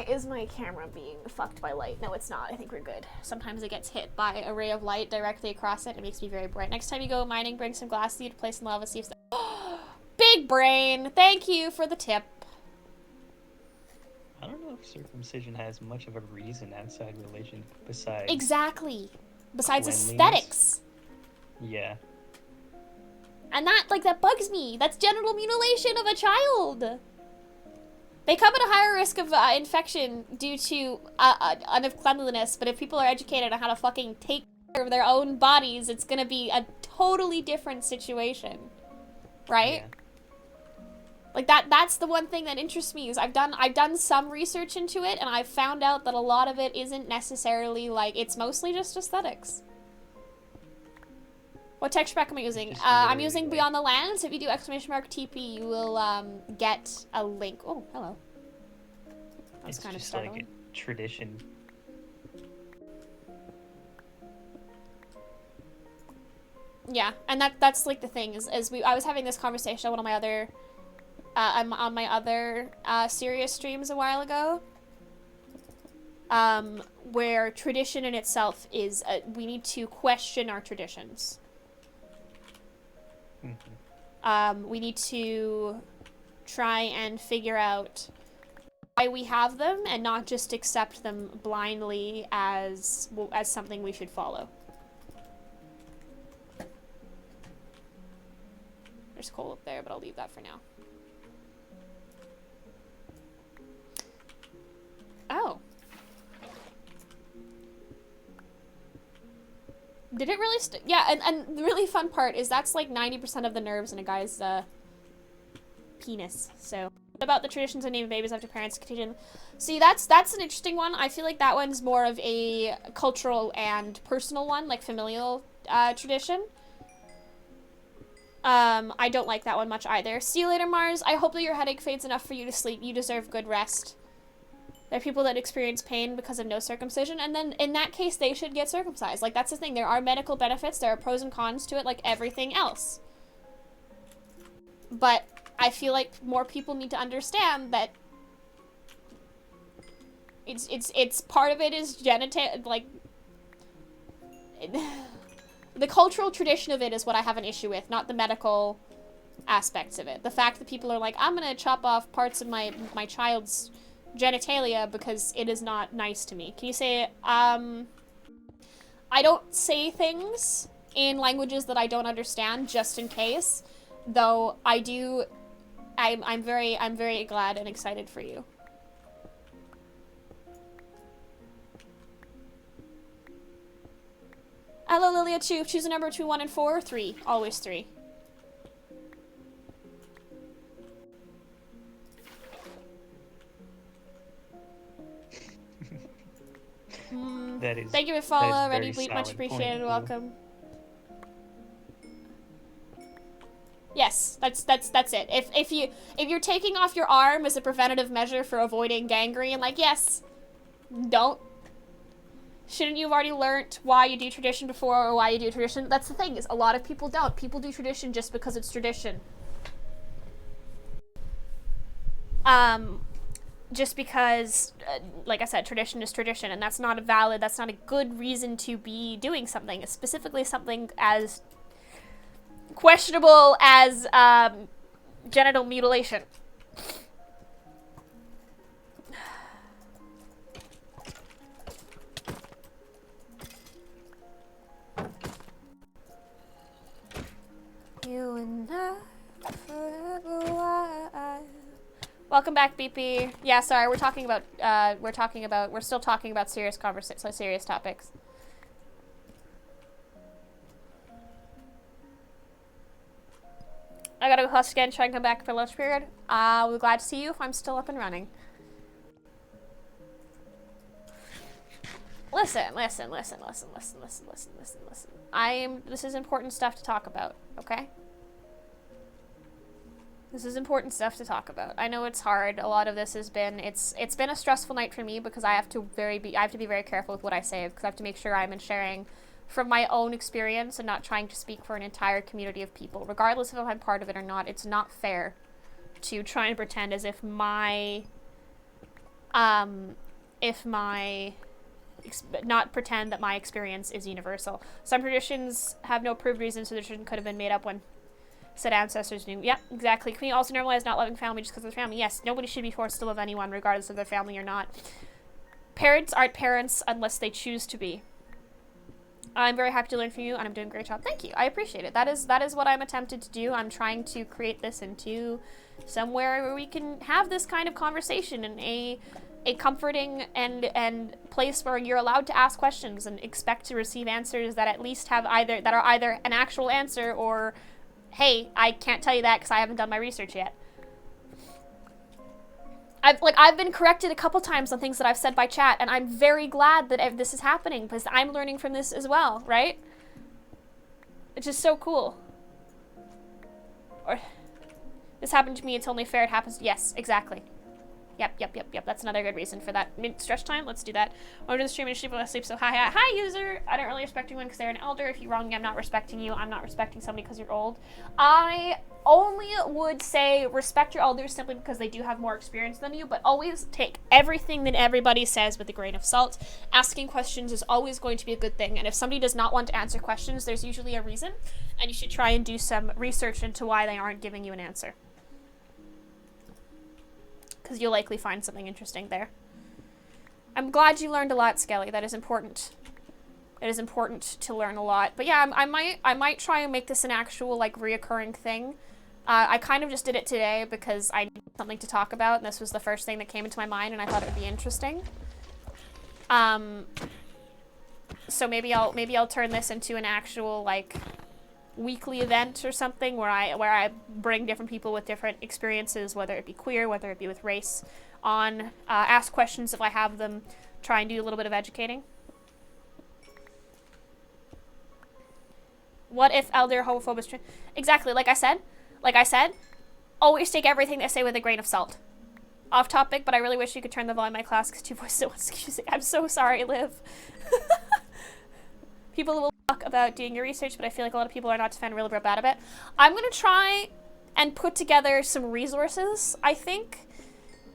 Is my camera being fucked by light? No, it's not. I think we're good. Sometimes it gets hit by a ray of light directly across it. It makes me very bright. Next time you go mining, bring some glass seed, place in lava, see if Big brain! Thank you for the tip. I don't know if circumcision has much of a reason outside religion besides... Exactly. Besides cleanliness. aesthetics. Yeah. And that bugs me. That's genital mutilation of a child. They come at a higher risk of infection due to uncleanliness, but if people are educated on how to fucking take care of their own bodies, it's gonna be a totally different situation. Right? Yeah. Like that's the one thing that interests me is I've done some research into it and I've found out that a lot of it isn't necessarily it's mostly just aesthetics. What texture pack am I using? just I'm literally, using like- Beyond the Land. So if you do !TP, you will get a link. Oh, hello. That's It's kind of just like startling. a tradition. Yeah, and that's like the thing is I was having this conversation on one of my other on my other serious streams a while ago. Where tradition in itself is we need to question our traditions. We need to try and figure out why we have them and not just accept them blindly as something we should follow. There's coal up there, but I'll leave that for now. Oh. Did it really yeah, and the really fun part is that's like 90% of the nerves in a guy's penis. So about the traditions of naming babies after parents continue. See, that's an interesting one. I feel like that one's more of a cultural and personal one, like familial tradition. I don't like that one much either. See you later, Mars. I hope that your headache fades enough for you to sleep. You deserve good rest. There are people that experience pain because of no circumcision, and then in that case, they should get circumcised. Like, that's the thing. There are medical benefits. There are pros and cons to it, like everything else. But I feel like more people need to understand that it's part of it is like the cultural tradition of it is what I have an issue with, not the medical aspects of it. The fact that people are like, I'm gonna chop off parts of my child's genitalia because it is not nice to me. Can you say, I don't say things in languages that I don't understand just in case, though I do, I'm very glad and excited for you. Hello, Lilia Chu. Choose a number between 1 and 4 or 3. Always 3. That is. Thank you for follow. that is Ready very bleep, much solid appreciated. point. Welcome. Yes, that's it. If you're taking off your arm as a preventative measure for avoiding gangrene, like, yes, don't. Shouldn't you have already learnt why you do tradition before or why you do tradition? That's the thing, is a lot of people don't. People do tradition just because it's tradition. Just because, like I said, tradition is tradition, and that's not that's not a good reason to be doing something, specifically something as questionable as genital mutilation. You and I forever wild. Welcome back, BP. Yeah, sorry, we're still talking about serious serious topics. I gotta go clutch again, try and come back for lunch period. We'll be glad to see you if I'm still up and running. Listen. This is important stuff to talk about, okay? This is important stuff to talk about. I know it's hard. A lot of this has been, it's been a stressful night for me because I have to be very careful with what I say, because I have to make sure I'm sharing from my own experience and not trying to speak for an entire community of people. Regardless of if I'm part of it or not, it's not fair to try and pretend as if not pretend that my experience is universal. Some traditions have no proved reason, so the tradition could have been made up when said ancestors knew. Yep, exactly. Can we also normalize not loving family just because of their family? Yes, nobody should be forced to love anyone regardless of their family or not. Parents aren't parents unless they choose to be. I'm very happy to learn from you, and I'm doing a great job. Thank you. I appreciate it. That is what I'm attempted to do. I'm trying to create this into somewhere where we can have this kind of conversation in a comforting and place where you're allowed to ask questions and expect to receive answers that at least have either an actual answer or, hey, I can't tell you that because I haven't done my research yet. I've been corrected a couple times on things that I've said by chat, and I'm very glad that this is happening because I'm learning from this as well, right? It's just so cool. Or, this happened to me, it's only fair it happens. Yes, exactly. Yep. That's another good reason for that. Stretch time, let's do that. Over to the stream and sleep when I sleep, so hi, user! I don't really respect anyone because they're an elder. If you wrong me, I'm not respecting you. I'm not respecting somebody because you're old. I only would say respect your elders simply because they do have more experience than you, but always take everything that everybody says with a grain of salt. Asking questions is always going to be a good thing, and if somebody does not want to answer questions, there's usually a reason, and you should try and do some research into why they aren't giving you an answer. Because you'll likely find something interesting there. I'm glad you learned a lot, Skelly. That is important. It is important to learn a lot. But yeah, I might try and make this an actual, like, reoccurring thing. I kind of just did it today because I needed something to talk about, and this was the first thing that came into my mind, and I thought it would be interesting. So maybe I'll turn this into an actual, like, weekly event or something where I bring different people with different experiences, whether it be queer, whether it be with race, on, ask questions if I have them, try and do a little bit of educating. What if elder homophobic? Exactly, like I said, always take everything they say with a grain of salt. Off topic, but I really wish you could turn the volume of my class because two voices at once. Excuse me. I'm so sorry, Liv. People will talk about doing your research, but I feel like a lot of people are not defending real bad of it. I'm going to try and put together some resources, I think,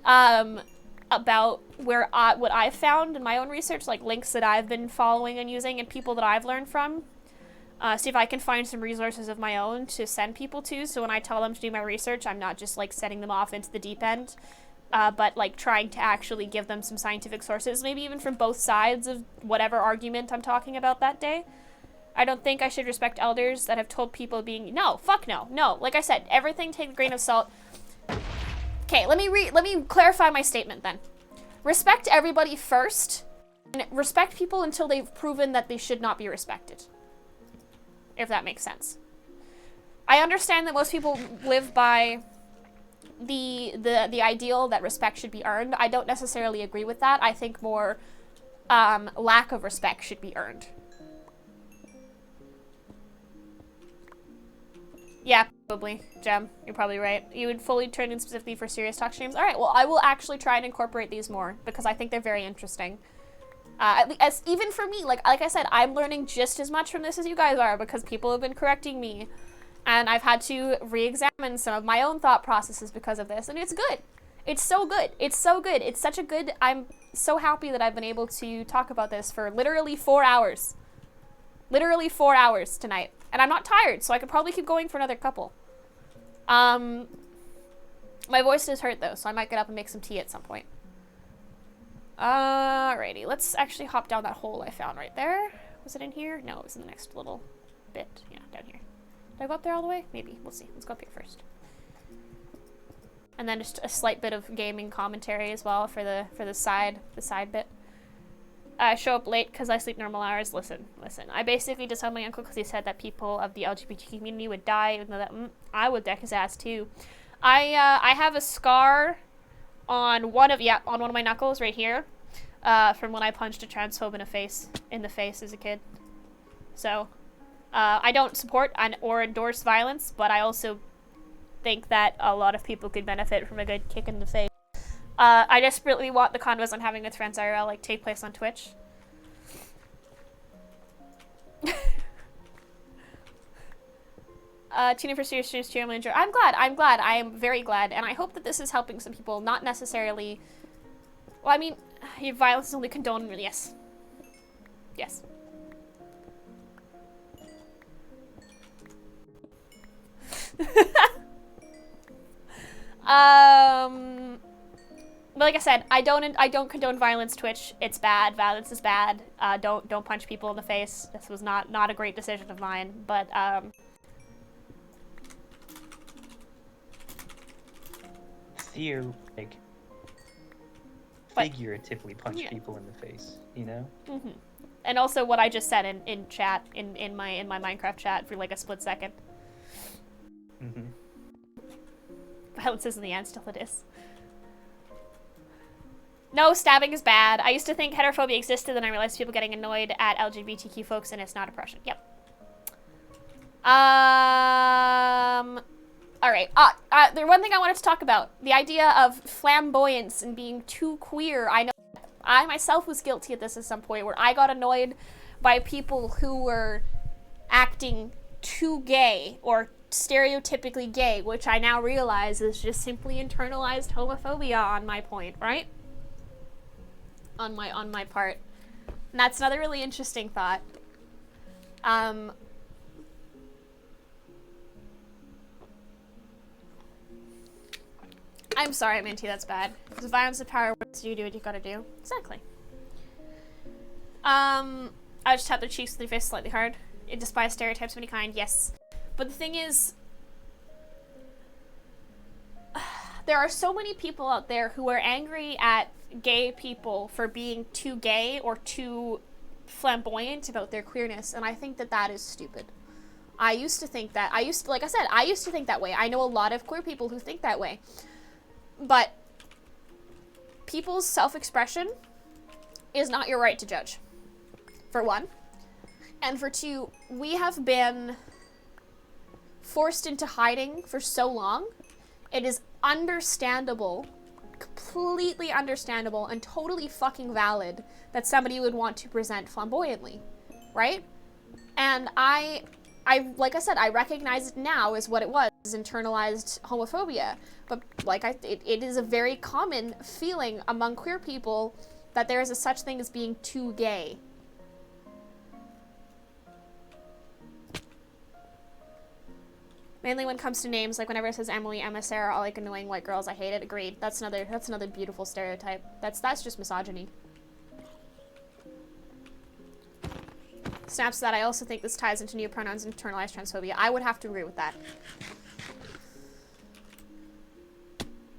about what I've found in my own research, like links that I've been following and using and people that I've learned from. See if I can find some resources of my own to send people to, so when I tell them to do my research, I'm not just, like, setting them off into the deep end, but, like, trying to actually give them some scientific sources, maybe even from both sides of whatever argument I'm talking about that day. I don't think I should respect elders that have told people being... No, fuck no. No, like I said, everything take a grain of salt. Okay, let me clarify my statement then. Respect everybody first, and respect people until they've proven that they should not be respected. If that makes sense. I understand that most people live by the ideal that respect should be earned. I don't necessarily agree with that. I think more lack of respect should be earned. Yeah, probably. Jem, you're probably right. You would fully turn in specifically for serious talk streams? Alright, well, I will actually try and incorporate these more, because I think they're very interesting. As even for me, like I said, I'm learning just as much from this as you guys are, because people have been correcting me. And I've had to re-examine some of my own thought processes because of this, and it's good. It's so good. It's so good. It's such a good... I'm so happy that I've been able to talk about this for literally 4 hours. Literally 4 hours tonight. And I'm not tired, so I could probably keep going for another couple. My voice does hurt, though, so I might get up and make some tea at some point. Alrighty, let's actually hop down that hole I found right there. Was it in here? No, it was in the next little bit. Yeah, down here. Did I go up there all the way? Maybe. We'll see. Let's go up here first. And then just a slight bit of gaming commentary as well for the side bit. I show up late because I sleep normal hours. Listen. I basically disowned my uncle because he said that people of the LGBT community would die, even though that I would deck his ass too. I have a scar on one of my knuckles right here, from when I punched a transphobe in the face as a kid. So, I don't support or endorse violence, but I also think that a lot of people could benefit from a good kick in the face. I desperately want the convos I'm having with friends IRL like take place on Twitch. Tuning for serious streams to your I'm glad. I am very glad, and I hope that this is helping some people. Not necessarily. Well, I mean, violence is only condoned. Yes. Yes. But like I said, I don't condone violence. Twitch, it's bad. Violence is bad. Don't punch people in the face. This was not a great decision of mine, but figuratively punch people in the face, you know? Mm-hmm. And also what I just said in chat, in my Minecraft chat for like a split second. Mm-hmm. Violence isn't the end, still it is. No, stabbing is bad. I used to think heterophobia existed, and I realized people getting annoyed at LGBTQ folks, and it's not oppression. Yep. All right. The one thing I wanted to talk about, the idea of flamboyance and being too queer. I know I myself was guilty of this at some point, where I got annoyed by people who were acting too gay or stereotypically gay, which I now realize is just simply internalized homophobia on my point, right? On my part. And that's another really interesting thought. I'm sorry, Minty, that's bad. Because violence of power, what you do what you gotta do. Exactly. I just tap their cheeks with their fist slightly hard. It despises stereotypes of any kind, yes. But the thing is, there are so many people out there who are angry at gay people for being too gay or too flamboyant about their queerness, and I think that that is stupid. I used to think that. Like I said, I used to think that way. I know a lot of queer people who think that way. But people's self-expression is not your right to judge, for one. And for two, we have been forced into hiding for so long. It is understandable, completely understandable, and totally fucking valid that somebody would want to present flamboyantly, right? And I like I said, I recognize it now as what it was, internalized homophobia. But it is a very common feeling among queer people that there is a such thing as being too gay. Mainly when it comes to names, like whenever it says Emily, Emma, Sarah, all like annoying white girls, I hate it. Agreed. That's another beautiful stereotype. That's just misogyny. Snaps that I also think this ties into new pronouns and internalized transphobia. I would have to agree with that.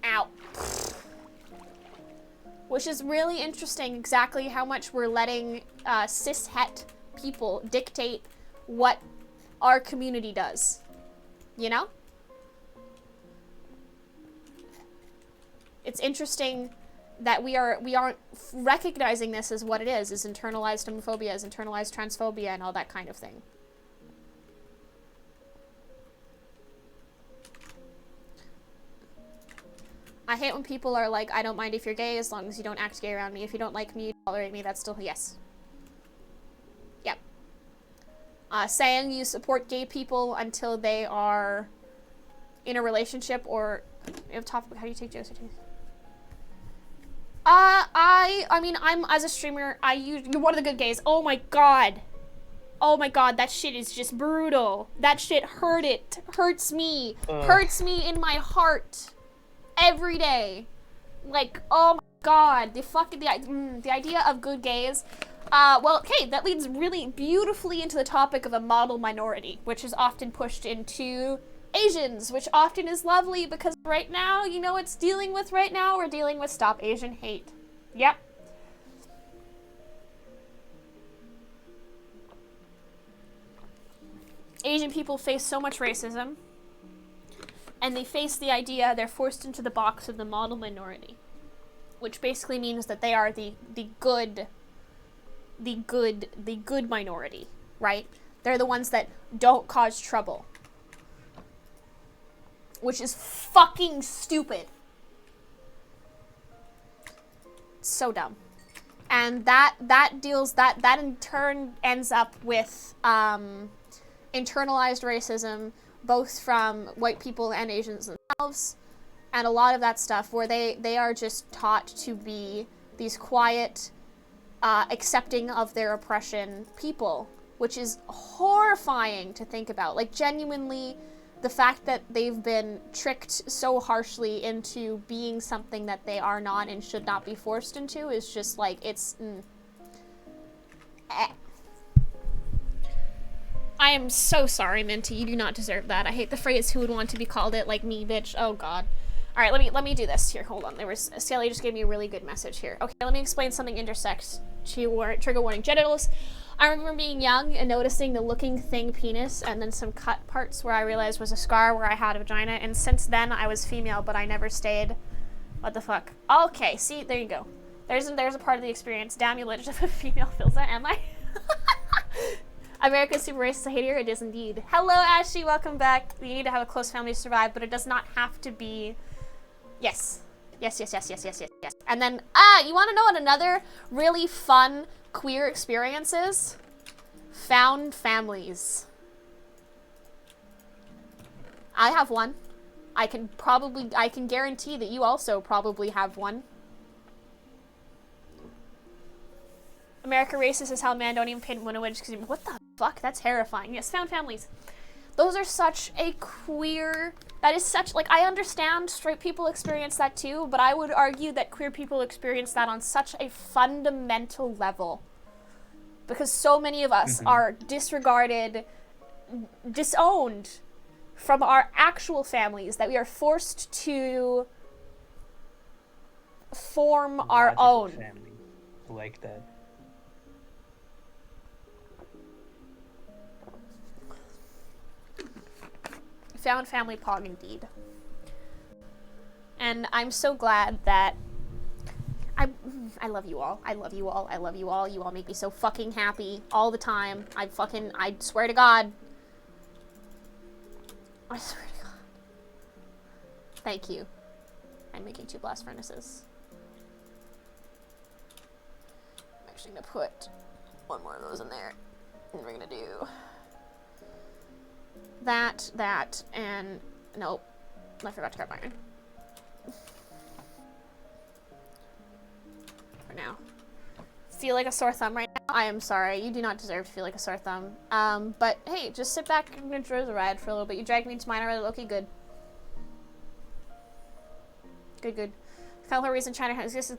Ow. Which is really interesting, exactly how much we're letting cis-het people dictate what our community does. You know? It's interesting that we aren't recognizing this as what it is internalized homophobia, is internalized transphobia, and all that kind of thing. I hate when people are like, I don't mind if you're gay as long as you don't act gay around me. If you don't like me, you tolerate me, that's still yes. Yep. Saying you support gay people until they are in a relationship or topic. How do you take jokes? I mean, I'm, as a streamer, you're one of the good gays. Oh my god. Oh my god, that shit is just brutal. That shit hurts me. Hurts me in my heart. Every day. Like, oh my god. The idea of good gays. Well, okay, that leads really beautifully into the topic of a model minority, which is often pushed into Asians, which often is lovely because right now, you know what's dealing with right now? We're dealing with Stop Asian Hate. Yep. Asian people face so much racism, and they face the idea they're forced into the box of the model minority, which basically means that they are the good minority, right? They're the ones that don't cause trouble. Which is fucking stupid. So dumb. And that in turn ends up with internalized racism, both from white people and Asians themselves, and a lot of that stuff where they are just taught to be these quiet, accepting of their oppression people, which is horrifying to think about. Like, genuinely, the fact that they've been tricked so harshly into being something that they are not and should not be forced into is just like, it's... I am so sorry, Minty. You do not deserve that. I hate the phrase, who would want to be called it, like me, bitch. Oh, God. Alright, let me do this. Here, hold on. Sally just gave me a really good message here. Okay, let me explain something intersex. Trigger warning. Genitals. I remember being young and noticing the looking thing penis and then some cut parts where I realized was a scar where I had a vagina, and since then I was female, but I never stayed. What the fuck? Okay, see, there you go. There's a part of the experience. Damn, you legend of a female feels that, am I? America's super racist. I hate it. It is indeed. Hello, Ashley. Welcome back. You need to have a close family to survive, but it does not have to be. Yes. Yes. And then, you want to know what another really fun queer experience is? Found families. I have one. I can guarantee that you also probably have one. America racist is how men don't even paint women because what the fuck? That's terrifying. Yes, found families. Those are such a queer. That is such, like, I understand straight people experience that too, but I would argue that queer people experience that on such a fundamental level. Because so many of us are disregarded, disowned from our actual families, that we are forced to form our own. Family. I like that. Found family pog indeed. And I'm so glad that I love you all. I love you all. I love you all. You all make me so fucking happy all the time. I swear to God. I swear to God. Thank you. I'm making 2 blast furnaces. I'm actually gonna put 1 more of those in there. And we're gonna do that, and nope. I forgot to grab iron. For now. Feel like a sore thumb right now? I am sorry. You do not deserve to feel like a sore thumb. But hey, just sit back and enjoy the ride for a little bit. You dragged me into mine already. Okay, good. Good. Kind of reason China has this.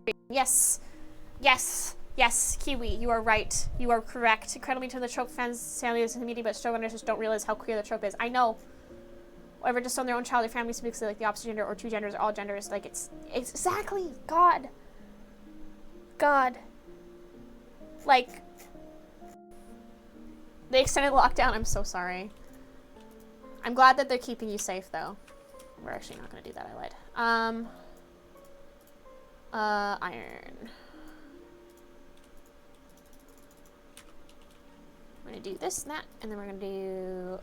Yes, Kiwi, you are right. You are correct. Incredibly to the trope fans, families, and media, but showrunners just don't realize how queer the trope is. I know. Whoever just on their own child, their family speaks like the opposite gender or 2 genders or all genders. Like it's exactly God. Like the extended lockdown. I'm so sorry. I'm glad that they're keeping you safe though. We're actually not gonna do that. I lied. Iron. We're gonna do this and that, and then we're gonna do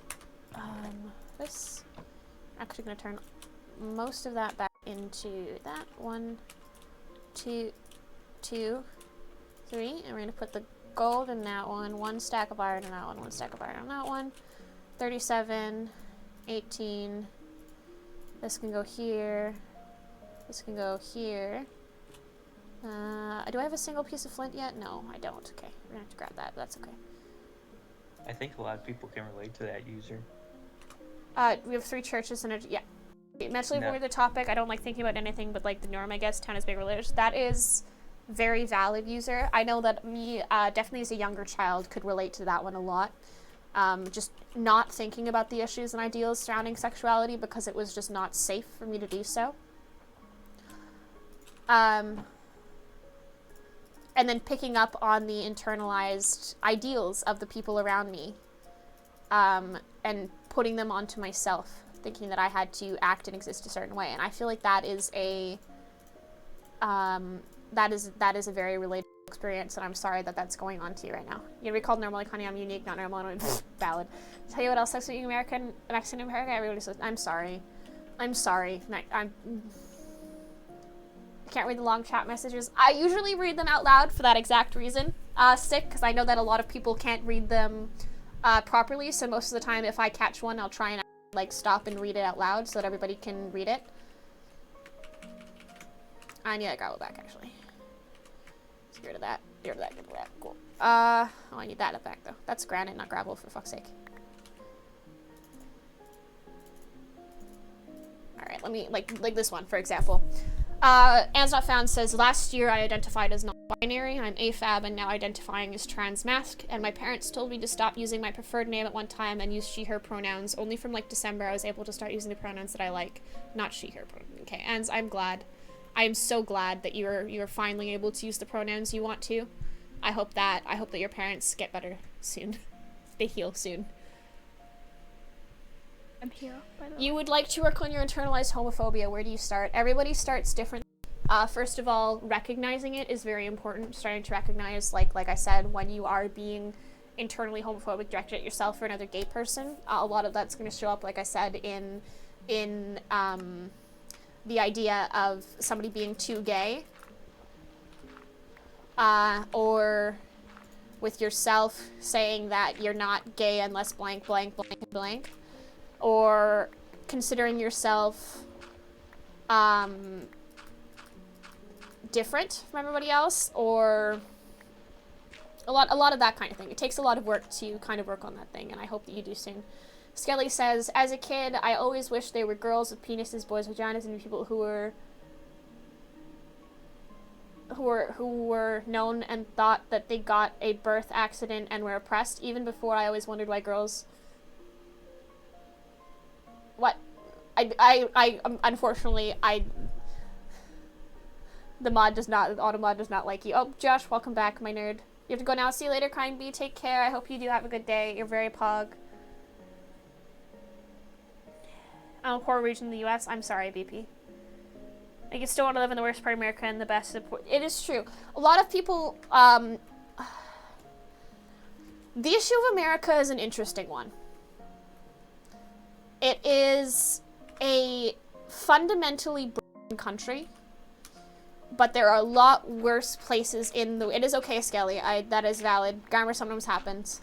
this. Actually gonna turn most of that back into that. 1, 2, 2, 3, and we're gonna put the gold in that one. 1 stack of iron in that one. 1 stack of iron on that one. 37, 18. This can go here. This can go here. Do I have a single piece of flint yet? No, I don't. Okay, we're gonna have to grab that, but that's okay. I think a lot of people can relate to that user. We have 3 churches and yeah. Mentally No. avoid the topic. I don't like thinking about anything but like the norm, I guess. Town is big religious. That is very valid, user. I know that me, definitely as a younger child, could relate to that one a lot. Just not thinking about the issues and ideals surrounding sexuality because it was just not safe for me to do so. And then picking up on the internalized ideals of the people around me, and putting them onto myself, thinking that I had to act and exist a certain way. And I feel like that is a, that is a very relatable experience, and I'm sorry that that's going on to you right now. You're gonna be called normal, like, honey, I'm unique, not normal, and valid. Tell you what else sucks with you, Mexican America, everybody says, I'm sorry. I can't read the long chat messages. I usually read them out loud for that exact reason, Stick, because I know that a lot of people can't read them properly, so most of the time if I catch one, I'll try and like stop and read it out loud so that everybody can read it. I need that gravel back, actually. Let's get rid of that. Get rid of that. Get rid of that. Cool. Oh, I need that back though. That's granite, not gravel, for fuck's sake. Alright, let me, like this one, for example. Anne's Not Found says, last year I identified as non-binary, I'm AFAB and now identifying as trans-masc, and my parents told me to stop using my preferred name at one time and use she-her pronouns. Only from like December I was able to start using the pronouns that I like, not she-her pronouns. Okay, and I'm glad. I am so glad that you're finally able to use the pronouns you want to. I hope that your parents get better soon. They heal soon. I'm here, by the way. You would like to work on your internalized homophobia. Where do you start? Everybody starts different. First of all, recognizing it is very important. Starting to recognize, like I said, when you are being internally homophobic directed at yourself or another gay person. A lot of that's going to show up, like I said, in the idea of somebody being too gay, or with yourself saying that you're not gay unless blank, blank, blank, and blank, or considering yourself different from everybody else, or a lot of that kind of thing. It takes a lot of work to kind of work on that thing, and I hope that you do soon. Skelly says, as a kid, I always wished there were girls with penises, boys with vaginas, and people who were known and thought that they got a birth accident and were oppressed. Even before, I always wondered why girls... What? I unfortunately, the auto mod does not like you. Oh, Josh, welcome back, my nerd. You have to go now. See you later, kind bee. Take care. I hope you do have a good day. You're very pog. Oh, horror region in the US. I'm sorry, BP. Like, you still want to live in the worst part of America and the best support. It is true. A lot of people, the issue of America is an interesting one. It is a fundamentally broken country, but there are a lot worse places in the... It is okay, Skelly. That is valid. Grammar sometimes happens.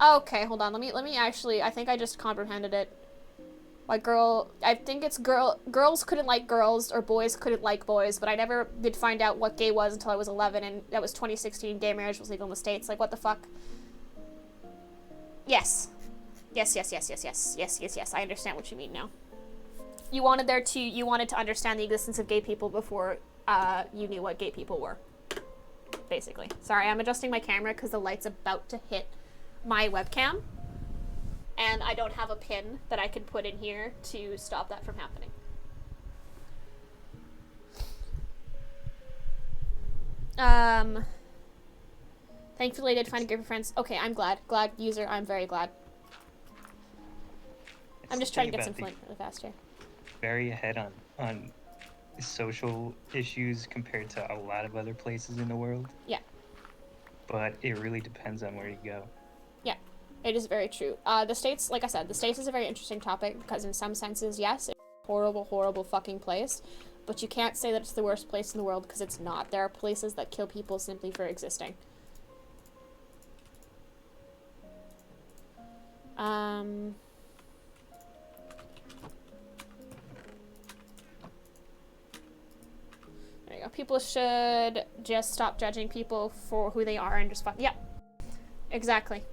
Okay, hold on. Let me actually... I think I just comprehended it. I think it's girls couldn't like girls, or boys couldn't like boys, but I never did find out what gay was until I was 11, and that was 2016. Gay marriage was legal in the States. Like, what the fuck? Yes. Yes. I understand what you mean now. You wanted to understand the existence of gay people before you knew what gay people were. Basically. Sorry, I'm adjusting my camera because the light's about to hit my webcam. And I don't have a pin that I can put in here to stop that from happening. Thankfully I did find a group of friends. Okay, I'm glad. Glad, user, I'm very glad. I'm just trying to get some flint really fast here. Very ahead on social issues compared to a lot of other places in the world. Yeah. But it really depends on where you go. Yeah, it is very true. The States, like I said, the States is a very interesting topic because in some senses, yes, it's a horrible, horrible fucking place. But you can't say that it's the worst place in the world because it's not. There are places that kill people simply for existing. There you go. People should just stop judging people for who they are and just fuck. Yeah, exactly.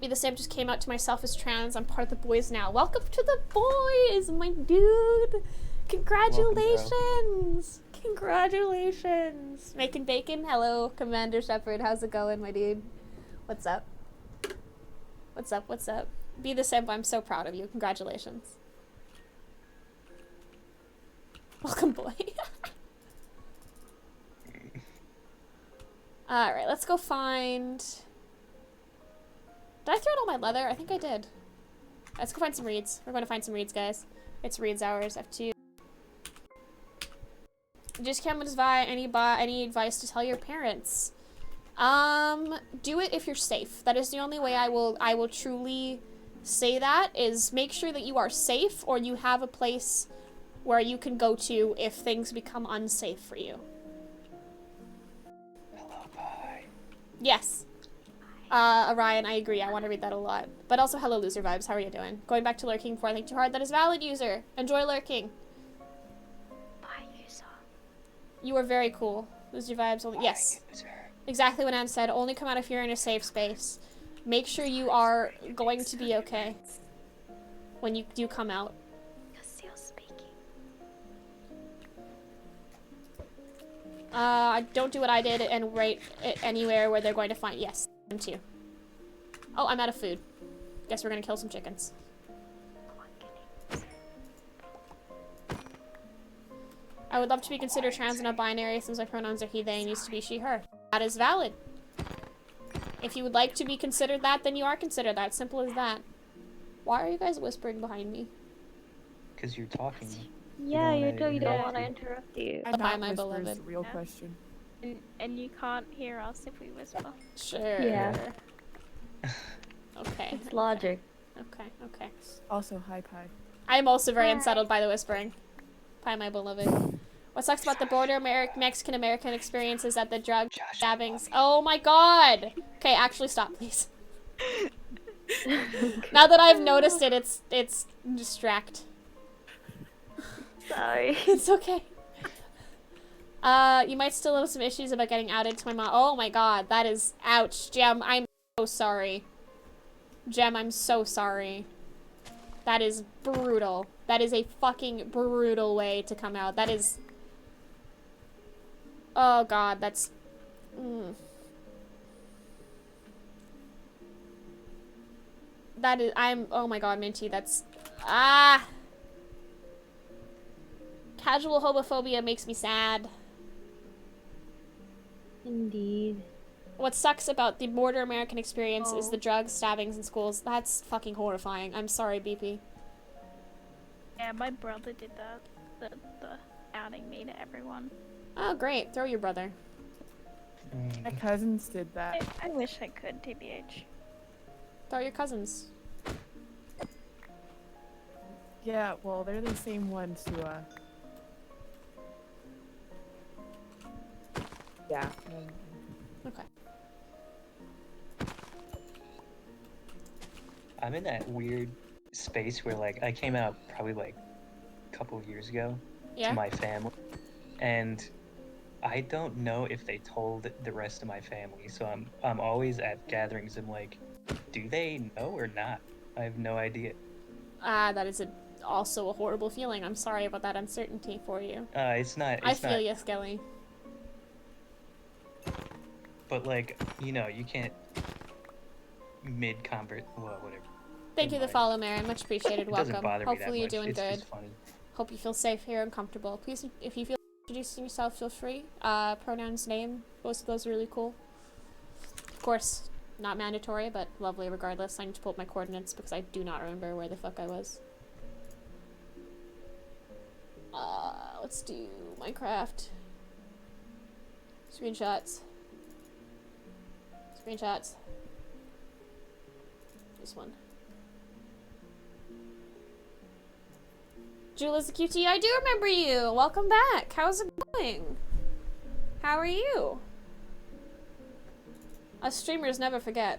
Be the same. Just came out to myself as trans. I'm part of the boys now. Welcome to the boys, my dude. Congratulations. Congratulations. Making bacon. Hello, Commander Shepard. How's it going, my dude? What's up? What's up? What's up? Be the simp. I'm so proud of you. Congratulations. Welcome, boy. Alright, let's go find... Did I throw out all my leather? I think I did. Let's go find some reeds. We're going to find some reeds, guys. It's reeds hours. F2. Just come with any advice to tell your parents? Do it if you're safe. That is the only way I will truly say that, is make sure that you are safe or you have a place where you can go to if things become unsafe for you. Hello, bye. Yes. Orion, I agree. I want to read that a lot. But also, hello, loser vibes. How are you doing? Going back to lurking before I think too hard. That is valid, user. Enjoy lurking. Bye, user. You are very cool. Loser vibes. Only yes. Exactly what Anne said. Only come out if you're in a safe space. Make sure you are going to be okay when you do come out. You're still speaking. Don't do what I did and write it anywhere where they're going to find. Yes, them too. Oh, I'm out of food. Guess we're gonna kill some chickens. I would love to be considered trans and not binary since my pronouns are he, they, and used to be she, her. That is valid. If you would like to be considered that, then you are considered that. Simple as that. Why are you guys whispering behind me? Because you're talking. Yeah, you don't want to interrupt you. Bye, my Whisper is beloved. the real question. And you can't hear us if we whisper. Sure. Yeah. Okay. It's logic. Okay. Also, hi, Pi. I'm also very unsettled by the whispering. Pie, my beloved. What sucks about the border Mexican-American experience is that the drug stabbings. Oh my god! Okay, actually stop, please. Now that I've noticed it, it's distract. Sorry. It's okay. You might still have some issues about getting outed to my mom. Oh my god, that is ouch. Gem, I'm so sorry. Gem, I'm so sorry. That is brutal. That is a fucking brutal way to come out. That is... Oh god, that's... That is... Oh my god, Minty, that's... Ah! Casual homophobia makes me sad. Indeed. What sucks about the border American experience is the drug stabbings in schools. That's fucking horrifying. I'm sorry, BP. Yeah, my brother did that. The outing me to everyone. Oh, great. Throw your brother. My cousins did that. I wish I could, TBH. Throw your cousins. Yeah, well, they're the same ones who, yeah. Okay. I'm in that weird space where, like, I came out probably, like, a couple of years ago Yeah? to my family, and I don't know if they told the rest of my family, so I'm always at gatherings. I'm like, do they know or not? I have no idea. That is also a horrible feeling. I'm sorry about that uncertainty for you. It's not. I feel you, Skelly. But, like, you know, you can't mid-convert. Well, whatever. Thank you for the follow, Marin. Much appreciated. It doesn't Welcome. bother me that Hopefully you're much. doing It's good. just funny. Hope you feel safe here and comfortable. Please, if you feel introducing yourself, feel free. Pronouns, name. Both of those are really cool. Of course, not mandatory, but lovely regardless. I need to pull up my coordinates because I do not remember where the fuck I was. Let's do Minecraft. Screenshots. Screenshots. This one. Jula's the QT. I do remember you. Welcome back. How's it going? How are you? Us streamers never forget.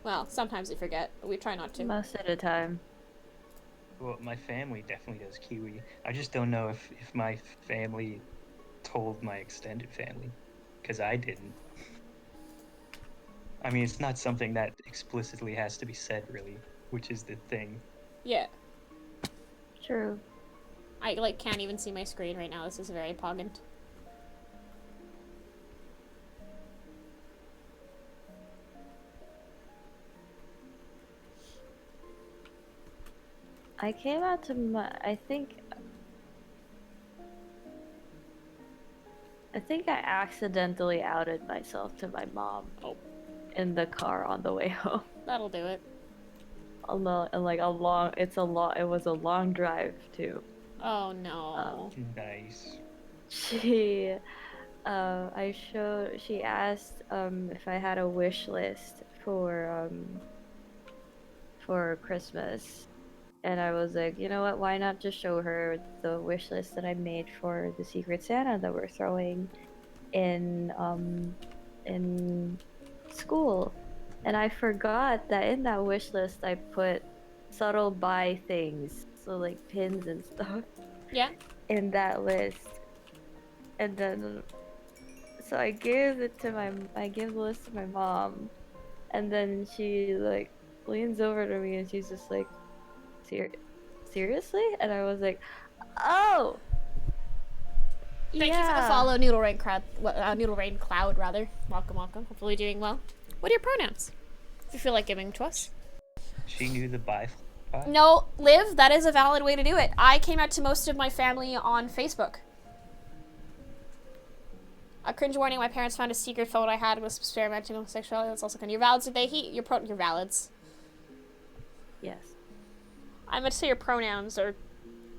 Well, sometimes we forget, but we try not to. Most of the time. Well, my family definitely does Kiwi. I just don't know if my family told my extended family, because I didn't. I mean, it's not something that explicitly has to be said, really, which is the thing. Yeah. True. I, like, can't even see my screen right now. This is very poggant. I came out to my. I think I accidentally outed myself to my mom. Oh. In the car on the way home. That'll do it. Although, like it was a long drive too. Oh no. Nice. She asked if I had a wish list for Christmas. And I was like, you know what, why not just show her the wish list that I made for the Secret Santa that we're throwing in school. And I forgot that in that wish list I put subtle buy things, so like pins and stuff. Yeah. In that list. And then so I gave the list to my mom, and then she like leans over to me and she's just like, seriously? And I was like, oh. Thank you for the follow, Noodle Rain Cloud, rather. Welcome, welcome. Hopefully doing well. What are your pronouns? If you feel like giving to us. She knew the bye. No, Liv, that is a valid way to do it. I came out to most of my family on Facebook. A cringe warning, my parents found a secret photo I had was experimenting with sexuality. That's also kind of your valids. Did they heat your valids? Yes. I meant to say your pronouns are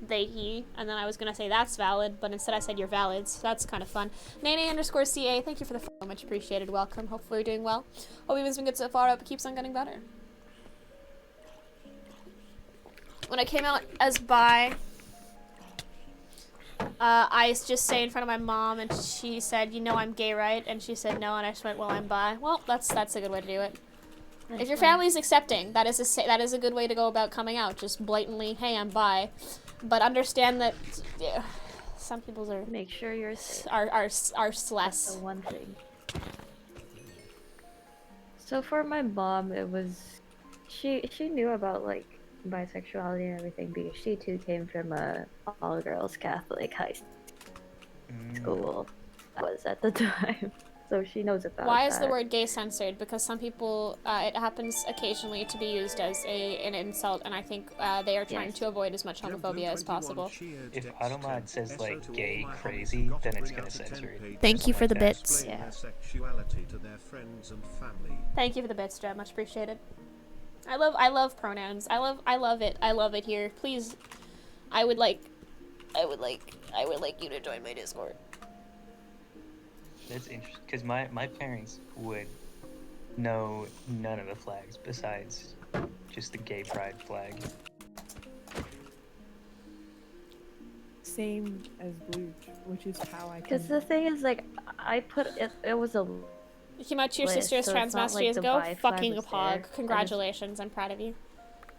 they, he, and then I was gonna say that's valid, but instead I said you're valid, so that's kind of fun. Nene_CA, thank you for the follow, much appreciated. Welcome. Hopefully you're doing well. Hope you've been good so far. Hope it keeps on getting better. When I came out as bi, I just say in front of my mom, and she said, "You know I'm gay, right?" And she said no, and I just went, "Well, I'm bi." Well, that's a good way to do it. If your family's accepting, that is a good way to go about coming out. Just blatantly, "Hey, I'm bi," but understand that some people's are Make sure you're are less. That's the one thing. So for my mom, it was she knew about like bisexuality and everything because she too came from a all girls Catholic high school. That was at the time, so she knows about Why that. is the word gay censored? Because some people, it happens occasionally to be used as an insult, and I think they are trying to avoid as much homophobia as possible. If Automod says like gay crazy, then it's gonna censor it. Thank you for the Like that. bits. Explain their sexuality to their friends and family. Thank you for the bits, Jen. Much appreciated. I love pronouns. I love it. I love it here. Please, I would like you to join my Discord. That's interesting because my parents would know none of the flags besides just the gay pride flag. Same as Blue, which is how I. Because the thing is, like, I put it. It was a. You came out to your sister as so trans it's not master like years the ago. bi flag Fucking a was there. pog. I just- Congratulations. I'm proud of you.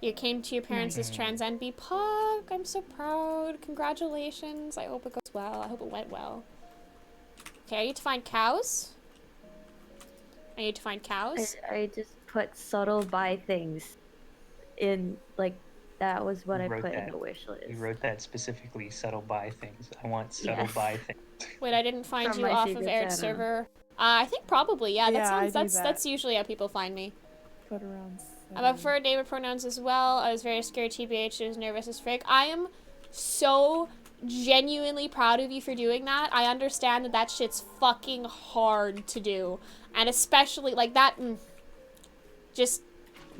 You came to your parents as trans NB pog. I'm so proud. Congratulations. I hope it goes well. I hope it went well. Okay, I need to find cows. I need to find cows. I just put subtle bi things in, like, that was what I wrote put in that. the wish list. You wrote that specifically, subtle bi things. I want subtle Yes. bi things. Wait, I didn't find From you my off of secret Aired Santa. server. I think probably, yeah. Yeah, I do That's that. usually how people find me. Put around. I'm up for name and pronouns as well. I was very scared, TBH. I was nervous as frick. I am so genuinely proud of you for doing that. I understand that that shit's fucking hard to do. And especially, like, that, just,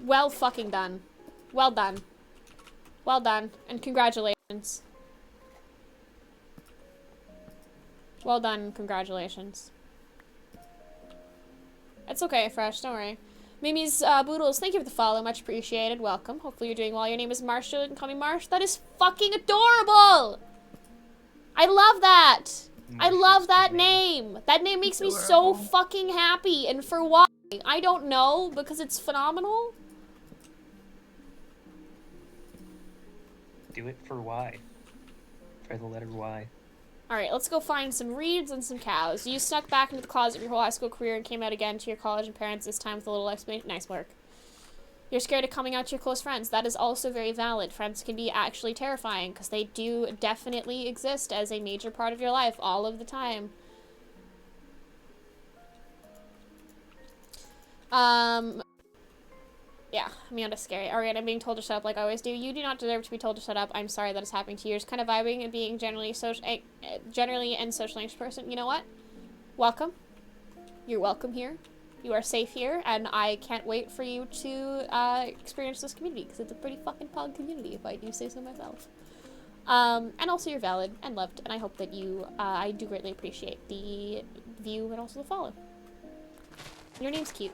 well fucking done. Well done. Well done. And congratulations. Well done, and congratulations. It's okay, Fresh, don't worry. Mimi's Boodles, thank you for the follow, much appreciated. Welcome. Hopefully you're doing well. Your name is Marshall. You can call me Marsh. That is fucking adorable! I love that! I love that name! That name makes me so fucking happy. And for why? I don't know, because it's phenomenal. Do it for Y. For the letter Y. Alright, let's go find some reeds and some cows. You snuck back into the closet your whole high school career and came out again to your college and parents, this time with a little explanation. Nice work. You're scared of coming out to your close friends. That is also very valid. Friends can be actually terrifying because they do definitely exist as a major part of your life all of the time. Yeah, Amanda's scary. Alright, I'm being told to shut up like I always do. You do not deserve to be told to shut up. I'm sorry that is happening to you. You're just kind of vibing and being generally and socially anxious person. You know what? Welcome. You're welcome here. You are safe here, and I can't wait for you to experience this community because it's a pretty fucking pog community, if I do say so myself. And also you're valid and loved, and I hope that you, I do greatly appreciate the view and also the follow. Your name's cute.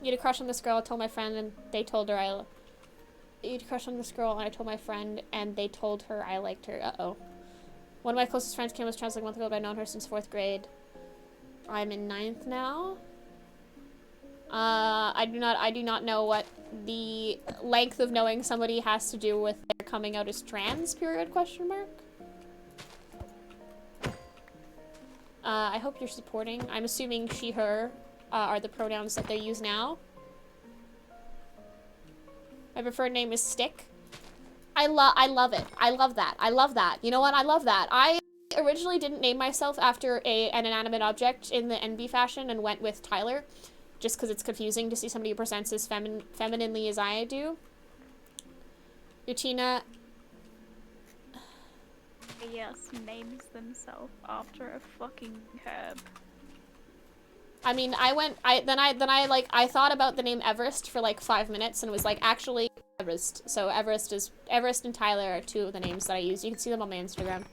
You had a crush on this girl, I told my friend, and they told her you had a crush on this girl, and I told my friend, and they told her I liked her. Uh-oh. One of my closest friends came as trans like a month ago, but I've known her since 4th grade. I'm in 9th now. I do not know what the length of knowing somebody has to do with their coming out as trans, period, question mark. I hope you're supporting. I'm assuming she, her, are the pronouns that they use now. My preferred name is Stick. I love it. I love that. I love that. You know what? I love that. I originally didn't name myself after an inanimate object in the NB fashion and went with Tyler, just because it's confusing to see somebody who presents as femininely as I do. Yutina. Yes, names themselves after a fucking herb. I mean, I thought about the name Everest for like 5 minutes and was like, actually, Everest. So Everest and Tyler are 2 of the names that I use. You can see them on my Instagram.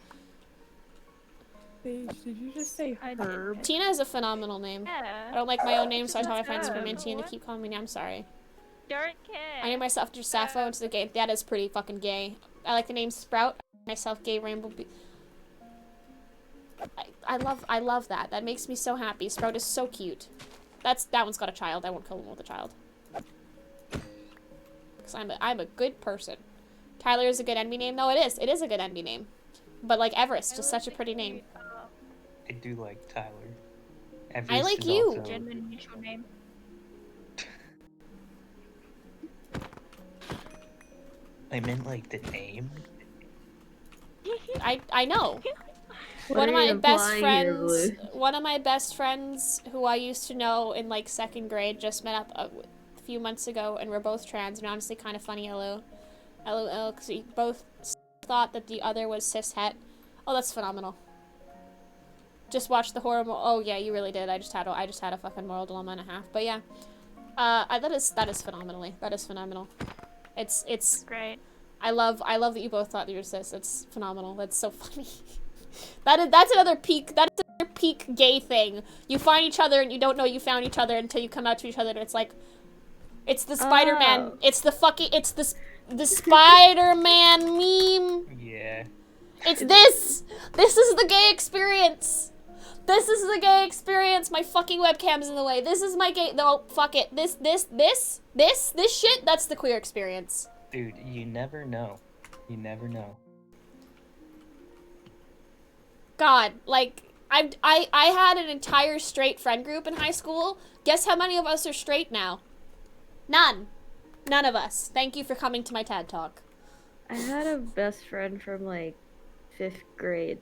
Did you just say Herb? Tina is a phenomenal name. Yeah. I don't like my own name, so I tell my friends Herb. from Minty and they keep calling me. I'm sorry. Don't care. I named myself after Sappho. It's the gay. That is pretty fucking gay. I like the name Sprout. I named myself Gay Rainbow. I love that. That makes me so happy. Sprout is so cute. That one's got a child. I won't kill him with a child. Because I'm a good person. Tyler is a good enemy name. No, it is. It is a good enemy name. But like Everest is such a pretty name. I do like Tyler. I like you. Gender neutral name. I meant like the name. I know. What One of are my you best implying here, friends, Blue? one of my best friends who I used to know in like 2nd grade just met up a few months ago, and we're both trans. And honestly, kind of funny, LOL, because we both thought that the other was cishet. Oh, that's phenomenal. Just watched the horror. Oh yeah, you really did. I just had a fucking moral dilemma and a half. But yeah, that is phenomenally. That is phenomenal. It's great. I love that you both thought you were cis. It's phenomenal. That's so funny. That's another peak gay thing. You find each other and you don't know you found each other until you come out to each other, and it's like, it's the Spider-Man, it's the Spider-Man meme. Yeah. It's this is the gay experience. This is the gay experience. My fucking webcam's in the way. This is my gay, no, fuck it. This shit, that's the queer experience. Dude, you never know. You never know. God, like, I had an entire straight friend group in high school. Guess how many of us are straight now? None. None of us. Thank you for coming to my TED Talk. I had a best friend from like 5th grade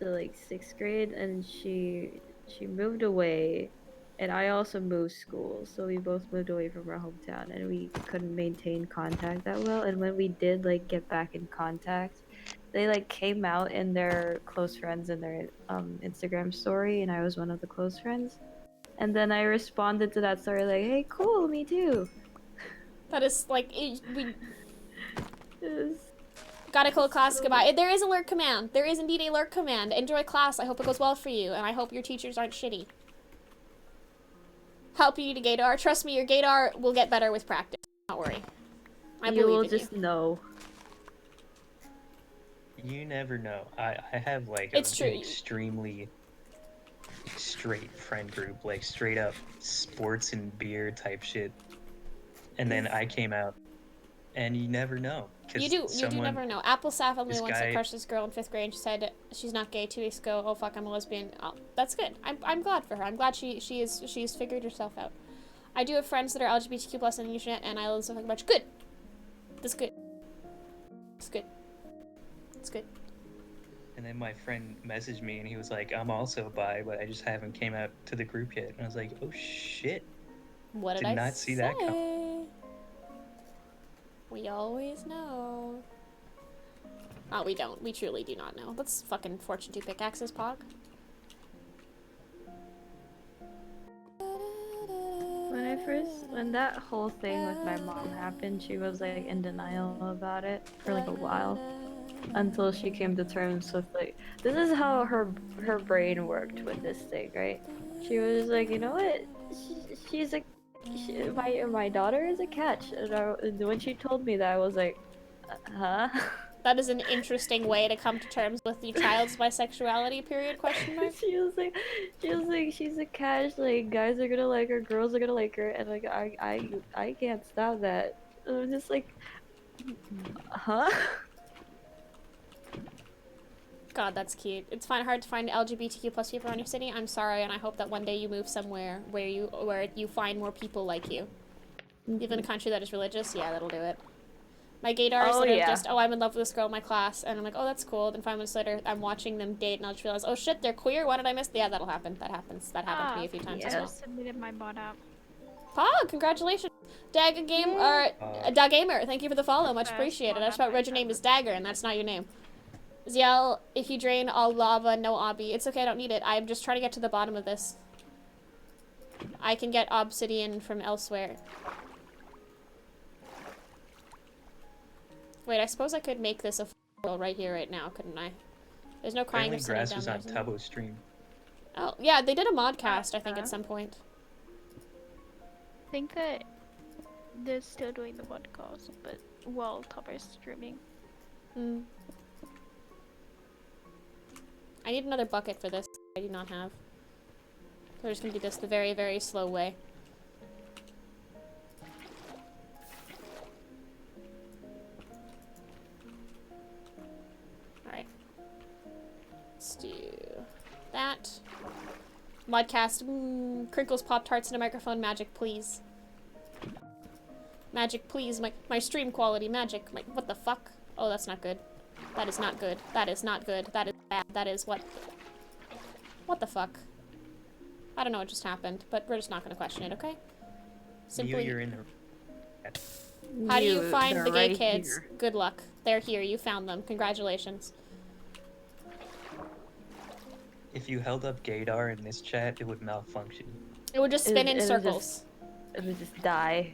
to like 6th grade, and she moved away, and I also moved schools, so we both moved away from our hometown, and we couldn't maintain contact that well. And when we did like get back in contact, they like came out in their close friends in their Instagram story, and I was one of the close friends. And then I responded to that story like, "Hey, cool, me too." That is like we gotta call class goodbye. There is a lurk command. There is indeed a lurk command. Enjoy class. I hope it goes well for you, and I hope your teachers aren't shitty. Help you to gaydar. Trust me, your gaydar will get better with practice. Don't worry. I You believe will in just know. You never know. I have like It's true. an extremely straight friend group, like straight up sports and beer type shit. And then I came out, and you never know. You do never know. Apple Saf only this once guy- I crushed this girl in 5th grade, and she said she's not gay 2 weeks ago. Oh fuck, I'm a lesbian. Oh, that's good. I'm glad for her. I'm glad she's figured herself out. I do have friends that are LGBTQ plus on the internet, and I love something about good. That's good. It's good. It's good. And then my friend messaged me, and he was like, "I'm also bi, but I just haven't came out to the group yet." And I was like, "Oh shit." What did Did I not see that coming. say? We always know. Oh, we don't. We truly do not know. That's fucking Fortune 2 pickaxes, Pog. When that whole thing with my mom happened, she was like in denial about it for like a while, until she came to terms with like, this is how her brain worked with this thing, right? She was like, you know what? She's like, my daughter is a catch, and when she told me that, I was like, huh? That is an interesting way to come to terms with your child's bisexuality, period, question mark? She was like, she's a catch, like, guys are gonna like her, girls are gonna like her, and like, I can't stop that. And I'm just like, huh? God, that's cute. It's hard to find LGBTQ plus people in your city. I'm sorry, and I hope that one day you move somewhere where you find more people like you. You live in a country that is religious, yeah, that'll do it. My gaydars that are just, oh, I'm in love with this girl in my class, and I'm like, oh, that's cool. Then 5 minutes later, I'm watching them date, and I'll just realize, oh shit, they're queer. What did I miss? Yeah, that'll happen. That happens. That happened to me a few times as well. I submitted my bot up. Pog, congratulations. Dagamer, thank you for the follow. Much appreciated. I just about read your name is Dagger, and that's not your name. Ziel, if you drain all lava, no obby. It's okay, I don't need it. I'm just trying to get to the bottom of this. I can get obsidian from elsewhere. Wait, I suppose I could make this a world right here, right now, couldn't I? There's no crying Apparently of sitting grass down was there. on isn't there? Tabo's stream. Oh, yeah, they did a modcast, I think, at some point. I think that they're still doing the podcast, but while Topper's streaming. Hmm. I need another bucket for this. I do not have. We're just gonna do this the very, very slow way. Alright. Let's do that. Modcast. Crinkles, Pop-Tarts, and a microphone. Magic, please. Magic, please. My stream quality. Magic. What the fuck? Oh, that's not good. That is not good. That is not good. That is bad. That is what? What the fuck? I don't know what just happened, but we're just not gonna question it, okay? Simply. You're in the... How do you find they're the gay right kids? here. Good luck. They're here. You found them. Congratulations. If you held up gaydar in this chat, it would malfunction. It would just spin in It circles. would just die.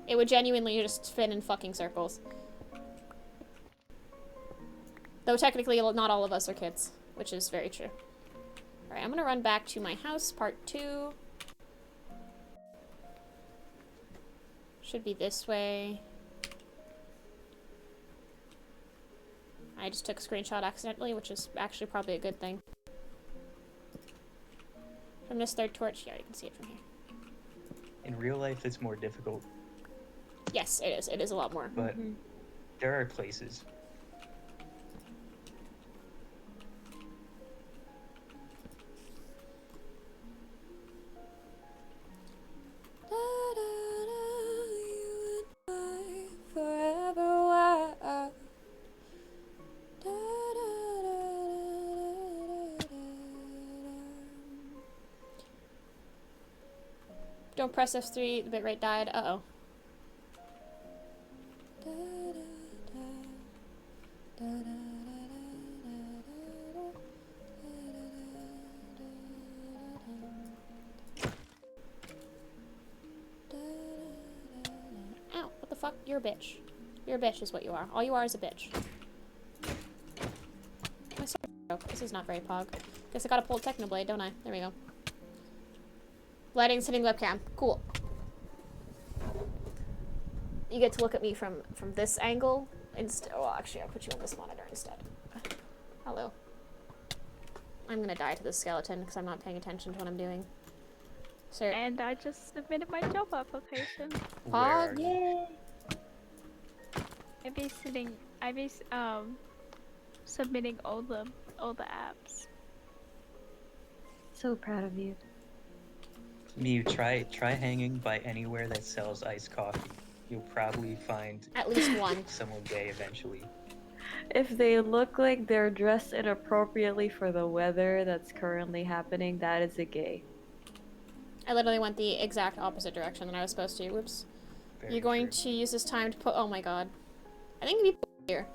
It would genuinely just spin in fucking circles. Though technically not all of us are kids, which is very true. Alright, I'm gonna run back to my house, part 2. Should be this way. I just took a screenshot accidentally, which is actually probably a good thing. From this third torch, yeah, you can see it from here. In real life, it's more difficult, Yes, it is. It is a lot more. but there are places. Don't press F3, the bitrate died. Uh-oh. Ow, what the fuck? You're a bitch. You're a bitch is what you are. All you are is a bitch. My sword broke. This is not very pog. Guess I gotta pull a Technoblade, don't I? There we go. Lighting's hitting webcam. Cool. You get to look at me from this angle instead. Oh, actually, I'll put you on this monitor instead. Hello. I'm gonna die to this skeleton because I'm not paying attention to what I'm doing. Sir. And I just submitted my job application. Pog? Yay! I be submitting all the apps. So proud of you. Mew, try hanging by anywhere that sells iced coffee. You'll probably find at least one someone gay eventually. If they look like they're dressed inappropriately for the weather that's currently happening, that is a gay. I literally went the exact opposite direction than I was supposed to. Whoops. You're going to use this time to put. Oh my god. I think it'd be here.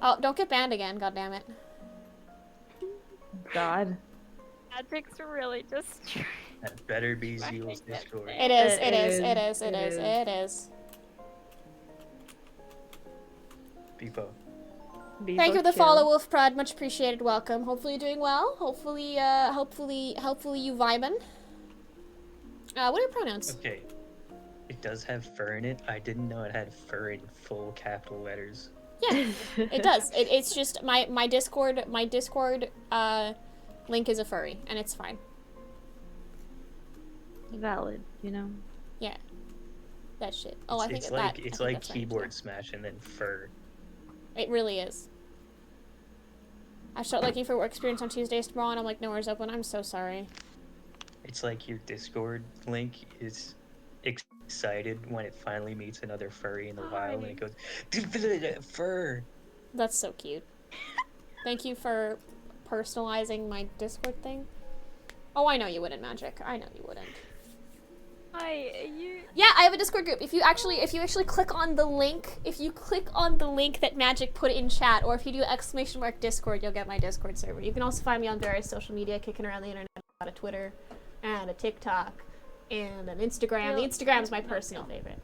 Oh, don't get banned again. God damn it. God. Magic's really just. That better be Zeal's Discord. It is. It is. It is. It is. It is. Beepo. Thank you for the follow, Wolf Pride. Much appreciated. Welcome. Hopefully you're doing well. Hopefully, hopefully you vibin'. What are your pronouns? Okay. It does have fur in it. I didn't know it had fur in full capital letters. Yeah, it does. It's just my Discord link is a furry, and it's fine. Valid, you know. Yeah. That shit. Oh, I think it's that. like I it's think like that's right, keyboard smash and then fur. It really is. I start looking for work experience on Tuesdays tomorrow, and I'm like, nowhere's open. I'm so sorry. It's like your Discord link is excited when it finally meets another furry in the wild, and it goes, fur. That's so cute. Thank you for personalizing my Discord thing. Oh, I know you wouldn't, Magic. I know you wouldn't. Yeah, I have a Discord group. If you actually click on the link, that Magic put in chat, or if you do !Discord, you'll get my Discord server. You can also find me on various social media, kicking around the internet. I've got a Twitter and a TikTok and an Instagram. The Instagram's my personal favorite.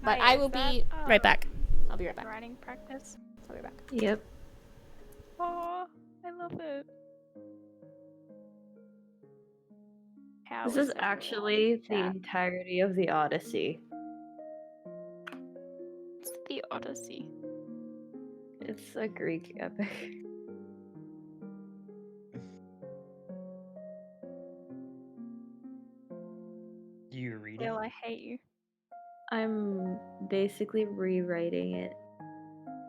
But Hi, I will is that, be right back. I'll be right back. Writing practice. I'll be back. Yep. Oh, I love it. How This is everyone actually in the chat? entirety of the Odyssey. It's the Odyssey. It's a Greek epic. You read Will, I hate you. I'm basically rewriting it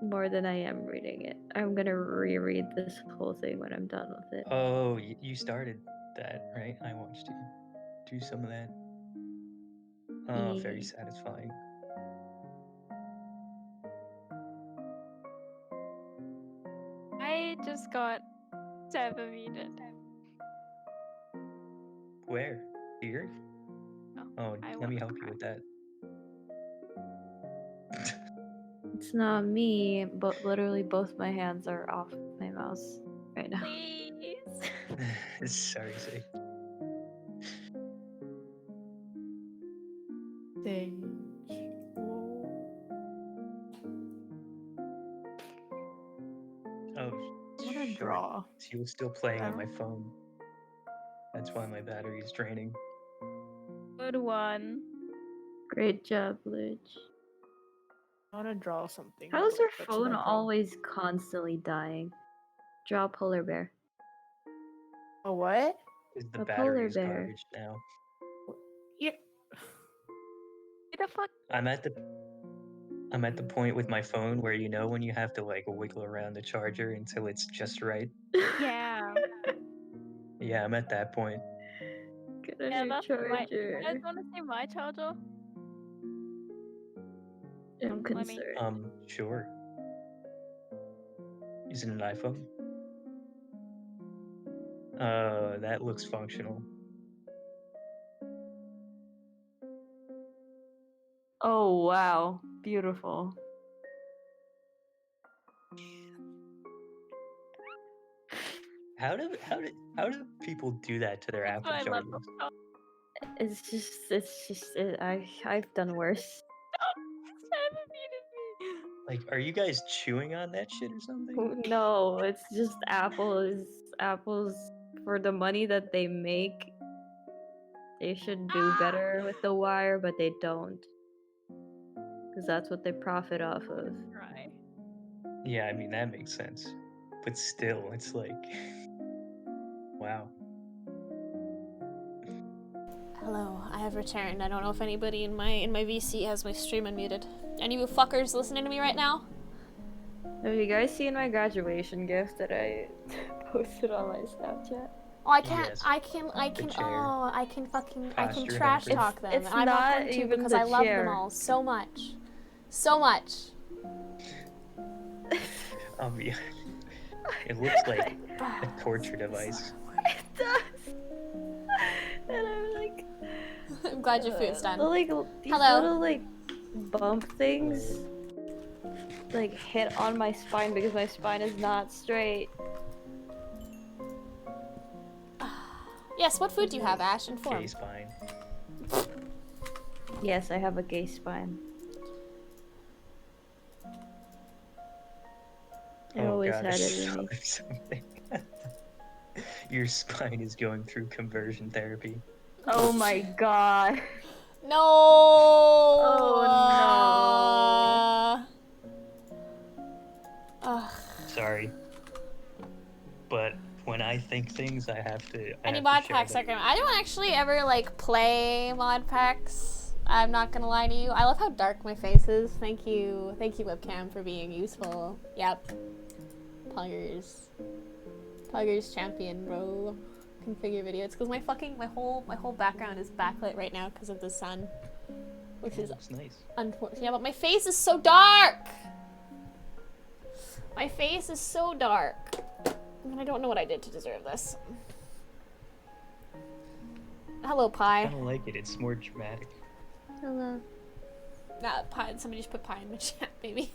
more than I am reading it. I'm gonna reread this whole thing when I'm done with it. Oh, you started that, right? I watched you do some of that. Oh, very satisfying. I just got server muted. Where? Here? Oh, I let me wanna help you with that. It's not me, but literally both my hands are off my mouse right now. Please. Sorry, Zay. Oh, wanna sure. draw. She was still playing on my phone. That's why my battery is draining. Good one. Great job, Lidge. I want to draw something. How is but your that's phone no problem. always constantly dying? Draw a polar bear. A what? The A battery polar is bear. garbage now. Yeah. What the fuck? I'm at the point with my phone where you know when you have to like wiggle around the charger until it's just right. Yeah. Yeah, I'm at that point. Get a Yeah, new that's charger. my. You guys want to see my charger? I'm Let me. concerned. Sure. Is it an iPhone? That looks functional. Oh wow, beautiful. How do people do that to their Apple I love chargers? I've done worse. Server muted me. Like, are you guys chewing on that shit or something? No, it's just Apple's for the money that they make. They should do better with the wire, but they don't. Because that's what they profit off of. Right. Yeah, I mean that makes sense. But still, it's like wow. Hello, I have returned. I don't know if anybody in my VC has my stream unmuted. Any of you fuckers listening to me right now? Have you guys seen my graduation gift that I posted on my Snapchat? Oh, I can't. Yes. I can. chair. Oh, I can Posture trash hamper. talk them. It's and I'm not not going to even because the I love them chair. all so much, so much. Yeah. It looks like a torture device. It does. And I'm like, I'm glad your food's done. like these Hello. little like bump things like hit on my spine because my spine is not straight. Yes. What food do you have, Ash? Inform. Gay spine. Yes, I have a gay spine. I Oh always god, had I it in saw me. something. Your spine is going through conversion therapy. Oh my god. No. Oh Ugh. Sorry. But when I think things, I have to. Any mod packs are gonna. I don't actually ever like play mod packs. I'm not gonna lie to you. I love how dark my face is. Thank you webcam for being useful. Yep. Puggers champion, bro. Configure video. It's because my whole background is backlit right now because of the sun, which is nice. unfortunate. Yeah, but my face is so dark. My face is so dark. And I don't know what I did to deserve this. Hello, Pie. I don't like it. It's more dramatic. Hello. Nah, Pie. Somebody just put Pie in the chat, baby.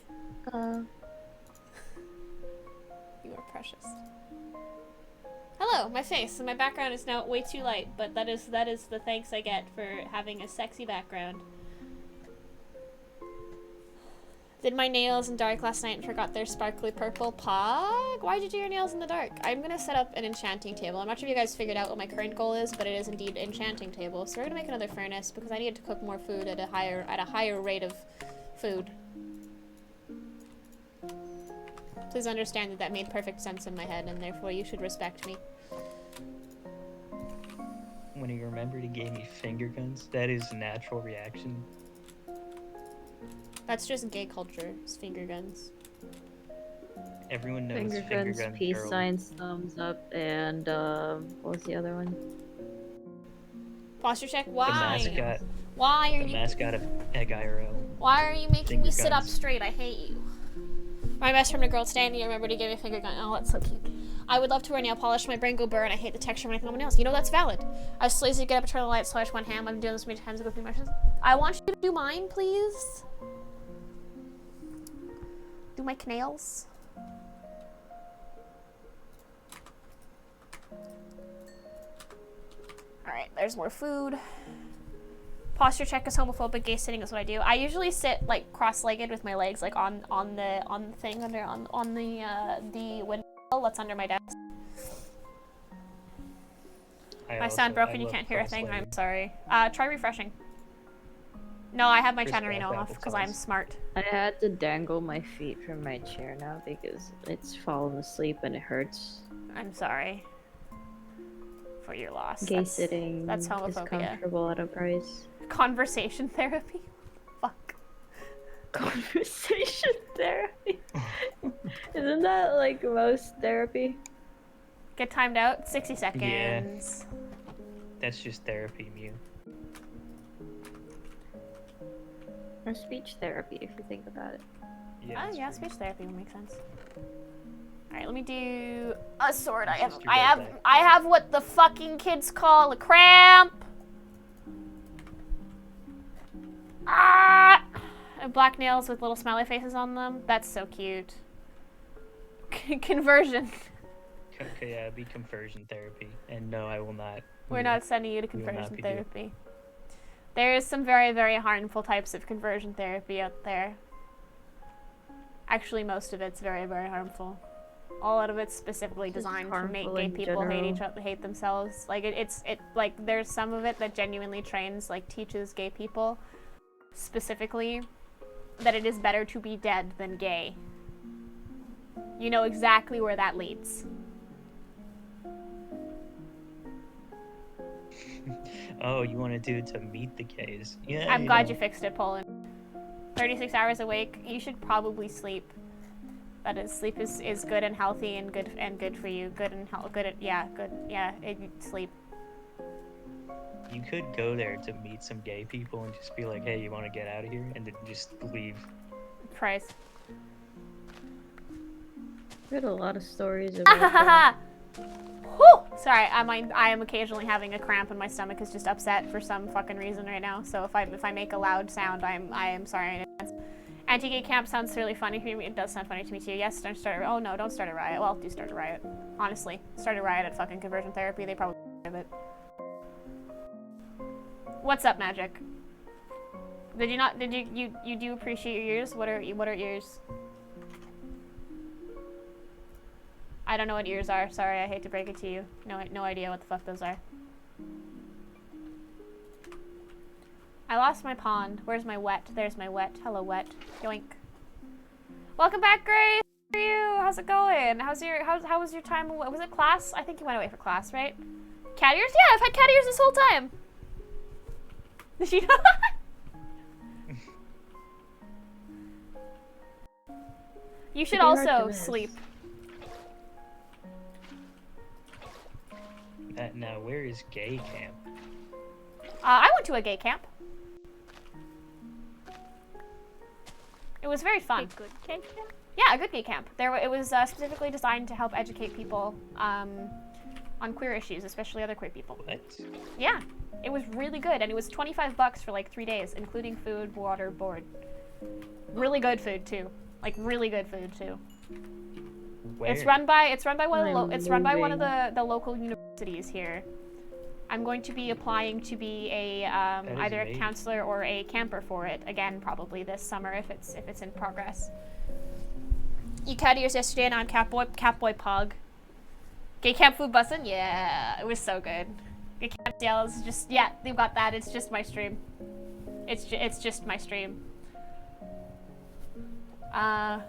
You are precious. Hello. Hello, my face. And my background is now way too light, but that is the thanks I get for having a sexy background. Did my nails in dark last night and forgot their sparkly purple. Pog? Why'd you do your nails in the dark? I'm gonna set up an enchanting table. I'm not sure if you guys figured out what my current goal is, but it is indeed enchanting table. So we're gonna make another furnace because I needed to cook more food at a higher rate of food. Please understand that that made perfect sense in my head, and therefore you should respect me. When he remembered he gave me finger guns, that is a natural reaction. That's just gay culture. It's finger guns. Everyone knows Finger guns, gun peace girl. signs, thumbs up, and what was the other one? Posture check. The Why? mascot. Why are The you? mascot of Egg IRL. Why are you making Finger me sit up guns. straight? I hate you. My best friend, a girl, Stanley, remember to give me a finger gun. Oh, that's so cute. I would love to wear nail polish. My brain go burn. I hate the texture when I think on my nails. You know, that's valid. I was lazy to get up and turn the lights, slash one ham. I've been doing this many times. I go through motions. I want you to do mine, please. Do my nails. Alright, there's more food. Posture check is homophobic. Gay sitting is what I do. I usually sit like cross-legged with my legs like on the thing under on the window that's under my desk. My sound broken. You can't hear a thing. I'm sorry. Try refreshing. No, I have my Chanarino off because I'm smart. I had to dangle my feet from my chair now because it's fallen asleep and it hurts. I'm sorry for your loss. Gay sitting That's is homophobia. comfortable at a price. Conversation therapy. Fuck. Conversation therapy. Isn't that like most therapy? Get timed out. 60 seconds. Yeah. That's just therapy, Mew. Or speech therapy, if you think about it. Yeah, Yeah, speech therapy would make sense. Alright, let me do a sword. I just have what the fucking kids call a cramp. Ah! And black nails with little smiley faces on them. That's so cute. Conversion. Okay, yeah, be conversion therapy. And no, I will not. We're not sending you to We will not conversion be doing- therapy. There is some very, very harmful types of conversion therapy out there. Actually, most of it's very, very harmful. All out of it's specifically It's just designed to make harmful gay in people hate general. hate themselves. Like like there's some of it that genuinely trains, like teaches gay people specifically that it is better to be dead than gay. You know exactly where that leads. Oh, you want to do it to meet the gays? Yeah. I'm glad you fixed it, Poland. 36 hours awake. You should probably sleep. That is, sleep is good and healthy and good for you. Good and sleep. You could go there to meet some gay people and just be like, "Hey, you want to get out of here?" and then just leave. Price. We had a lot of stories about that. Whew! Sorry, I am occasionally having a cramp and my stomach is just upset for some fucking reason right now. So if I make a loud sound, I am sorry in advance. Anti-gay camp sounds really funny to me. It does sound funny to me too. Yes, don't start. Oh no, don't start a riot. Well, do start a riot. Honestly, start a riot at fucking conversion therapy. They probably have it. What's up, Magic? Did you not? Did you do appreciate your ears? What are ears? I don't know what ears are. Sorry, I hate to break it to you. No idea what the fuck those are. I lost my pond. Where's my wet? There's my wet. Hello, wet. Yoink. Welcome back, Grace. How are you? How's it going? How was your time? Was it class? I think you went away for class, right? Cat ears? Yeah, I've had cat ears this whole time. Did she know? You should also sleep. Now, where is gay camp? I went to a gay camp. It was very fun. A good gay camp? Yeah, a good gay camp. It was specifically designed to help educate people on queer issues, especially other queer people. What? Yeah, it was really good, and it was $25 for like 3 days, including food, water, board. Really good food too. Like really good food too. It's Where? run by one of the I'm it's run by one of moving. the local universities here. I'm going to be applying to be a That is either a vague. counselor or a camper for it again, probably this summer if it's in progress. You cat ears yesterday and on Catboy Pog. Gay camp food bussin'? Yeah, it was so good. Gay camp yells just they've got that. It's just my stream. It's just my stream. I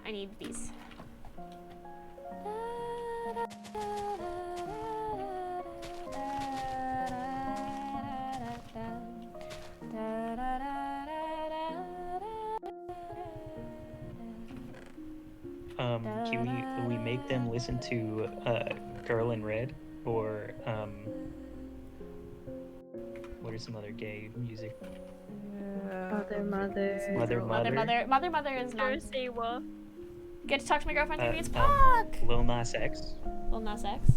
need these. Can we make them listen to Girl in Red or what are some other gay music? Mother. Is not. Jersey what? Get to talk to my girlfriend through it's Puck. Lil Nas X. Lil Nas X.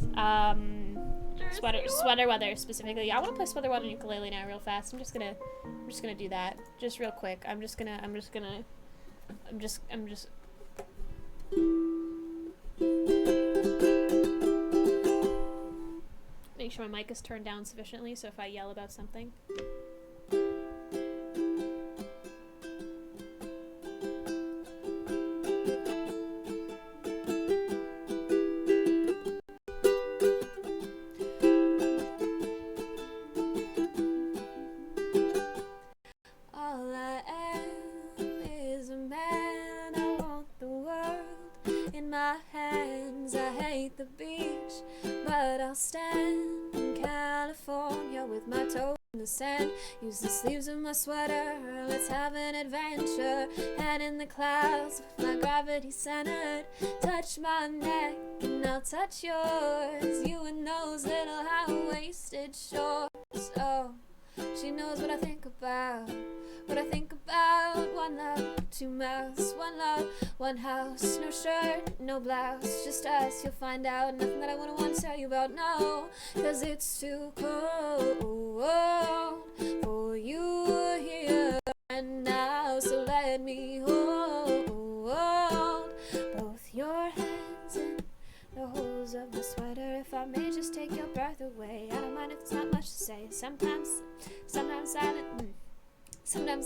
Sweater Weather specifically. I want to play Sweater Weather on ukulele now real fast. I'm just gonna do that just real quick. I'm just make sure my mic is turned down sufficiently so if I yell about something. All I am is a man. I want the world in my hands. I hate the beach, but I'll stand in California with my toes in the sand. Use the sleeves of my sweater. Let's have an adventure. Head in the clouds with my gravity centered. Touch my neck and I'll touch yours. You in those little high-waisted shorts. Oh, she knows what I think about. What I think about. One love, two mouths. One love, one house. No shirt, no blouse. Just us, you'll find out. Nothing that I wouldn't want to tell you about, no. Cause it's too cold for you here and now. So let me hold both your hands in the holes of my sweater. If I may just take your breath away. I don't mind if it's not much to say. Sometimes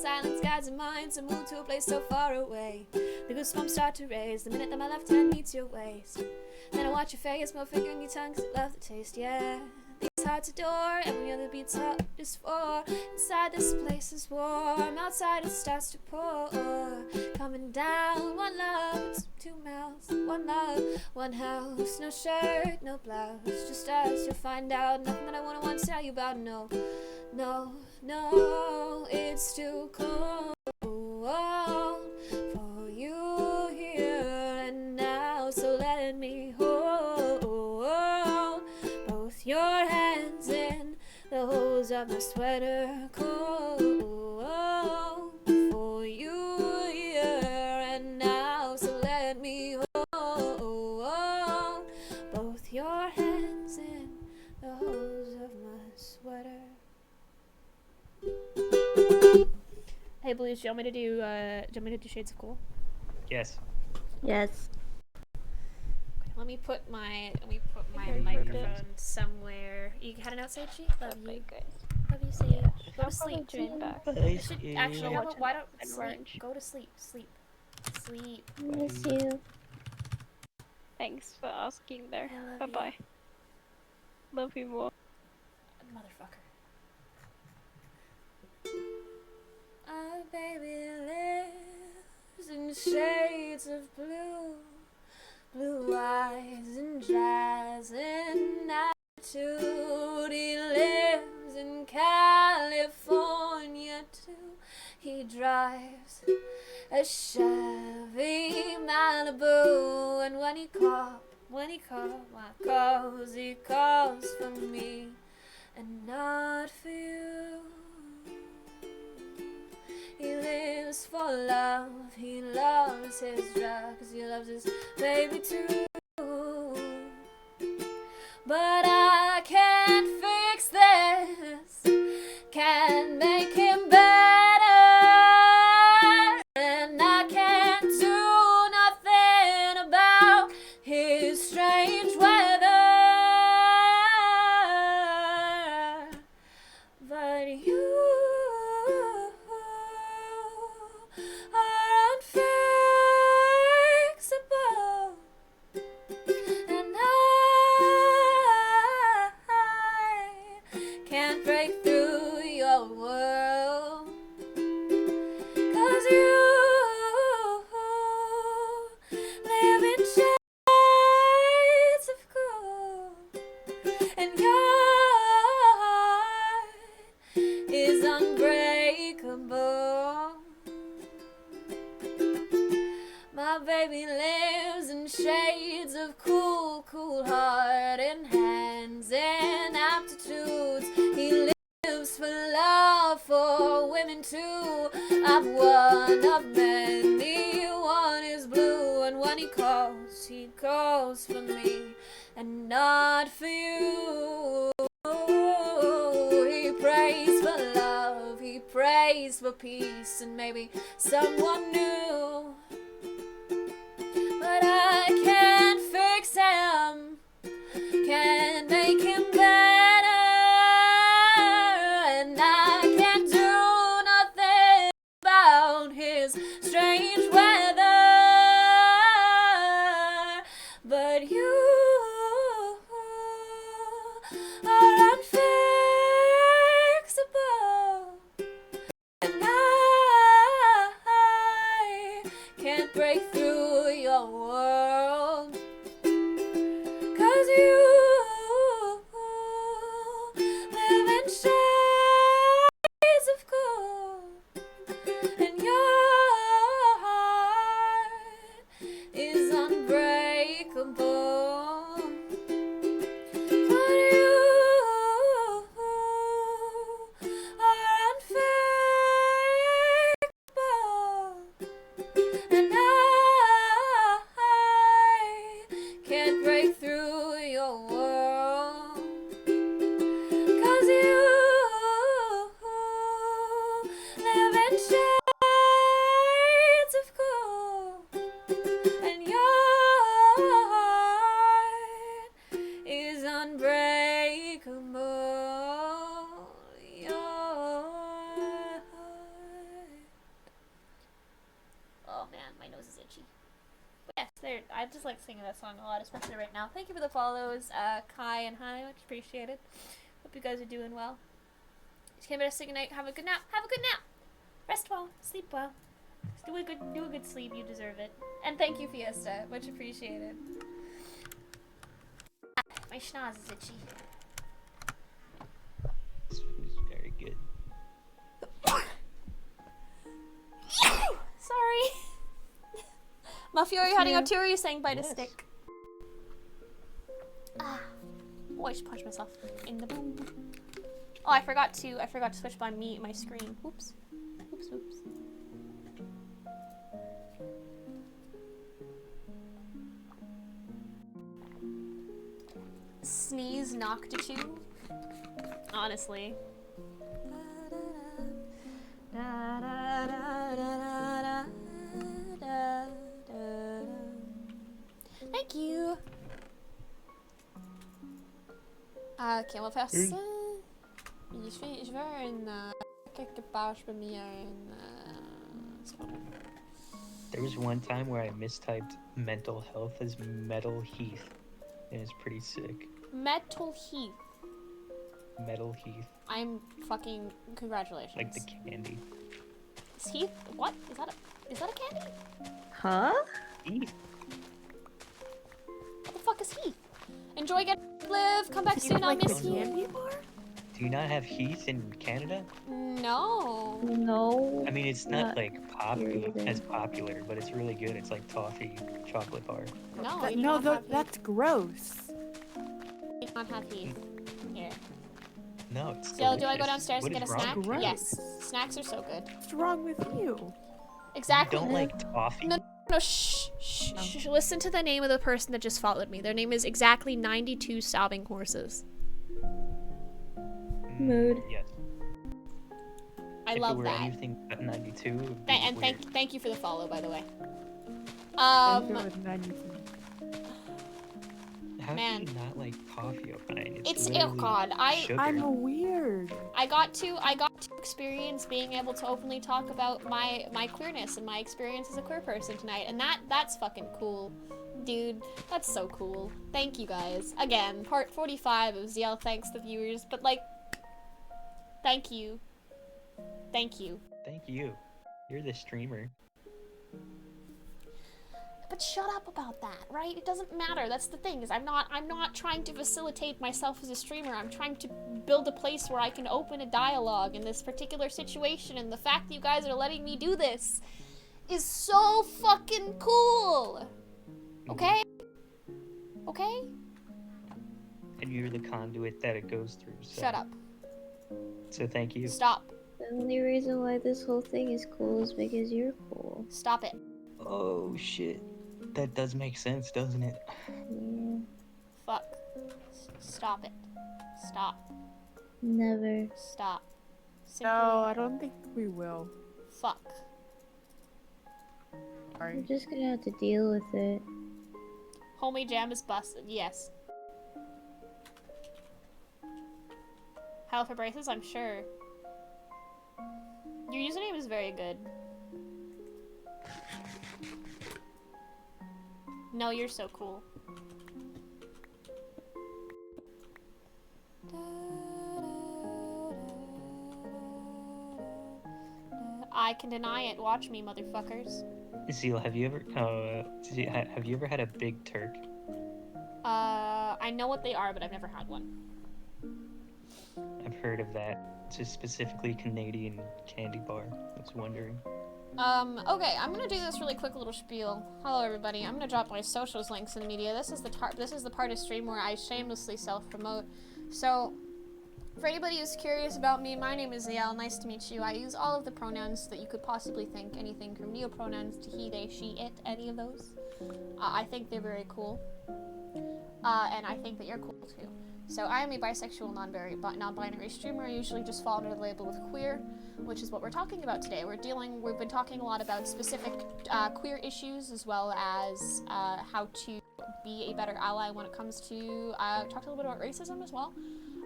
silence guides my mind to move to a place so far away. The goosebumps start to raise the minute that my left hand meets your waist. Then I watch your face, my finger in your tongue, 'cause I love the taste, yeah. These hearts adore, every other beat's hard just for. Inside this place is warm, outside it starts to pour. Coming down, one love, two mouths. One love, one house. No shirt, no blouse, just us, you'll find out. Nothing that I wouldn't want to tell you about, no. No, no, it's too cold for you here and now. So let me hold both your hands in the holes of my sweater. Cold for you here and now. So let me hold both your hands in the holes of my sweater. Hey Blues, do you want me to do Shades of Cool? Yes. Yes. Okay, let me put my microphone somewhere. You had an outside sheet? Love you. Love you, Sage. Go to sleep, Jin. Actually, how about, why don't sleep? Go to sleep. Sleep. Miss you. Thanks for asking there. Bye bye. Love you more. Motherfucker. Our baby lives in shades of blue, blue eyes and jazz and attitude. He lives in California too. He drives a Chevy Malibu, and when he calls my calls, he calls for me and not for you. He lives for love, he loves his drugs, he loves his baby too. But I can't fix this, can't make him better, and I can't do of many. One is blue, and when he calls for me, and not for you. He prays for love, he prays for peace, and maybe someone new. But I can't fix him, can't make him better, and I can't do nothing about his strange weather. But you are unfixable, and I can't break through your world, 'cause you live in shades of gold, and your heart is unbreakable. But you are unfixable, and I can't break through your world, 'cause you live in shades of gold, and your heart is unbreakable. Your heart. Oh man, my nose is itchy. But yes, there. I just like singing that song a lot, especially right now. Thank you for the follows, Kai and Hi, much appreciated. Hope you guys are doing well. Just came to say goodnight. Have a good nap. Have a good nap. Rest well. Sleep well. Just do a good sleep. You deserve it. And thank you, Fiesta. Much appreciated. My schnoz is itchy. This was very good. Sorry. Mafia, are you heading out too, or are you saying bite a stick? Ah. Oh, I should punch myself in the boom. Oh, I forgot to switch my screen. Oops. Oops. Sneeze knocked at you. Honestly. Thank you. Oké, wat versen? Je vais quelque part bij mij in. There was one time where I mistyped mental health as Metal Heath, and it's pretty sick. Metal Heath. Metal Heath. I'm fucking congratulations. Like the candy. Is Heath? What? Is that a candy? Huh? Heath. What the fuck is Heath? Enjoy, get live. Come back soon. I'll miss you. Do you not have Heath in Canada? No. No. I mean, it's not like as popular, but it's really good. It's like toffee chocolate bar. No, That, you do no, not have that's gross. You do not have Heath. Here. No, it's So, do I go delicious. downstairs What and get a is wrong snack? with you? Yes. Snacks are so good. What's wrong with you? Exactly. You don't like toffee? No, shh. Listen to the name of the person that just followed me. Their name is exactly 92 sobbing horses. Mood. Yes. I if love it were that. anything but 92, it would be And weird. thank you for the follow, by the way. How Man. do you not like toffee, O'Brien? It's oh literally god, sugar. I'm weird. I got to experience being able to openly talk about my queerness and my experience as a queer person tonight, and that's fucking cool. Dude, that's so cool. Thank you guys. Again, part 45 of ZL thanks the viewers, but like thank you. Thank you. Thank you. You're the streamer. But shut up about that, right? It doesn't matter. That's the thing, is I'm not trying to facilitate myself as a streamer. I'm trying to build a place where I can open a dialogue in this particular situation, and the fact that you guys are letting me do this is so fucking cool. Okay? Okay? And you're the conduit that it goes through. So. Shut up. So thank you. Stop. The only reason why this whole thing is cool is because you're cool. Stop it. Oh shit. That does make sense, doesn't it? Yeah. Fuck. Stop it. Stop. Never. Stop. No, I don't think we will. Fuck. Sorry. We're just gonna have to deal with it. Homie jam is busted. Yes. Hell for braces, I'm sure. Your username is very good. No, you're so cool. I can deny it. Watch me, motherfuckers. Zeal, have you ever have you ever had a big Turk? I know what they are, but I've never had one. I've heard of that. It's a specifically Canadian candy bar. I was wondering. Okay, I'm gonna do this really quick little spiel. Hello everybody, I'm gonna drop my socials links in the media. This is the part of stream where I shamelessly self-promote. So, for anybody who's curious about me, my name is Ziel, nice to meet you. I use all of the pronouns that you could possibly think, anything from neopronouns to he, they, she, it, any of those. I think they're very cool. And I think that you're cool too. So I am a bisexual, non-binary streamer. I usually just fall under the label of queer, which is what we're talking about today. We've been talking a lot about specific queer issues, as well as how to be a better ally when it comes to, talked a little bit about racism as well.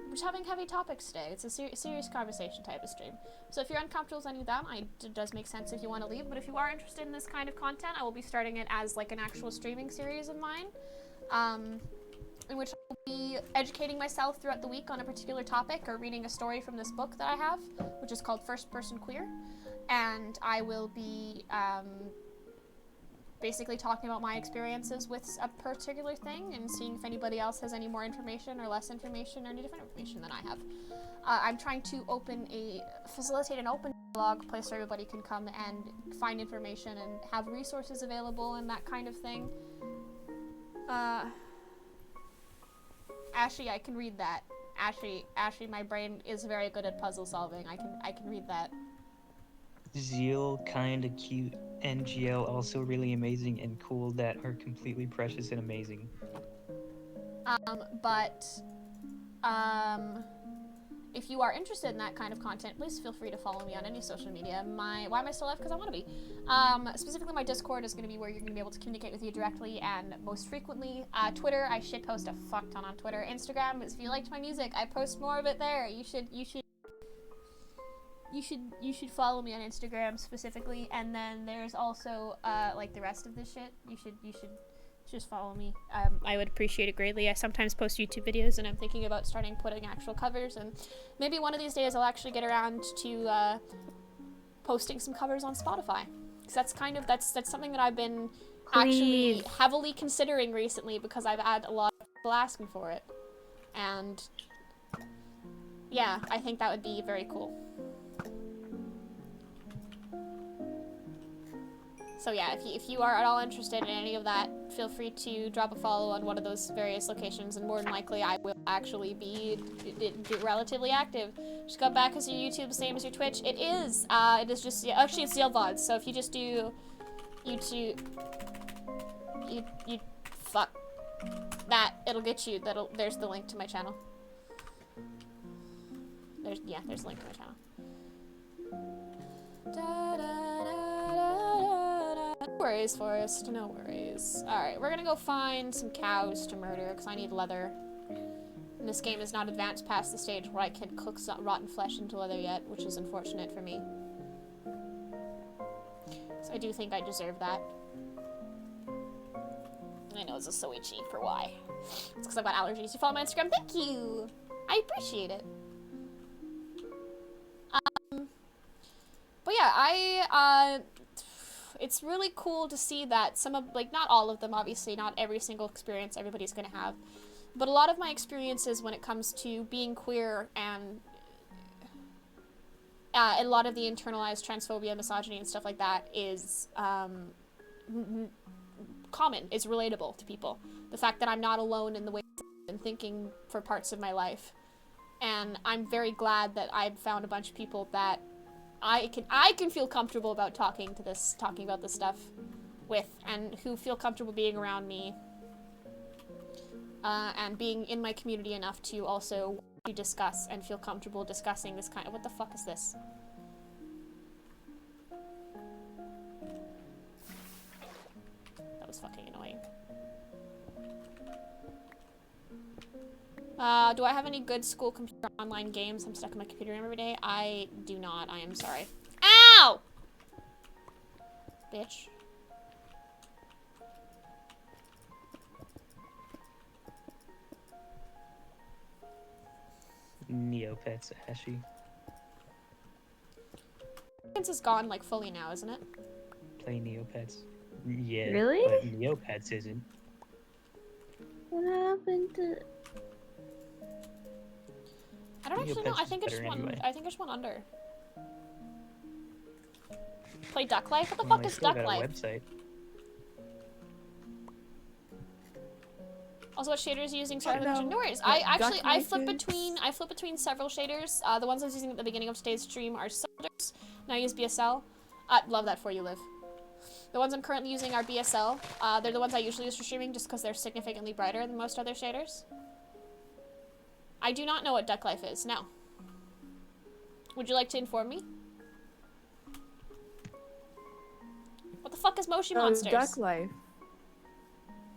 We're just having heavy topics today. It's a serious conversation type of stream. So if you're uncomfortable with any of that, it does make sense if you want to leave, but if you are interested in this kind of content, I will be starting it as like an actual streaming series of mine. In which I'll be educating myself throughout the week on a particular topic or reading a story from this book that I have, which is called First Person Queer. And I will be basically talking about my experiences with a particular thing and seeing if anybody else has any more information or less information or any different information than I have. I'm trying to facilitate an open dialogue place where everybody can come and find information and have resources available and that kind of thing. Ashley, I can read that. Ashley, my brain is very good at puzzle solving. I can read that. Zeal, kinda cute. NGL, also really amazing and cool that are completely precious and amazing. If you are interested in that kind of content, please feel free to follow me on any social media. Why am I still live? Because I want to be. Specifically, my Discord is going to be where you're going to be able to communicate with you directly and most frequently. Twitter, I shitpost a fuck ton on Twitter. Instagram, if you liked my music, I post more of it there. You should follow me on Instagram specifically, and then there's also like the rest of this shit. You should just follow me. I would appreciate it greatly. I sometimes post YouTube videos, and I'm thinking about starting putting actual covers, and maybe one of these days I'll actually get around to posting some covers on Spotify. Because that's something that I've been actually heavily considering recently, because I've had a lot of people asking for it. And yeah, I think that would be very cool. So yeah, if you are at all interested in any of that, feel free to drop a follow on one of those various locations, and more than likely I will actually be relatively active. Just go back, is your YouTube the same as your Twitch? It is. It is just, actually it's ZealVods, so if you just do YouTube, fuck that, it'll get you, there's the link to my channel. There's a link to my channel. No worries, Forrest, no worries. Alright, we're gonna go find some cows to murder, because I need leather. And this game is not advanced past the stage where I can cook some rotten flesh into leather yet, which is unfortunate for me. So I do think I deserve that. I know it's a Soichi for why. It's because I've got allergies. You follow my Instagram? Thank you! I appreciate it. But yeah, it's really cool to see that some of, like, not all of them, obviously, not every single experience everybody's gonna have, but a lot of my experiences when it comes to being queer and a lot of the internalized transphobia, misogyny, and stuff like that is common, is relatable to people. The fact that I'm not alone in the way I've been thinking for parts of my life. And I'm very glad that I've found a bunch of people that I can feel comfortable about talking about this stuff with, and who feel comfortable being around me, and being in my community enough to also discuss and feel comfortable discussing this kind of— what the fuck is this? That was fucking annoying. Do I have any good school computer online games? I'm stuck in my computer room every day. I do not. I am sorry. Ow! Bitch. Neopets, Ashy. Is gone like fully now, isn't it? Play Neopets. Yeah. Really? But Neopets isn't. What happened to? I don't actually know. Neopets I is think it's better one. anyway. I think it's one under. Play Duck Life? What the Well, fuck I is still Duck got a Life? website. Also, what shaders are you using? I Sorry, know no worries. what I Duck Life flip is. between several shaders. The ones I was using at the beginning of today's stream are shaders. Now I use BSL. Love that for you, Liv. The ones I'm currently using are BSL. They're the ones I usually use for streaming just because they're significantly brighter than most other shaders. I do not know what Duck Life is. No. Would you like to inform me? What the fuck is Moshi Monsters? Duck Life.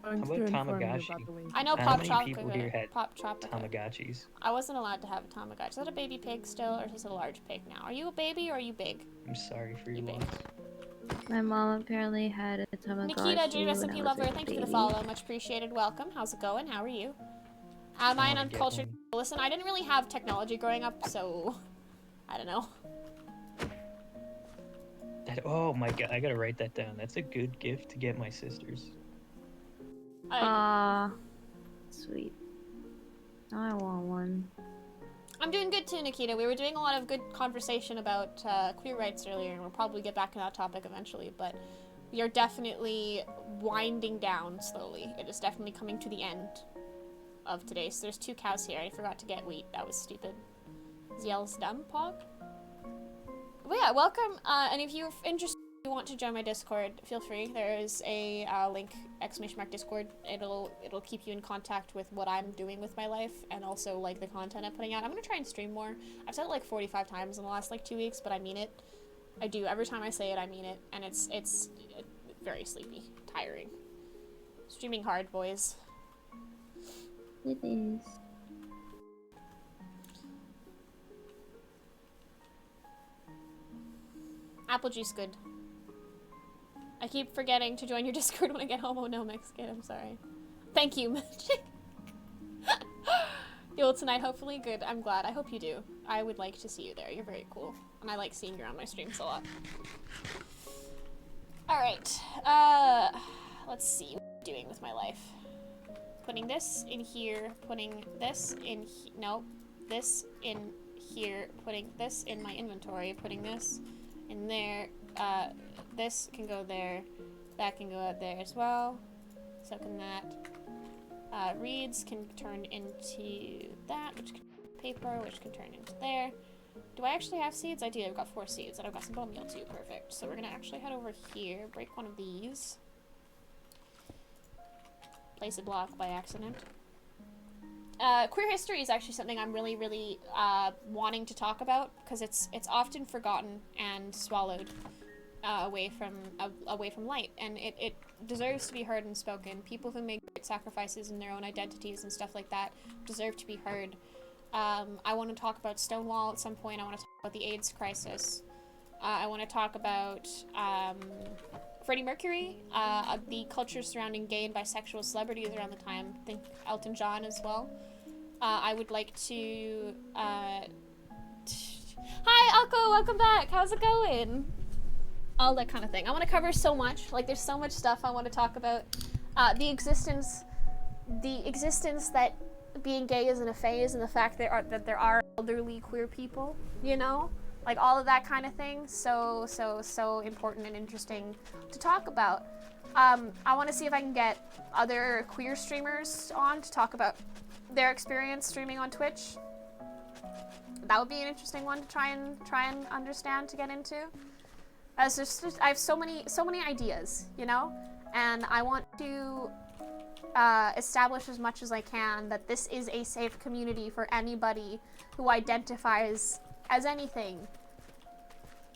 How about Tamagotchi? I know How Pop many Tropica. people here had Pop Tropica. Tamagotchis? I wasn't allowed to have a Tamagotchi. Is that a baby pig still, or is he a large pig now? Are you a baby or are you big? I'm sorry for your loss. My mom apparently had a Tamagotchi Nikita, Dream when SMP I was Lover, like a thank you for the baby. follow. Much appreciated. Welcome. How's it going? How are you? Am I an wanna get uncultured? Listen, I didn't really have technology growing up, so I don't know. Oh my god, I gotta write that down. That's a good gift to get my sisters. Sweet. Now I want one. I'm doing good too, Nikita. We were doing a lot of good conversation about queer rights earlier, and we'll probably get back to that topic eventually, but we are definitely winding down slowly. It is definitely coming to the end of today. So there's 2 cows here. I forgot to get wheat. That was stupid. Ziel's dumb, Pog? But yeah, welcome. And if you're interested, you want to join my Discord, feel free. There is a link, !Discord. It'll keep you in contact with what I'm doing with my life, and also like the content I'm putting out. I'm gonna try and stream more. I've said it like 45 times in the last like 2 weeks, but I mean it. I do. Every time I say it, I mean it, and it's very sleepy, tiring. Streaming hard, boys. It is. Apple juice good. I keep forgetting to join your Discord when I get home. Oh no, Mexican, I'm sorry. Thank you, Magic. Yo, tonight, hopefully good. I'm glad. I hope you do. I would like to see you there. You're very cool. And I like seeing you on my streams a lot. Alright. Let's see what I'm doing with my life. Putting this in here, putting this in no, this in here, putting this in my inventory, putting this in there. This can go there, that can go out there as well, so can that. Reeds can turn into that, which can paper, which can turn into there. Do I actually have seeds? I do. I've got 4 seeds, and I've got some bone meal too. Perfect. So we're gonna actually head over here, break one of these, place a block by accident. Queer history is actually something I'm really wanting to talk about, because it's often forgotten and swallowed away from light, and it deserves to be heard and spoken. People who make great sacrifices in their own identities and stuff like that deserve to be heard. I want to talk about Stonewall at some point. I want to talk about the AIDS crisis. I want to talk about Freddie Mercury, the culture surrounding gay and bisexual celebrities around the time. I think Elton John as well. I would like to... Hi, Alko! Welcome back! How's it going? All that kind of thing. I want to cover so much. Like, there's so much stuff I want to talk about. The existence that being gay isn't a phase, and the fact that there are elderly queer people, you know? Like, all of that kind of thing. So important and interesting to talk about. I want to see if I can get other queer streamers on to talk about their experience streaming on Twitch. That would be an interesting one to try and understand, to get into. As just I have so many ideas, you know, and I want to establish as much as I can that this is a safe community for anybody who identifies as anything.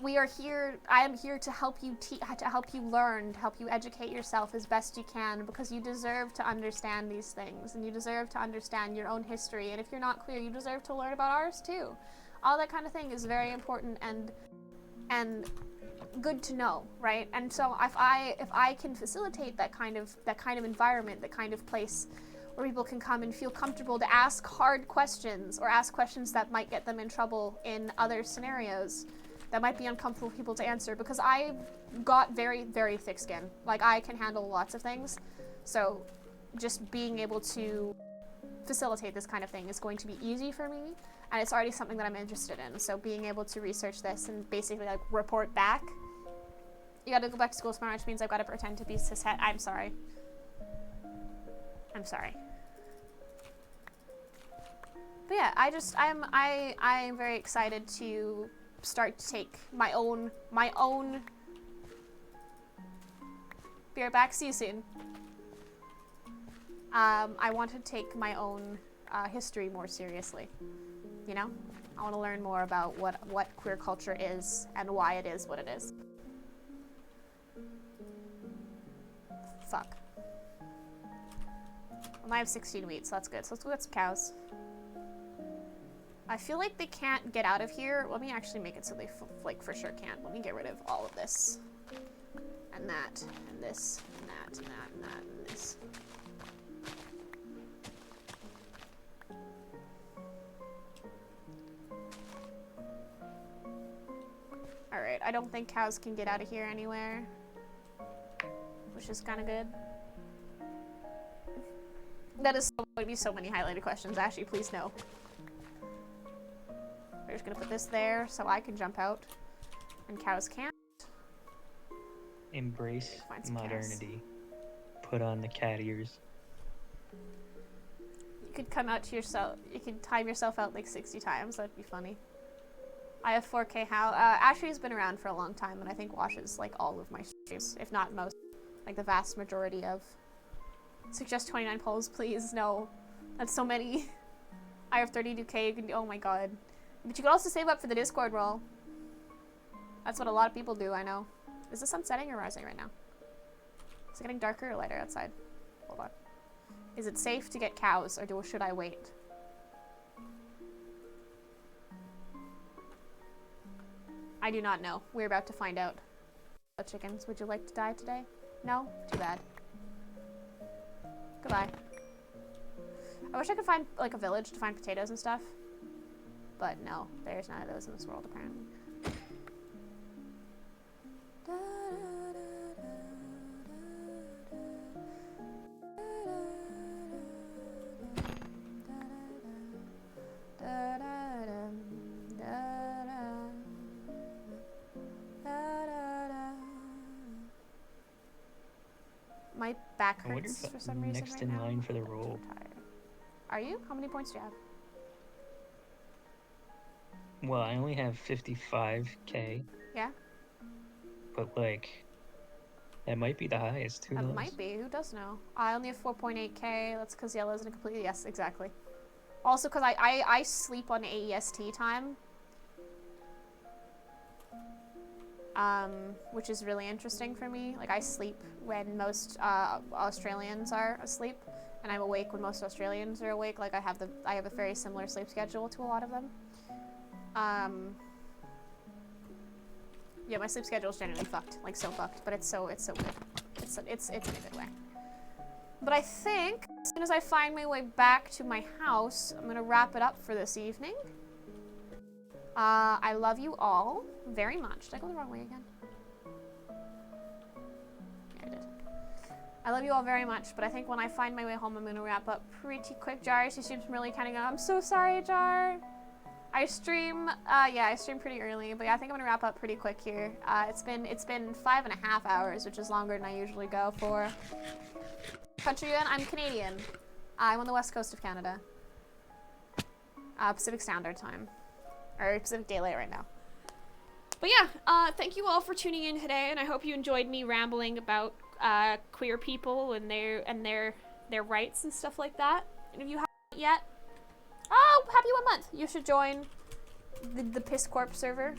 We are here. I am here to help you learn, to help you educate yourself as best you can, because you deserve to understand these things, and you deserve to understand your own history. And if you're not clear, you deserve to learn about ours too. All that kind of thing is very important and good to know, right? And so if I can facilitate that kind of environment, that kind of place where people can come and feel comfortable to ask hard questions, or ask questions that might get them in trouble in other scenarios, that might be uncomfortable for people to answer, because I've got very, very thick skin. Like, I can handle lots of things. So just being able to facilitate this kind of thing is going to be easy for me, and it's already something that I'm interested in. So being able to research this and basically like report back. You gotta go back to school tomorrow, which means I've gotta pretend to be cishet. I'm sorry. I'm sorry. But yeah, I'm very excited to start to take my own be right back, see you soon. I want to take my own history more seriously, you know? I want to learn more about what queer culture is and why it is what it is. Fuck. I have 16 wheat, so that's good. So let's go get some cows. I feel like they can't get out of here. Let me actually make it so they like for sure can't. Let me get rid of all of this. And that, and this, and that, and that, and that, and this. Alright, I don't think cows can get out of here anywhere. Which is kind of good. That is going to be so many highlighted questions. Ashley, please no. We're just gonna put this there so I can jump out and cows can't. Embrace modernity. Put on the cat ears. You could come out to yourself. You could time yourself out like 60 times. That'd be funny. I have 4K how. Ashley's been around for a long time, and I think watches like all of my streams, if not most, like the vast majority of. Suggest 29 polls, please. No, that's so many. I have 32K. You can do. Oh my god. But you could also save up for the Discord roll. That's what a lot of people do, I know. Is the sun setting or rising right now? Is it getting darker or lighter outside? Hold on. Is it safe to get cows, or should I wait? I do not know. We're about to find out. Chickens, would you like to die today? No? Too bad. Goodbye. I wish I could find like a village to find potatoes and stuff. But no, there's none of those in this world apparently. My back I wonder hurts if for some reason next right in now. line for the roll. Are you? How many points do you have? Well, I only have 55K, Yeah? but like, that might be the highest. Who That knows? might be. Who does know? I only have 4.8K. That's because yellow's in a completely... Yes, exactly. Also, because I sleep on AEST time. Which is really interesting for me. Like, I sleep when most Australians are asleep, and I'm awake when most Australians are awake. Like, I have a very similar sleep schedule to a lot of them. Yeah, my sleep schedule is generally fucked. Like, so fucked. But it's so good. It's in a good way. But I think, as soon as I find my way back to my house, I'm gonna wrap it up for this evening. I love you all very much. Did I go the wrong way again? Yeah, I did. I love you all very much, but I think when I find my way home, I'm gonna wrap up pretty quick. Jar, she seems really kind of going, I'm so sorry, Jar. I stream, yeah, I stream pretty early, but yeah, I think I'm gonna wrap up pretty quick here. It's been 5.5 hours, which is longer than I usually go for. Country, I'm Canadian. I'm on the west coast of Canada. Pacific Standard Time. Or Pacific Daylight right now. But yeah, thank you all for tuning in today, and I hope you enjoyed me rambling about queer people and their rights and stuff like that. And if you haven't yet, oh, happy 1 month! You should join the Piss Corp server.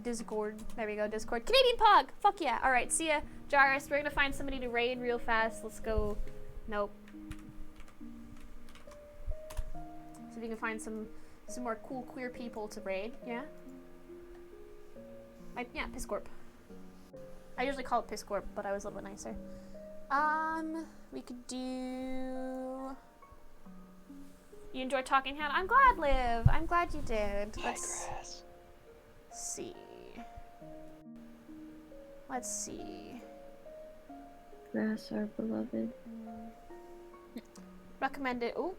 Discord. There we go, Discord. Canadian Pog! Fuck yeah. Alright, see ya. Jairus, we're gonna find somebody to raid real fast. Let's go. Nope. See if we can find some more cool queer people to raid, yeah? Yeah, Piss Corp. I usually call it Piss Corp, but I was a little bit nicer. We could do... You enjoyed talking, Hannah? I'm glad, Liv. I'm glad you did. Let's see. Let's see. Grass are beloved. Recommended. Ooh.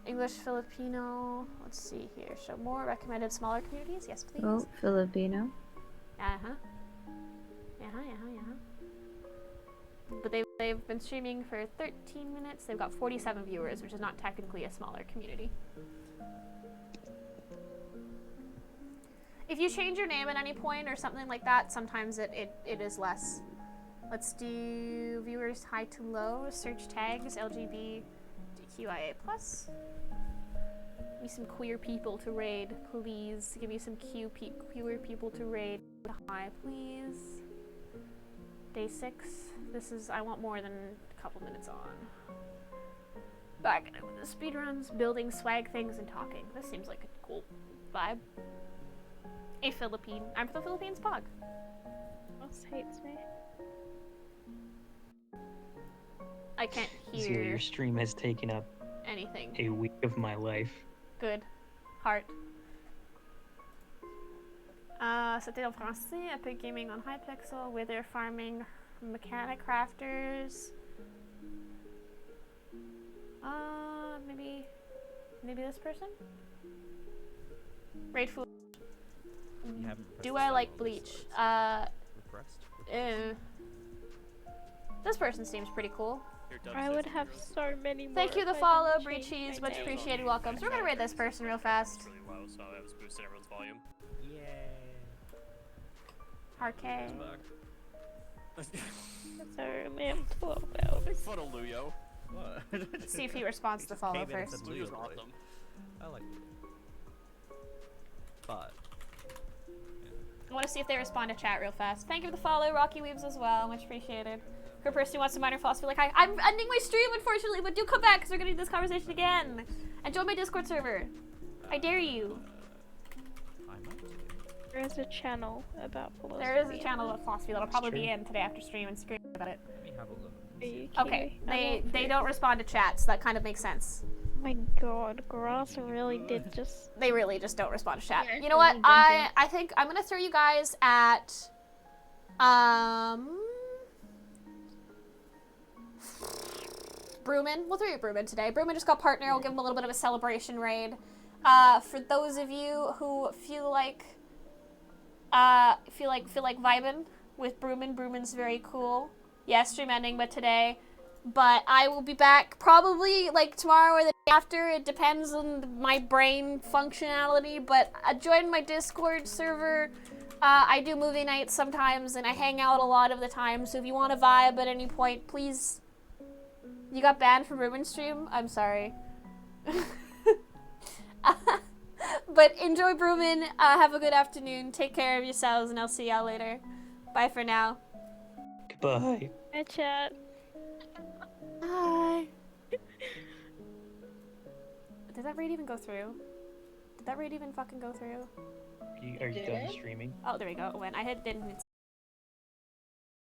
English, Filipino. Let's see here. Show more recommended smaller communities. Yes, please. Oh, Filipino. But they've been streaming for 13 minutes. They've got 47 viewers, which is not technically a smaller community. If you change your name at any point or something like that, sometimes it is less. Let's do viewers high to low, search tags, LGBTQIA+. Give me some queer people to raid, please. Give me some queer people to raid. Hi, please. Day 6. This is, I want more than a couple minutes on. Back in it with the speedruns, building swag things, and talking. This seems like a cool vibe. A Philippine. I'm from the Philippines, Pog. Ross hates me. I can't Zia, hear your stream has taken up anything. a week of my life. Good. Heart. C'était en français, Epic Gaming on Hypixel, Wither Farming, Mechanic Crafters. Maybe this person? Raid food. You haven't Do I like Bleach? This person seems pretty cool. I would have so many more. Thank you, the if I follow, didn't change Breachies, my much name. appreciated. Welcome. So we're gonna raid this person real fast. Really low, so I was boosting everyone's volume. Arcade. So only I'm 12 now. Big fun of Luyo. What? Let's see if he responds to the follow first. Luyo's awesome. I like Luyo. But I want to see if they respond to chat real fast. Thank you for the follow, Rocky Weaves as well. Much appreciated. For a person who wants to minor philosophy, like I'm ending my stream unfortunately, but do come back because we're gonna do this conversation again. And join my Discord server. I dare you. There is a channel about philosophy. There is a channel about philosophy that'll probably be in today after stream and scream about it. let me have a look. Okay, they don't respond to chat, so that kind of makes sense. Oh my god, Grass really did just... They really just don't respond to chat. Yeah, You know what? really I think I'm gonna throw you guys at Brewman. We'll throw you at Brewman today. Brewman just got partner. We'll give him a little bit of a celebration raid. For those of you who feel like vibing with Brewman, Brewman's very cool. Yeah, stream ending, but today. But I will be back probably like tomorrow or the day after. It depends on my brain functionality. But join my Discord server. I do movie nights sometimes, and I hang out a lot of the time. So if you want to vibe at any point, please. You got banned from Ruben stream? I'm sorry. But enjoy Brewman. Have a good afternoon. Take care of yourselves, and I'll see y'all later. Bye for now. Goodbye. Hi, chat. Hi. Did that raid even go through? Did that raid even fucking go through? Are you done streaming? Oh, there we go. It went. I didn't